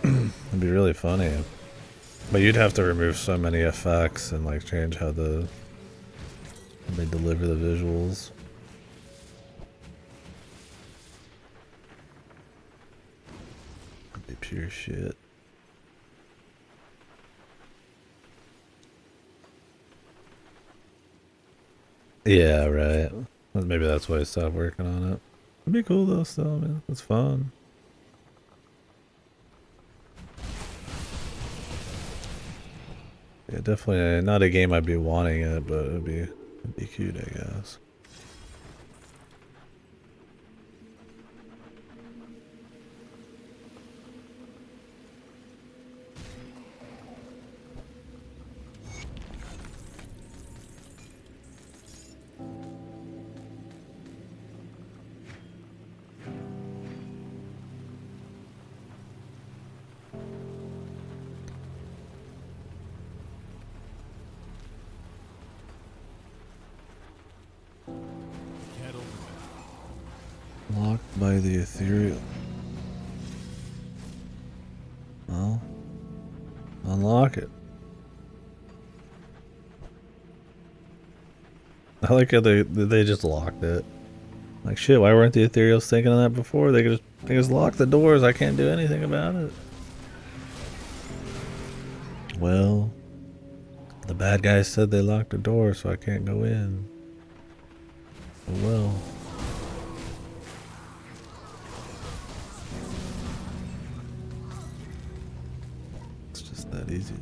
It'd be really funny. But you'd have to remove so many effects and like change how they deliver the visuals. pure shit. Yeah, right. Well, maybe that's why I stopped working on it. It'd be cool though still, man. It's fun. Yeah, definitely not a game I'd be wanting it, but it'd be cute, I guess. Locked by the ethereal. Well, unlock it. I like how they just locked it. Like shit, why weren't the ethereals thinking of that before? They just lock the doors. I can't do anything about it. Well, the bad guys said they locked the door, so I can't go in. Oh well. It's just that easy.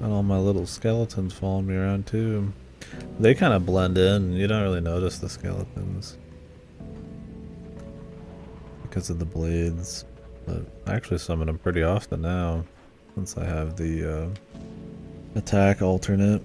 Got all my little skeletons following me around too. They kind of blend in. You don't really notice the skeletons because of the blades. But I actually summon them pretty often now since I have the attack alternate.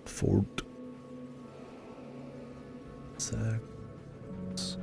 Fort Sacks.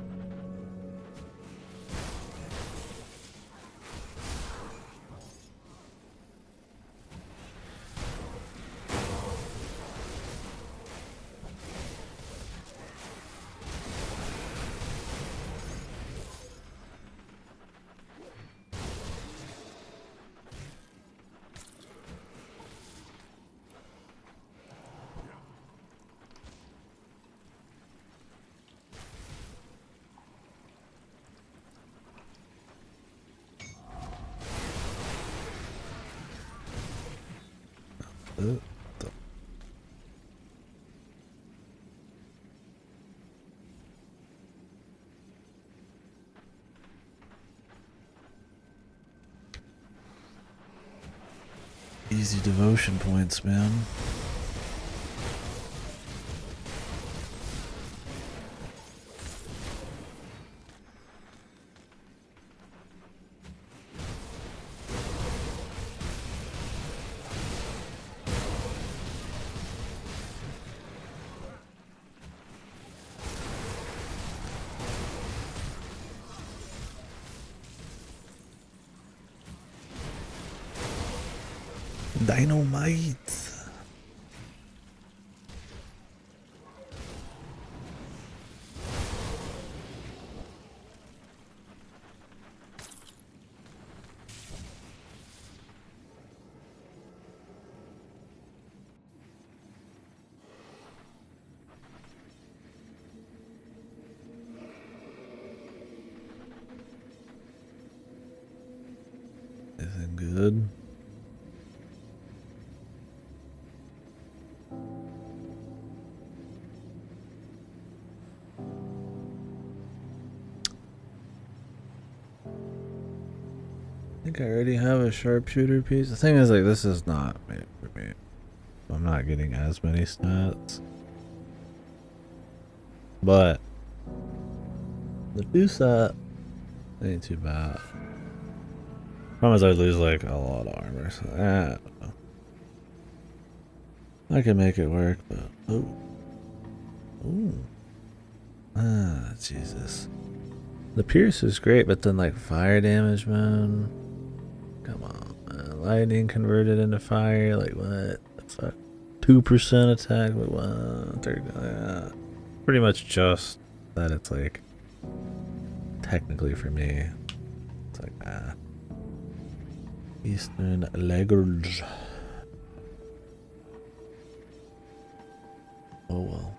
Easy devotion points, man. Dynamite. Isn't good. I think I already have a sharpshooter piece. The thing is, like, this is not made for me. I'm not getting as many stats. But the two set ain't too bad. Problem is I lose like a lot of armor, so I don't know. I can make it work, but oh, ooh, ah, Jesus. The Pierce is great, but then like fire damage, man. Come on, man. Lightning converted into fire, like what the fuck? 2% attack, but what? Pretty much just that. It's like technically for me, it's like Eastern Lagrange. Oh well.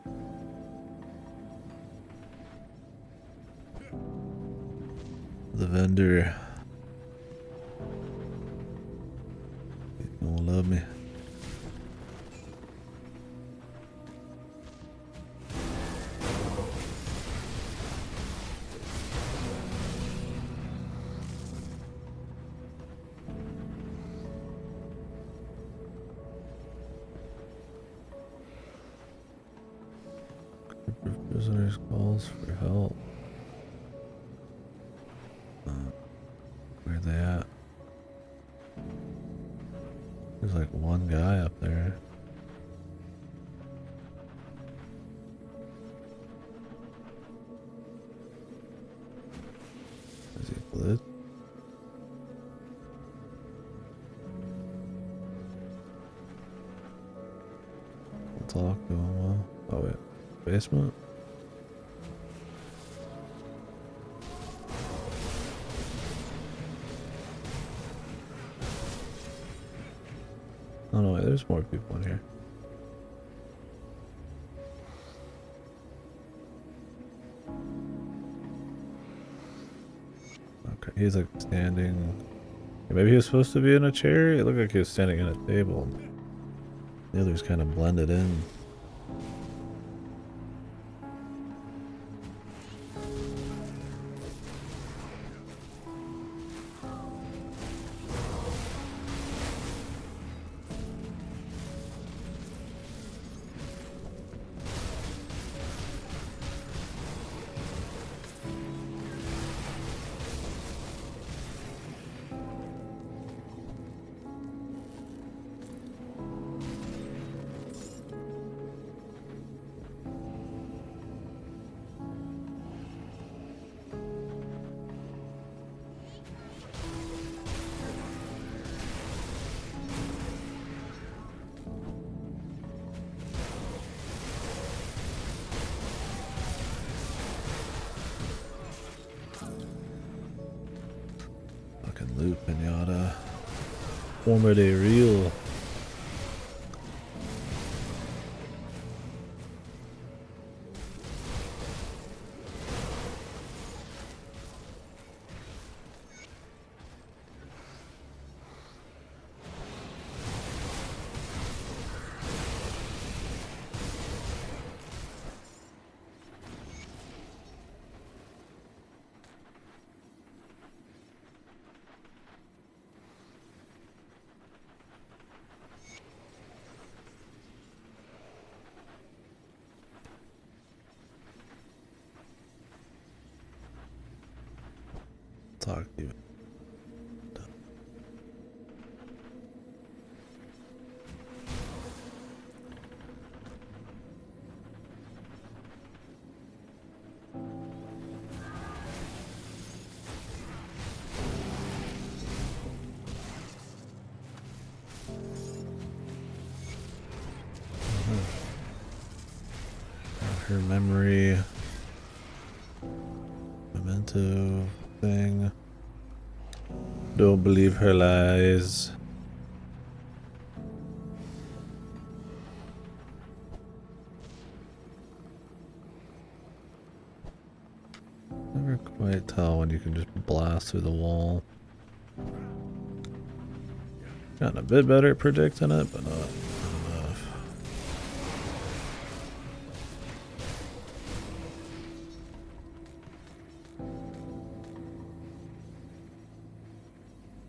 The vendor. He's gonna love me. Prisoners calls for help. Where are they at? There's like one guy up there. Is he blitz? Talk going well. Oh wait, basement? Oh no, wait, there's more people in here. Okay, he's like standing. Maybe he was supposed to be in a chair? It looked like he was standing in a table. The others kind of blended in. Loot pinata. Former day real. Talk to you. Her memory memento thing. Don't believe her lies. Never quite tell when you can just blast through the wall. Gotten a bit better at predicting it, but not enough.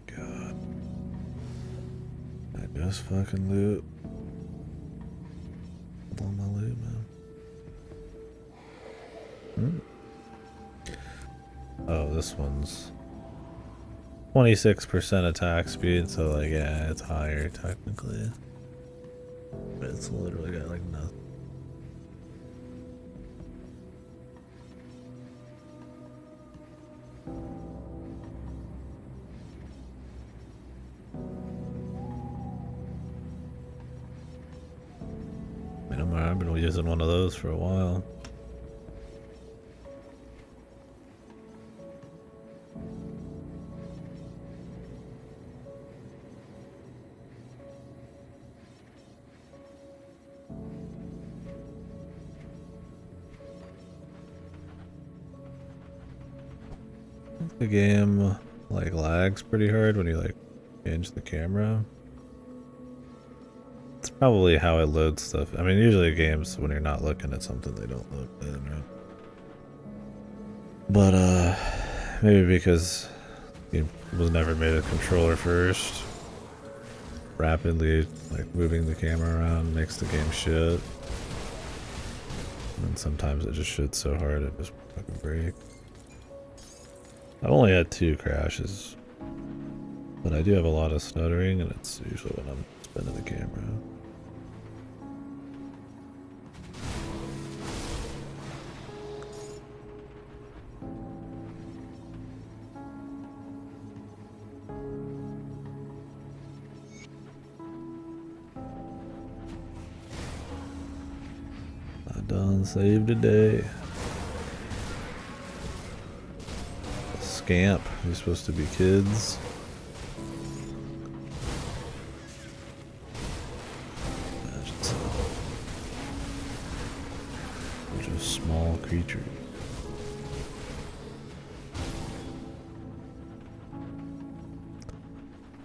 God. I just fucking loot. All my loot, man. Oh, this one's 26% attack speed, so like, yeah, it's higher technically. It's literally got like nothing. I mean, I've been using one of those for a while. The game like lags pretty hard when you like change the camera. It's probably how it loads stuff. I mean, usually games when you're not looking at something they don't load in, right? But maybe because it was never made a controller first. Rapidly like moving the camera around makes the game shit. And sometimes it just shits so hard it just fucking breaks. I've only had 2 crashes, but I do have a lot of stuttering, and it's usually when I'm spinning the camera. I done saved a day. Scamp. They're supposed to be kids. Imagine so. Bunch of small creatures.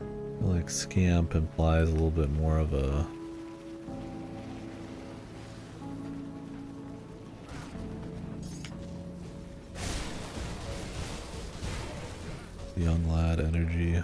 I feel like scamp implies a little bit more of a young lad energy.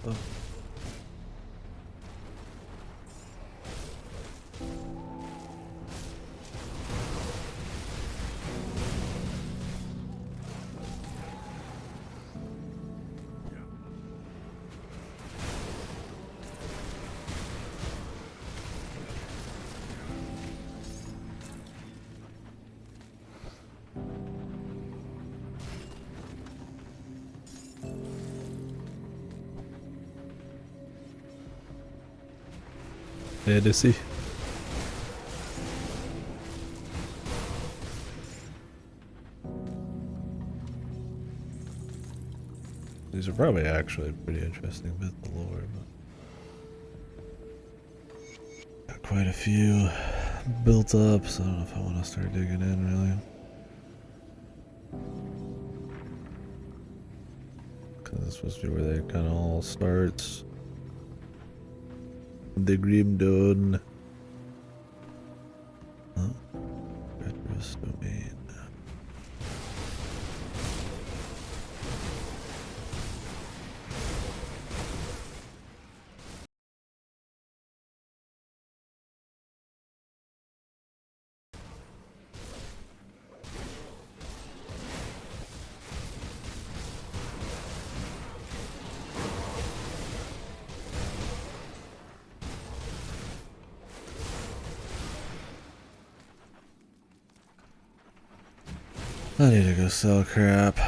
Oh. Yeah, to see. These are probably actually pretty interesting bits of lore, but got quite a few built up, so I don't know if I want to start digging in really. Because it's supposed to be where they kind of all starts. The Grim Dawn. Oh, Retrous Domain. I need to go sell crap.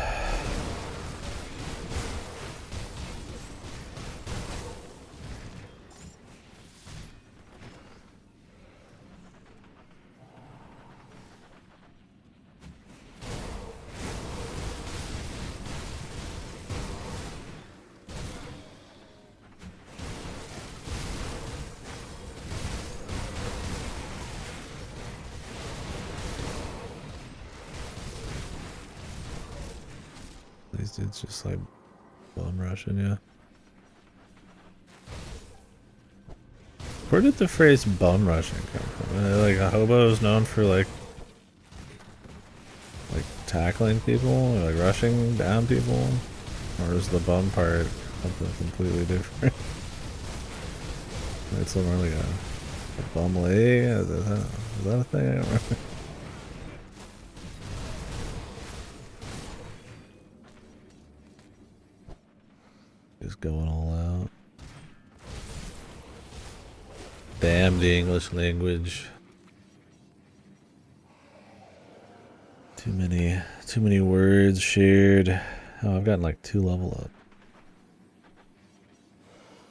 These dudes just like bum rushing, yeah. Where did the phrase bum rushing come from? Like a hobo is known for like tackling people or like rushing down people, or is the bum part something completely different? It's more like a bum leg. Is that a thing? I don't remember. Just going all out. Damn the English language. Too many words shared. Oh, I've gotten like 2 level up.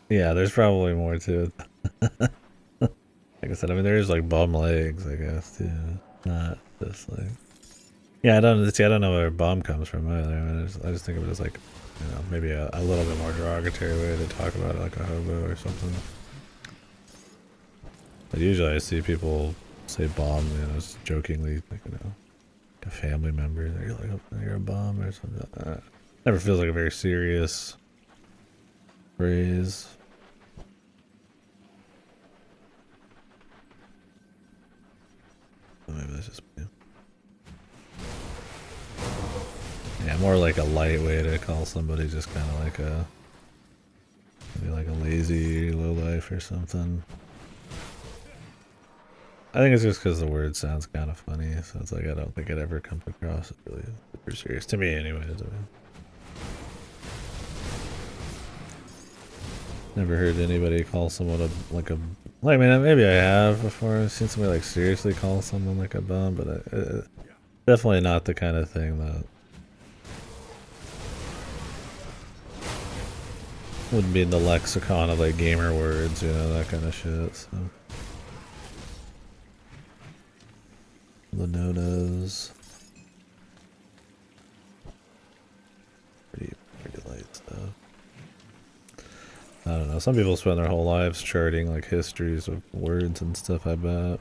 Yeah, there's probably more to it. Like I said, I mean there's like bum legs, I guess, too. Not just like. Yeah, I don't know where bum comes from either. I mean, I just think of it as like, you know, maybe a little bit more derogatory way to talk about it, like a hobo or something. But usually I see people say bum, you know, just jokingly, like, you know, a family member, you're like, oh, you're a bum or something like that. Never feels like a very serious phrase. Maybe that's just me. Yeah, more like a light way to call somebody, just kind of like maybe like a lazy low life or something. I think it's just because the word sounds kind of funny, so it's like I don't think it ever comes across as really super serious to me, anyways. I mean, never heard anybody call someone I mean, maybe I have before. I've seen somebody like seriously call someone like a bum, but definitely not the kind of thing that would be in the lexicon of like gamer words, you know, that kind of shit. So. The no-nos. Pretty light stuff. I don't know. Some people spend their whole lives charting like histories of words and stuff, I bet.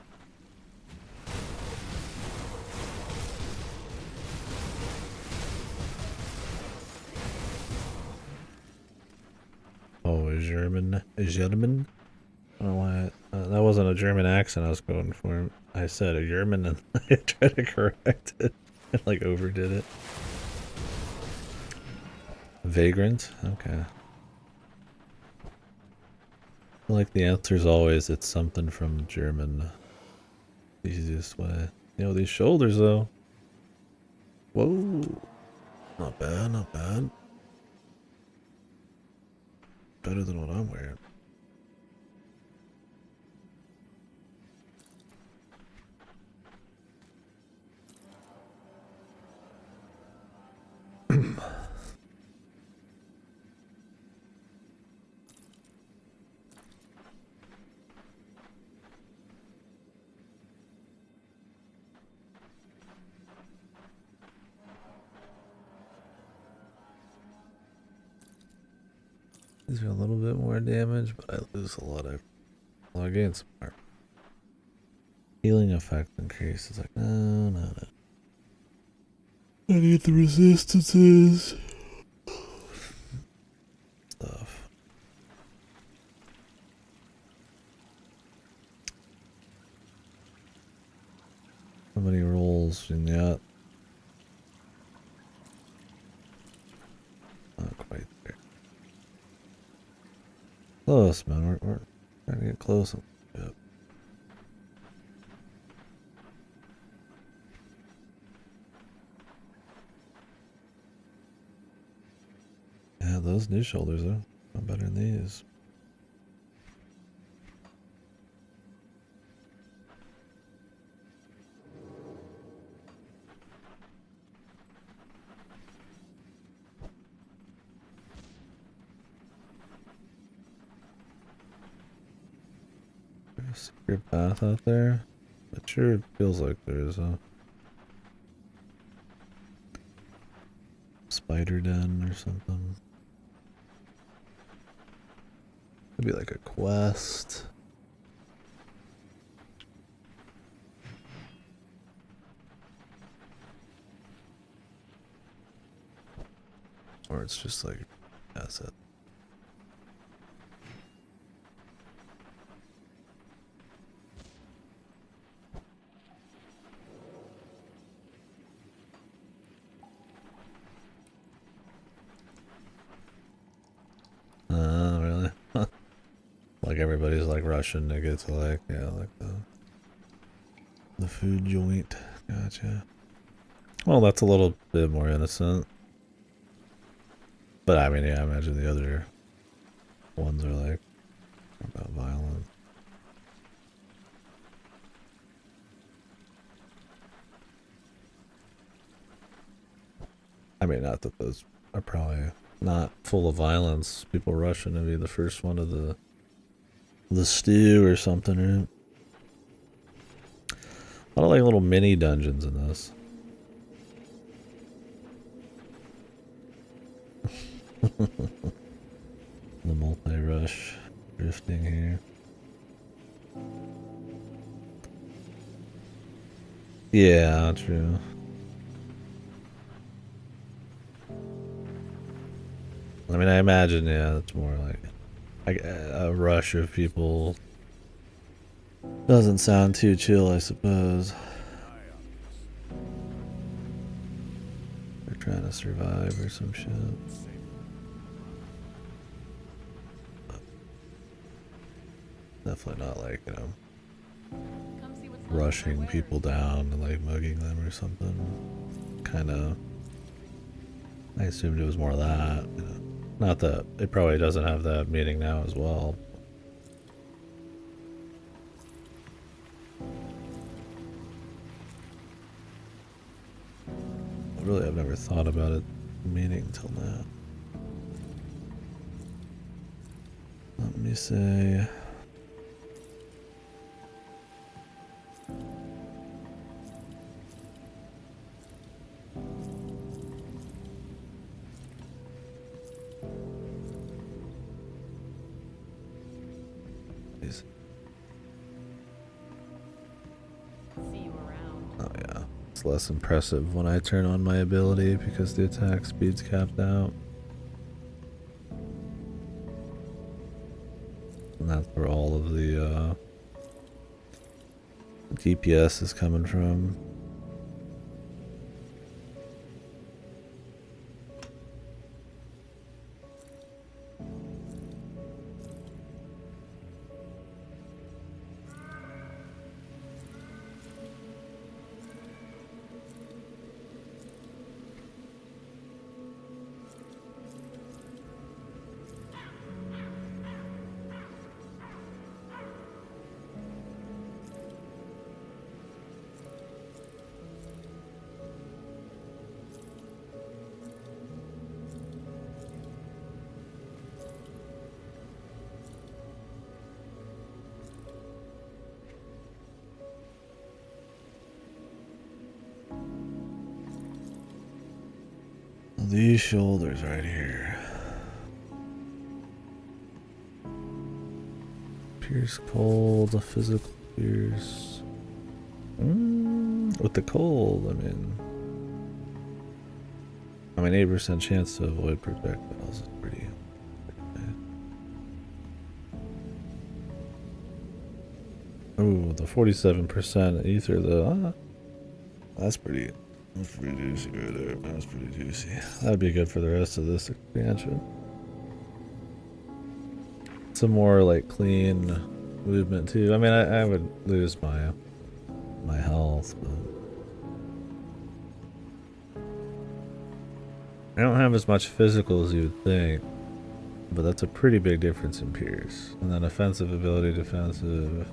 Oh, a German? I don't know why. That wasn't a German accent I was going for. I said a German and I tried to correct it. I like overdid it. Vagrant? Okay. I feel like the answer's always it's something from German. The easiest way. You know, these shoulders though. Whoa. Not bad, not bad. Better than what I'm wearing. These are a little bit more damage, but I lose a lot of gain some more. Healing effect increases. Like, no. I need the resistances. Stuff. How many rolls in that? Not quite there. Close, man. We're trying to get close. Yep. Yeah, those new shoulders are better than these. a secret path out there? It sure feels like there is a spider den or something. Could be like a quest. Or it's just like asset. Really? Like everybody's like rushing to get to like, yeah, like the food joint. Gotcha. Well, that's a little bit more innocent. But I mean, yeah, I imagine the other ones are like about violence. I mean, not that those are probably not full of violence. People rushing to be the first one to the stew or something, right? A lot of like little mini dungeons in this. The multi-rush drifting here. Yeah, true. I mean, I imagine, yeah, it's more like a rush of people. Doesn't sound too chill, I suppose. They're trying to survive or some shit. Definitely not like, you know, rushing people down and like mugging them or something. Kind of. I assumed it was more of that. You know. Not that it probably doesn't have that meaning now as well. Really, I've never thought about it meaning till now. Let me say. Less impressive when I turn on my ability because the attack speed's capped out. And that's where all of the DPS is coming from. These shoulders right here. Pierce cold, a physical pierce. With the cold, I mean 8% chance to avoid projectiles is pretty bad. Oh, the 47% ether though. That's pretty juicy right there. That's pretty juicy. That'd be good for the rest of this expansion. Some more like clean movement too. I mean, I would lose my health, but I don't have as much physical as you would think. But that's a pretty big difference in Pierce. And then offensive ability, defensive.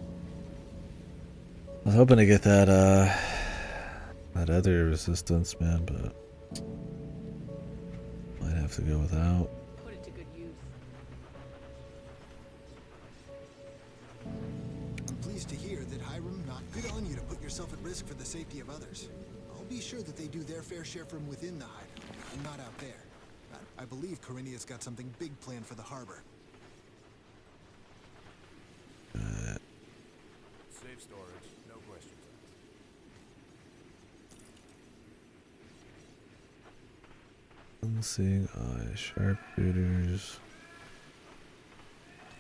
I was hoping to get that other resistance, man, but might have to go without. Put it to good use. Good on you to put yourself at risk for the safety of others. I'll be sure that they do their fair share from within the hideout, and not out there. I believe Corinia's got something big planned for the harbor. Safe storage, no questions asked. Unseen eye, sharpshooters.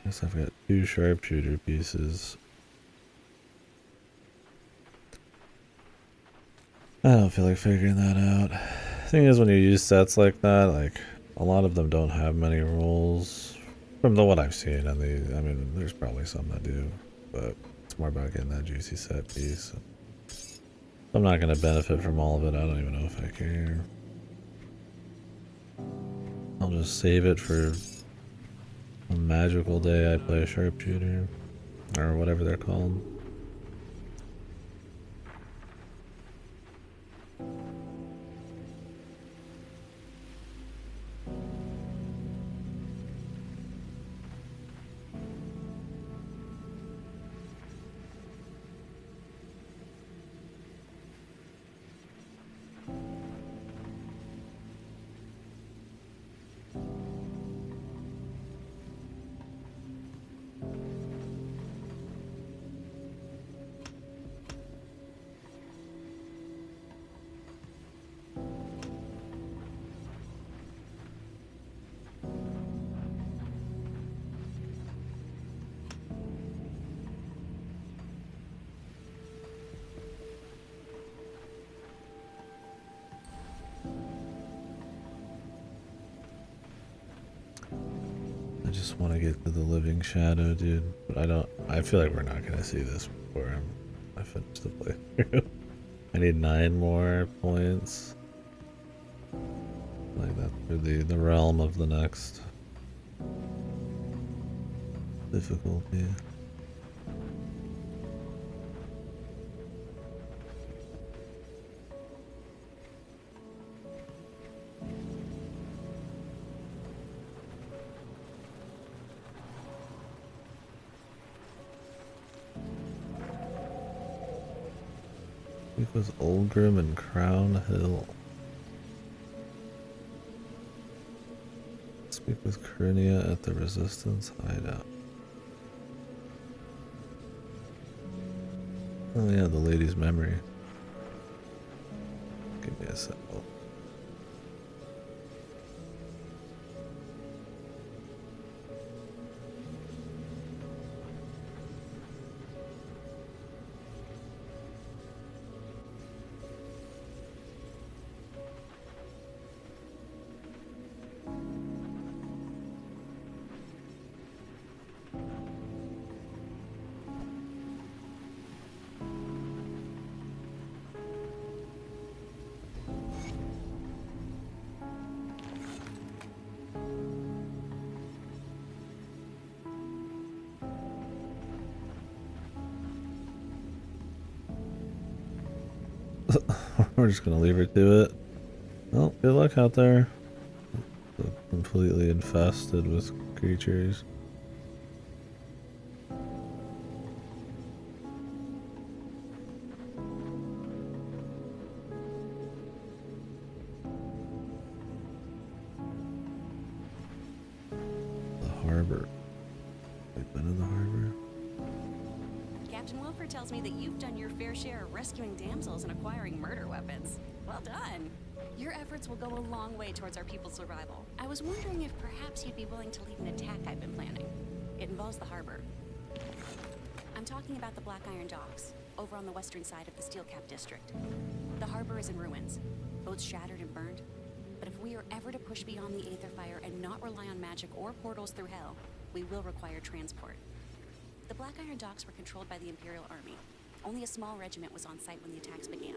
Guess I've got 2 sharpshooter pieces. I don't feel like figuring that out. Thing is, when you use sets like that, like a lot of them don't have many rolls. From what I've seen, and I mean, there's probably some that do, but it's more about getting that juicy set piece. I'm not gonna benefit from all of it. I don't even know if I care. I'll just save it for a magical day I play a sharpshooter, or whatever they're called. I just want to get to the living shadow, dude. But I feel like we're not gonna see this before I finish the playthrough. I need 9 more points. Like that's for the realm of the next difficulty. It was Olgrim and Crown Hill. Speak with Corinia at the Resistance hideout. Oh yeah, the lady's memory. Give me a second. We're just gonna leave her to it. Well, good luck out there. Completely infested with creatures. The harbor. We've been in the harbor. Captain Wilford tells me that you've done your fair share of rescuing damsels and acquiring murder weapons. Well done. Your efforts will go a long way towards our people's survival. I was wondering if perhaps you'd be willing to lead an attack I've been planning. It involves the harbor. I'm talking about the Black Iron Docks, over on the western side of the Steelcap district. The harbor is in ruins, boats shattered and burned. But if we are ever to push beyond the Aetherfire and not rely on magic or portals through hell, we will require transport. The Black Iron Docks were controlled by the Imperial Army. Only a small regiment was on site when the attacks began.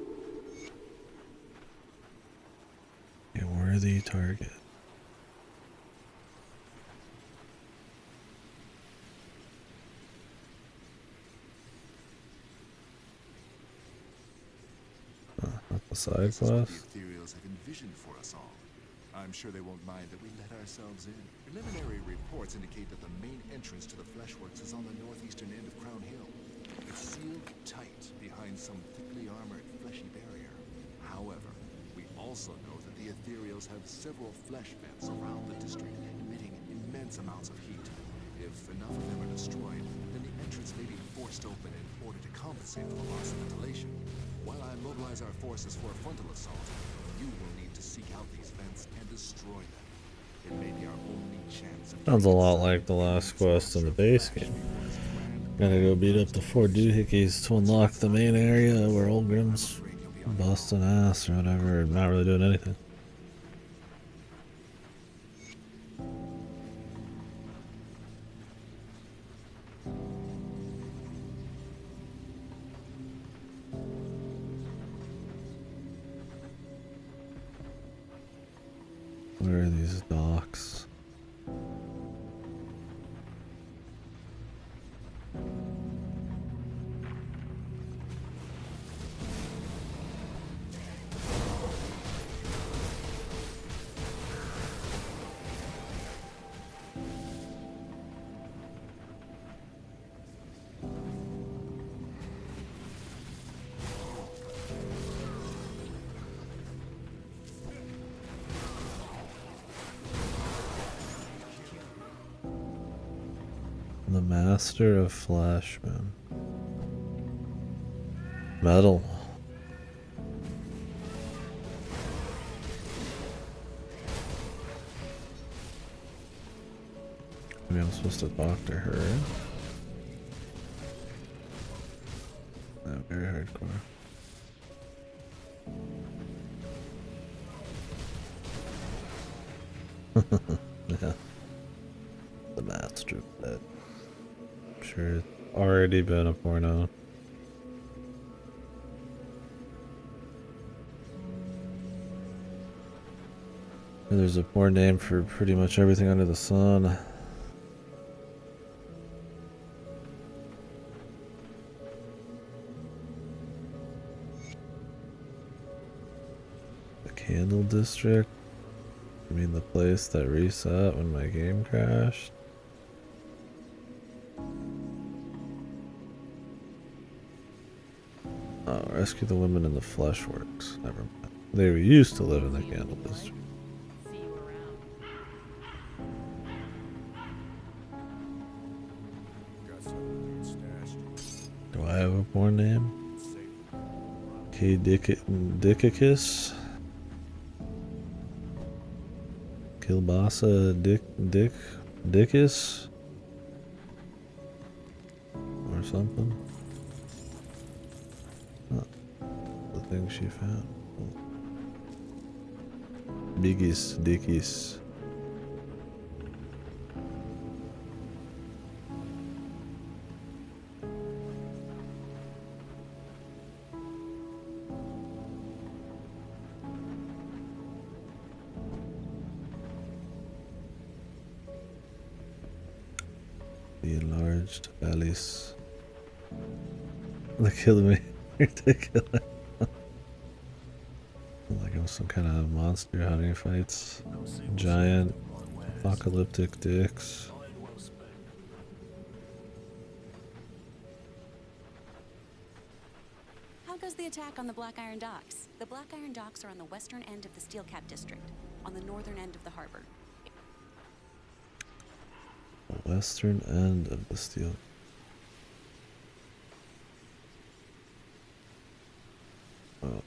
A worthy target. That's a side This is what quest. the Ethereals have envisioned for us all. I'm sure they won't mind that we let ourselves in. Preliminary reports indicate that the main entrance to the Fleshworks is on the northeastern end of Crown Hill. It's sealed tight behind some thickly armored fleshy barrier. However, we also know that the Ethereals have several flesh vents around the district, emitting immense amounts of heat. If enough of them are destroyed, then the entrance may be forced open in order to compensate for the loss of ventilation. While I mobilize our forces for a frontal assault, you will need to seek out these vents and destroy them. It may be our only chance of... Sounds a lot like the last quest in the base game. Gotta go beat up the 4 doohickeys to unlock the main area where Olgrim's busting ass or whatever, not really doing anything. Where are these docks? The Master of Flashman. Metal. Maybe I'm supposed to talk to her. No, very hardcore. Yeah. The Master of that. Sure, it's already been a porno. There's a porn name for pretty much everything under the sun. The Candle District? You mean the place that reset when my game crashed? Oh, rescue the women in the Fleshworks. Never mind. They used to live in the Candle District. Do I have a porn name? K. Dickicus? Kilbasa Dickus? Or something? The thing she found. Biggies, Dickies. The enlarged valleys. They killed me. Ridiculous. Like I'm some kind of monster hunting fights. Giant apocalyptic dicks. How goes the attack on the Black Iron Docks? The Black Iron Docks are on the western end of the Steel Cap District, on the northern end of the harbor. The western end of the steel. Oh,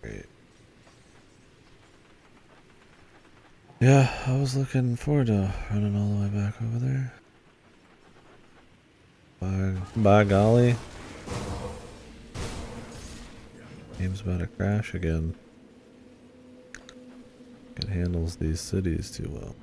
great. Yeah, I was looking forward to running all the way back over there. By golly. Game's about to crash again. It handles these cities too well.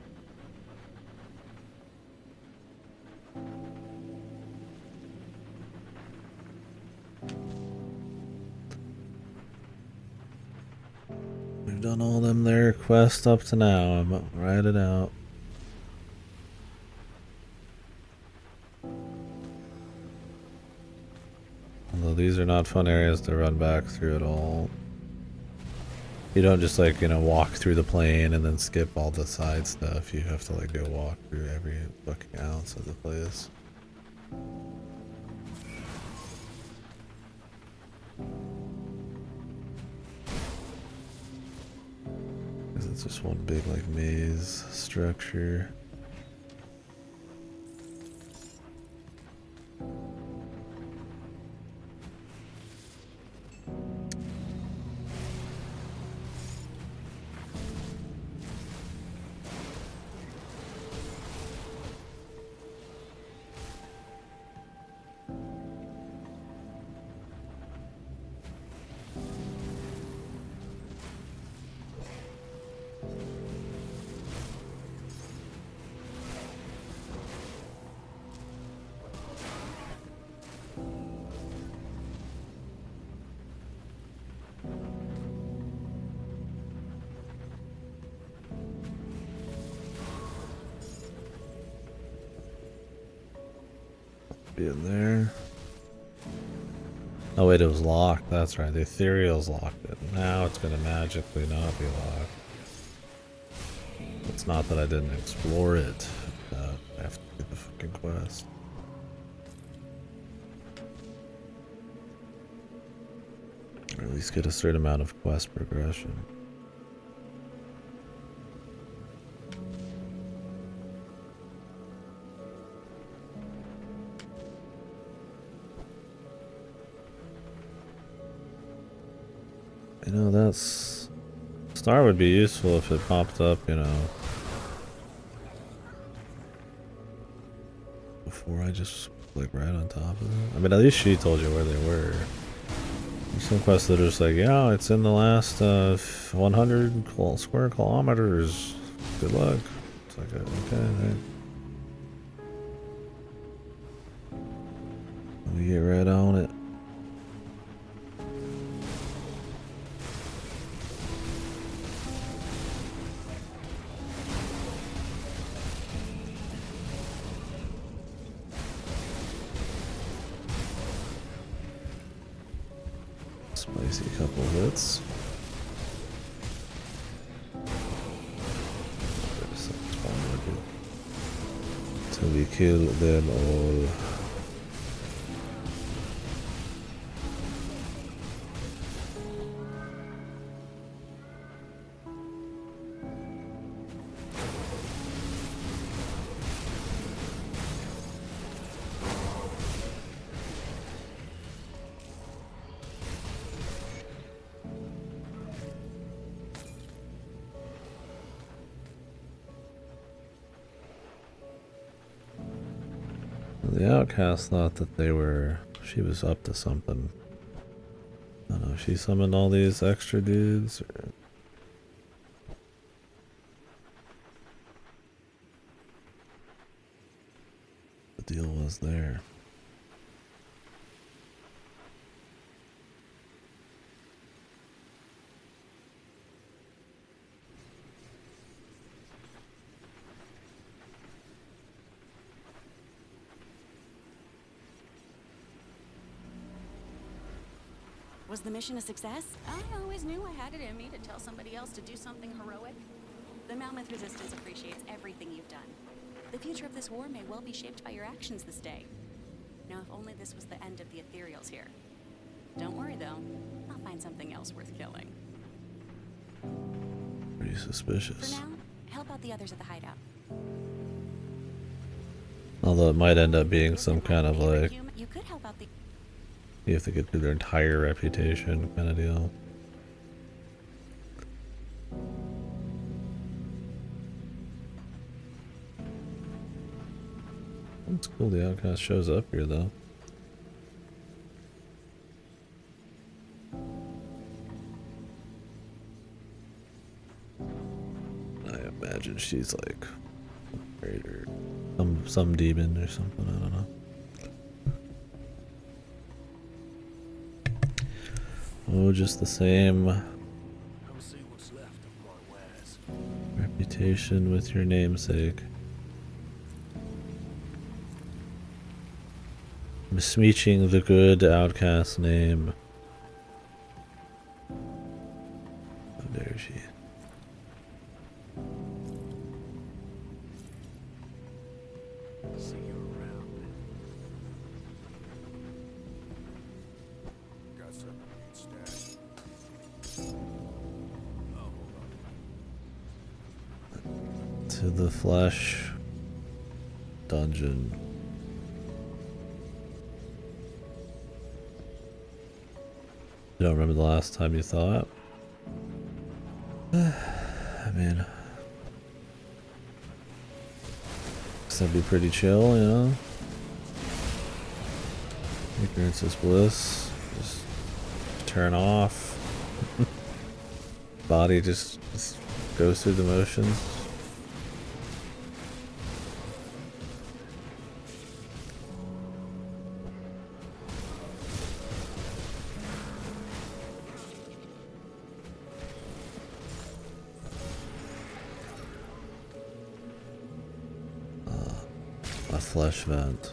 We've done all them there quests up to now. I'm gonna write it out. Although these are not fun areas to run back through at all. You don't just like, you know, walk through the plane and then skip all the side stuff. You have to like go walk through every fucking ounce of the place. It's just one big like maze structure. Be in there. Oh wait, it was locked. That's right. The ethereal's locked it. Now it's gonna magically not be locked. It's not that I didn't explore it. I have to do the fucking quest. Or at least get a certain amount of quest progression. You know, that's... Star would be useful if it popped up, you know, before I just like right on top of it. I mean, at least she told you where they were. There's some quests that are just like, yeah, it's in the last 100 square kilometers. Good luck. It's like, okay, right. Let me get right on it. Spicy couple hits. Till we kill them all. The outcast thought that she was up to something. I don't know, she summoned all these extra dudes, or... The deal was there. Was the mission a success? I always knew I had it in me to tell somebody else to do something heroic. The Mammoth Resistance appreciates everything you've done. The future of this war may well be shaped by your actions this day. Now, if only this was the end of the Ethereals here. Don't worry, though. I'll find something else worth killing. Pretty suspicious. For now, help out the others at the hideout. Although it might end up being some kind of like... You could help out the... You have to get through their entire reputation kind of deal. It's cool the outcast shows up here though. I imagine she's like a raider, some demon or something, I don't know. Oh, just the same reputation with your namesake. Besmirching the good outcast name. How dare she? See you around. Got something to eat, Stash? Oh, hold on. to the flesh dungeon. You don't remember the last time you thought? I mean, that'd be pretty chill, you know? Ignorance is bliss. Just turn off. Body just goes through the motions. A flesh vent.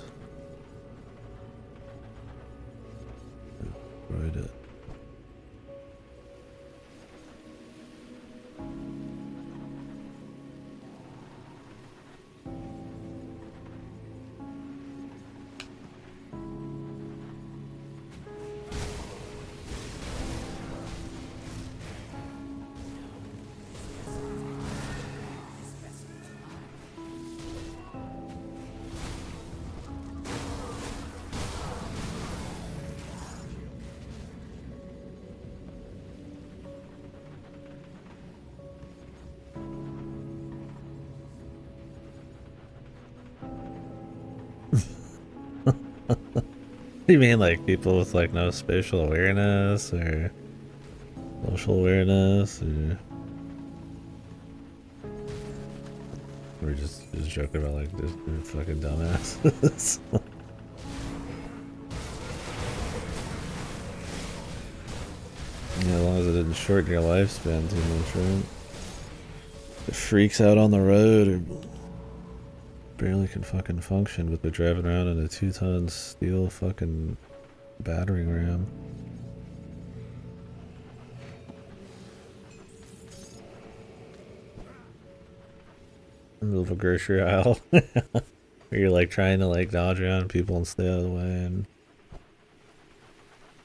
Right it. You mean like people with like no spatial awareness or social awareness, or we're just joking about like this fucking dumbasses? Yeah, as long as it didn't shorten your lifespan too much, right? The freaks out on the road or barely can fucking function, but they're driving around in a 2-ton steel fucking battering ram. In the middle of a grocery aisle. Where you're like trying to like dodge around people and stay out of the way and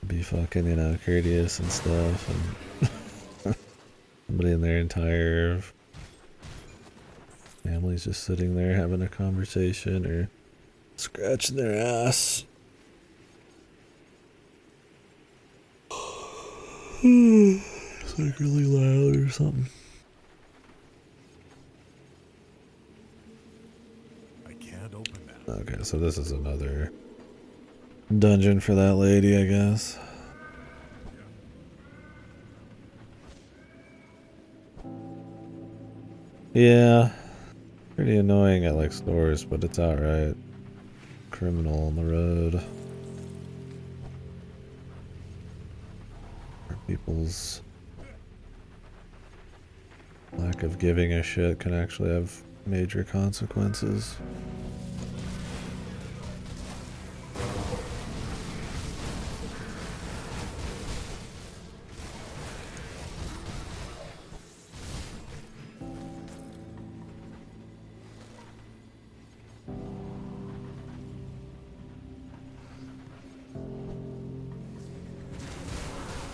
be fucking, you know, courteous and stuff, and somebody in their entire family's just sitting there having a conversation or scratching their ass. It's like really loud or something. I can't open that. Okay, so this is another dungeon for that lady, I guess. Yeah. Pretty annoying at like stores, but it's outright criminal on the road. Where people's lack of giving a shit can actually have major consequences.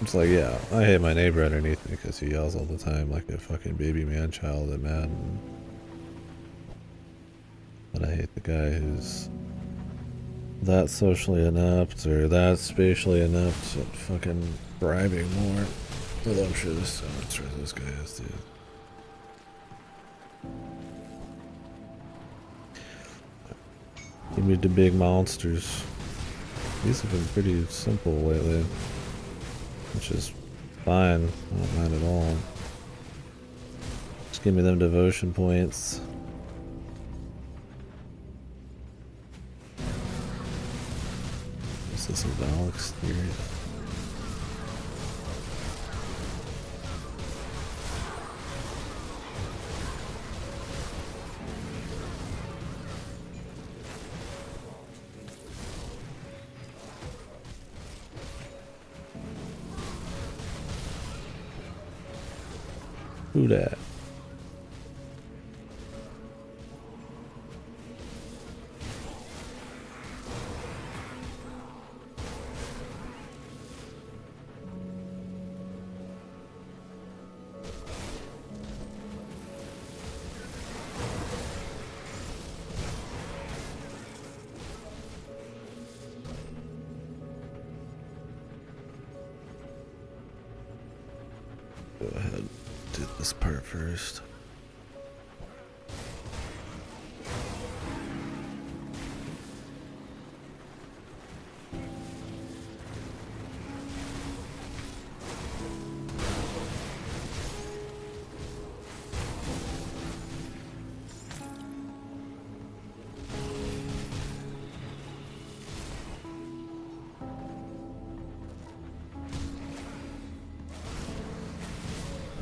It's like, yeah, I hate my neighbor underneath me because he yells all the time like a fucking baby man-child at Madden. But I hate the guy who's that socially inept or that spatially inept at fucking bribing more. Although I'm sure this guy is, dude. Give me the big monsters. These have been pretty simple lately, which is fine. I don't mind at all. Just give me them devotion points. Is this a Valak's theory? Who that? this part first.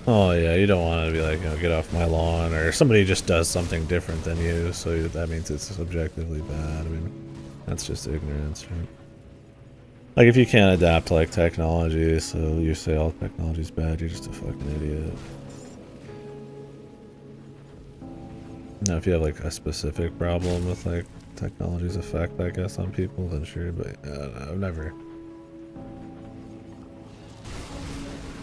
Oh yeah, you don't want to be like, you know, get off my lawn, or somebody just does something different than you, so that means it's objectively bad. I mean, that's just ignorance, right? Like if you can't adapt to like technology, so you say all technology's bad, you're just a fucking idiot. Now if you have like a specific problem with like technology's effect, I guess, on people, then sure, but I've never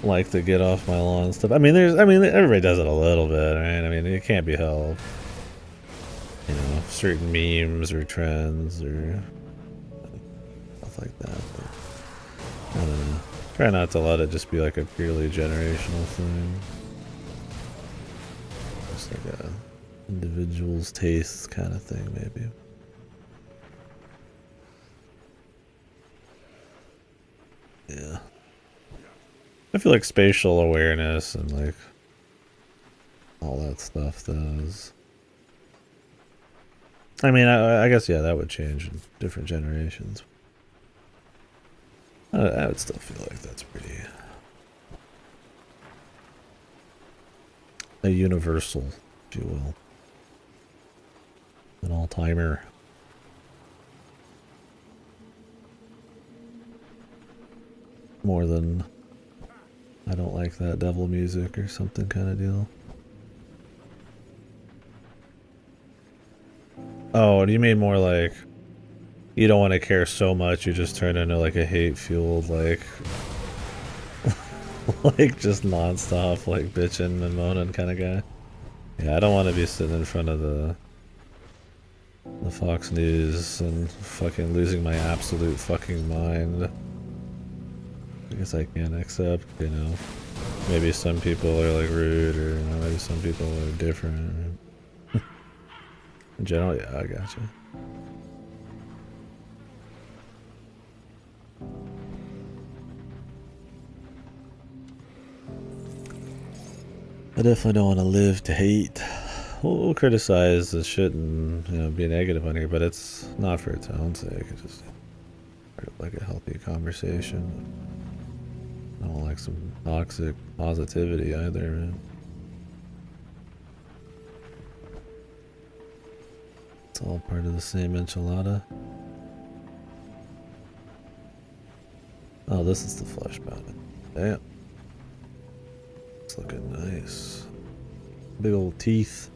like to get off my lawn and stuff. I mean, everybody does it a little bit, right? I mean, it can't be helped. You know, certain memes or trends or stuff like that. But I don't know. Try not to let it just be like a purely generational thing. Just like a individual's tastes kind of thing, maybe. Yeah. I feel like spatial awareness and like all that stuff does. I mean, I guess, yeah, that would change in different generations. I would still feel like that's pretty a universal, if you will. An all-timer. More than I don't like that devil music or something kind of deal. Oh, do you mean more like you don't want to care so much you just turn into like a hate-fueled like like just non-stop like bitching and moaning kind of guy? Yeah, I don't want to be sitting in front of the Fox News and fucking losing my absolute fucking mind. I guess I can't accept, you know, maybe some people are like rude, or you know, maybe some people are different. In general, yeah, I gotcha. I definitely don't want to live to hate. We'll criticize the shit and, you know, be negative on here, but it's not for its own sake. It's just like a healthy conversation. I don't like some toxic positivity either, man. It's all part of the same enchilada. Oh, this is the flesh bound. Damn. It's looking nice. Big old teeth.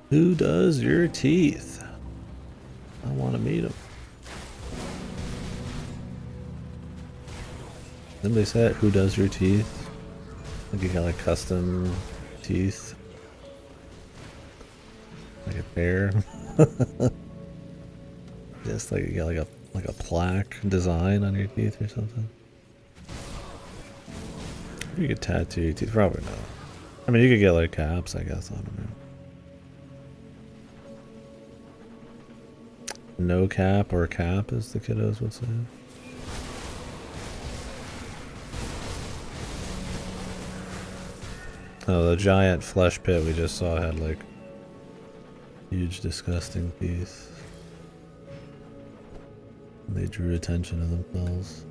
Who does your teeth? I want to meet him. Somebody said, who does your teeth? Like you got like custom teeth. Like a bear. Just like you got like a plaque design on your teeth or something. You could tattoo your teeth, probably not. I mean, you could get like caps, I guess, on them. No cap or cap, as the kiddos would say. Oh, the giant flesh pit we just saw had like huge disgusting teeth. They drew attention to themselves.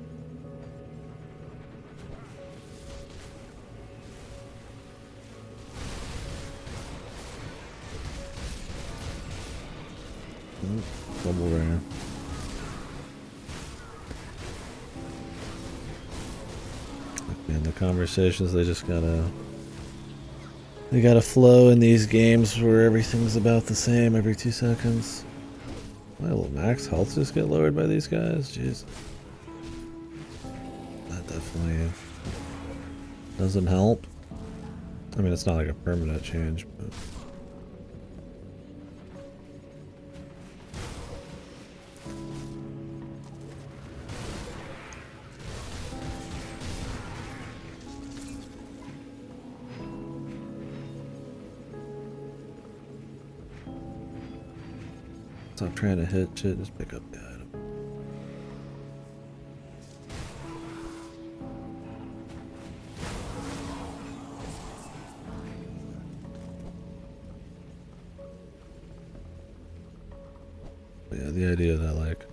Double rare. Man, the conversations, they gotta flow in these games where everything's about the same every 2 seconds. My little max health just get lowered by these guys? Jeez. That definitely doesn't help. I mean, it's not like a permanent change, but... Stop trying to hit shit, just pick up the item. But yeah, the idea that like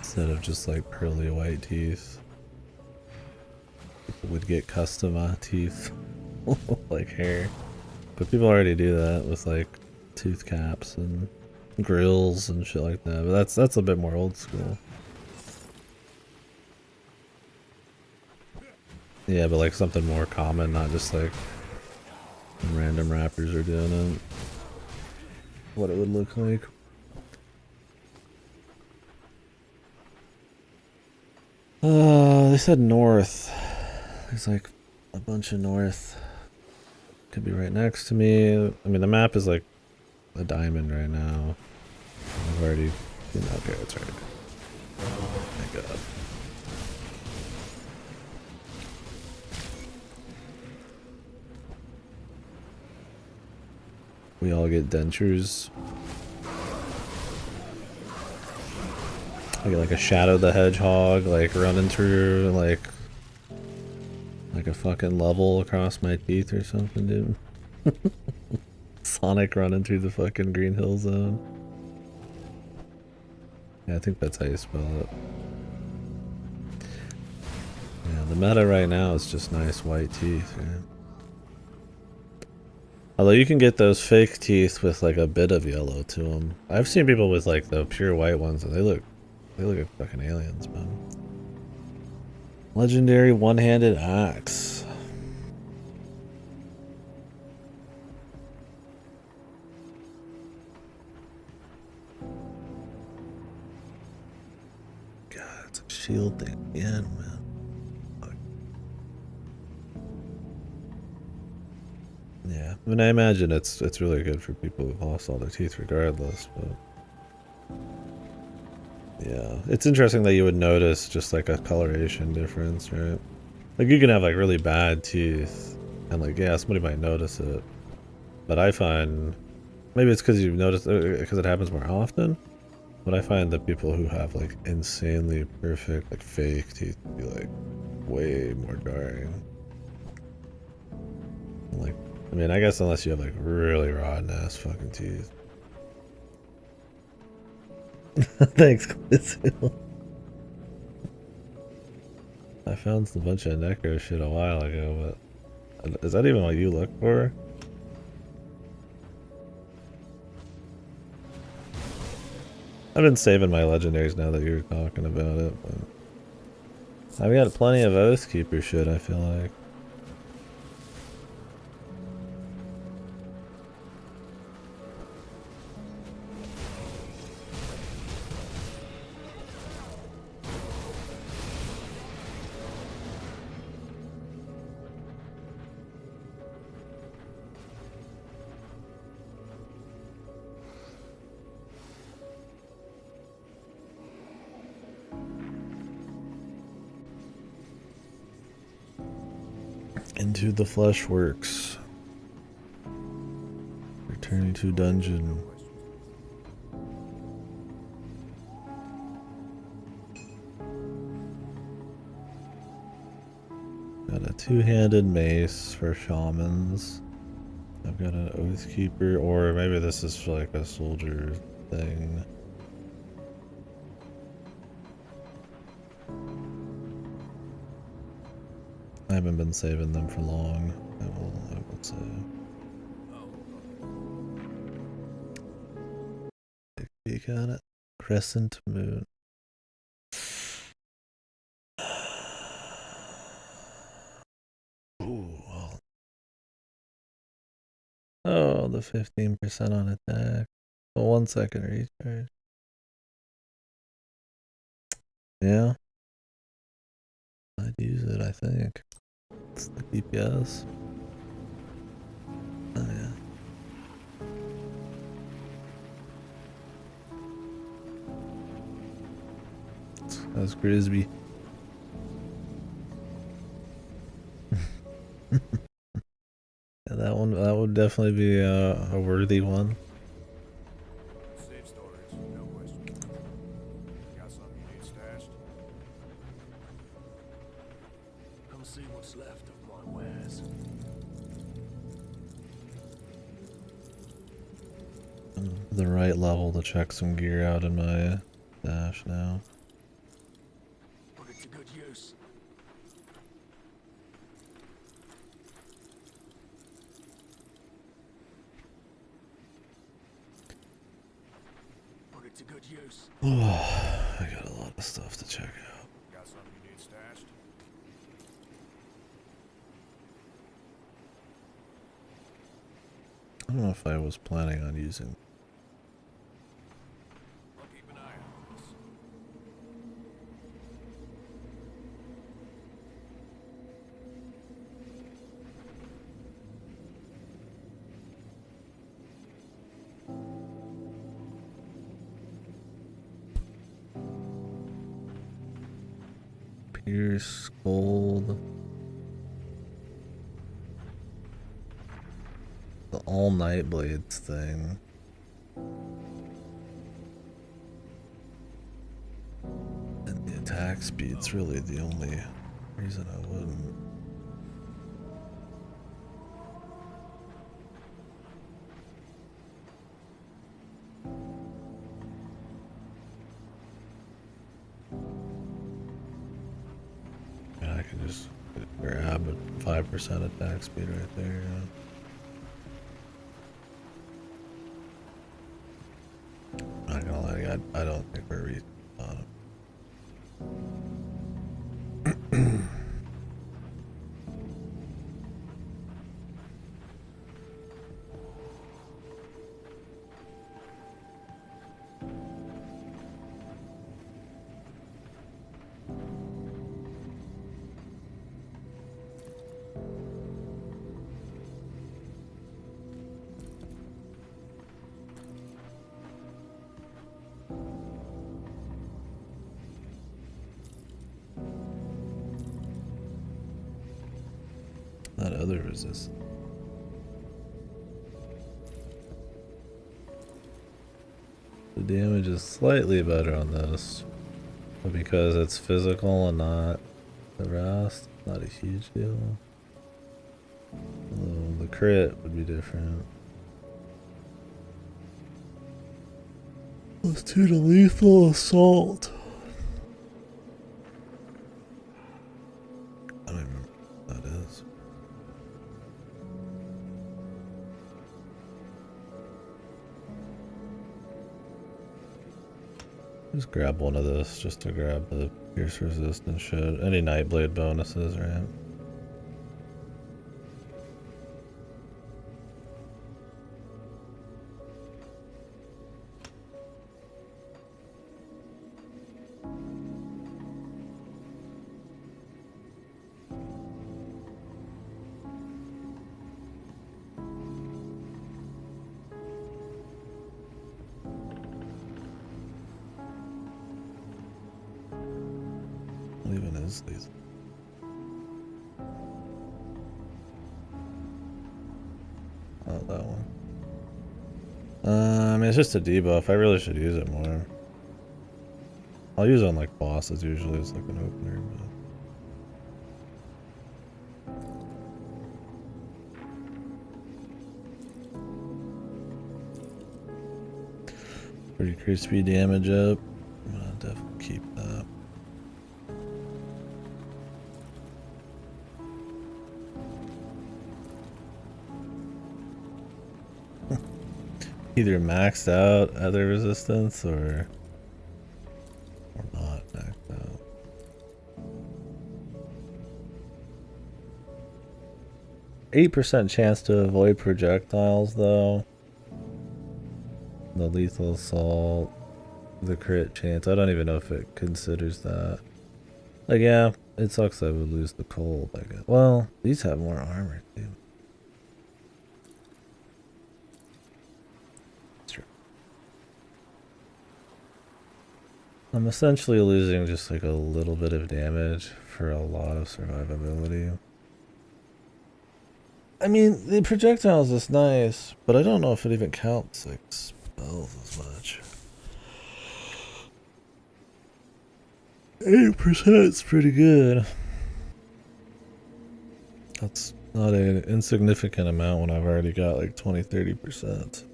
instead of just like pearly white teeth, people would get custom teeth like hair. But people already do that with like tooth caps and grills and shit like that. But that's a bit more old school. Yeah, but like something more common, not just like random rappers are doing it. What it would look like. They said north. There's like a bunch of north. Could be right next to me. I mean, the map is like a diamond right now. I've already, okay, it's right. Oh my god. We all get dentures. I get like a Shadow the Hedgehog, like running through like a fucking level across my teeth or something, dude. Sonic running through the fucking Green Hill Zone. Yeah, I think that's how you spell it. Yeah, the meta right now is just nice white teeth, right? Although you can get those fake teeth with like a bit of yellow to them. I've seen people with like the pure white ones and they look like fucking aliens, man. Legendary one-handed axe. God, it's a shield thing again, man. Fuck. Yeah, I mean, I imagine it's really good for people who've lost all their teeth regardless, but yeah, it's interesting that you would notice just like a coloration difference, right? Like you can have like really bad teeth and like, yeah, somebody might notice it, but I find maybe it's because you've noticed because it happens more often, but I find that people who have like insanely perfect like fake teeth be like way more jarring. Like, I mean, I guess unless you have like really rotten ass fucking teeth. Thanks, Quizzle. I found a bunch of necro shit a while ago, but is that even what you look for? I've been saving my legendaries now that you're talking about it, but I've got plenty of Oathkeeper shit, I feel like. Into the Flesh Works. Returning to dungeon. Got a two-handed mace for shamans. I've got an Oathkeeper, or maybe this is like a soldier thing. I haven't been saving them for long, I will say. Take a peek at it. Crescent Moon. Ooh, well. Oh, the 15% on attack. A 1 second recharge. Yeah. I'd use it, I think. It's the DPS. Oh yeah. That's Grisby. Yeah, that would definitely be a worthy one. the right level to check some gear out in my stash now. Put it to good use. Put it to good use. I got a lot of stuff to check out. Got something you need stashed? I don't know if I was planning on using. I'll keep an eye on this. Pierce, gold. The all night blades thing. And the attack speed's really the only reason I wouldn't. Yeah, I can just grab a 5% attack speed right there, yeah. Not gonna lie, I don't think we're reaching the bottom. That other resist. The damage is slightly better on this, but because it's physical and not the rest, not a huge deal. Although the crit would be different. +2 to lethal assault. I don't even remember what that is. Just grab one of this just to grab the pierce resistance shit. Any Nightblade bonuses, right? What even is these? Oh, that one. I mean, it's just a debuff. I really should use it more. I'll use it on like bosses usually as like an opener, but pretty crispy damage up. I'm gonna definitely keep that. Either maxed out other resistance or not maxed out. %8 chance to avoid projectiles though. The lethal assault, the crit chance. I don't even know if it considers that. Like, yeah, it sucks I would lose the cold, I guess. Well, these have more armor too. I'm essentially losing just like a little bit of damage for a lot of survivability. I mean, the projectiles is nice, but I don't know if it even counts like spells as much. 8% is pretty good. That's not an insignificant amount when I've already got like 20-30%.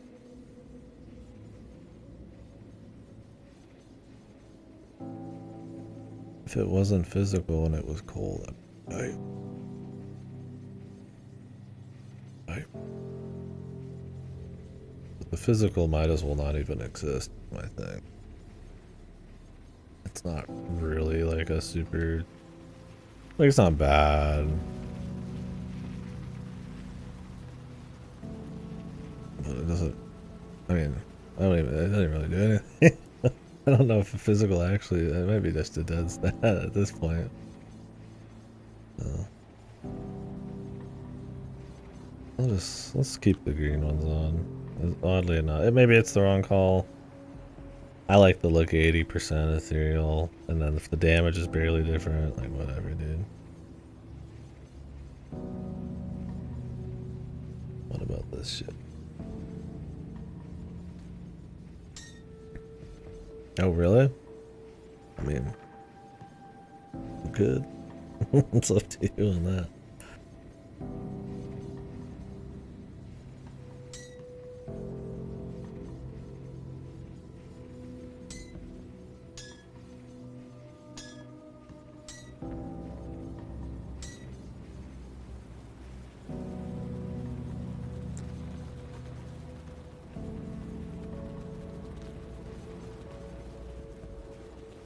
If it wasn't physical and it was cold, I the physical might as well not even exist, I think. It's not really like a super, like it's not bad. But it doesn't, I mean, it doesn't really do anything. I don't know if a physical actually, it might be just a dead stat at this point. So. Let's keep the green ones on. Oddly enough, maybe it's the wrong call. I like the look 80% ethereal, and then if the damage is barely different, like whatever, dude. What about this shit? Oh really? I mean, good. It's up to you on that.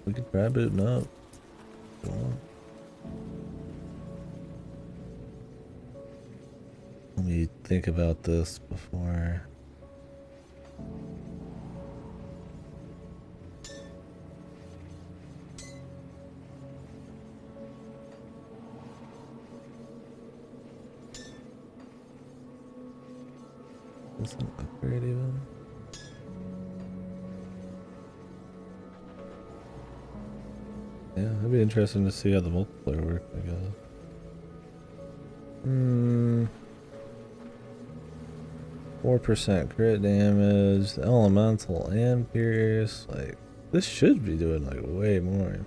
We could try booting up. Come on. Let me think about this before. Is an upgrade even? Yeah, it'd be interesting to see how the multiplayer works, I guess. 4% crit damage, the elemental and pierce. Like, this should be doing like way more.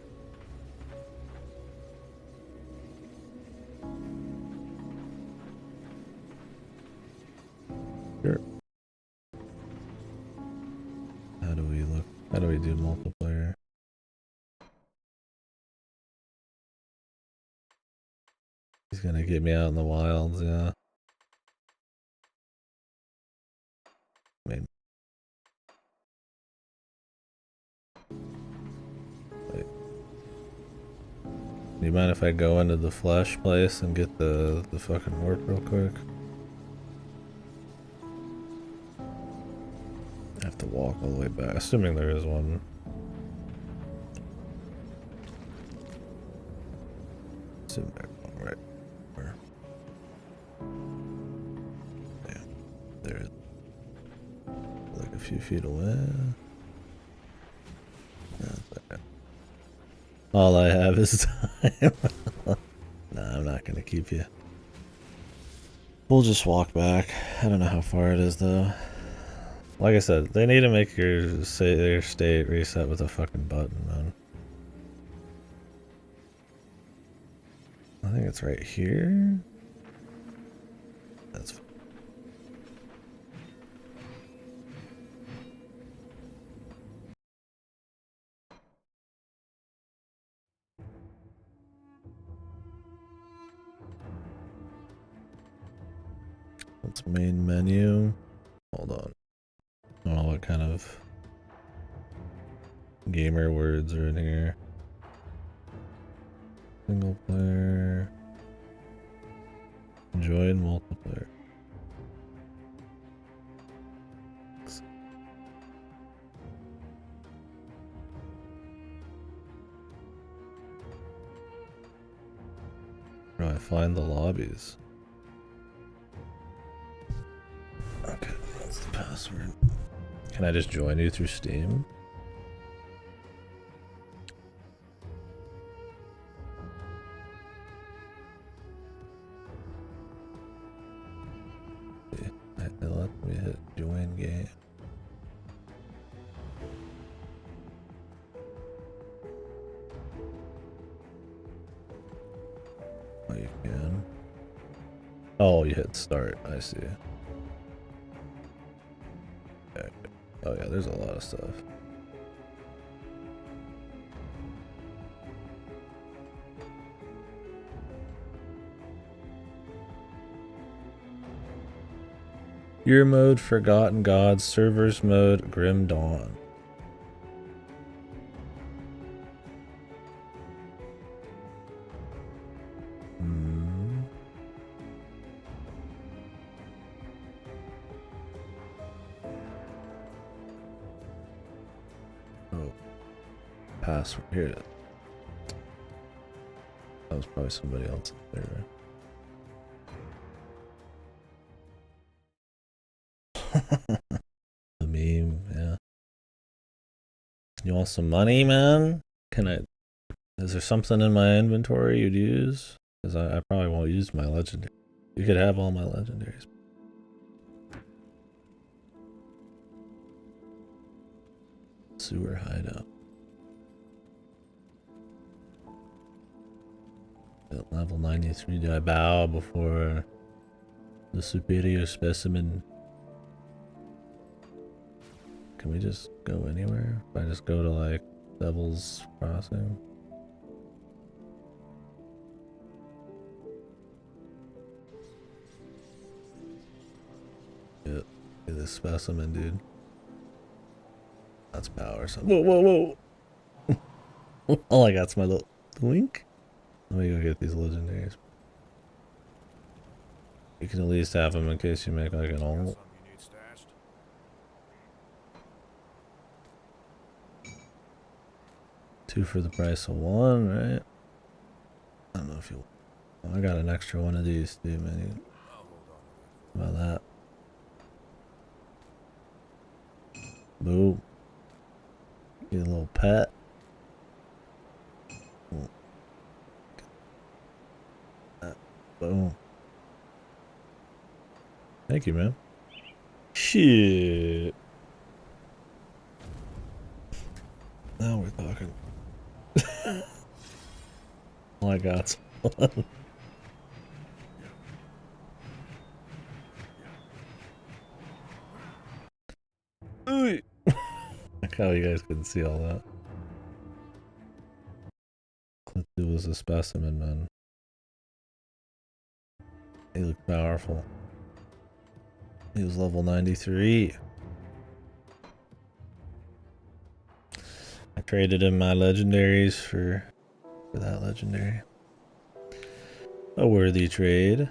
Sure. How do we look? How do we do multiplayer? He's gonna get me out in the wilds, yeah. Wait. Do you mind if I go into the flesh place and get the fucking warp real quick? I have to walk all the way back, assuming there is one. Assume there's one right where. Yeah, there is. Like a few feet away. Yeah, all I have is time. Nah, I'm not gonna keep you. We'll just walk back. I don't know how far it is though. Like I said, they need to make your state reset with a fucking button, man. I think it's right here. That's What's main menu? Hold on. I don't know what kind of gamer words are in here. Single player. Join multiplayer. Where do I find the lobbies? Okay, that's the password. Can I just join you through Steam? Let me hit join game. Oh, you can. Oh, you hit start. I see. Okay. Oh yeah, there's a lot of stuff. Your mode, Forgotten Gods. Servers mode, Grim Dawn. Oh. Password. Here it is. That was probably somebody else there, right? The meme, yeah. You want some money, man? Is there something in my inventory you'd use? Because I probably won't use my legendary. You could have all my legendaries. Sewer hideout. At level 93, do I bow before the superior specimen? Can we just go anywhere? If I just go to like Devil's Crossing? Yeah, this specimen, dude. That's power. Whoa, whoa, whoa! All I got's my little wink. Let me go get these legendaries. You can at least have them in case you make like an ult. Two for the price of one, right? I don't know if you. I got an extra one of these too, man. How about that? Boom. Get a little pet. Boom. Thank you, man. Shit. Now we're talking. Oh my god. Like how you guys couldn't see all that. Clithu was a specimen, man. He looked powerful. He was level 93. I traded in my legendaries for that legendary. A worthy trade.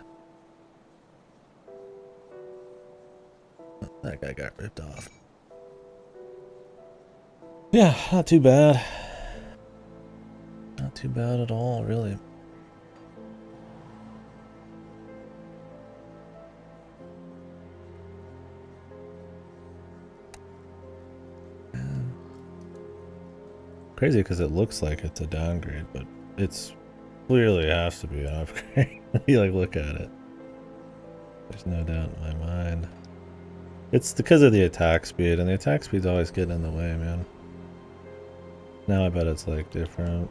That guy got ripped off. Yeah, not too bad. Not too bad at all, really. Crazy because it looks like it's a downgrade, but it's clearly has to be an upgrade. You like look at it. There's no doubt in my mind. It's because of the attack speed, and the attack speed's always getting in the way, man. Now I bet it's like different.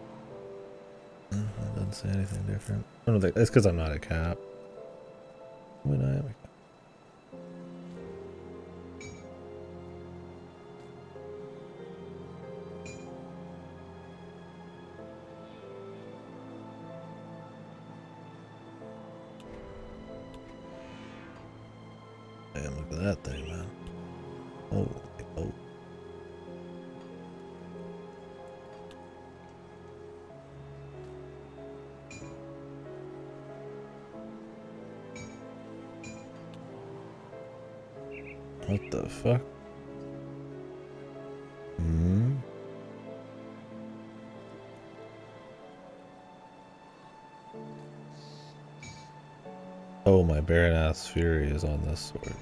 It doesn't say anything different. I don't think it's because I'm not a cap. When I am a cap. Damn, look at that thing, man. Oh, oh. What the fuck? Hmm. Oh, my Baronath's Fury is on this sword.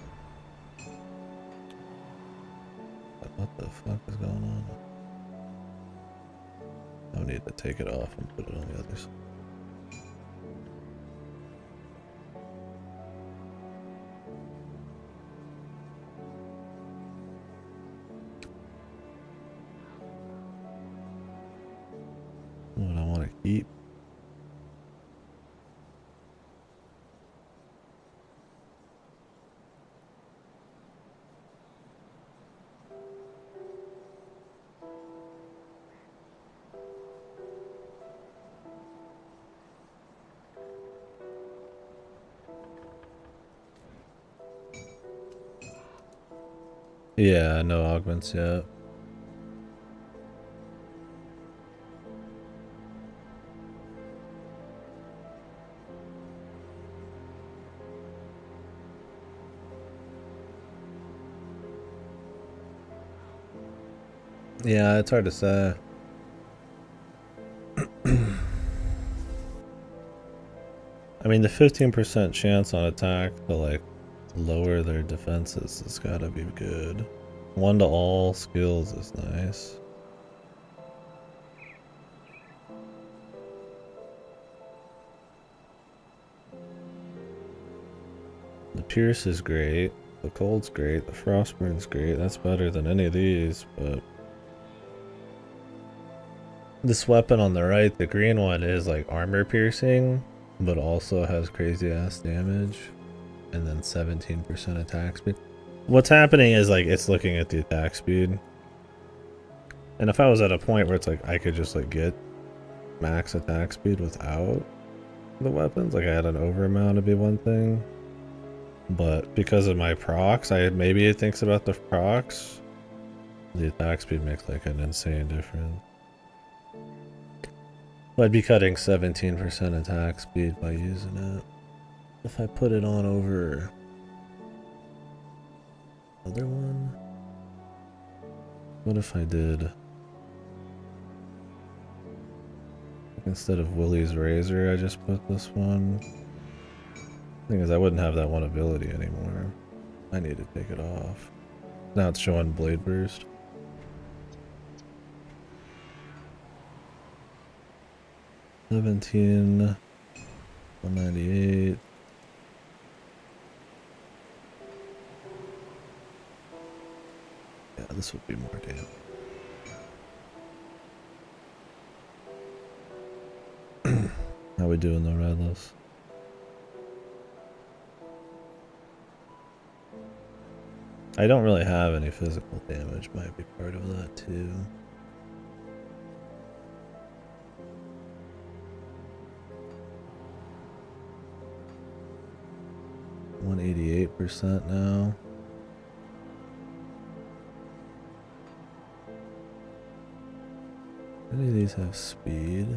What the fuck is going on? I need to take it off and put it on the other side. What I want to keep. Yeah, no augments yet. Yeah, it's hard to say. I mean, the 15% chance on attack to like lower their defenses has gotta be good. 1 to all skills is nice. The Pierce is great. The Cold's great. The Frostburn's great. That's better than any of these, but this weapon on the right, the green one, is like armor piercing, but also has crazy ass damage, and then 17% attack speed. What's happening is like it's looking at the attack speed, and if I was at a point where it's like I could just like get max attack speed without the weapons, like I had an overamount to be one thing, but because of my procs, maybe it thinks about the procs. The attack speed makes like an insane difference. I'd be cutting 17% attack speed by using it. If I put it on over other one, what if I did, instead of Willie's Razor, I just put this one? Thing is, I wouldn't have that one ability anymore. I need to take it off. Now it's showing Blade Burst. $17, $198. Yeah, this would be more damn. How we doing though, Redless? I don't really have any physical damage, might be part of that too. %188 now. Any of these have speed?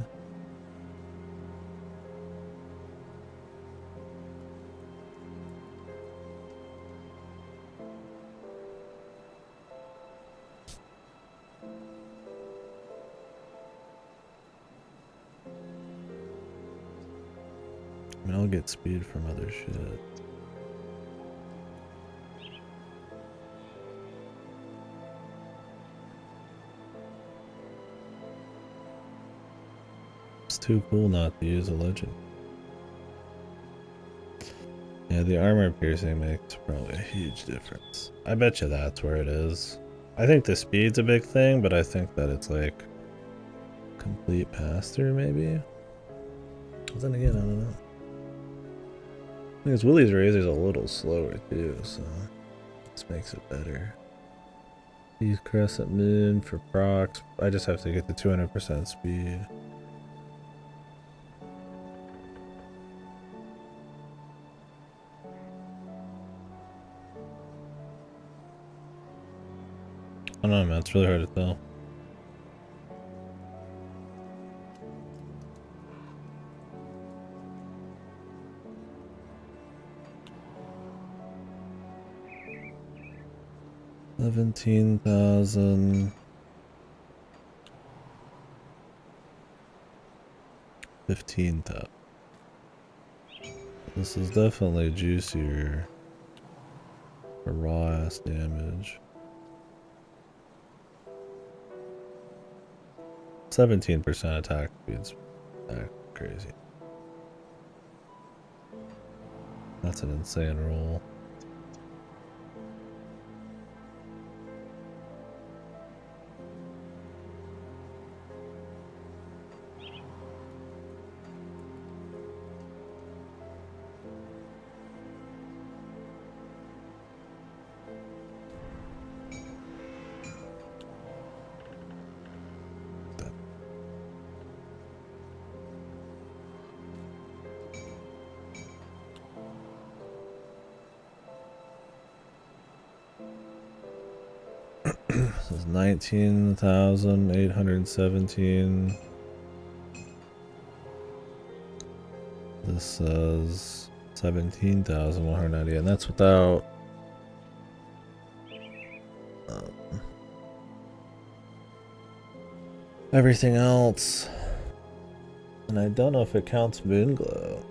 I mean, I'll get speed from other shit. It's too cool not to use a legend. Yeah, the armor piercing makes probably a huge difference. I bet you that's where it is. I think the speed's a big thing, but I think that it's like complete pass-through maybe? But then again, I don't know. Because Willie's Razor's a little slower too, so this makes it better. Use Crescent Moon for procs. I just have to get the 200% speed. I don't know, man. It's really hard to tell. $17,000. 15,000. This is definitely juicier for raw ass damage. 17% attack speed's crazy. That's an insane roll. This is 19,817. This says 17,190, and that's without everything else. And I don't know if it counts Moonglow.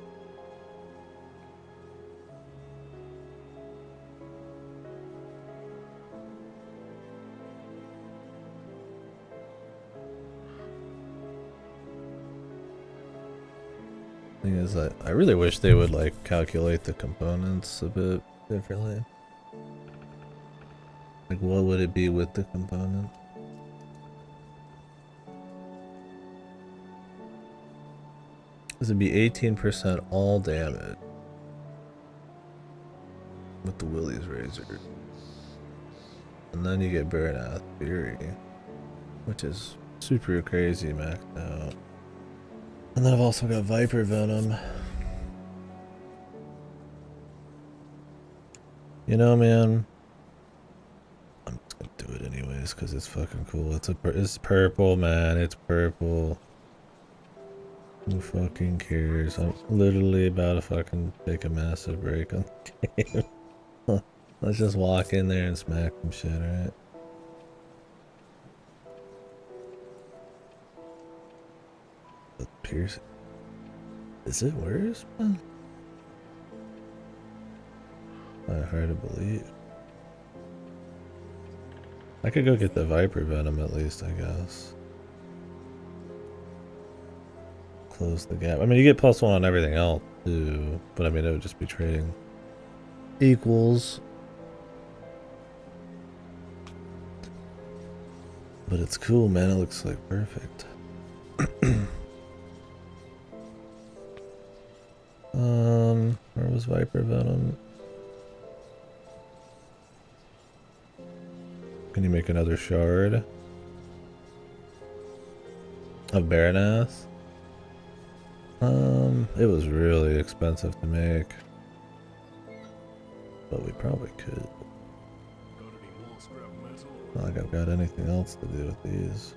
Thing is, I really wish they would like calculate the components a bit differently. Like, what would it be with the component? This would be 18% all damage with the Willie's Razor. And then you get Burnout Fury, which is super crazy maxed out. And then I've also got Viper Venom. You know, man, I'm just gonna do it anyways because it's fucking cool. It's purple, man. It's purple. Who fucking cares? I'm literally about to fucking take a massive break on the game. Let's just walk in there and smack some shit, alright? Pierce. Is it worse, man? Hard to believe. I could go get the Viper Venom at least, I guess. Close the gap. I mean, you get +1 on everything else, too. But I mean, it would just be trading equals. But it's cool, man. It looks like perfect. Where was Viper Venom? Can you make another shard of Baroness? It was really expensive to make, but we probably could. Not like I've got anything else to do with these.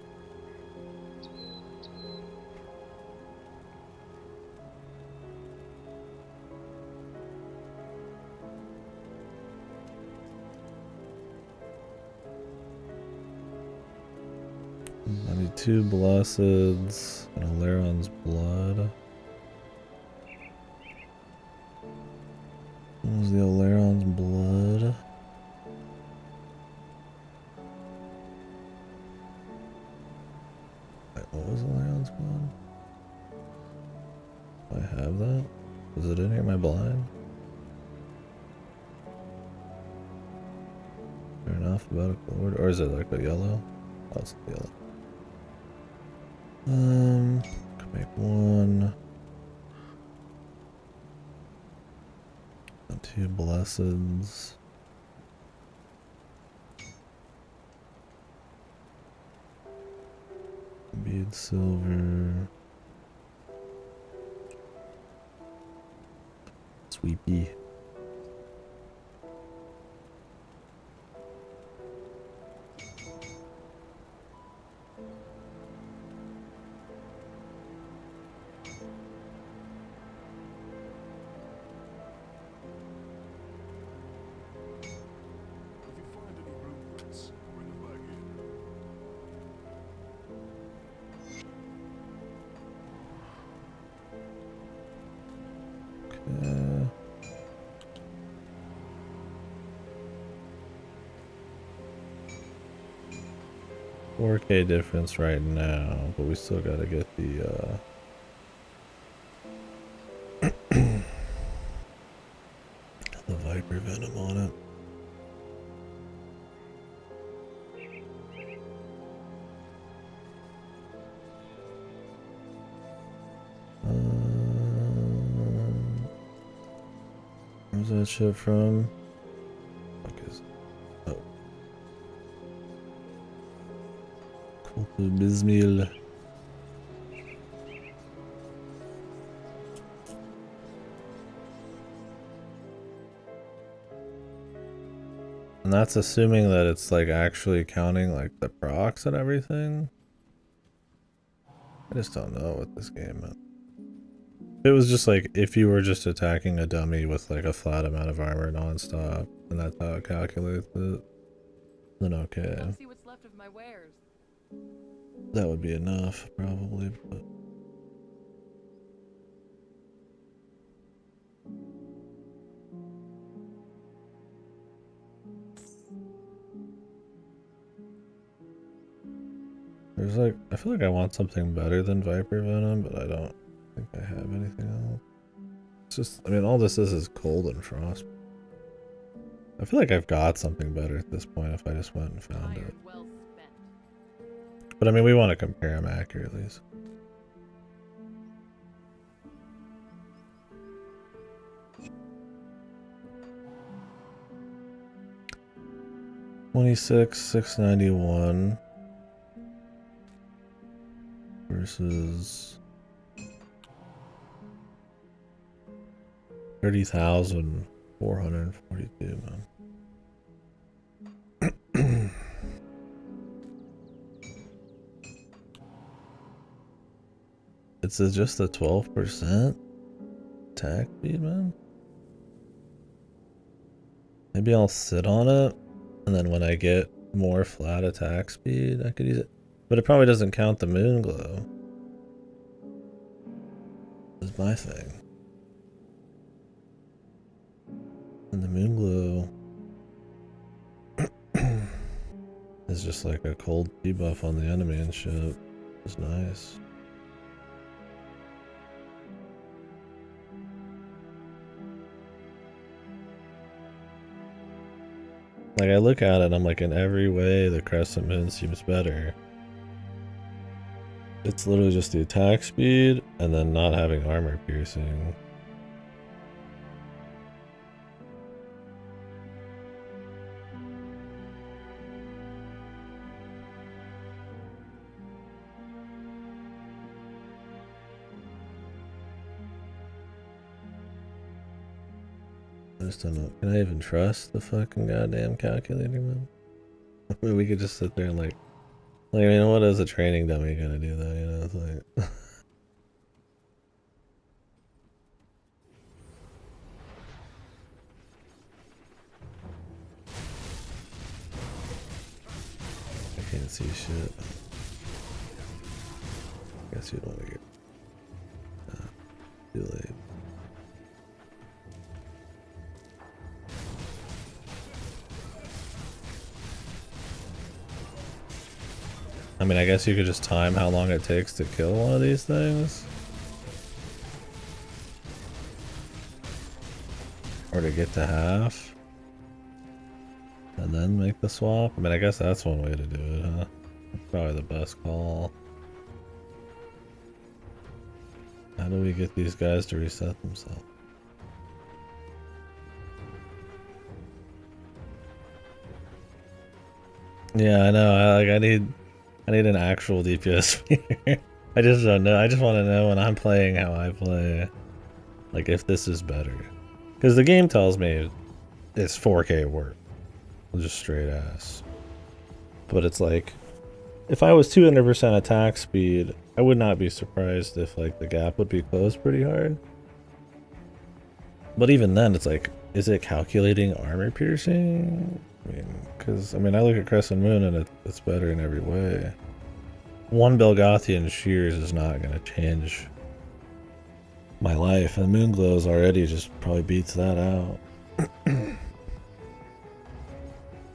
I need 2 Blesseds and Alaron's Blood. What was the Alaron's Blood? Wait, what was Alaron's Blood? Do I have that? Is it in here? Am I blind? Fair enough, about a order. Or is it like a yellow? Oh, it's yellow. Can make 1. And 2 Blesseds. Bead silver. Sweepy. Okay. 4K difference right now, but we still gotta get the the Viper Venom on it. Where's that shit from? Fuck is oh. Cult of Bismil. And that's assuming that it's like actually counting like the procs and everything. I just don't know what this game is. It was just like if you were just attacking a dummy with like a flat amount of armor nonstop, and that's how it calculates it, then okay. Come see what's left of my wares. That would be enough, probably, but... There's like, I feel like I want something better than Viper Venom, but I don't think I have anything else. It's just, I mean, all this is cold and frost. I feel like I've got something better at this point if I just went and found it. But I mean, we want to compare them accurately. So. $26,691 versus 30,442, man. It's just a 12% attack speed, man. Maybe I'll sit on it, and then when I get more flat attack speed, I could use it. But it probably doesn't count the moon glow. Is my thing. And the moon glow is just like a cold debuff on the enemy and shit. It's nice. Like, I look at it and I'm like, in every way, the Crescent Moon seems better. It's literally just the attack speed and then not having armor piercing. I just don't know. Can I even trust the fucking goddamn calculator, man? I mean, we could just sit there and like, I mean, what is a training dummy gonna do though, you know? It's like... I can't see shit. Guess you'd want to get... too late. I mean, I guess you could just time how long it takes to kill one of these things. Or to get to half. And then make the swap. I mean, I guess that's one way to do it, huh? Probably the best call. How do we get these guys to reset themselves? Yeah, I know. I need an actual DPS meter. I just don't know. I just want to know when I'm playing how I play. Like, if this is better. Because the game tells me it's 4K work. Just straight ass. But it's like, if I was 200% attack speed, I would not be surprised if like the gap would be closed pretty hard. But even then, it's like, is it calculating armor piercing? I mean, because, I mean, I look at Crescent Moon and it's better in every way. One Belgothian Shears is not going to change my life, and Moonglows already just probably beats that out.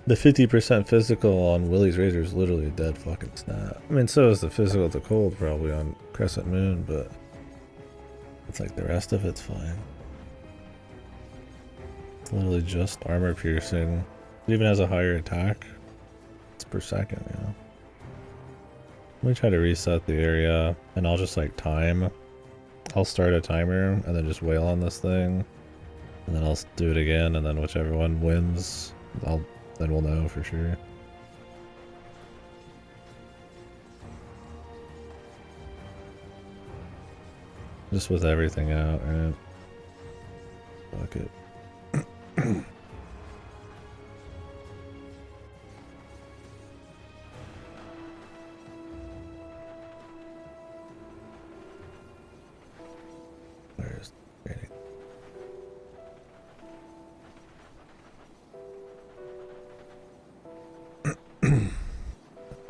The 50% physical on Willie's Razor is literally a dead fucking snap. I mean, so is the physical to cold probably on Crescent Moon, but it's like the rest of it's fine. It's literally just armor piercing. It even has a higher attack. It's per second, you know. Let me try to reset the area, and I'll just like time. I'll start a timer, and then just wail on this thing. And then I'll do it again, and then whichever one wins, then we'll know for sure. Just with everything out, right? Fuck it.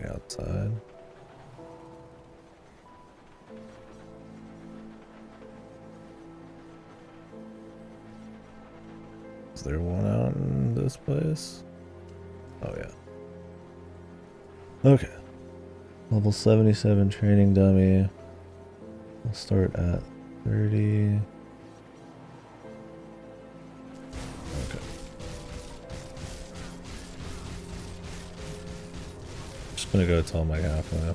Outside. Is there one out in this place? Oh yeah. Okay. Level 77 training dummy. We'll start at 30. Okay. Just gonna go tell my halfway.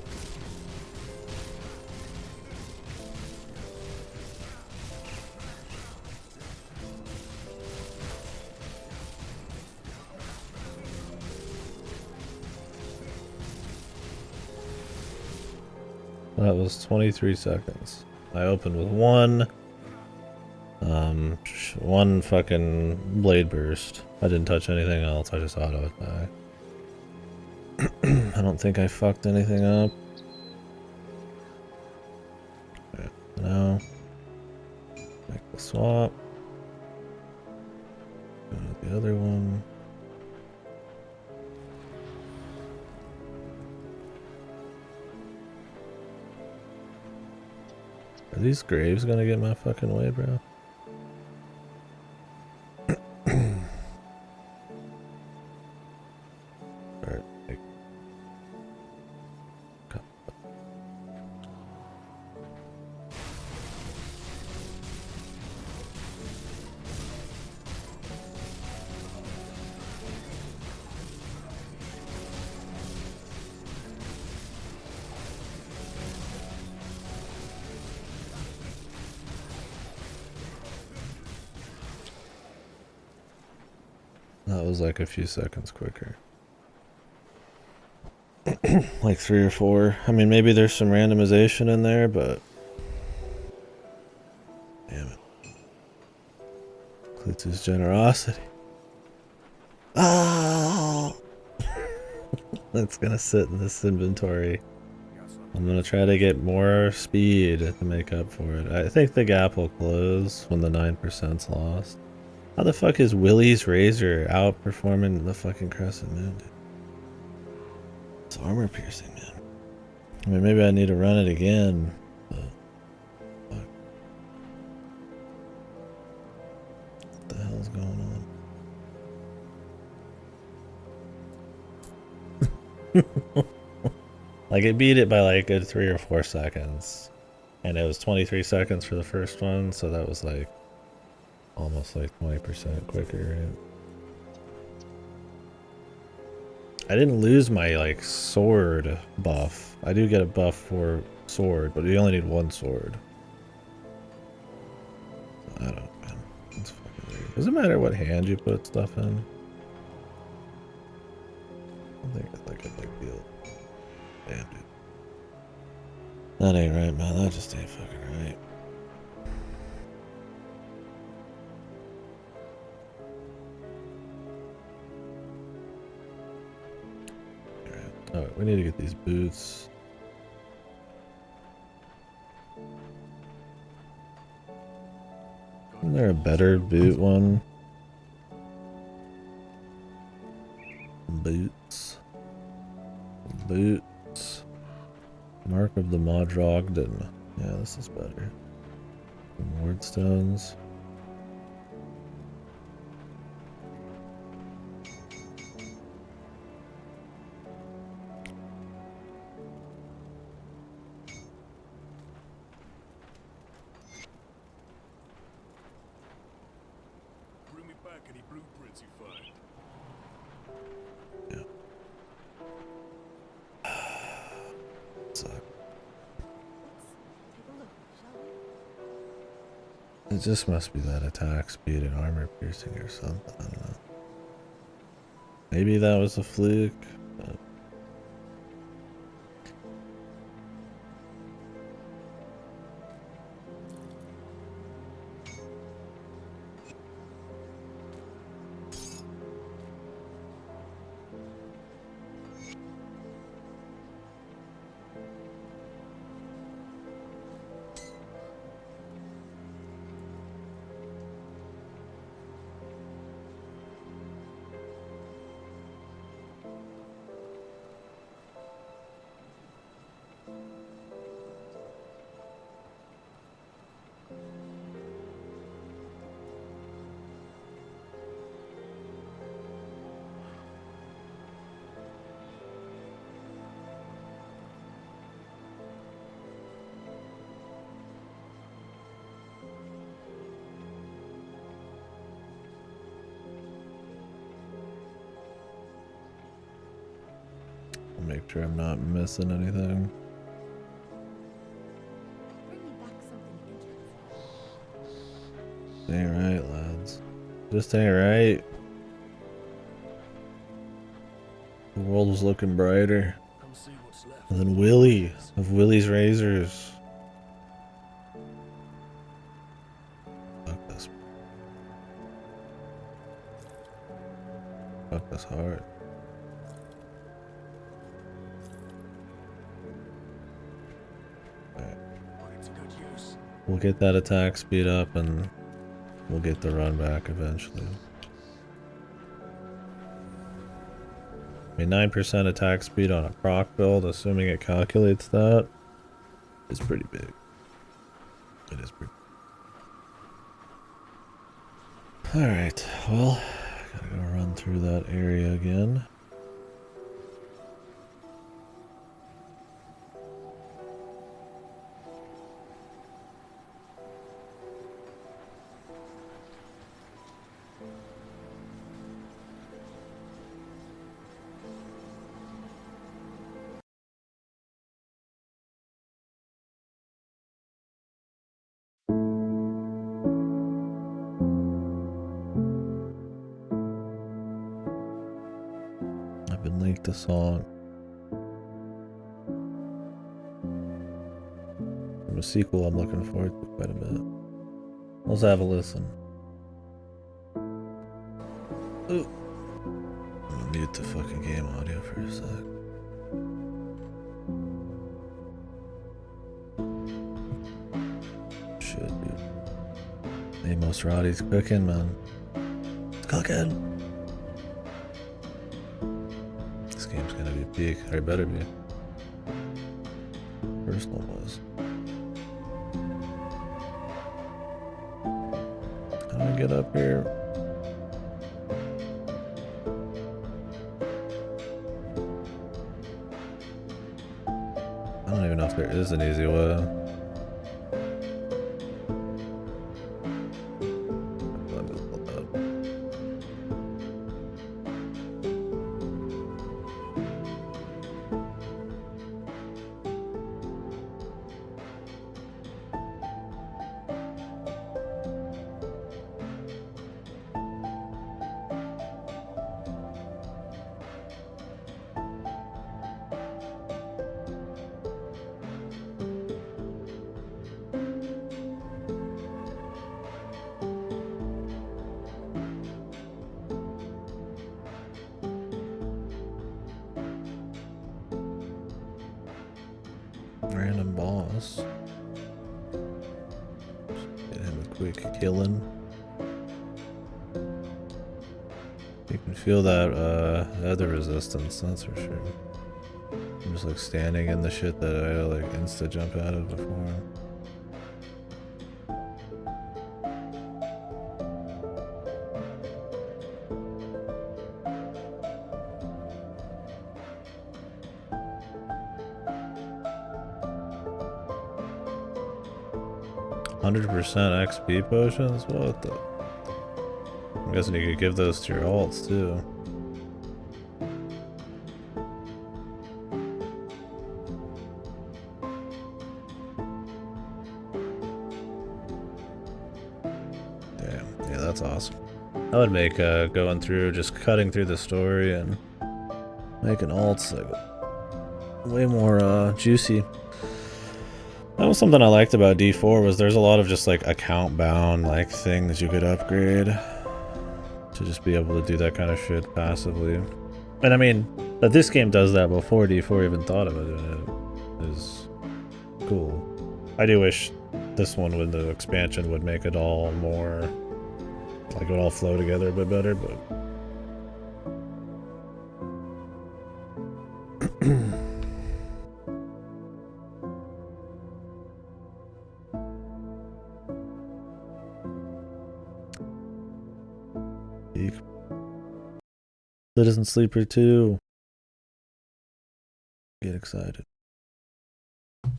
That was 23 seconds. I opened with one fucking blade burst. I didn't touch anything else, I just auto attack. I don't think I fucked anything up. Okay, now, make the swap. Go to the other one. Are these graves gonna get my fucking way, bro? Alright, that was like a few seconds quicker. Like 3 or 4. I mean, maybe there's some randomization in there, but... Damn it. Clutch's generosity. Ah! That's gonna sit in this inventory. I'm gonna try to get more speed to make up for it. I think the gap will close when the 9%'s lost. How the fuck is Willie's Razor outperforming the fucking Crescent Moon, dude? It's armor piercing, man. I mean, maybe I need to run it again, but... Fuck. What the hell's going on? Like, it beat it by like a good 3 or 4 seconds. And it was 23 seconds for the first one, so that was like... almost like 20% quicker. Right? I didn't lose my like sword buff. I do get a buff for sword, but you only need 1 sword. I don't know, man. It's fucking weird. Does it matter what hand you put stuff in? I don't think it's like a big deal. Damn, dude. That ain't right, man. That just ain't fucking right. Alright, we need to get these boots. Isn't there a better boot one? Boots. Boots. Mark of the Modrogden. Yeah, this is better. Some wardstones. Any blueprints you find? Suck. It just must be that attack speed and armor piercing or something. I don't know. Maybe that was a fluke. But... make sure I'm not missing anything. Ain't right, lads. Just ain't right. The world was looking brighter than Willie of Willie's Razors. Fuck this. Fuck this hard. Alright. We'll get that attack speed up and we'll get the run back eventually. I mean, 9% attack speed on a proc build, assuming it calculates that, is pretty big. It is pretty big. Alright, well, gotta go run through that area again. The song from a sequel I'm looking forward to quite a bit. Let's have a listen. Ooh. I'm gonna mute the fucking game audio for a sec. Shit, dude. Amos Roddy's cooking, man. It's cooking. Game's gonna be peak, or it better be. First one was. How do I get up here? I don't even know if there is an easy way. 'Quick killing. You can feel that other resistance, that's for sure. I'm just like standing in the shit that I like insta jump out of before. XP potions? What the? I'm guessing you could give those to your alts too. Damn, yeah, that's awesome. That would make going through, just cutting through the story and making alts like way more juicy. That was something I liked about D4 was there's a lot of just like account bound like things you could upgrade to just be able to do that kind of shit passively. And I mean that this game does that before D4 even thought about it is cool. I do wish this one with the expansion would make it all more like it would all flow together a bit better, but Citizen Sleeper 2. Get excited. I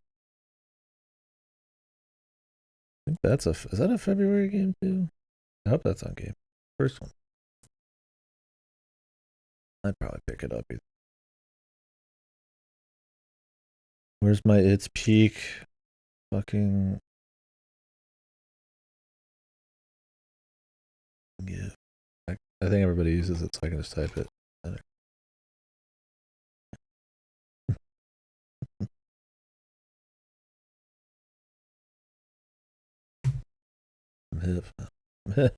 think that's is that a February game too? I hope that's on game. First one. I'd probably pick it up either. Where's my its peak? Fucking yeah. I think everybody uses it, so I can just type it. I'm hip. I'm hip.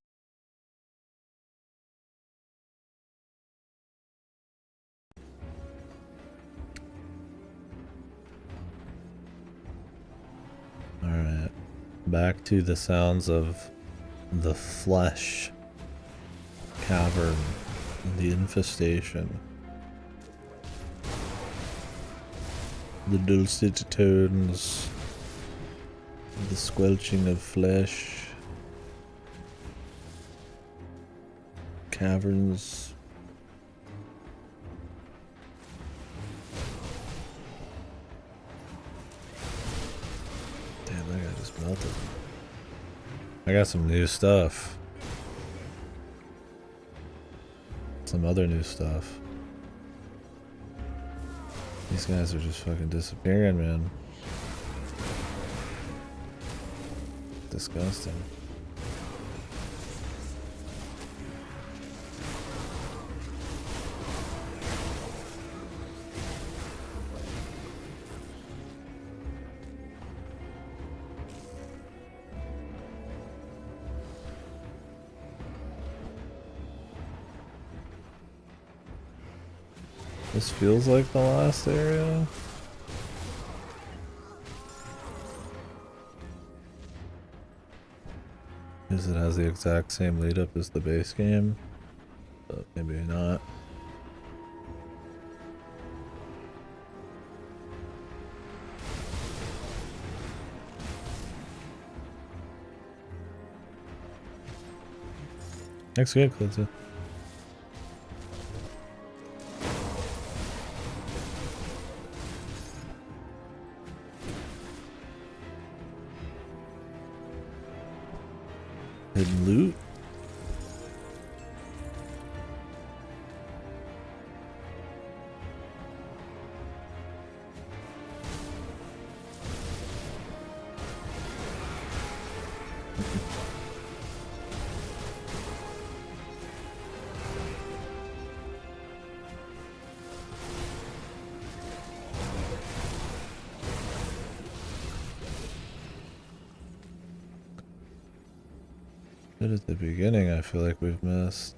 Alright. Back to the sounds of the flesh cavern, the infestation. The dulcet tones, the squelching of flesh, caverns. Damn, that guy just melted. I got some new stuff. Some other new stuff. These guys are just fucking disappearing, man. Disgusting. This feels like the last area. Because it has the exact same lead up as the base game, but maybe not. Looks good, Clitzy. Hidden loot. Good at the beginning, I feel like we've missed.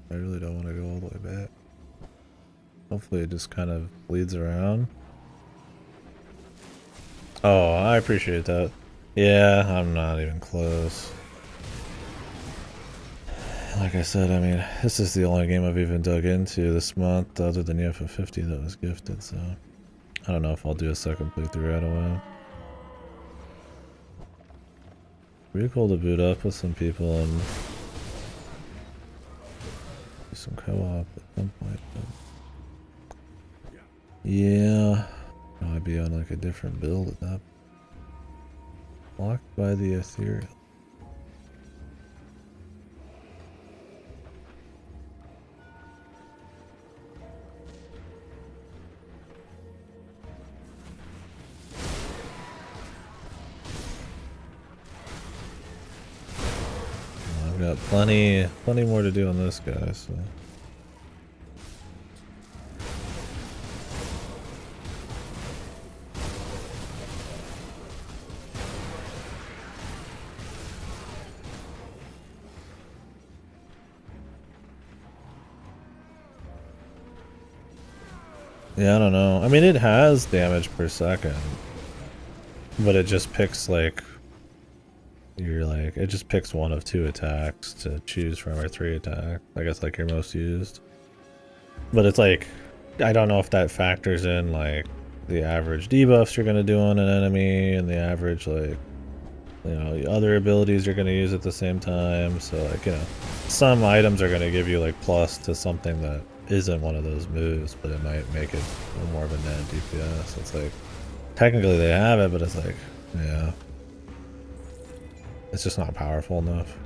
I really don't want to go all the way back. Hopefully it just kind of bleeds around. Oh, I appreciate that. Yeah, I'm not even close. Like I said, I mean, this is the only game I've even dug into this month other than EFF50 that was gifted, so I don't know if I'll do a second playthrough right away. Pretty cool to boot up with some people and do some co-op at some point. But yeah, I'd be on like a different build at that. Blocked by the ethereal. I've got plenty more to do on this guy, so. Yeah, I don't know. I mean, it has damage per second, but it just picks like it just picks one of 2 attacks to choose from, or 3 attacks. I guess like your most used. But it's like, I don't know if that factors in like the average debuffs you're gonna do on an enemy and the average like, you know, the other abilities you're gonna use at the same time. So like, you know, some items are gonna give you like plus to something that isn't one of those moves, but it might make it a little more of a net DPS. It's like, technically they have it, but it's like, yeah. It's just not powerful enough.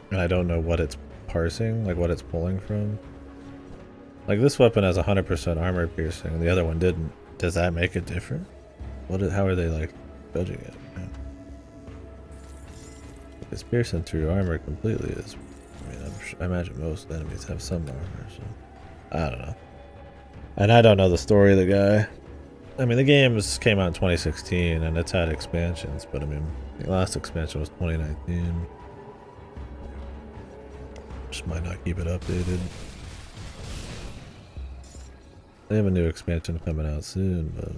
And I don't know what it's parsing, like what it's pulling from. Like this weapon has 100% armor piercing, and the other one didn't. Does that make it different? How are they like judging it? Yeah. It's piercing through armor completely. Is I mean, I imagine most enemies have some armor, so I don't know. And I don't know the story of the guy. I mean, the games came out in 2016, and it's had expansions, but I mean, the last expansion was 2019. Just might not keep it updated. They have a new expansion coming out soon, but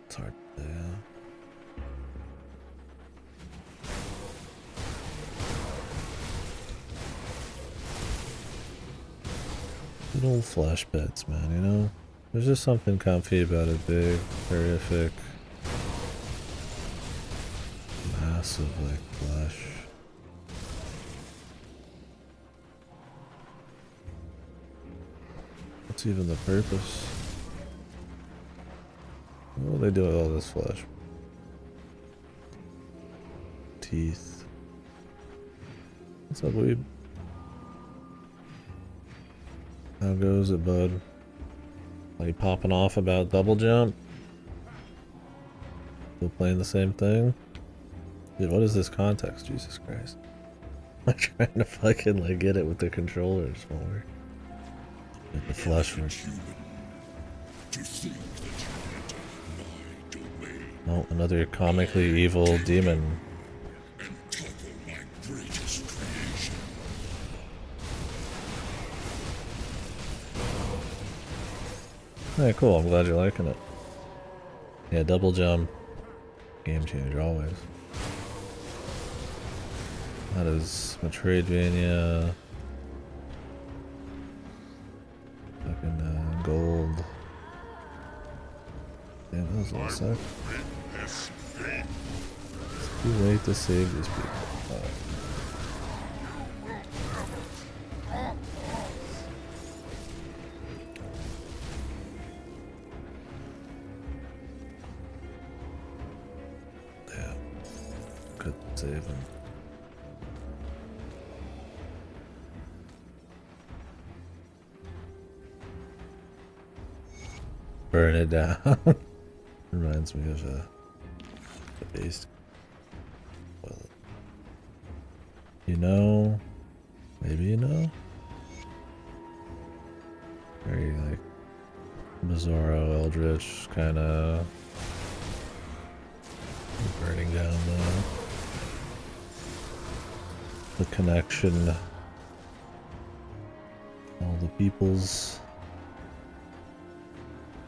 it's hard to say. Good old flash pets, man, you know? There's just something comfy about it. Big, horrific, massive, like, flash. What's even the purpose? What will they do with all this flesh? Teeth. What's up, weeb? How goes it, bud? Are you popping off about double jump? Still playing the same thing? Dude, what is this context? Jesus Christ. I'm trying to fucking like get it with the controllers more. Get the flesh one. Oh, another comically evil demon. Alright, cool. I'm glad you're liking it. Yeah, double jump. Game changer, always. That is Metroidvania. Fucking gold. Damn, that was a little suck. It's too late to save these people. Yeah, couldn't save him. Burn it down. Reminds me of a base. Well, you know, maybe you know. Very like Bizarro, Eldritch kind of burning down the connection. All the peoples.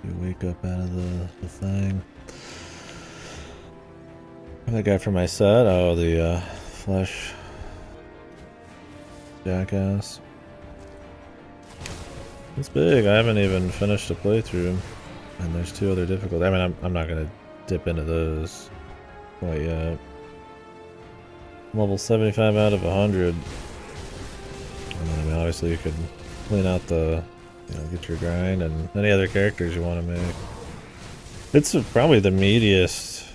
You wake up out of the thing. That guy from my set? Oh, the flesh jackass. It's big. I haven't even finished the playthrough, and there's 2 other difficulties. I mean, I'm not gonna dip into those quite yet. Level 75 out of 100. And then, I mean, obviously you could clean out the. You know, get your grind and any other characters you want to make. It's probably the meatiest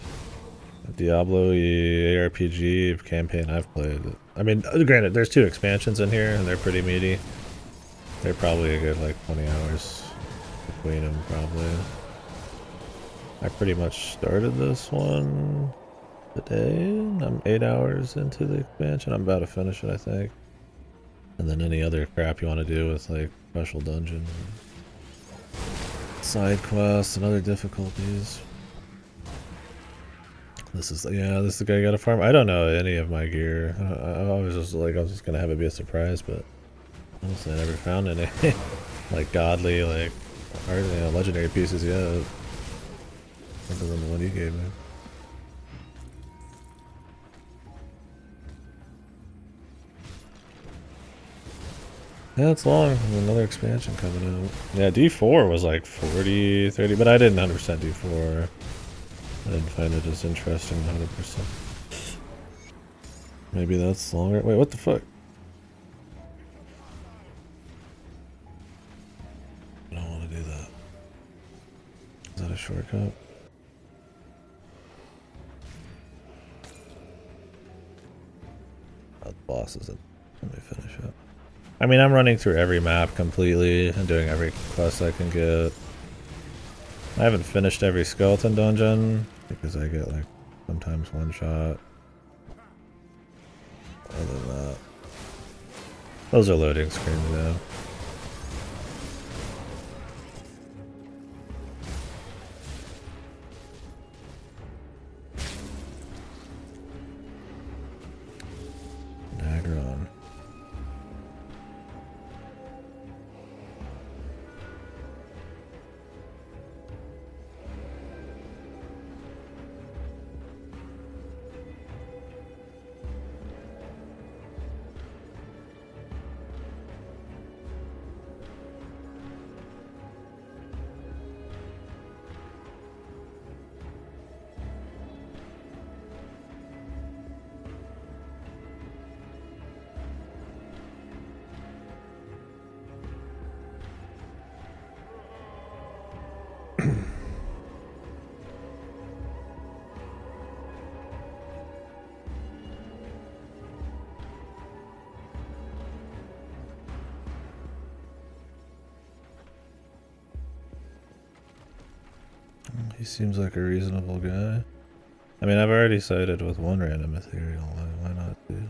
Diablo-y ARPG campaign I've played. I mean, granted, there's 2 expansions in here and they're pretty meaty. They're probably a good like 20 hours between them, probably. I pretty much started this one today. I'm 8 hours into the expansion. I'm about to finish it, I think. And then any other crap you want to do with like special dungeons, side quests, and other difficulties. This is the guy got a farm. I don't know any of my gear. I was just like I was just gonna have it be a surprise, but honestly, I never found any like godly like legendary pieces yet, other than the one you gave me. Yeah, it's long. There's another expansion coming out. Yeah, D4 was like 40, 30, but I didn't 100% D4. I didn't find it as interesting 100%. Maybe that's longer. Wait, what the fuck? I don't want to do that. Is that a shortcut? else is it? Let me finish it. I mean, I'm running through every map completely and doing every quest I can get. I haven't finished every skeleton dungeon because I get like sometimes one shot. Other than that, those are loading screens though. Nagron. He seems like a reasonable guy. I mean, I've already sided with one random ethereal. Why not two?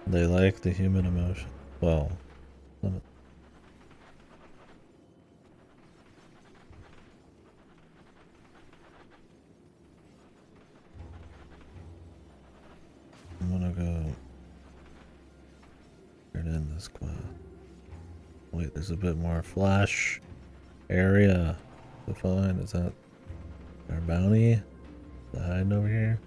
They like the human emotion. Well, some of I'm gonna go turn in this quest. Wait, there's a bit more flash area to find. Is that our bounty? Is that hiding over here?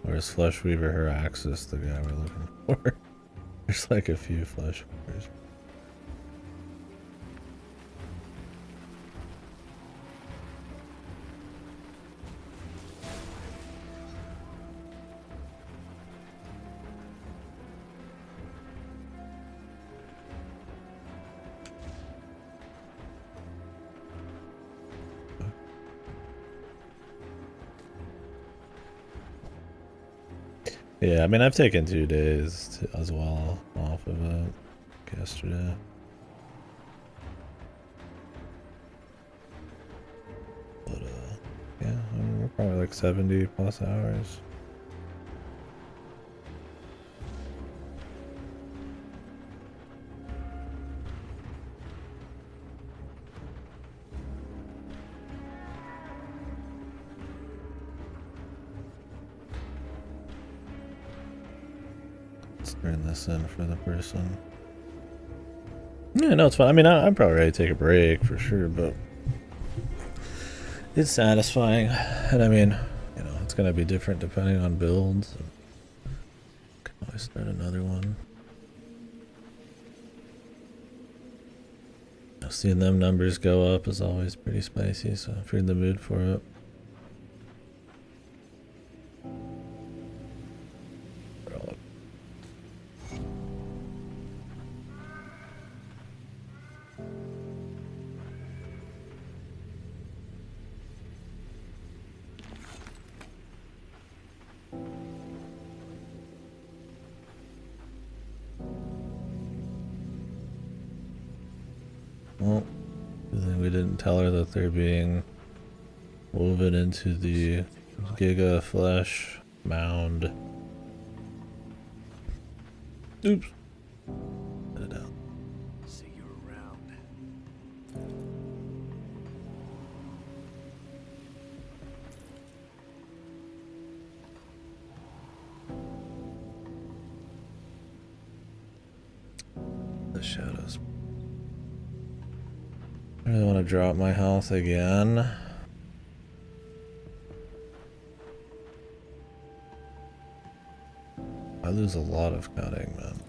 Or is Flesh Weaver her Axis the guy we're looking for? There's like a few Flesh Weavers. Yeah, I mean, I've taken 2 days as well off of it yesterday. But, yeah, I mean, we're probably like 70 plus hours. Turn this in for the person. Yeah, no, it's fine. I mean, I'm probably ready to take a break for sure, but it's satisfying. And I mean, you know, it's gonna be different depending on builds. Can always start another one. Seeing them numbers go up is always pretty spicy, so if you're in the mood for it. Well, good thing we didn't tell her that they're being woven into the Giga Flesh mound. Oops. Put it out. See you around. The shadows. I really want to drop my health again. I lose a lot of cutting, man.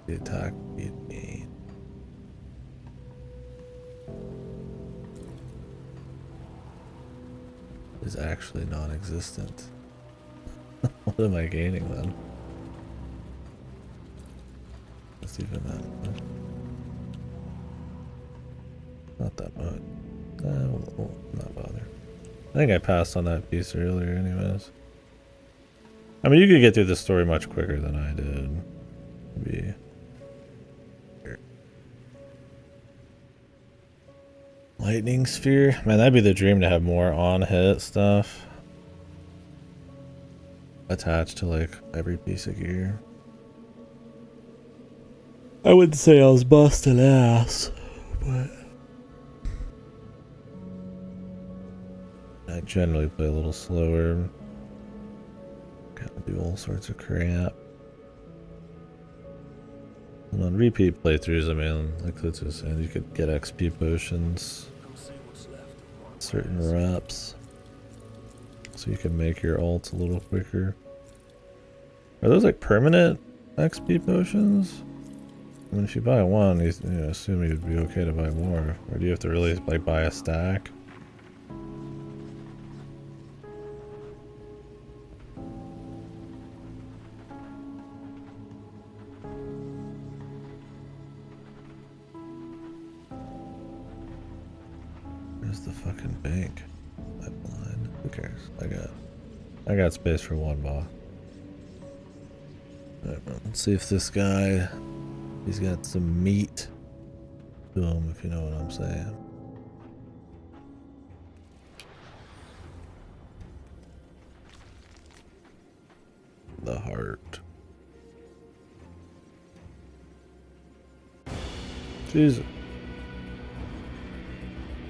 The attack beat me. Is actually non-existent. What am I gaining then? Let's even that. not that much. We'll not bother. I think I passed on that piece earlier anyways. I mean, you could get through the story much quicker than I did. Maybe. Here. Lightning sphere? Man, that'd be the dream to have more on-hit stuff attached to like every piece of gear. I wouldn't say I was busting ass, but I generally play a little slower. Gotta do all sorts of crap. And on repeat playthroughs, I mean, like Klitz was saying, you could get XP potions, certain reps, so you can make your ults a little quicker. Are those like permanent XP potions? I mean, if you buy one, you assume you'd be okay to buy more. Or do you have to really like buy a stack? Where's the fucking bank? Pipeline. Who cares? I got space for one boss. Alright, well, let's see if this guy, he's got some meat to him, if you know what I'm saying. The heart. Jesus.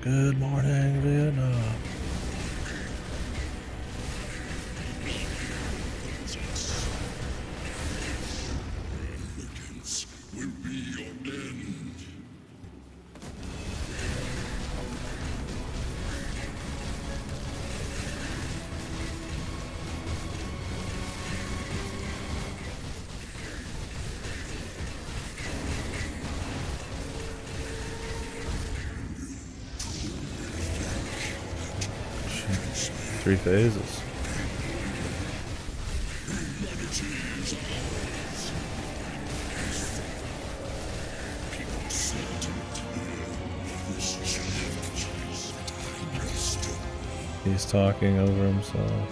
Good morning, Vietnam. Will be your end. Three phases. He's talking over himself.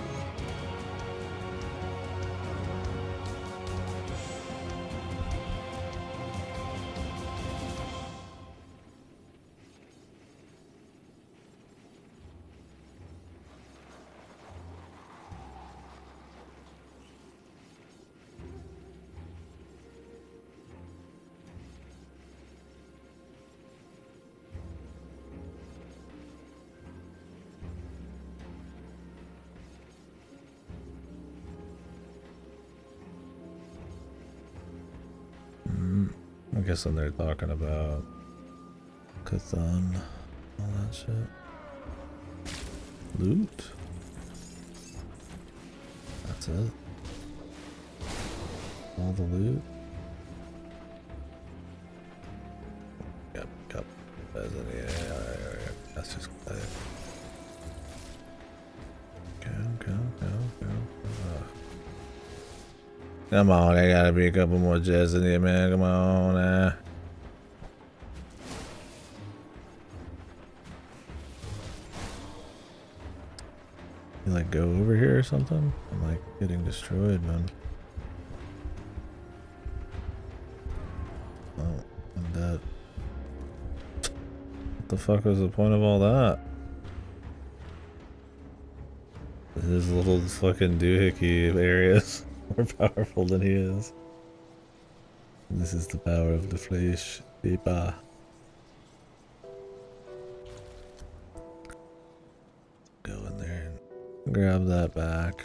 I'm guessing they're talking about Cthulhu, all that shit. Loot? That's it? All the loot? Yep, yeah, that's just go. Come on, I gotta be a couple more jets in here, man. Come on, You like go over here or something? I'm like getting destroyed, man. Oh, I'm dead. What the fuck was the point of all that? His little fucking doohickey areas more powerful than he is. This is the power of the Fleisch Viper. Go in there and grab that back.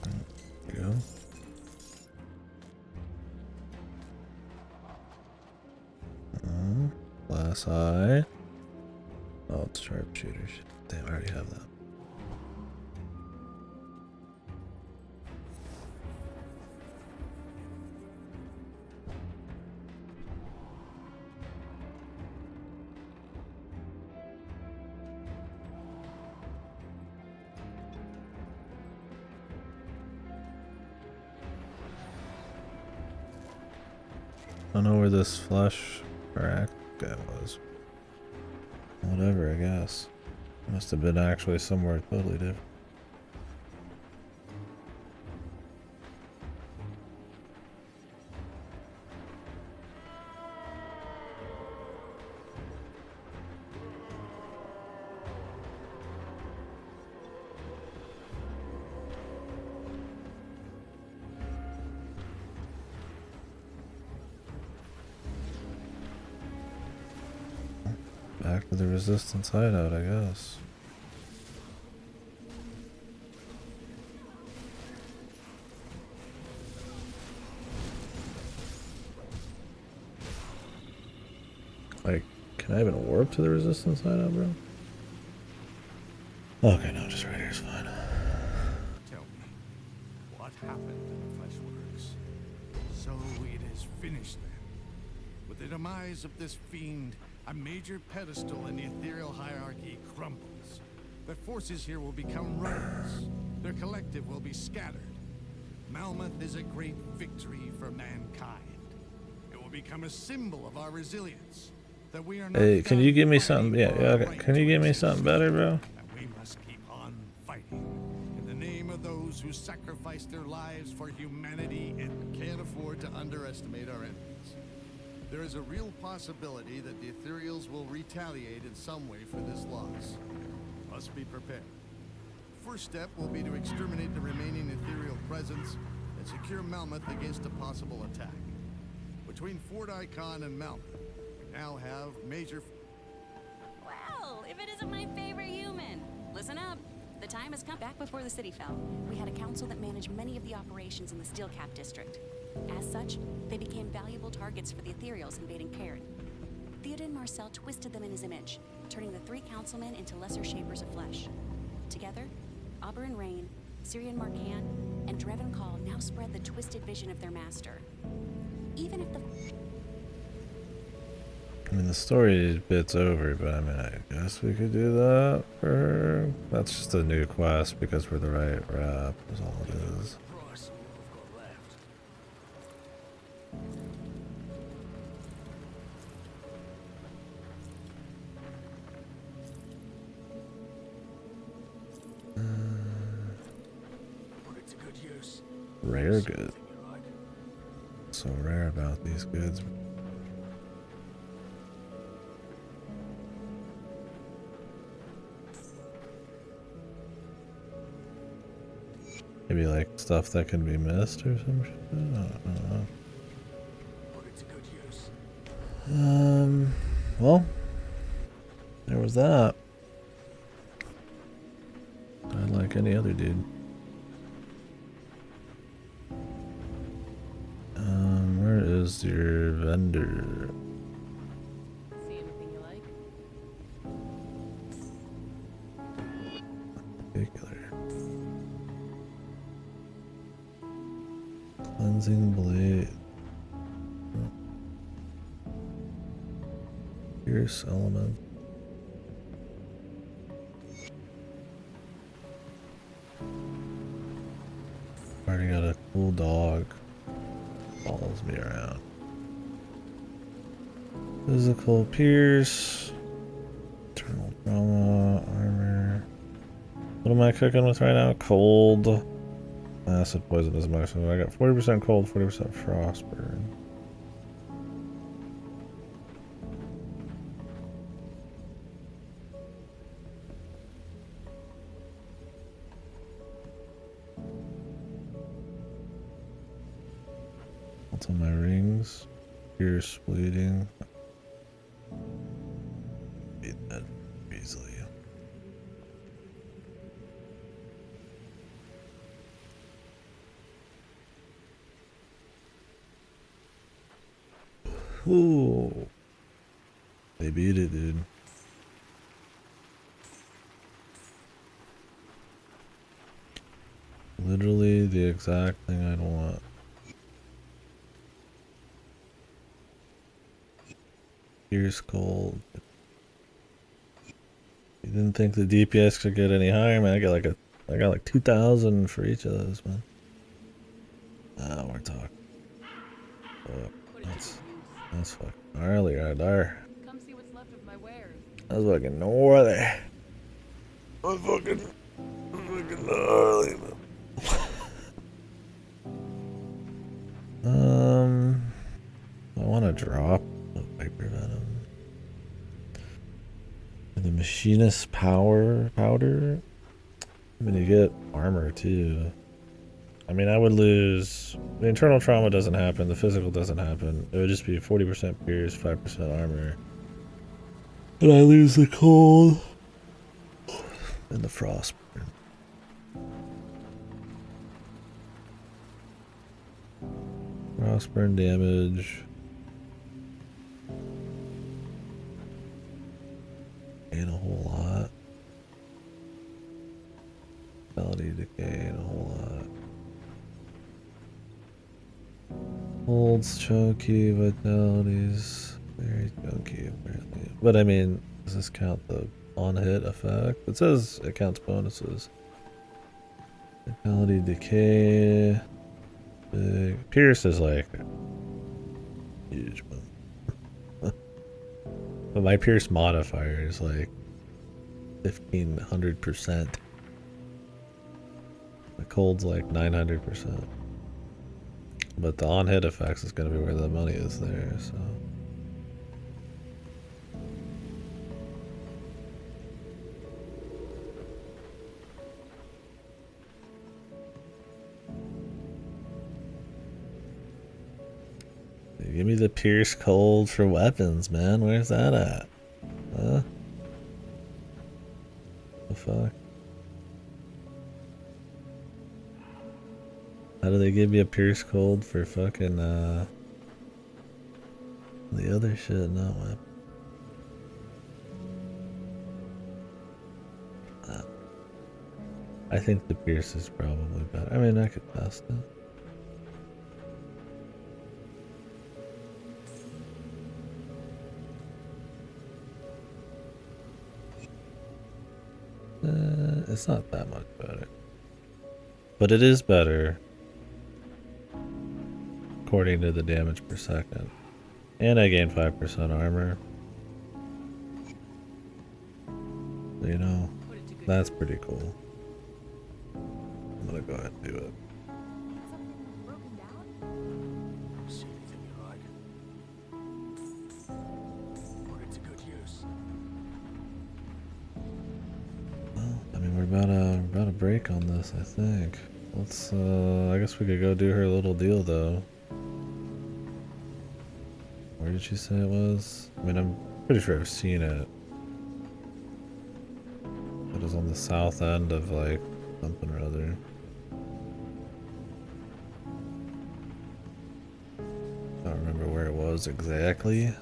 There you go. Glass eye. Oh, it's sharpshooters. Damn, I already have that. don't know where this flesh or act guy was. Whatever, I guess. Must have been actually somewhere totally different. Back to the resistance hideout, I guess. Like, can I even warp to the resistance hideout, bro? Okay, no, just right here is fine. Tell me, what happened in the Fleshworks? So it is finished then. With the demise of this fiend, a major pedestal in the ethereal hierarchy crumbles. Their forces here will become rudderless. Their collective will be scattered. Malmuth is a great victory for mankind. It will become a symbol of our resilience. That we are not Hey, can you give me fighting something? Yeah, for yeah, our okay. right Can you to give me exist. something better, bro? And we must keep on fighting. In the name of those who sacrificed their lives for humanity and can't afford to underestimate our enemies. There is a real possibility that the Ethereals will retaliate in some way for this loss. Must be prepared. First step will be to exterminate the remaining Ethereal presence and secure Malmuth against a possible attack. Between Fort Icon and Malmuth, we now have major... Well, if it isn't my favorite human. Listen up. The time has come. Back before the city fell, we had a council that managed many of the operations in the Steelcap district. As such, they became valuable targets for the Ethereals invading Cairn. Theoden Marcel twisted them in his image, turning the 3 councilmen into lesser shapers of flesh. Together, Oberyn Rain, Syrian Marcan, and Drevin Call now spread the twisted vision of their master. Even if the... I mean, the story bit's over, but I mean, I guess we could do that for her. That's just a new quest because we're the right rep, is all it is. Rare good. So rare about these goods. Maybe like stuff that can be missed or some shit. I don't know. Well, there was that. I'd like any other dude. Where is your vendor? See anything you like? Particular. Cleansing blade. Fierce element. Already got a cool dog. Follows me around. Physical pierce. Eternal trauma. Armor. What am I cooking with right now? Cold. Acid poison is my, so I got 40% cold, 40% frostburn. What's on my rings? Pierce bleeding. Beat that easily. Ooh. They beat it, dude. Literally the exact thing I'd want. Fierce cold. You didn't think the DPS could get any higher, man. I got like 2,000 for each of those, man. Ah, we're talking. Oh, that's That's fucking gnarly right there. Come see what's left of my wares. That's fucking gnarly. That's fucking gnarly. I want to drop the Viper Venom. And the Machinist Powder. I mean, you get armor too. I mean, I would lose. The internal trauma doesn't happen. The physical doesn't happen. It would just be 40% pierce, 5% armor. And I lose the cold and the frostburn. Frostburn damage. And a whole lot. Vitality decay and a whole lot. Holds chunky, vitalities. Very chunky apparently. But I mean, does this count the on-hit effect? It says it counts bonuses. Vitality decay. Big. Pierce is like huge one. But my Pierce modifier is like 1500%. The cold's like 900%. But the on-hit effects is going to be where the money is there, so. Give me the Pierce Cold for weapons, man. Where's that at? Huh? The fuck? How do they give you a Pierce Cold for fucking, the other shit, not weapon? I think the Pierce is probably better. I mean, I could test it. It's not that much better. But it is better. According to the damage per second. And I gain 5% armor. You know, that's pretty cool. I'm gonna go ahead and do it. See anything you like? Put it to good use. Well, I mean, we're about to break on this, I think. Let's, I guess we could go do her little deal, though. Where did she say it was? I mean, I'm pretty sure I've seen it. It was on the south end of, like, something or other. I don't remember where it was exactly.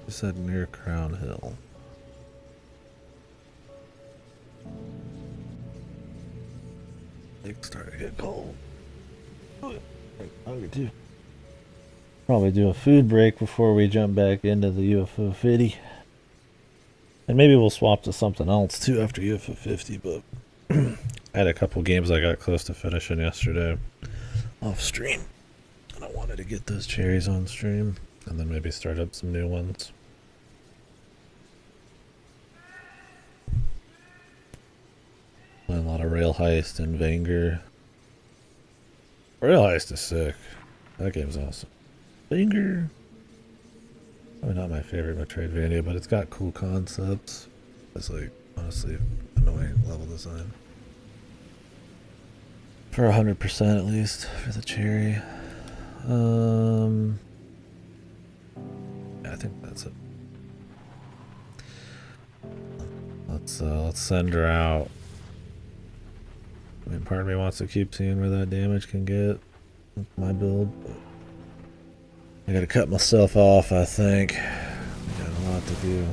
She said near Crown Hill. It's starting to get cold. Hungry too. Probably do a food break before we jump back into the UFO 50. And maybe we'll swap to something else too after UFO 50, but I had a couple games I got close to finishing yesterday off stream. And I wanted to get those cherries on stream and then maybe start up some new ones. Playing a lot of Rail Heist and Vanger. Rail Heist is sick. That game's awesome. Vanger. Probably not my favorite Metroidvania, but it's got cool concepts. It's like, honestly, annoying level design. For 100% at least, for the cherry. Yeah, I think that's it. Let's send her out. I mean, part of me wants to keep seeing where that damage can get with my build, but I gotta cut myself off, I think. I got a lot to do.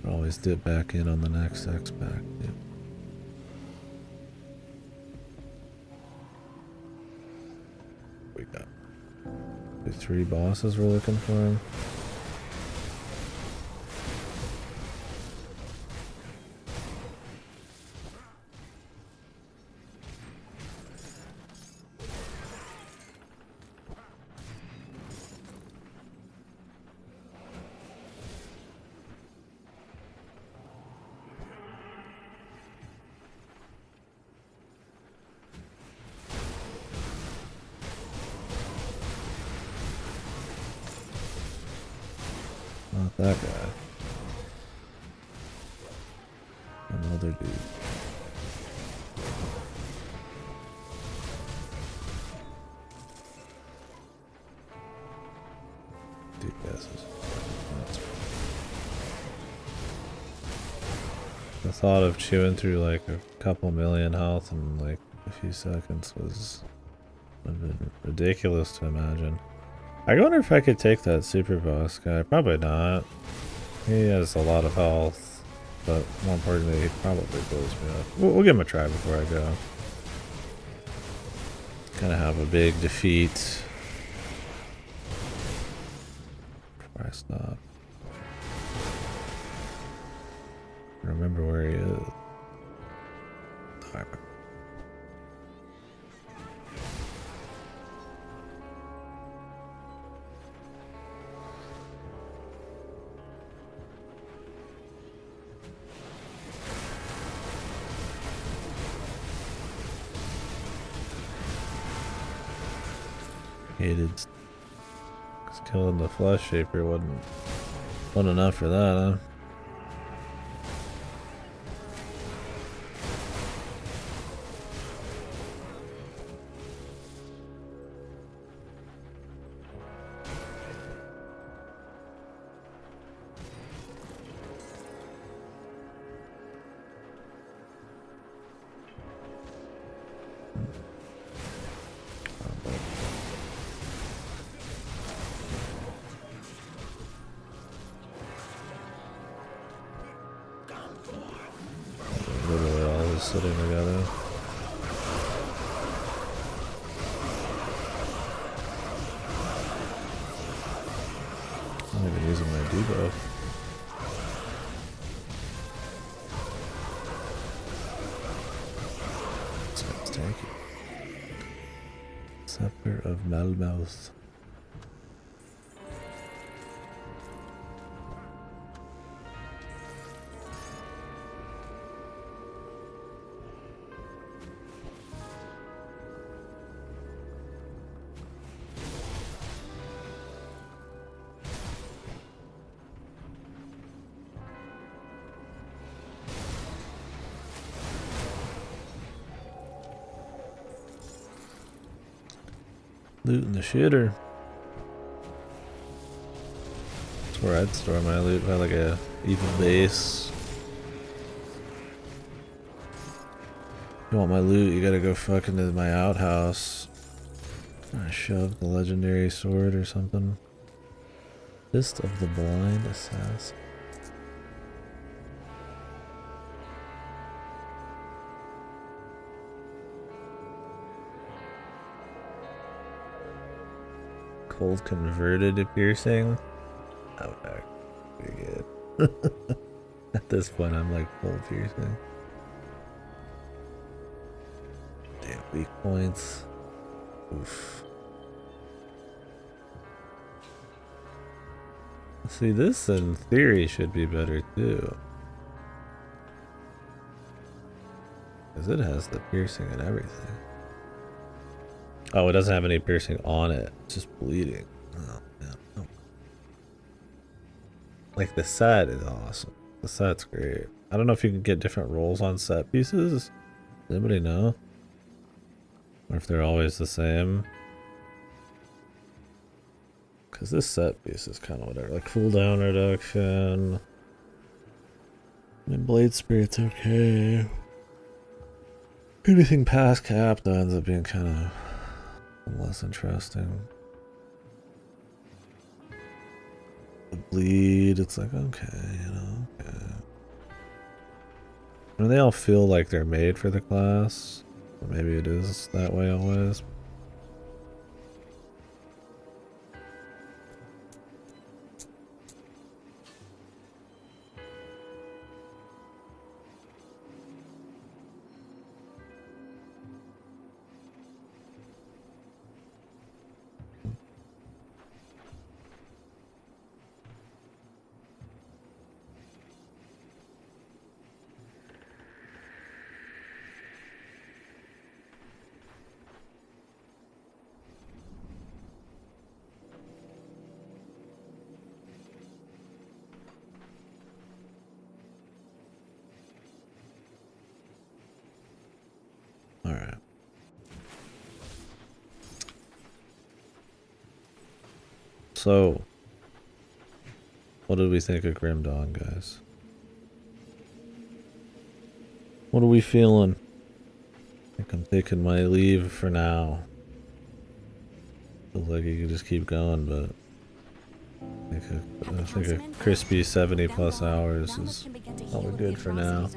Always dip back in on the next X-Pack. Yep. We got the 3 bosses we're looking for. Not that guy. Another dude. Deep guesses. The thought of chewing through like a couple million health in like a few seconds was a bit ridiculous to imagine. I wonder if I could take that super boss guy. Probably not. He has a lot of health, but more importantly, he probably blows me up. We'll give him a try before I go. Gonna have a big defeat before I stop. Remember where he is. Alright. Hated. Cause killing the flesh shaper wasn't enough for that, huh? Literally all just sitting together. I'm not even using my debuff. Let's take it. Scepter of Malmouth. Looting the shitter. That's where I'd store my loot, by like a even base. You want my loot, you gotta go fuck into my outhouse. I shoved the legendary sword or something. Fist of the Blind Assassin. Cold converted to piercing. That would act pretty good. At this point, I'm like full piercing. Damn, weak points. Oof. See, this in theory should be better too. Because it has the piercing and everything. Oh, it doesn't have any piercing on it. It's just bleeding. Oh, man. Oh. Like, the set is awesome. The set's great. I don't know if you can get different rolls on set pieces. Does anybody know? Or if they're always the same. Because this set piece is kind of whatever. Like, cooldown reduction. I mean, Blade Spirit's okay. Anything past cap, though, ends up being kind of less interesting. the bleed. It's like, okay, you know, okay. I mean, they all feel like they're made for the class. Maybe it is that way always. Alright. So, what did we think of Grim Dawn, guys? What are we feeling? I think I'm taking my leave for now. Feels like you could just keep going, but I think a crispy 70 plus hours is probably good for now.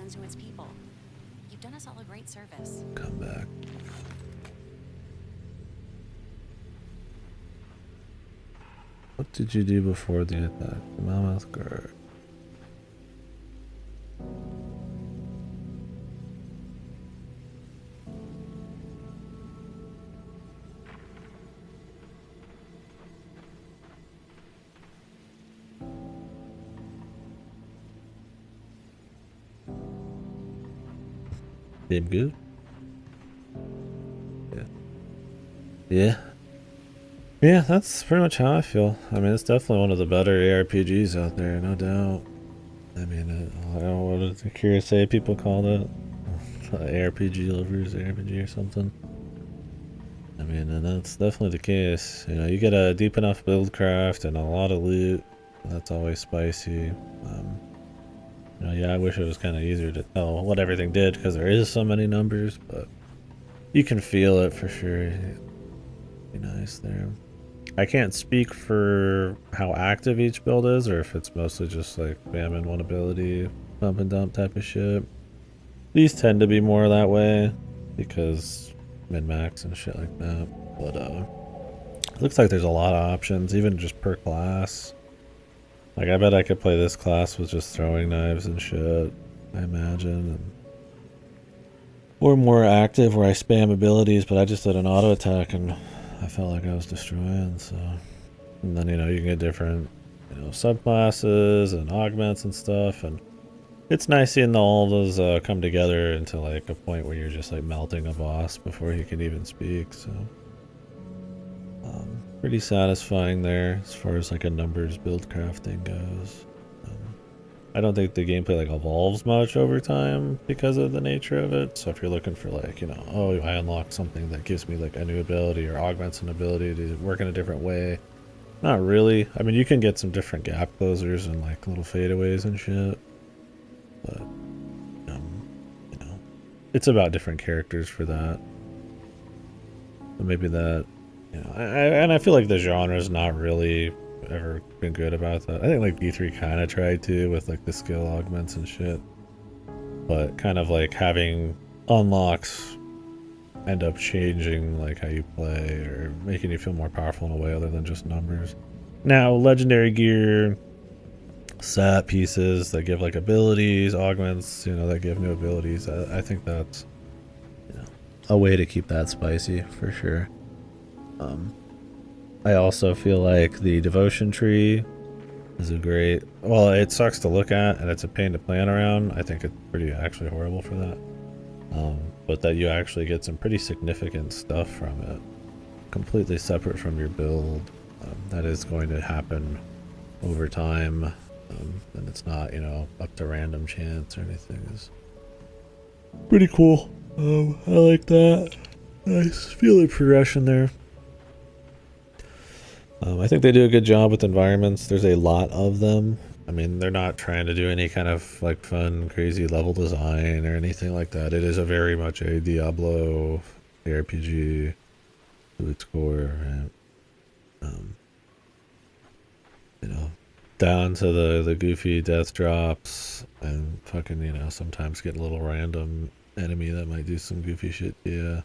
You've done us all a great service. Come back. What did you do before the attack? The Mammoth Guard. Seem good? Yeah. Yeah. Yeah, that's pretty much how I feel. I mean, it's definitely one of the better ARPGs out there, no doubt. I mean, I don't know what the Curious say people call it. ARPG lovers, ARPG or something. I mean, and that's definitely the case. You know, you get a deep enough build craft and a lot of loot. That's always spicy. You know, yeah, I wish it was kind of easier to tell what everything did because there is so many numbers, but you can feel it for sure. Be nice there. I can't speak for how active each build is, or if it's mostly just like spam in one ability, pump and dump type of shit. These tend to be more that way because min-max and shit like that. But it looks like there's a lot of options, even just per class. Like, I bet I could play this class with just throwing knives and shit, I imagine. Or more active where I spam abilities, but I just did an auto attack and I felt like I was destroying, so. And then, you know, you can get different, you know, subclasses and augments and stuff, and it's nice seeing all of those come together into like a point where you're just like melting a boss before he can even speak, so. Pretty satisfying there as far as like a numbers build crafting goes. I don't think the gameplay like evolves much over time because of the nature of it. So if you're looking for like, you know, oh, I unlock something that gives me like a new ability or augments an ability to work in a different way. Not really. I mean, you can get some different gap closers and like little fadeaways and shit. But, you know, it's about different characters for that. So maybe that. You know, and I feel like the genre's not really ever been good about that. I think like D3 kind of tried to with like the skill augments and shit, but kind of like having unlocks end up changing like how you play or making you feel more powerful in a way other than just numbers. Now, legendary gear, set pieces that give like abilities, augments, you know, that give new abilities. I think that's, you know, a way to keep that spicy for sure. I also feel like the devotion tree is a great, well, it sucks to look at and it's a pain to plan around. I think it's pretty actually horrible for that. But that you actually get some pretty significant stuff from it, completely separate from your build. That is going to happen over time, and it's not, you know, up to random chance or anything. Is pretty cool. I like that. Nice feeling progression there. I think they do a good job with environments. There's a lot of them. I mean, they're not trying to do any kind of like fun, crazy level design or anything like that. It is a very much a Diablo ARPG to its core. Right? You know, down to the goofy death drops and fucking, you know, sometimes get a little random enemy that might do some goofy shit. Yeah.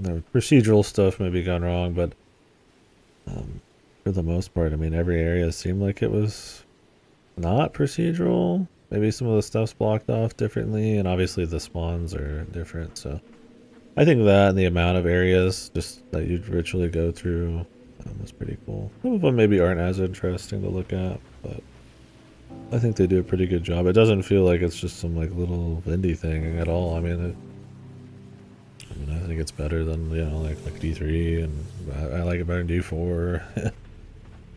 The procedural stuff may be gone wrong, but for the most part, I mean, every area seemed like it was not procedural. Maybe some of the stuff's blocked off differently, and obviously the spawns are different, so I think that and the amount of areas just that you'd ritually go through was pretty cool. Some of them maybe aren't as interesting to look at, but I think they do a pretty good job. It doesn't feel like it's just some like little indie thing at all. I mean, I think it's better than, you know, like D3, and I like it better than D4.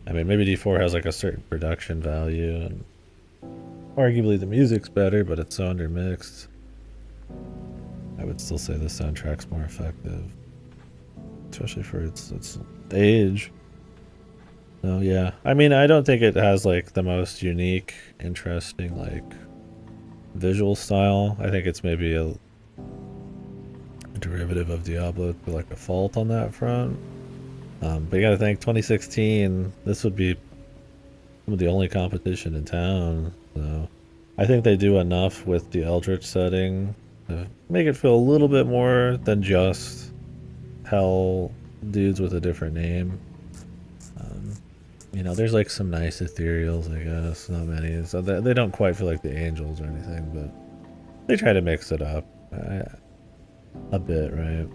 I mean, maybe D4 has like a certain production value, and arguably the music's better, but it's so undermixed. I would still say the soundtrack's more effective, especially for its age. So yeah, I mean, I don't think it has like the most unique, interesting like visual style. I think it's maybe a derivative of Diablo, to like a fault on that front. But you gotta think, 2016, this would be some of the only competition in town, so I think they do enough with the Eldritch setting to make it feel a little bit more than just hell dudes with a different name. You know, there's like some nice ethereals, I guess, not many, so they don't quite feel like the angels or anything, but they try to mix it up a bit, right?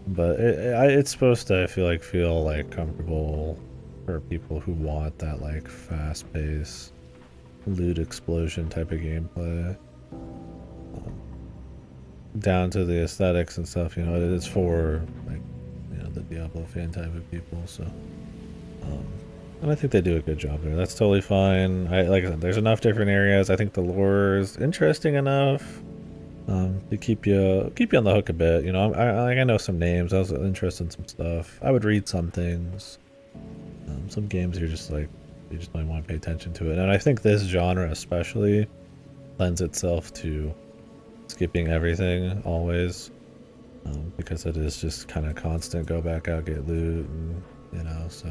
But it's supposed to, I feel like comfortable for people who want that like fast-paced loot explosion type of gameplay, down to the aesthetics and stuff. You know, it's for like, you know, the Diablo fan type of people. So, and I think they do a good job there. That's totally fine. Like I said, there's enough different areas. I think the lore is interesting enough to keep you on the hook a bit. You know, I know some names. I was interested in some stuff. I would read some things. Some games you're just like, you just might want to pay attention to it. And I think this genre especially lends itself to skipping everything always, because it is just kind of constant go back out, get loot, and you know, so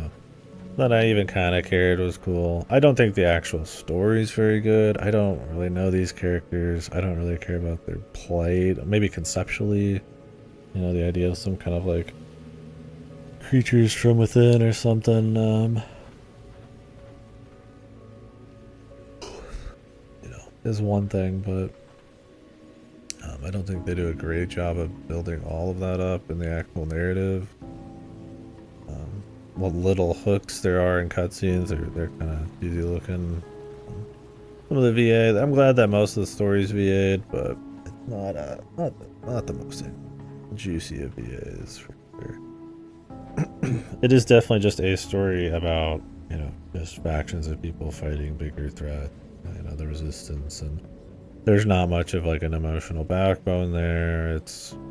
that I even kind of cared was cool. I don't think the actual story's very good. I don't really know these characters. I don't really care about their play. Maybe conceptually, you know, the idea of some kind of like creatures from within or something, you know, is one thing, but I don't think they do a great job of building all of that up in the actual narrative. What little hooks there are in cutscenes, they're kind of easy looking. Some of the VA, I'm glad that most of the story's VA'd, but it's not the most juicy of VAs for sure. It is definitely just a story about, you know, just factions of people fighting bigger threat, you know, the resistance, and there's not much of like an emotional backbone there.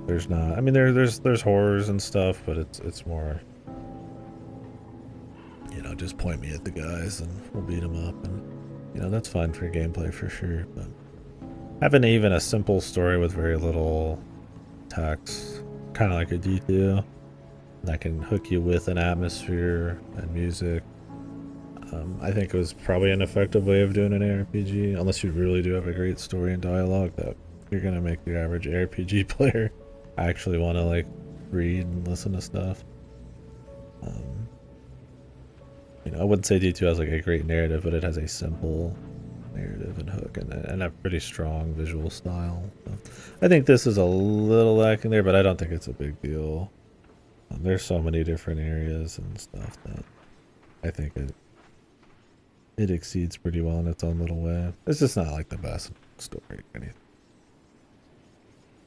There's not. I mean, there's horrors and stuff, but it's more, you know, just point me at the guys and we'll beat them up, and you know, that's fine for gameplay for sure. But having even a simple story with very little text, kind of like a D2, that can hook you with an atmosphere and music, I think it was probably an effective way of doing an ARPG, unless you really do have a great story and dialogue that you're gonna make the average ARPG player actually want to like read and listen to stuff. You know, I wouldn't say D2 has like a great narrative, but it has a simple narrative and hook, and a pretty strong visual style. So I think this is a little lacking there, but I don't think it's a big deal. There's so many different areas and stuff that I think it exceeds pretty well in its own little way. It's just not like the best story or anything.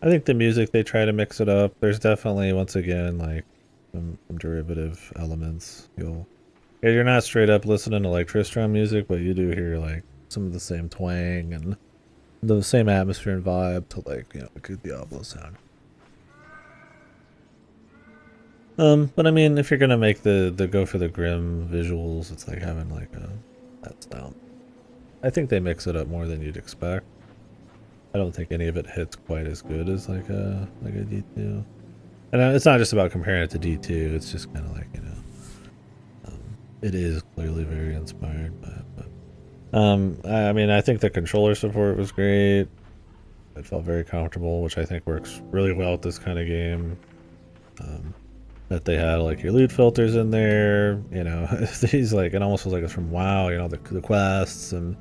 I think the music, they try to mix it up. There's definitely, once again, like some derivative elements. You're not straight up listening to like Tristram music, but you do hear like some of the same twang and the same atmosphere and vibe to like, you know, a good Diablo sound. But I mean, if you're gonna make the go for the grim visuals, it's like having like that style. I think they mix it up more than you'd expect. I don't think any of it hits quite as good as like a D2. And it's not just about comparing it to D2. It's just kind of like, you know, it is clearly very inspired by it. But I mean, I think the controller support was great. It felt very comfortable, which I think works really well with this kind of game. That they had like your loot filters in there, you know, these like, it almost feels like it's from WoW, you know, the quests and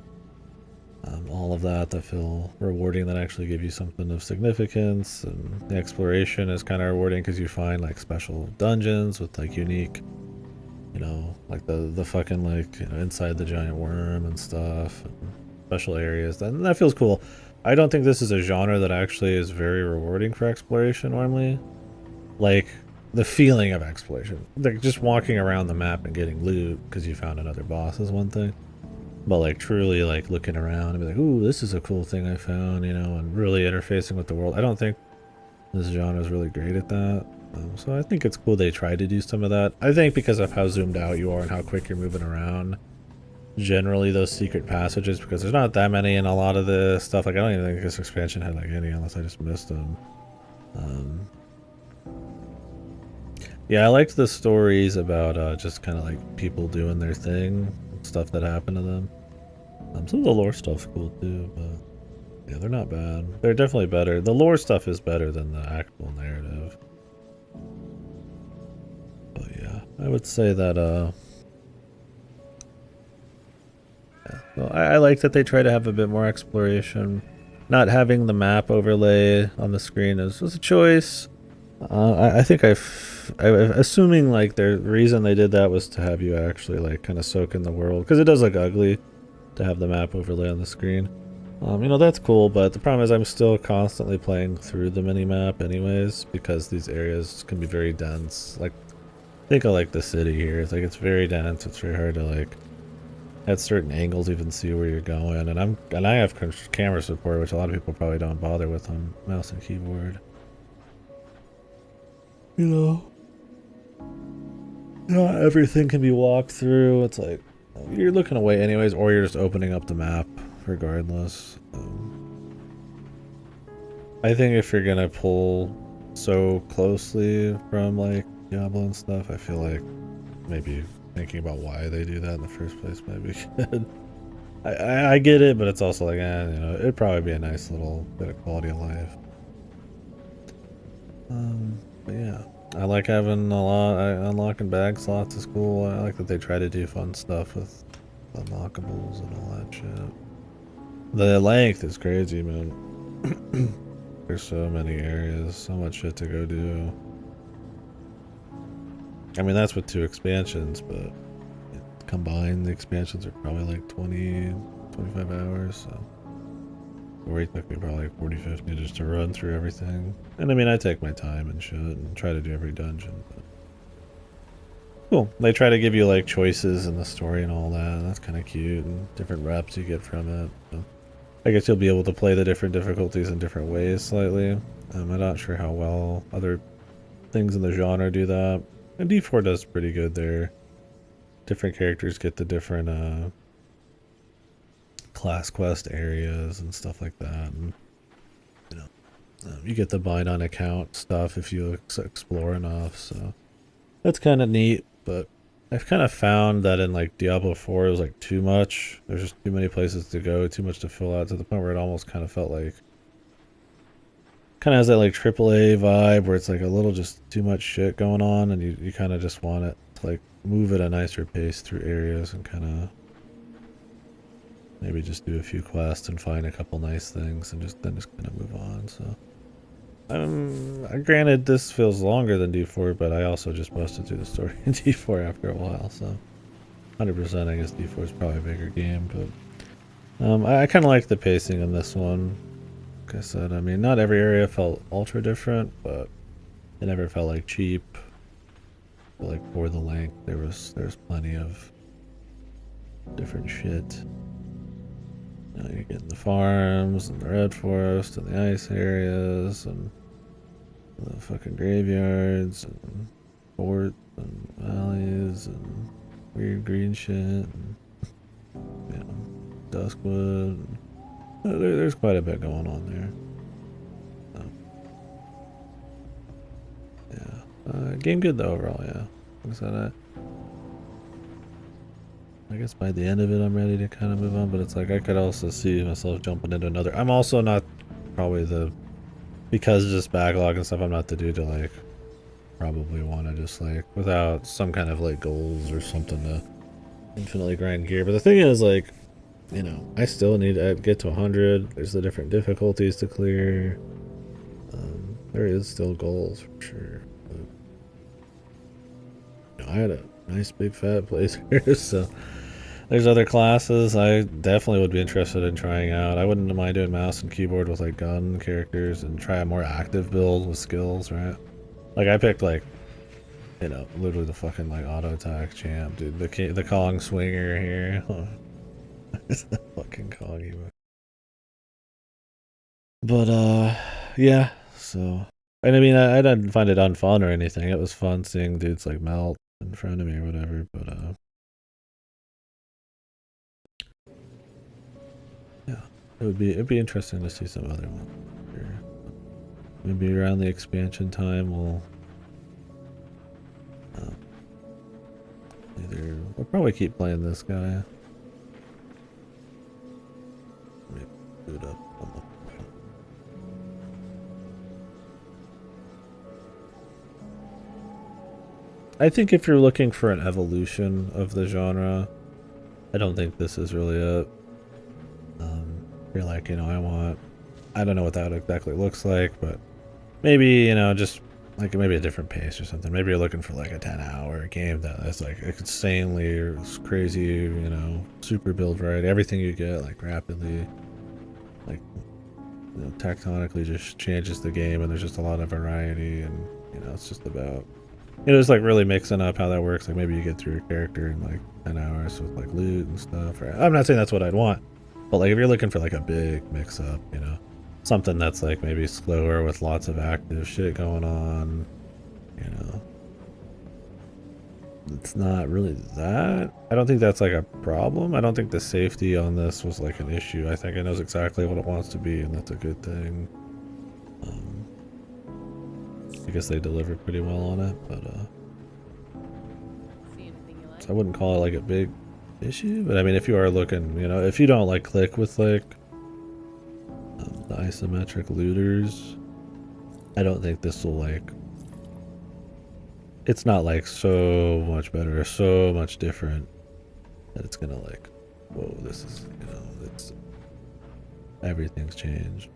all of that feel rewarding, that actually give you something of significance. And the exploration is kind of rewarding because you find like special dungeons with like unique, you know, like the fucking like, you know, inside the giant worm and stuff, and special areas. And that feels cool. I don't think this is a genre that actually is very rewarding for exploration normally. Like the feeling of exploration, like just walking around the map and getting loot because you found another boss is one thing, but like truly like looking around and be like, ooh, this is a cool thing I found, you know, and really interfacing with the world. I don't think this genre is really great at that. So I think it's cool they try to do some of that. I think because of how zoomed out you are and how quick you're moving around, generally those secret passages, because there's not that many in a lot of the stuff, like I don't even think this expansion had like any, unless I just missed them. Yeah, I liked the stories about just kind of like people doing their thing, stuff that happened to them. Some of the lore stuff's cool too, but yeah, they're not bad. They're definitely better. The lore stuff is better than the actual narrative. But yeah, I would say that yeah. Well, I like that they try to have a bit more exploration. Not having the map overlay on the screen was a choice. I think assuming like the reason they did that was to have you actually like kind of soak in the world, because it does look ugly to have the map overlay on the screen. You know, that's cool, but the problem is I'm still constantly playing through the mini-map anyways, because these areas can be very dense. Like, think of like the city here. It's like, it's very dense. It's very hard to like, at certain angles even see where you're going. And I have camera support, which a lot of people probably don't bother with on mouse and keyboard. You know, not everything can be walked through. It's like, you're looking away anyways, or you're just opening up the map regardless. I think if you're gonna pull so closely from like Diablo and stuff, I feel like maybe thinking about why they do that in the first place might be good. I get it, but it's also like, you know, it'd probably be a nice little bit of quality of life. But yeah, I like having unlocking bag slots is cool. I like that they try to do fun stuff with unlockables and all that shit. The length is crazy, man. There's so many areas, so much shit to go do. I mean, that's with 2 expansions, but combined the expansions are probably like 20, 25 hours, so. Or it took me probably like 40, 50 just to run through everything. And I mean, I take my time and shit and try to do every dungeon. But cool. They try to give you like choices in the story and all that. And that's kind of cute, and different reps you get from it. So I guess you'll be able to play the different difficulties in different ways slightly. I'm not sure how well other things in the genre do that. And D4 does pretty good there. Different characters get the different class quest areas and stuff like that, and you know, you get the bind on account stuff if you explore enough, so that's kind of neat. But I've kind of found that in like Diablo 4 it was like too much. There's just too many places to go, too much to fill out, to the point where it almost kind of felt like, kind of has that like AAA vibe where it's like a little just too much shit going on, and you kind of just want it to like move at a nicer pace through areas and kind of maybe just do a few quests and find a couple nice things and then just kind of move on. So granted, this feels longer than D4, but I also just busted through the story in D4 after a while, so 100% I guess D4 is probably a bigger game. But I kind of like the pacing in this one. Like I said, I mean, not every area felt ultra different, but it never felt like cheap. But like for the length, there's plenty of different shit. Now you're getting the farms and the red forest and the ice areas and the fucking graveyards and forts and valleys and weird green shit and, you know, Duskwood. There's quite a bit going on there. So, yeah. Game good though overall, yeah. Like I said, I guess by the end of it I'm ready to kind of move on, but it's like I could also see myself jumping into another. I'm also not probably because just backlog and stuff, I'm not the dude to like probably want to just like without some kind of like goals or something to infinitely grind gear. But the thing is, like, you know, I still need to get to 100. There's the different difficulties to clear. There is still goals for sure. But, you know, I had a nice big fat place here, so there's other classes I definitely would be interested in trying out. I wouldn't mind doing mouse and keyboard with like gun characters and try a more active build with skills, right? Like I picked like, you know, literally the fucking like auto attack champ, dude. The Kong swinger here. It's the fucking Kong emote. But yeah. So, and I mean, I didn't find it unfun or anything. It was fun seeing dudes like melt in front of me or whatever. But yeah, it'd be interesting to see some other ones. Sure. Maybe around the expansion time we'll we'll probably keep playing this guy. Let me boot up. I think if you're looking for an evolution of the genre, I don't think this is really it. You're like, you know, I don't know what that exactly looks like, but maybe, you know, just like maybe a different pace or something. Maybe you're looking for like a 10-hour game that's like insanely crazy, you know, super build right, everything you get like rapidly, like, you know, tectonically just changes the game, and there's just a lot of variety, and you know, it's just about, you know, it's like really mixing up how that works. Like maybe you get through your character in like 10 hours with like loot and stuff. Right? I'm not saying that's what I'd want, but like if you're looking for like a big mix up, you know, something that's like maybe slower with lots of active shit going on, you know, it's not really that. I don't think that's like a problem. I don't think the safety on this was like an issue. I think it knows exactly what it wants to be, and that's a good thing. I guess they delivered pretty well on it, but so I wouldn't call it like a big issue. But I mean, if you are looking, you know, if you don't like click with like the isometric looters, I don't think this will like, it's not like so much better or so much different that it's gonna like, whoa, this is, you know, it's, everything's changed.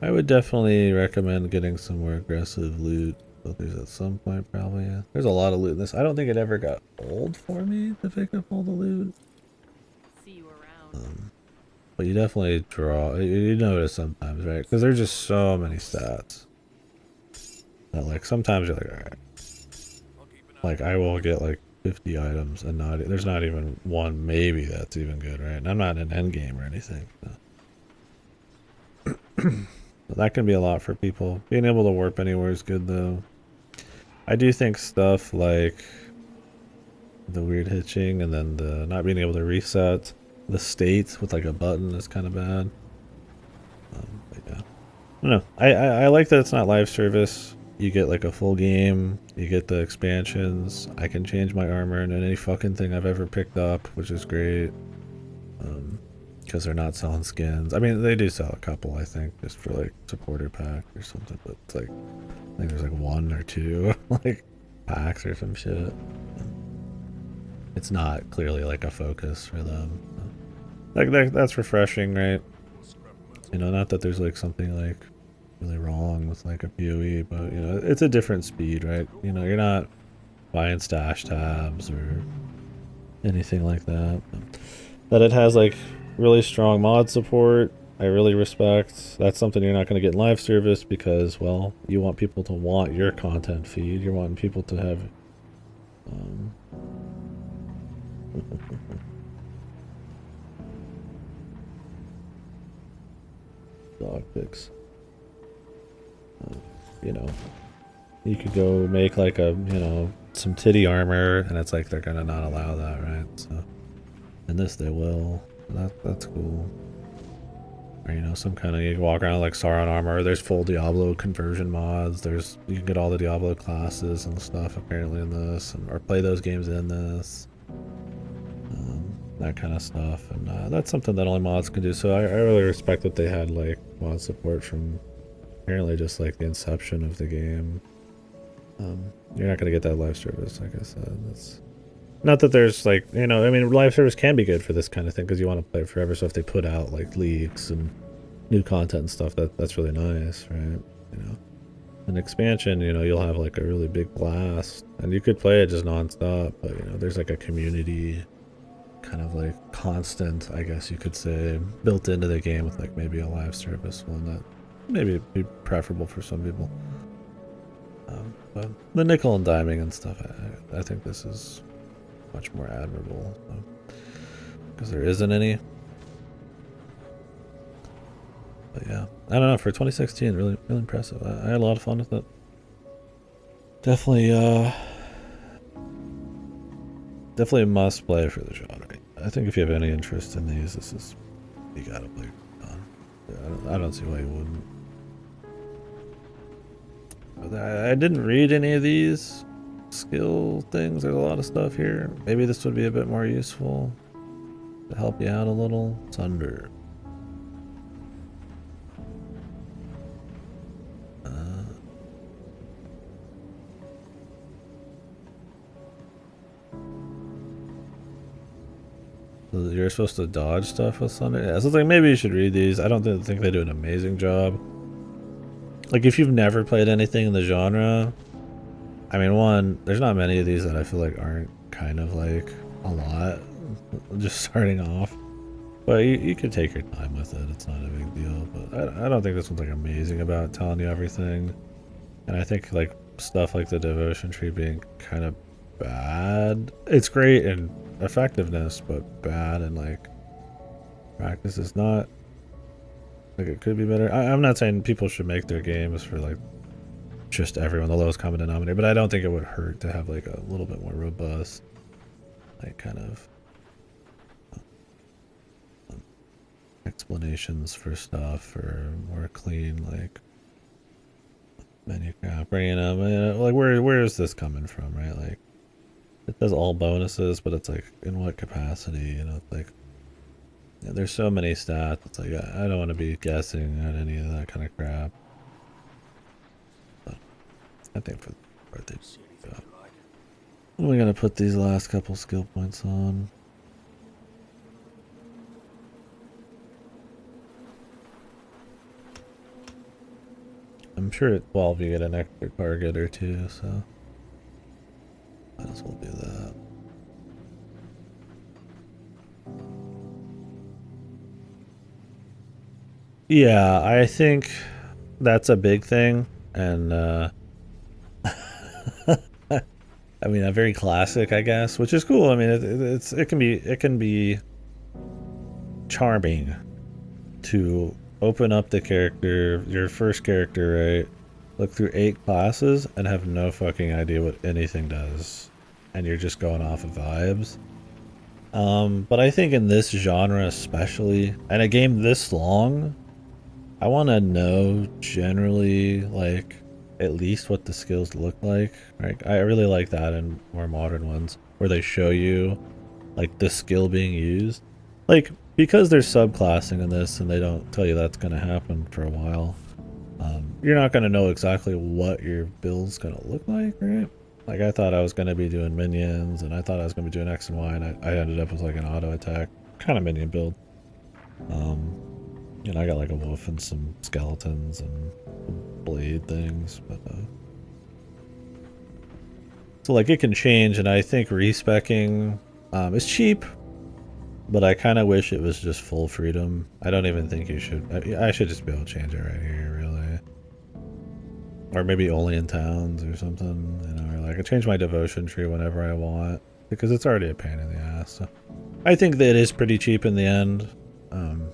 I would definitely recommend getting some more aggressive loot. But there's at some point probably. Yeah. There's a lot of loot in this. I don't think it ever got old for me to pick up all the loot. See you around. But you definitely draw. You notice sometimes, right? Because there's just so many stats that like sometimes you're like, all right. Like I will get like 50 items and there's not even one maybe that's even good, right? And I'm not in end game or anything. So. That can be a lot for people. Being able to warp anywhere is good though. I do think stuff like the weird hitching and then the not being able to reset the state with like a button is kind of bad. But yeah, I don't know. I like that it's not live service. You get like a full game. You get the expansions. I can change my armor in any fucking thing I've ever picked up, which is great. Because they're not selling skins. I mean, they do sell a couple, I think, just for like supporter pack or something. But it's like, I think there's like 1 or 2 like packs or some shit. It's not clearly like a focus for them. Like that's refreshing, right? You know, not that there's like something like really wrong with like a PoE, but you know, it's a different speed, right? You know, you're not buying stash tabs or anything like that. That it has like really strong mod support, I really respect. That's something you're not going to get in live service because, well, you want people to want your content feed. You're wanting people to have dog pics. You know, you could go make like a, you know, some titty armor, and it's like they're gonna not allow that, right? So, in this they will. That's cool. Or, you know, some kind of, you can walk around like Sauron armor. There's full Diablo conversion mods. You can get all the Diablo classes and stuff apparently in this, or play those games in this. That kind of stuff, and that's something that only mods can do. So I really respect that they had like mod support from apparently just like the inception of the game. You're not gonna get that live service, like I said. That's not that there's like, you know, I mean, live service can be good for this kind of thing because you want to play it forever. So if they put out like leaks and new content and stuff, that's really nice, right? You know, an expansion, you know, you'll have like a really big blast, and you could play it just nonstop. But you know, there's like a community kind of like constant, I guess you could say, built into the game with like maybe a live service one that maybe it'd be preferable for some people. But the nickel and diming and stuff, I think this is much more admirable because there isn't any. But yeah, I don't know, for 2016, really impressive. I had a lot of fun with it. Definitely a must play for the genre. I think if you have any interest in these, you gotta play on. I don't see why you wouldn't. But I didn't read any of these skill things. There's a lot of stuff here. Maybe this would be a bit more useful to help you out a little. Sunder. You're supposed to dodge stuff with Sunder? Yeah, so it's like maybe you should read these. I don't think they do an amazing job. Like if you've never played anything in the genre, I mean, one, there's not many of these that I feel like aren't kind of like a lot just starting off. But you could take your time with it. It's not a big deal. But I don't think this one's like amazing about telling you everything. And I think like stuff like the devotion tree being kind of bad. It's great in effectiveness, but bad in like practice. Is not like it could be better. I'm not saying people should make their games for like just everyone, the lowest common denominator, but I don't think it would hurt to have like a little bit more robust, like kind of explanations for stuff, or more clean like menu crap, bringing up like where is this coming from, right? Like it does all bonuses, but it's like in what capacity, you know? It's like, yeah, there's so many stats. It's like I don't want to be guessing at any of that kind of crap. But I think for the part they do. We're gonna put these last couple skill points on. I'm sure at 12 you get an extra target or two, so might as well do that. Yeah, I think that's a big thing, and I mean, a very classic, I guess, which is cool. I mean, it can be charming to open up the character, your first character, right? Look through 8 classes and have no fucking idea what anything does, and you're just going off of vibes. But I think in this genre especially, and a game this long, I want to know generally, like, at least what the skills look like. Right? I really like that in more modern ones, where they show you, like, the skill being used. Like, because there's subclassing in this, and they don't tell you that's going to happen for a while, you're not going to know exactly what your build's going to look like, right? Like, I thought I was going to be doing minions, and I thought I was going to be doing X and Y, and I ended up with, like, an auto attack kind of minion build. And I got, like, a wolf and some skeletons and blade things, but so, like, it can change, and I think respecking is cheap, but I kind of wish it was just full freedom. I don't even think you should. I should just be able to change it right here, really. Or maybe only in towns or something, you know, or like I change my devotion tree whenever I want, because it's already a pain in the ass. So I think that it is pretty cheap in the end.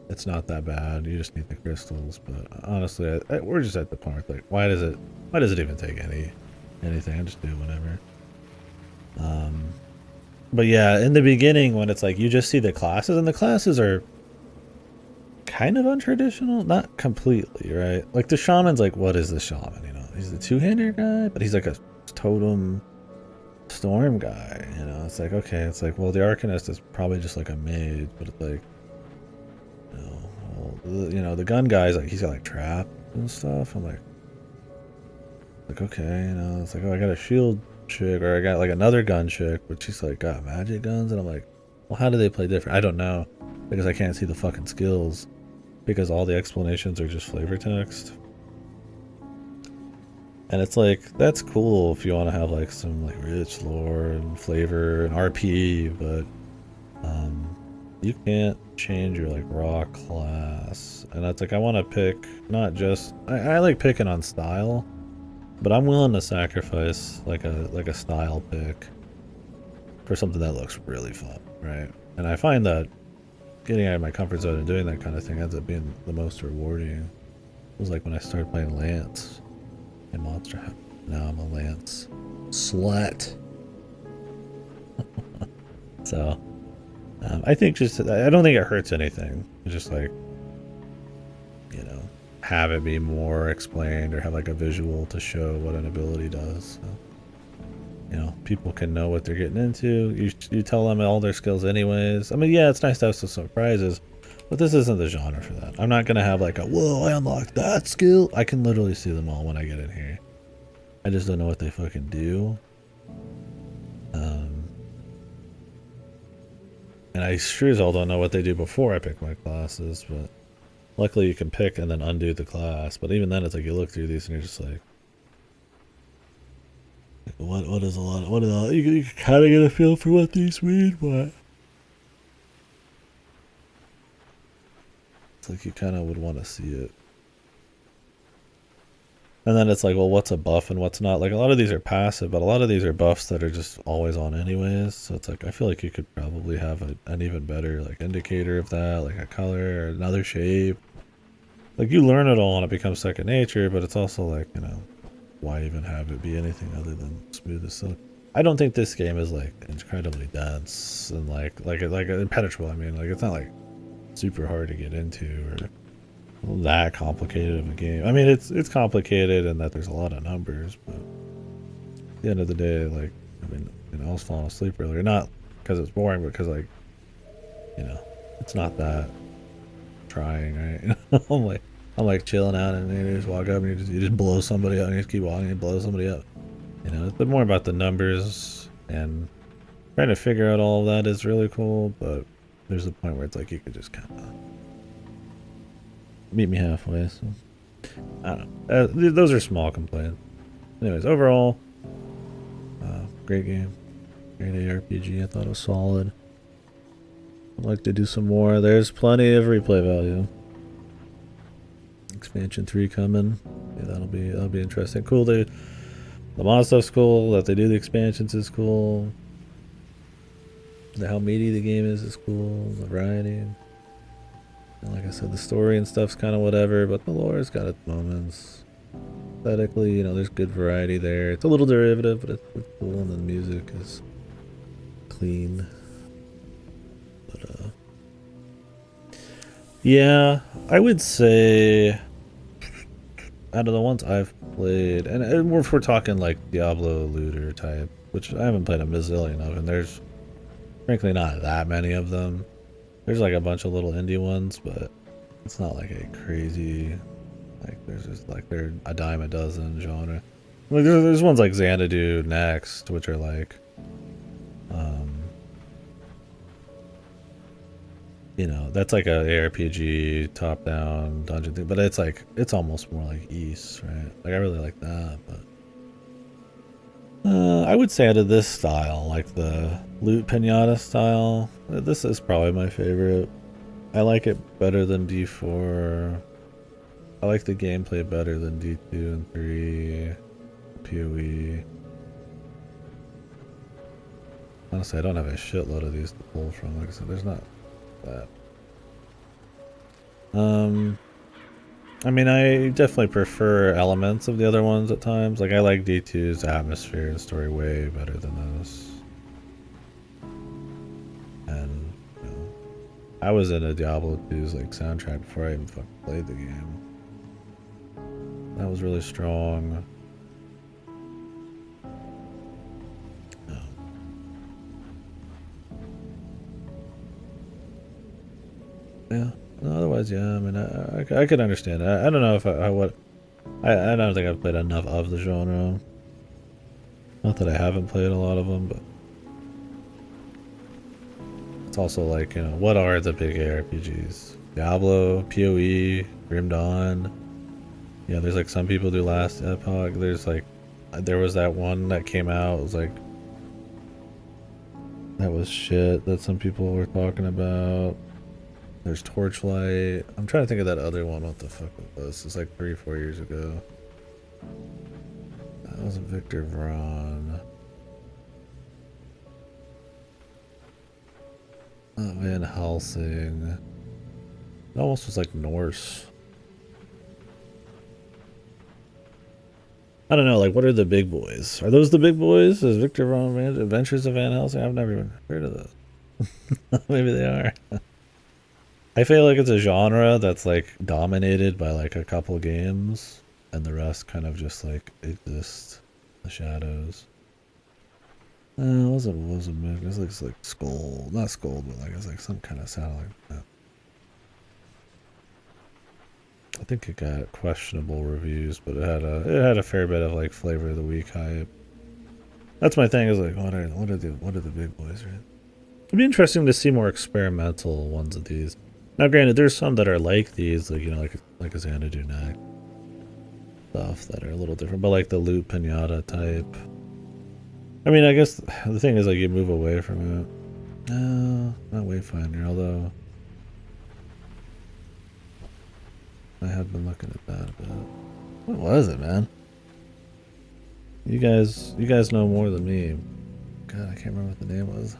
It's not that bad. You just need the crystals, but honestly, we're just at the point like, why does it even take anything? I just do whatever. But yeah, in the beginning when it's like you just see the classes, and the classes are kind of untraditional, not completely, right? Like the shaman's like, what is the shaman? You know, he's a two-hander guy, but he's like a totem storm guy. You know, it's like, okay, it's like, well, the Arcanist is probably just like a mage, but it's like, you know, the gun guy's like, he's got like trap and stuff. I'm like, okay, you know, it's like, oh, I got a shield chick, or I got like another gun chick, but she's like got magic guns, and I'm like, well, how do they play different? I don't know, because I can't see the fucking skills, because all the explanations are just flavor text. And it's like, that's cool if you want to have like some like rich lore and flavor and RP, but you can't change your like raw class. And that's like, I want to pick not just, I like picking on style, but I'm willing to sacrifice like a style pick for something that looks really fun, right? And I find that getting out of my comfort zone and doing that kind of thing ends up being the most rewarding. It was like when I started playing Lance in Monster Hunter. Now I'm a Lance slut. So I think just, I don't think it hurts anything. It's just like, you know, have it be more explained, or have like a visual to show what an ability does. So, you know, people can know what they're getting into. You tell them all their skills anyways. I mean, yeah, it's nice to have some surprises, but this isn't the genre for that. I'm not going to have like a, whoa, I unlocked that skill. I can literally see them all when I get in here. I just don't know what they fucking do. And I sure as hell don't know what they do before I pick my classes, but luckily you can pick and then undo the class. But even then, it's like you look through these and you're just like, what is a lot of, what is all, you kind of get a feel for what these mean, but it's like you kind of would want to see it. And then it's like, well, what's a buff and what's not? Like, a lot of these are passive, but a lot of these are buffs that are just always on anyways. So it's like, I feel like you could probably have an even better like indicator of that, like a color or another shape. Like, you learn it all and it becomes second nature, but it's also like, you know, why even have it be anything other than smooth as silk? I don't think this game is like incredibly dense and like impenetrable. I mean, like, it's not like super hard to get into or that complicated of a game. I mean, it's complicated in that there's a lot of numbers, but at the end of the day, like, I mean, you know, I was falling asleep earlier, not because it's boring, but because, like, you know, it's not that trying, right? I'm like chilling out, and you just walk up and you just blow somebody up, and you just keep walking and blow somebody up. You know, it's more about the numbers, and trying to figure out all of that is really cool, but there's a point where it's like you could just kind of meet me halfway. So I don't know. Those are small complaints. Anyways, overall, great game, great ARPG. I thought it was solid. I'd like to do some more. There's plenty of replay value. Expansion 3 coming. Yeah, that'll be interesting. Cool. The mod stuff's cool. That they do the expansions is cool. How meaty the game is cool. The variety. And like I said, the story and stuff's kind of whatever, but the lore's got its moments. Aesthetically, you know, there's good variety there. It's a little derivative, but it's cool, and the music is clean. But yeah, I would say out of the ones I've played, and if we're talking like Diablo looter type, which I haven't played a bazillion of, and there's frankly not that many of them. There's like a bunch of little indie ones, but it's not like a crazy, like, there's just like, they're a dime a dozen genre. Like there's ones like Xanadu Next, which are like, you know, that's like a ARPG top down dungeon thing, but it's like, it's almost more like Ys, right? Like, I really like that, but I would say out of this style, like the Loot Pinata style, this is probably my favorite. I like it better than D4. I like the gameplay better than D2 and 3. PoE. Honestly, I don't have a shitload of these to pull from. Like I said, there's not that. I mean, I definitely prefer elements of the other ones at times. Like, I like D2's atmosphere and story way better than this. And, you know, I was in a Diablo 2's like soundtrack before I even fucking played the game. That was really strong. Yeah. No, otherwise, yeah. I mean, I could understand. I don't know if I don't think I've played enough of the genre. Not that I haven't played a lot of them, but it's also like, you know, what are the big ARPGs? Diablo, PoE, Grim Dawn. Yeah, there's like some people do Last Epoch. There's like, there was that one that came out. It was like, that was shit that some people were talking about. There's Torchlight. I'm trying to think of that other one. What the fuck it was? It's like 3 or 4 years ago. That wasn't Victor Vron. Van Helsing. It almost was like Norse. I don't know, like, what are the big boys? Are those the big boys? Is Victor Vron Adventures of Van Helsing? I've never even heard of those. Maybe they are. I feel like it's a genre that's like dominated by like a couple games, and the rest kind of just like exist in the shadows. It wasn't it was like Skull, not Skull, but like it's like some kind of sound like that. I think it got questionable reviews, but it had a fair bit of like flavor of the week hype. That's my thing, is like what are the big boys, right? It'd be interesting to see more experimental ones of these. Now, granted, there's some that are like these, like, you know, like a Xanadu Neck stuff that are a little different, but like the Loot Pinata type. I mean, I guess the thing is, like, you move away from it. No, not Wayfinder, although I have been looking at that a bit. What was it, man? You guys know more than me. God, I can't remember what the name was.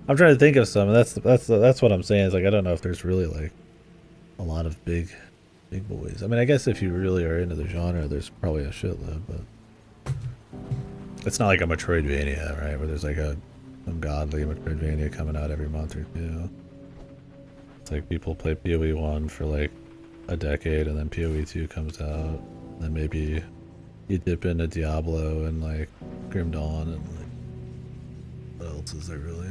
I'm trying to think of some, and that's what I'm saying. Is like, I don't know if there's really like a lot of big boys. I mean, I guess if you really are into the genre, there's probably a shitload, but it's not like a Metroidvania, right? Where there's like a ungodly Metroidvania coming out every month or two. It's like people play PoE 1 for like a decade, and then PoE 2 comes out, and then maybe you dip into Diablo and like Grim Dawn, and like what else is there really?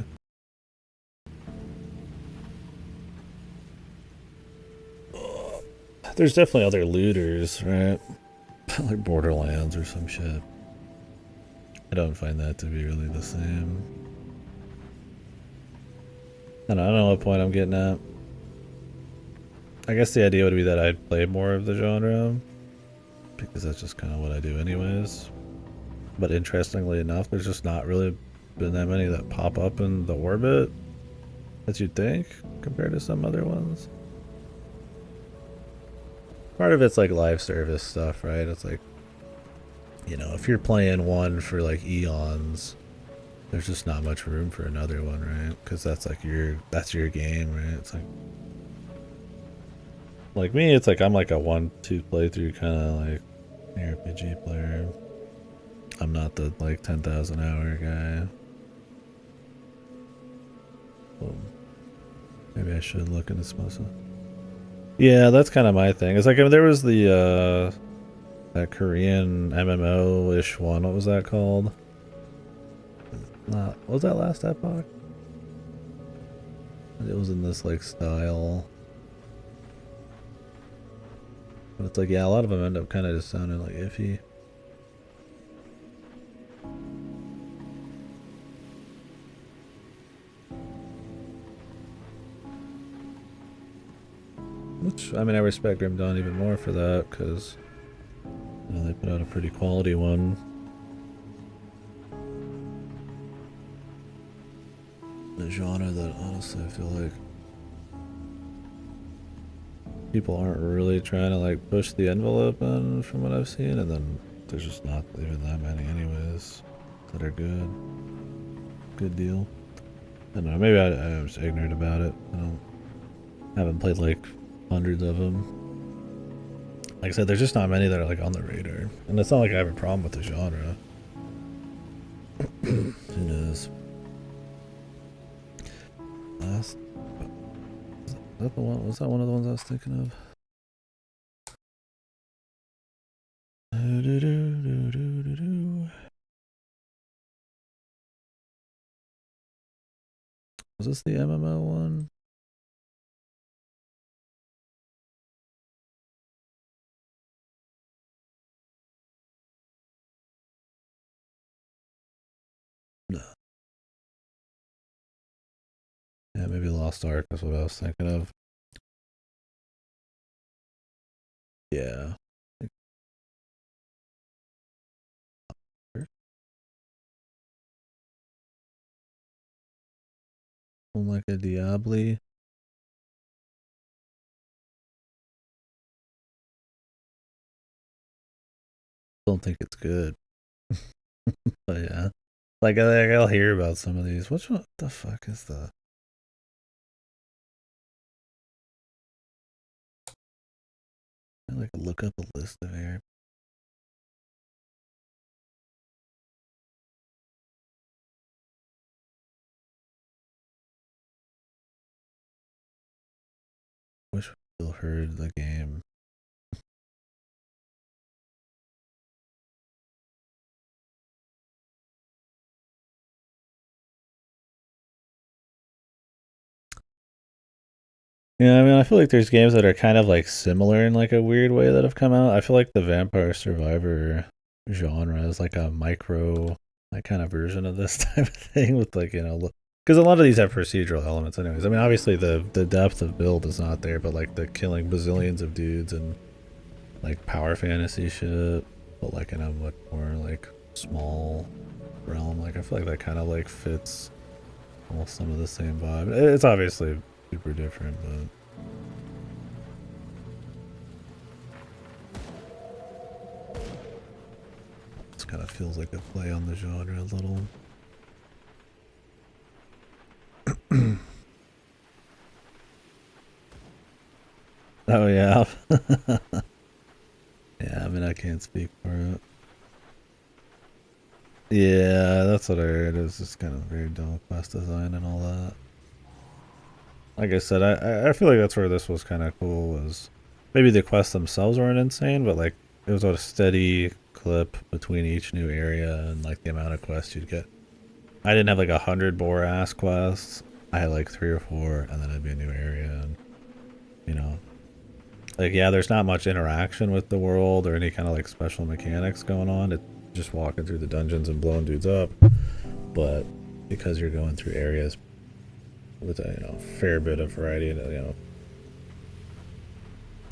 There's definitely other looters, right? Like Borderlands or some shit. I don't find that to be really the same. I don't know what point I'm getting at. I guess the idea would be that I'd play more of the genre, because that's just kind of what I do anyways. But interestingly enough, there's just not really been that many that pop up in the orbit as you'd think, compared to some other ones. Part of it's like live service stuff, right? It's like, you know, if you're playing one for like eons, there's just not much room for another one, right? Because that's like that's your game, right? It's like me, it's like I'm like a 1-2 playthrough kind of like RPG player. I'm not the like 10,000 hour guy. Well, maybe I should look into some stuff. Yeah, that's kind of my thing. It's like, I mean, there was the that Korean MMO-ish one. What was that called? What was that, Last Epoch? It was in this like style. But it's like, yeah, a lot of them end up kind of just sounding like iffy. Which, I mean, I respect Grim Dawn even more for that, because, you know, they put out a pretty quality one. The genre that, honestly, I feel like people aren't really trying to, like, push the envelope in, from what I've seen, and then there's just not even that many anyways that are good. Good deal. I don't know, maybe I'm just ignorant about it. I haven't played, like, hundreds of them. Like I said, there's just not many that are like on the radar, and it's not like I have a problem with the genre. Who knows? that the one? Was that one of the ones I was thinking of? Was this the MMO one? No. Yeah, maybe Lost Ark is what I was thinking of. Yeah. Like a Diablo. Don't think it's good. But yeah. Like I'll hear about some of these. Which one the fuck is the I like look up a list of here. Wish we still heard the game. Yeah, I mean, I feel like there's games that are kind of like similar in like a weird way that have come out. I feel like the Vampire Survivor genre is like a micro, like kind of version of this type of thing with like, you know, because a lot of these have procedural elements anyways. I mean, obviously the depth of build is not there, but like the killing bazillions of dudes and like power fantasy shit, but like in a much more like small realm. Like I feel like that kind of like fits almost some of the same vibe. It's obviously super different, but it kind of feels like a play on the genre a little. Oh yeah. Yeah, I mean I can't speak for it. Yeah, that's what I heard. It was just kind of very dull quest design and all that. Like I said, I feel like that's where this was kind of cool. Was maybe the quests themselves weren't insane, but like it was a steady clip between each new area and like the amount of quests you'd get. I didn't have like 100 bore-ass quests. I had like 3 or 4, and then it'd be a new area, and you know, like yeah, there's not much interaction with the world or any kind of like special mechanics going on. It's just walking through the dungeons and blowing dudes up, but because you're going through areas with a fair bit of variety and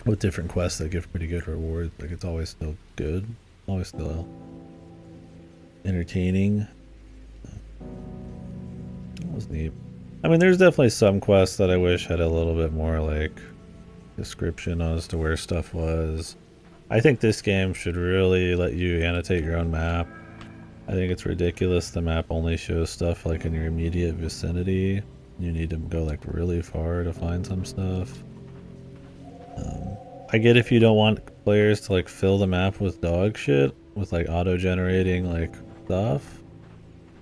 with different quests that give pretty good rewards, like it's always still good, always still entertaining. That was neat. I mean, there's definitely some quests that I wish had a little bit more like description as to where stuff was. I think this game should really let you annotate your own map. I think it's ridiculous the map only shows stuff like in your immediate vicinity. You need to go like really far to find some stuff. I get if you don't want players to like fill the map with dog shit, with like auto-generating like stuff.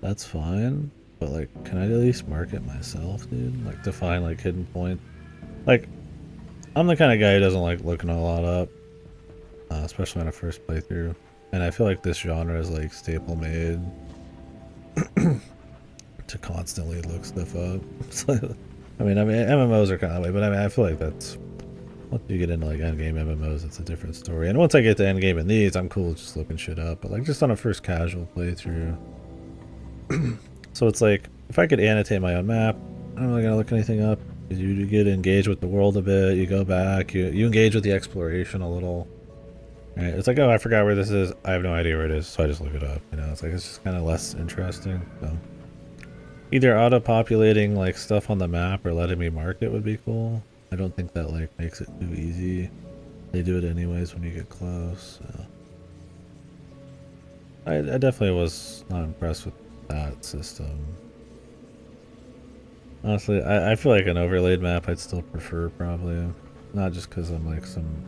That's fine. But like, can I at least mark it myself, dude? Like to find like hidden points. Like, I'm the kind of guy who doesn't like looking a lot up. Especially on a first playthrough. And I feel like this genre is like staple made to constantly look stuff up. I mean, MMOs are kind of that way, but I mean, I feel like that's once you get into like endgame MMOs, it's a different story. And once I get to endgame in these, I'm cool just looking shit up. But like just on a first casual playthrough, so it's like if I could annotate my own map, I'm not really gonna look anything up. You get engaged with the world a bit. You go back. You engage with the exploration a little. Right? It's like, oh, I forgot where this is. I have no idea where it is, so I just look it up. You know, it's like it's just kind of less interesting. So either auto-populating like stuff on the map or letting me mark it would be cool. I don't think that like makes it too easy. They do it anyways when you get close. So. I definitely was not impressed with that system. Honestly, I feel like an overlaid map I'd still prefer probably. Not just because I'm like some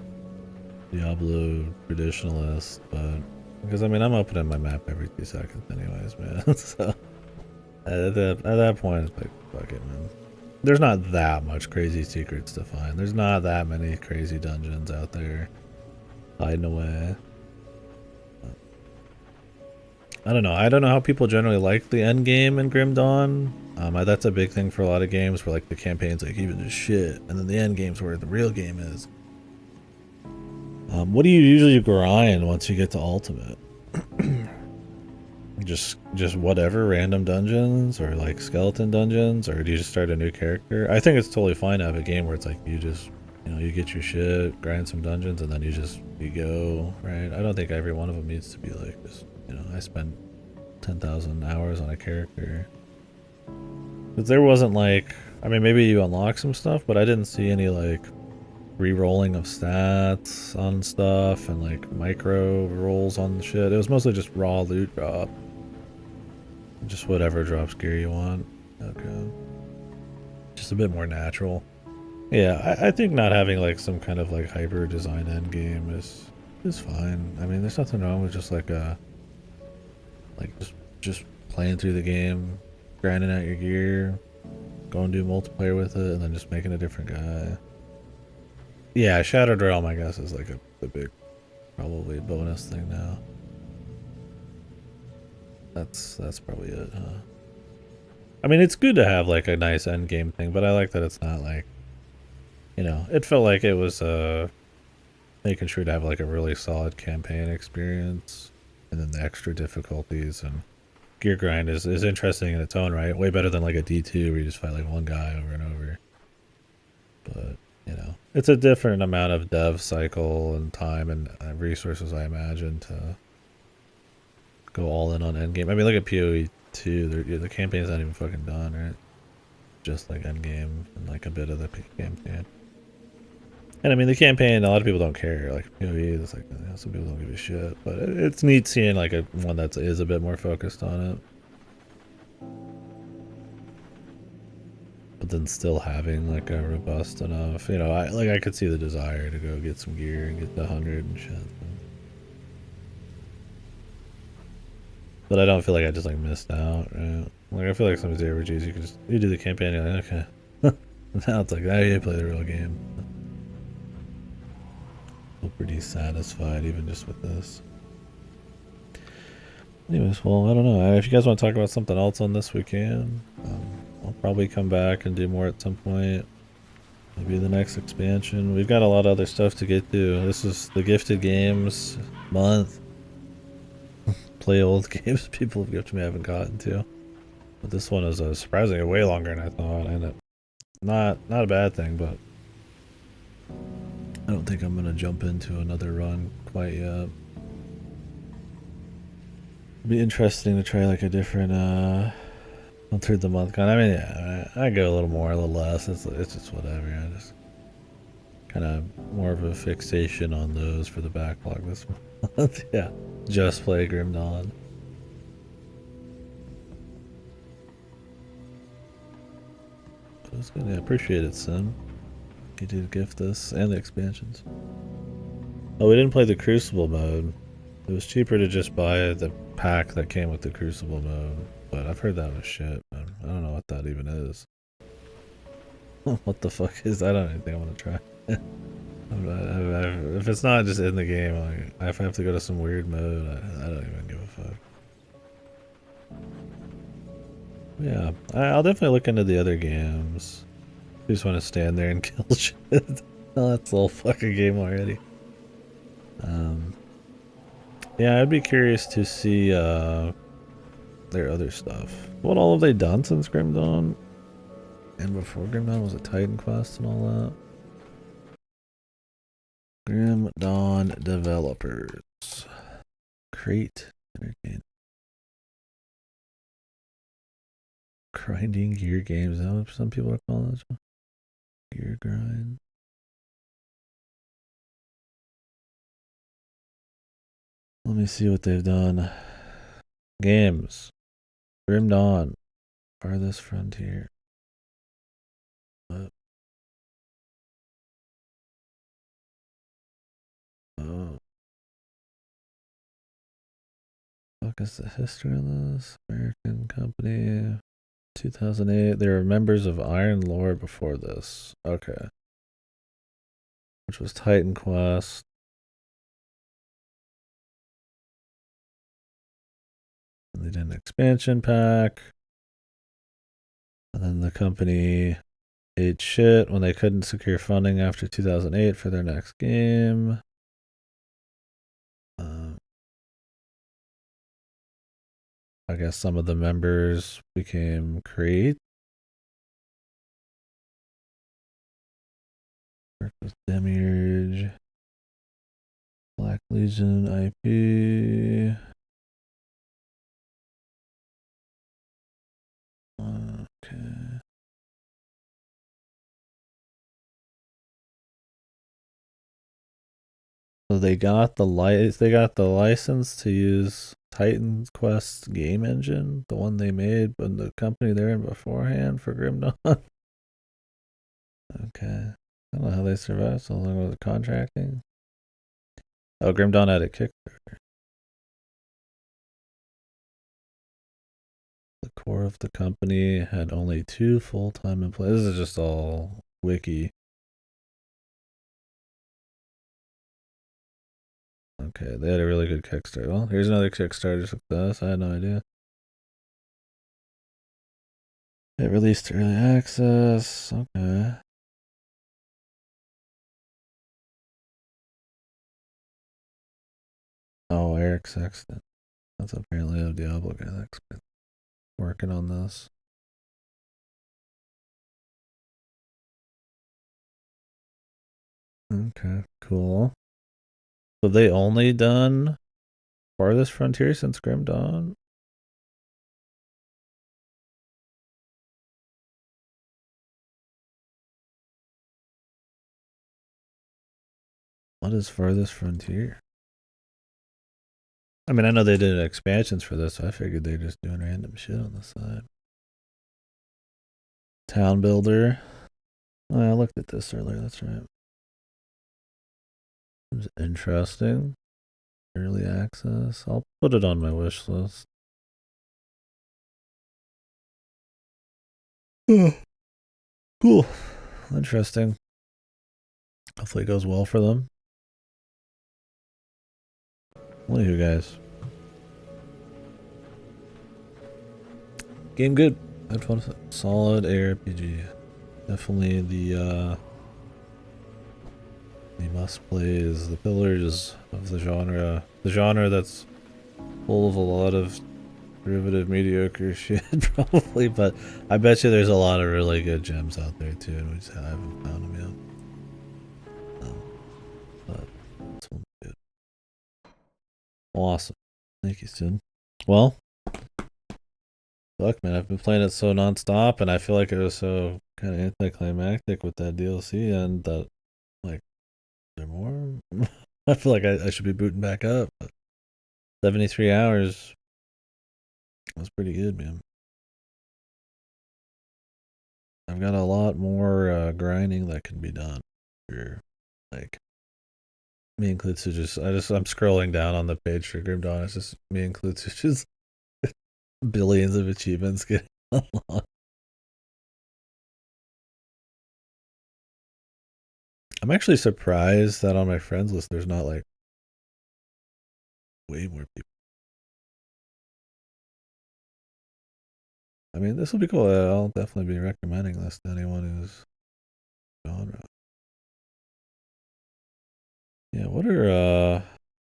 Diablo traditionalist, but because I mean I'm opening my map every 2 seconds anyways, man. So at that point it's like fuck it, man. there's not that much crazy secrets to find. There's not that many crazy dungeons out there hiding away. I don't know. I don't know how people generally like the end game in Grim Dawn. That's a big thing for a lot of games where like the campaign's like even the shit, and then the end game's where the real game is. What do you usually grind once you get to Ultimate? just whatever random dungeons or like skeleton dungeons, or do you just start a new character? I think it's totally fine to have a game where it's like you just, you know, you get your shit, grind some dungeons, and then you go, right? I don't think every one of them needs to be like this. You know, I spent 10,000 hours on a character. Because there wasn't like, I mean, maybe you unlock some stuff, but I didn't see any like re-rolling of stats on stuff and like micro rolls on the shit. It was mostly just raw loot drop. Just whatever drops gear you want. Okay. Just a bit more natural. Yeah, I think not having like some kind of like hyper design end game is fine. I mean, there's nothing wrong with just like just playing through the game, grinding out your gear, going to do multiplayer with it, and then just making a different guy. Yeah, Shattered Realm, I guess, is like a big, probably bonus thing now. That's probably it, huh? I mean, it's good to have like a nice end game thing, but I like that it's not like, you know, it felt like it was making sure to have like a really solid campaign experience, and then the extra difficulties and gear grind is interesting in its own right. Way better than like a D2 where you just fight like one guy over and over. But, you know, it's a different amount of dev cycle and time and resources, I imagine, to go all in on endgame. I mean, look at PoE 2. The campaign's not even fucking done, right? Just like endgame and like a bit of the campaign. And I mean, the campaign, a lot of people don't care. Like PoE, it's like, you know, some people don't give a shit. But it's neat seeing like one that is a bit more focused on it. But then still having like a robust enough, you know, I could see the desire to go get some gear and get the 100 and shit. But I don't feel like I just like missed out, right? Like I feel like some of these RPGs you do the campaign and you're like, okay. Now it's like, now you play the real game. Feel pretty satisfied even just with this. Anyways, well, I don't know. If you guys want to talk about something else on this, we can. I'll probably come back and do more at some point. Maybe the next expansion. We've got a lot of other stuff to get to. This is the Gifted Games month. Play old games people have gifted me I haven't gotten to. But this one is surprisingly way longer than I thought, and not a bad thing, but I don't think I'm gonna jump into another run quite yet. It'd be interesting to try like a different through the month kind. I mean, yeah, I go a little more, a little less. It's just whatever. I just kind of more of a fixation on those for the backlog this month. Yeah, just play Grim Dawn. It was good. Yeah, appreciate it, Sim. You did gift this and the expansions. Oh, we didn't play the Crucible mode. It was cheaper to just buy the pack that came with the Crucible mode, but I've heard that was shit, man. I don't know what that even is. What the fuck is? I don't even think I want to try. If it's not just in the game, like, if I have to go to some weird mode, I don't even give a fuck. Yeah, I'll definitely look into the other games. You just want to stand there and kill shit. Oh, that's the whole fucking game already. Yeah, I'd be curious to see their other stuff. What all have they done since Grim Dawn? And before Grim Dawn was a Titan Quest and all that. Grim Dawn developers. Crate Entertainment. Grinding gear games. Is that what some people are calling it? Gear grind. Let me see what they've done. Games. Grim Dawn. Farthest Frontier. What? Oh. Fuck is the history of this? American company. 2008. They were members of Iron Lore before this. Okay. Which was Titan Quest. And they did an expansion pack. And then the company ate shit when they couldn't secure funding after 2008 for their next game. I guess some of the members became Create. Worked with Demiurge. Black Legion IP. Okay. So they got the license to use Titan Quest game engine, the one they made, but the company they're in beforehand for Grim Dawn. Okay. I don't know how they survived so long with the contracting. Oh, Grim Dawn had a Kickstarter. The core of the company had only 2 full-time employees. This is just all wiki. Okay, they had a really good Kickstarter. Well, here's another Kickstarter success. I had no idea. It released early access. Okay. Oh, Eric Sexton. That's apparently a Diablo guy that's been working on this. Okay, cool. So they only done Farthest Frontier since Grim Dawn? What is Farthest Frontier? I mean, I know they did expansions for this, so I figured they're just doing random shit on the side. Town Builder. Oh, I looked at this earlier, that's right. Seems interesting. Early access. I'll put it on my wish list. Cool. Interesting. Hopefully it goes well for them. What are you guys? Game good. Had fun with it. Solid ARPG. Definitely the must plays, the pillars of the genre. The genre that's full of a lot of derivative mediocre shit, probably, but I bet you there's a lot of really good gems out there too, and we just haven't found them yet. But this one's good. Awesome. Thank you, Sid. Well, fuck, man, I've been playing it so non-stop, and I feel like it was so kind of anticlimactic with that DLC, and that, like, is there more? I feel like I should be booting back up, but 73 hours was pretty good, man. I've got a lot more grinding that can be done. For, like, me and Klutz I'm scrolling down on the page for Grim Dawn. It's just me and Klutz just billions of achievements getting unlocked. I'm actually surprised that on my friends list there's not like way more people. I mean, this will be cool. I'll definitely be recommending this to anyone who's genre. Yeah, what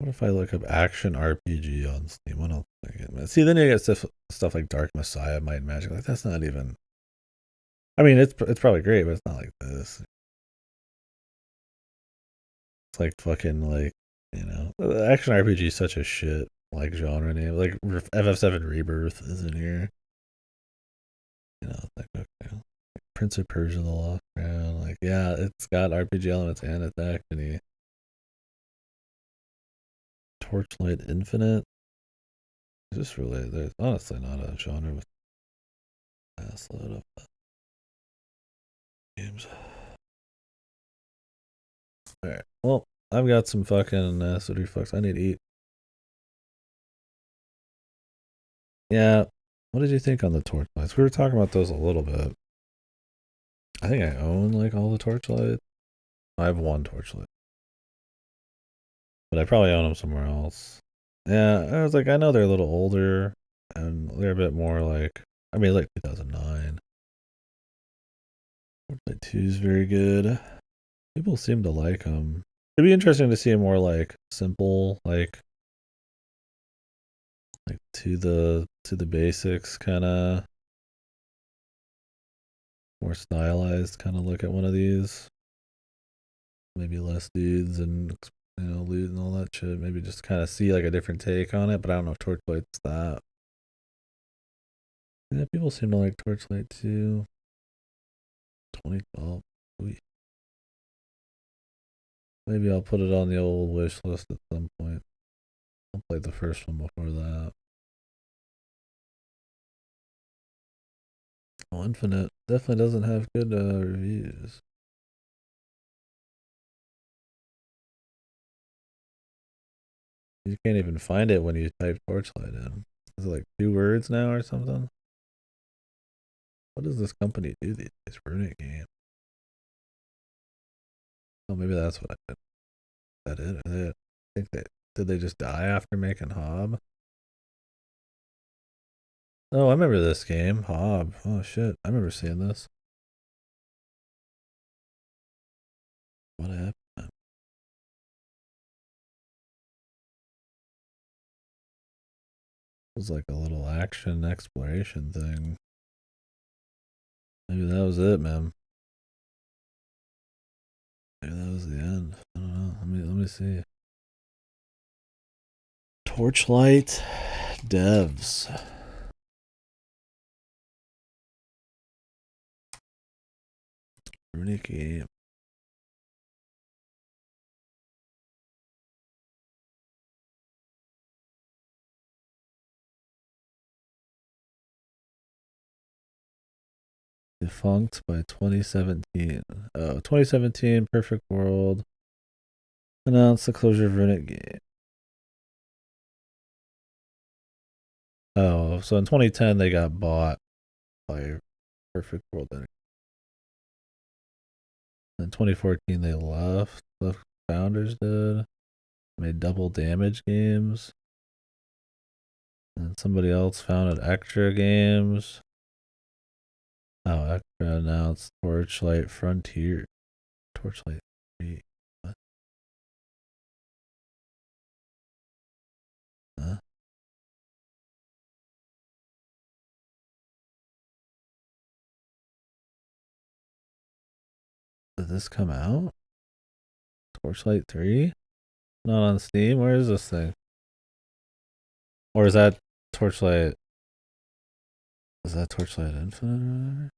if I look up action RPG on Steam? What else I get? See, then you get stuff like Dark Messiah, Might and Magic. Like, that's not even. I mean, it's probably great, but it's not like this. It's like fucking like, you know, action RPG is such a shit like genre name. Like FF7 Rebirth is in here. You know, like okay, like Prince of Persia: The Lost Crown. Like, yeah, it's got RPG elements and it's actiony. Torchlight Infinite. It's just really, there's honestly not a genre with a ass load of games. Alright, well, I've got some fucking acid reflux. I need to eat. Yeah, What did you think on the torchlights? We were talking about those a little bit. I think I own like all the torchlights. I have one torchlight, but I probably own them somewhere else. Yeah, I was like, I know they're a little older, and they're a bit more like, I mean, like 2009. Torchlight 2 is very good. People seem to like them. It'd be interesting to see a more like simple, like to the basics kind of more stylized kind of look at one of these. Maybe less dudes and loot and all that shit. Maybe just kind of see like a different take on it. But I don't know if Torchlight's that. Yeah, people seem to like Torchlight too. 2012. Ooh. Maybe I'll put it on the old wish list at some point. I'll play the first one before that. Oh, Infinite definitely doesn't have good reviews. You can't even find it when you type Torchlight in. Is it like 2 words now or something? What does this company do these days? Runic Game. Oh, maybe that's what I did. Is that it? I think did they just die after making Hob? Oh, I remember this game, Hob. Oh shit, I remember seeing this. What happened? It was like a little action exploration thing. Maybe that was it, man. Maybe that was the end. I don't know. Let me see. Torchlight devs. Runic Game. Defunct by 2017. Oh, 2017, Perfect World announced the closure of Runic Game. Oh, so in 2010 they got bought by Perfect World. In 2014 they left. The founders did. Made Double Damage games. And somebody else founded Extra Games. Oh, Extra announced Torchlight Frontier. Torchlight 3. What? Huh? Did this come out? Torchlight 3? Not on Steam? Where is this thing? Or is that Torchlight? Is that Torchlight Infinite or whatever?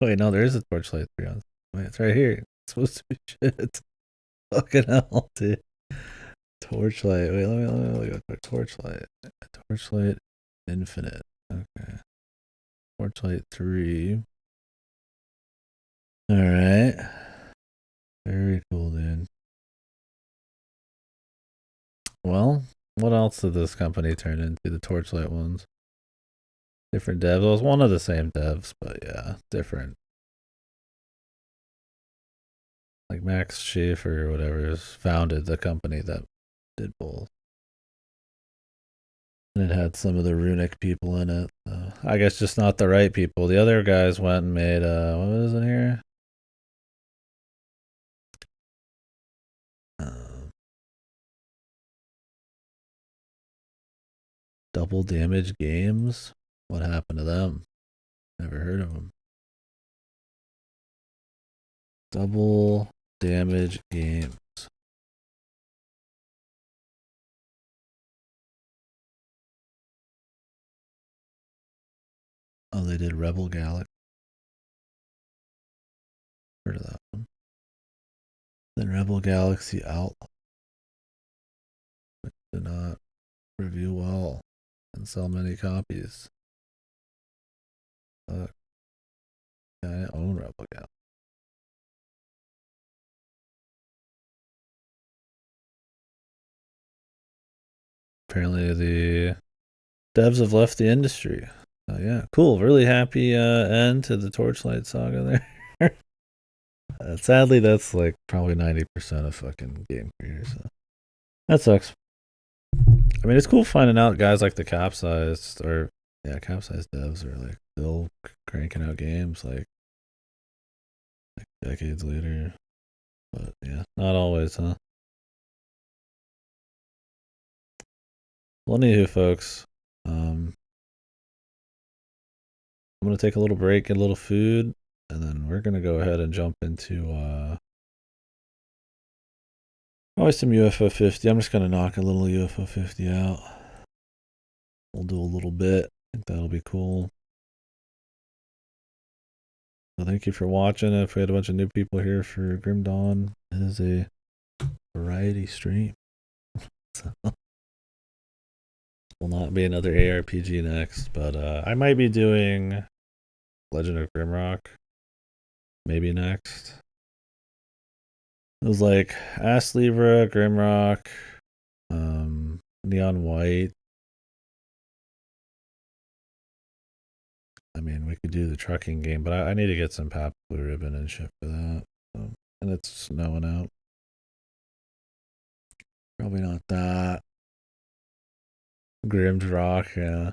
Wait, no, there is a Torchlight 3 on. Wait, it's right here. It's supposed to be shit. Fucking hell, dude. Torchlight. Wait, let me look at Torchlight. Torchlight Infinite. Okay. Torchlight 3. Alright. Very cool, dude. Well, what else did this company turn into? The Torchlight ones. Different devs. Well, it was one of the same devs, but yeah, different. Like Max Schaefer or whatever founded the company that did both. And it had some of the Runic people in it. I guess just not the right people. The other guys went and made what was in here? Double Damage Games. What happened to them? Never heard of them. Double Damage Games. Oh, they did Rebel Galaxy. Heard of that one. Then Rebel Galaxy Outlaw, which did not review well and sell many copies. I own Rebel Galaxy. Apparently the devs have left the industry. Yeah, cool. Really happy end to the Torchlight saga there. Sadly, that's like probably 90% of fucking game careers. So. That sucks. I mean, it's cool finding out guys like the Capsized Capsized devs are like still cranking out games like decades later. But yeah, not always, huh? Well, anywho, folks, I'm gonna take a little break, get a little food, and then we're gonna go ahead and jump into probably some UFO 50. I'm just gonna knock a little UFO 50 out. We'll do a little bit. I think that'll be cool. So thank you for watching. If we had a bunch of new people here for Grim Dawn, it is a variety stream. So will not be another ARPG next, but I might be doing Legend of Grimrock maybe next. It was like Astlevra, Grimrock, Neon White. I mean, we could do the trucking game, but I need to get some Pap Blue Ribbon and shit for that. And it's snowing out. Probably not that. Grimmed Rock, yeah.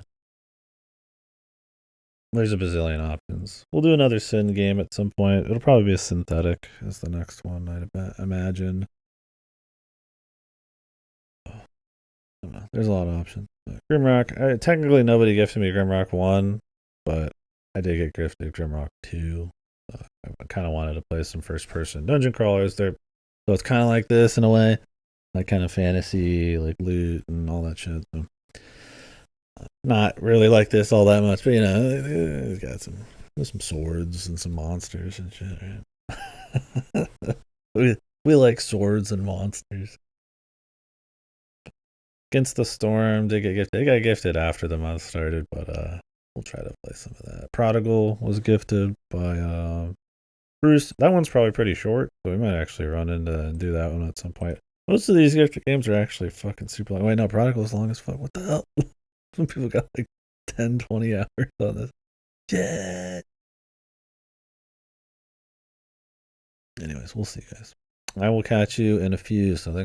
There's a bazillion options. We'll do another Sin game at some point. It'll probably be a Synthetic as the next one, I'd imagine. I don't know. There's a lot of options. But Grimrock, technically nobody gifted me Grimrock 1, but I did get gifted Grimrock 2. I kind of wanted to play some first-person dungeon crawlers. So it's kind of like this in a way. Like kind of fantasy, like loot and all that shit. So. Not really like this all that much, but you know, it's got some swords and some monsters and shit, right? we like swords and monsters. Against the Storm, they got gifted after the month started, but we'll try to play some of that. Prodigal was gifted by Bruce. That one's probably pretty short, so we might actually run into and do that one at some point. Most of these gifted games are actually fucking super long. Wait, no, Prodigal is long as fuck. What the hell? Some people got like 10, 20 hours on this. Shit. Anyways, we'll see, guys. I will catch you in a few. So thanks.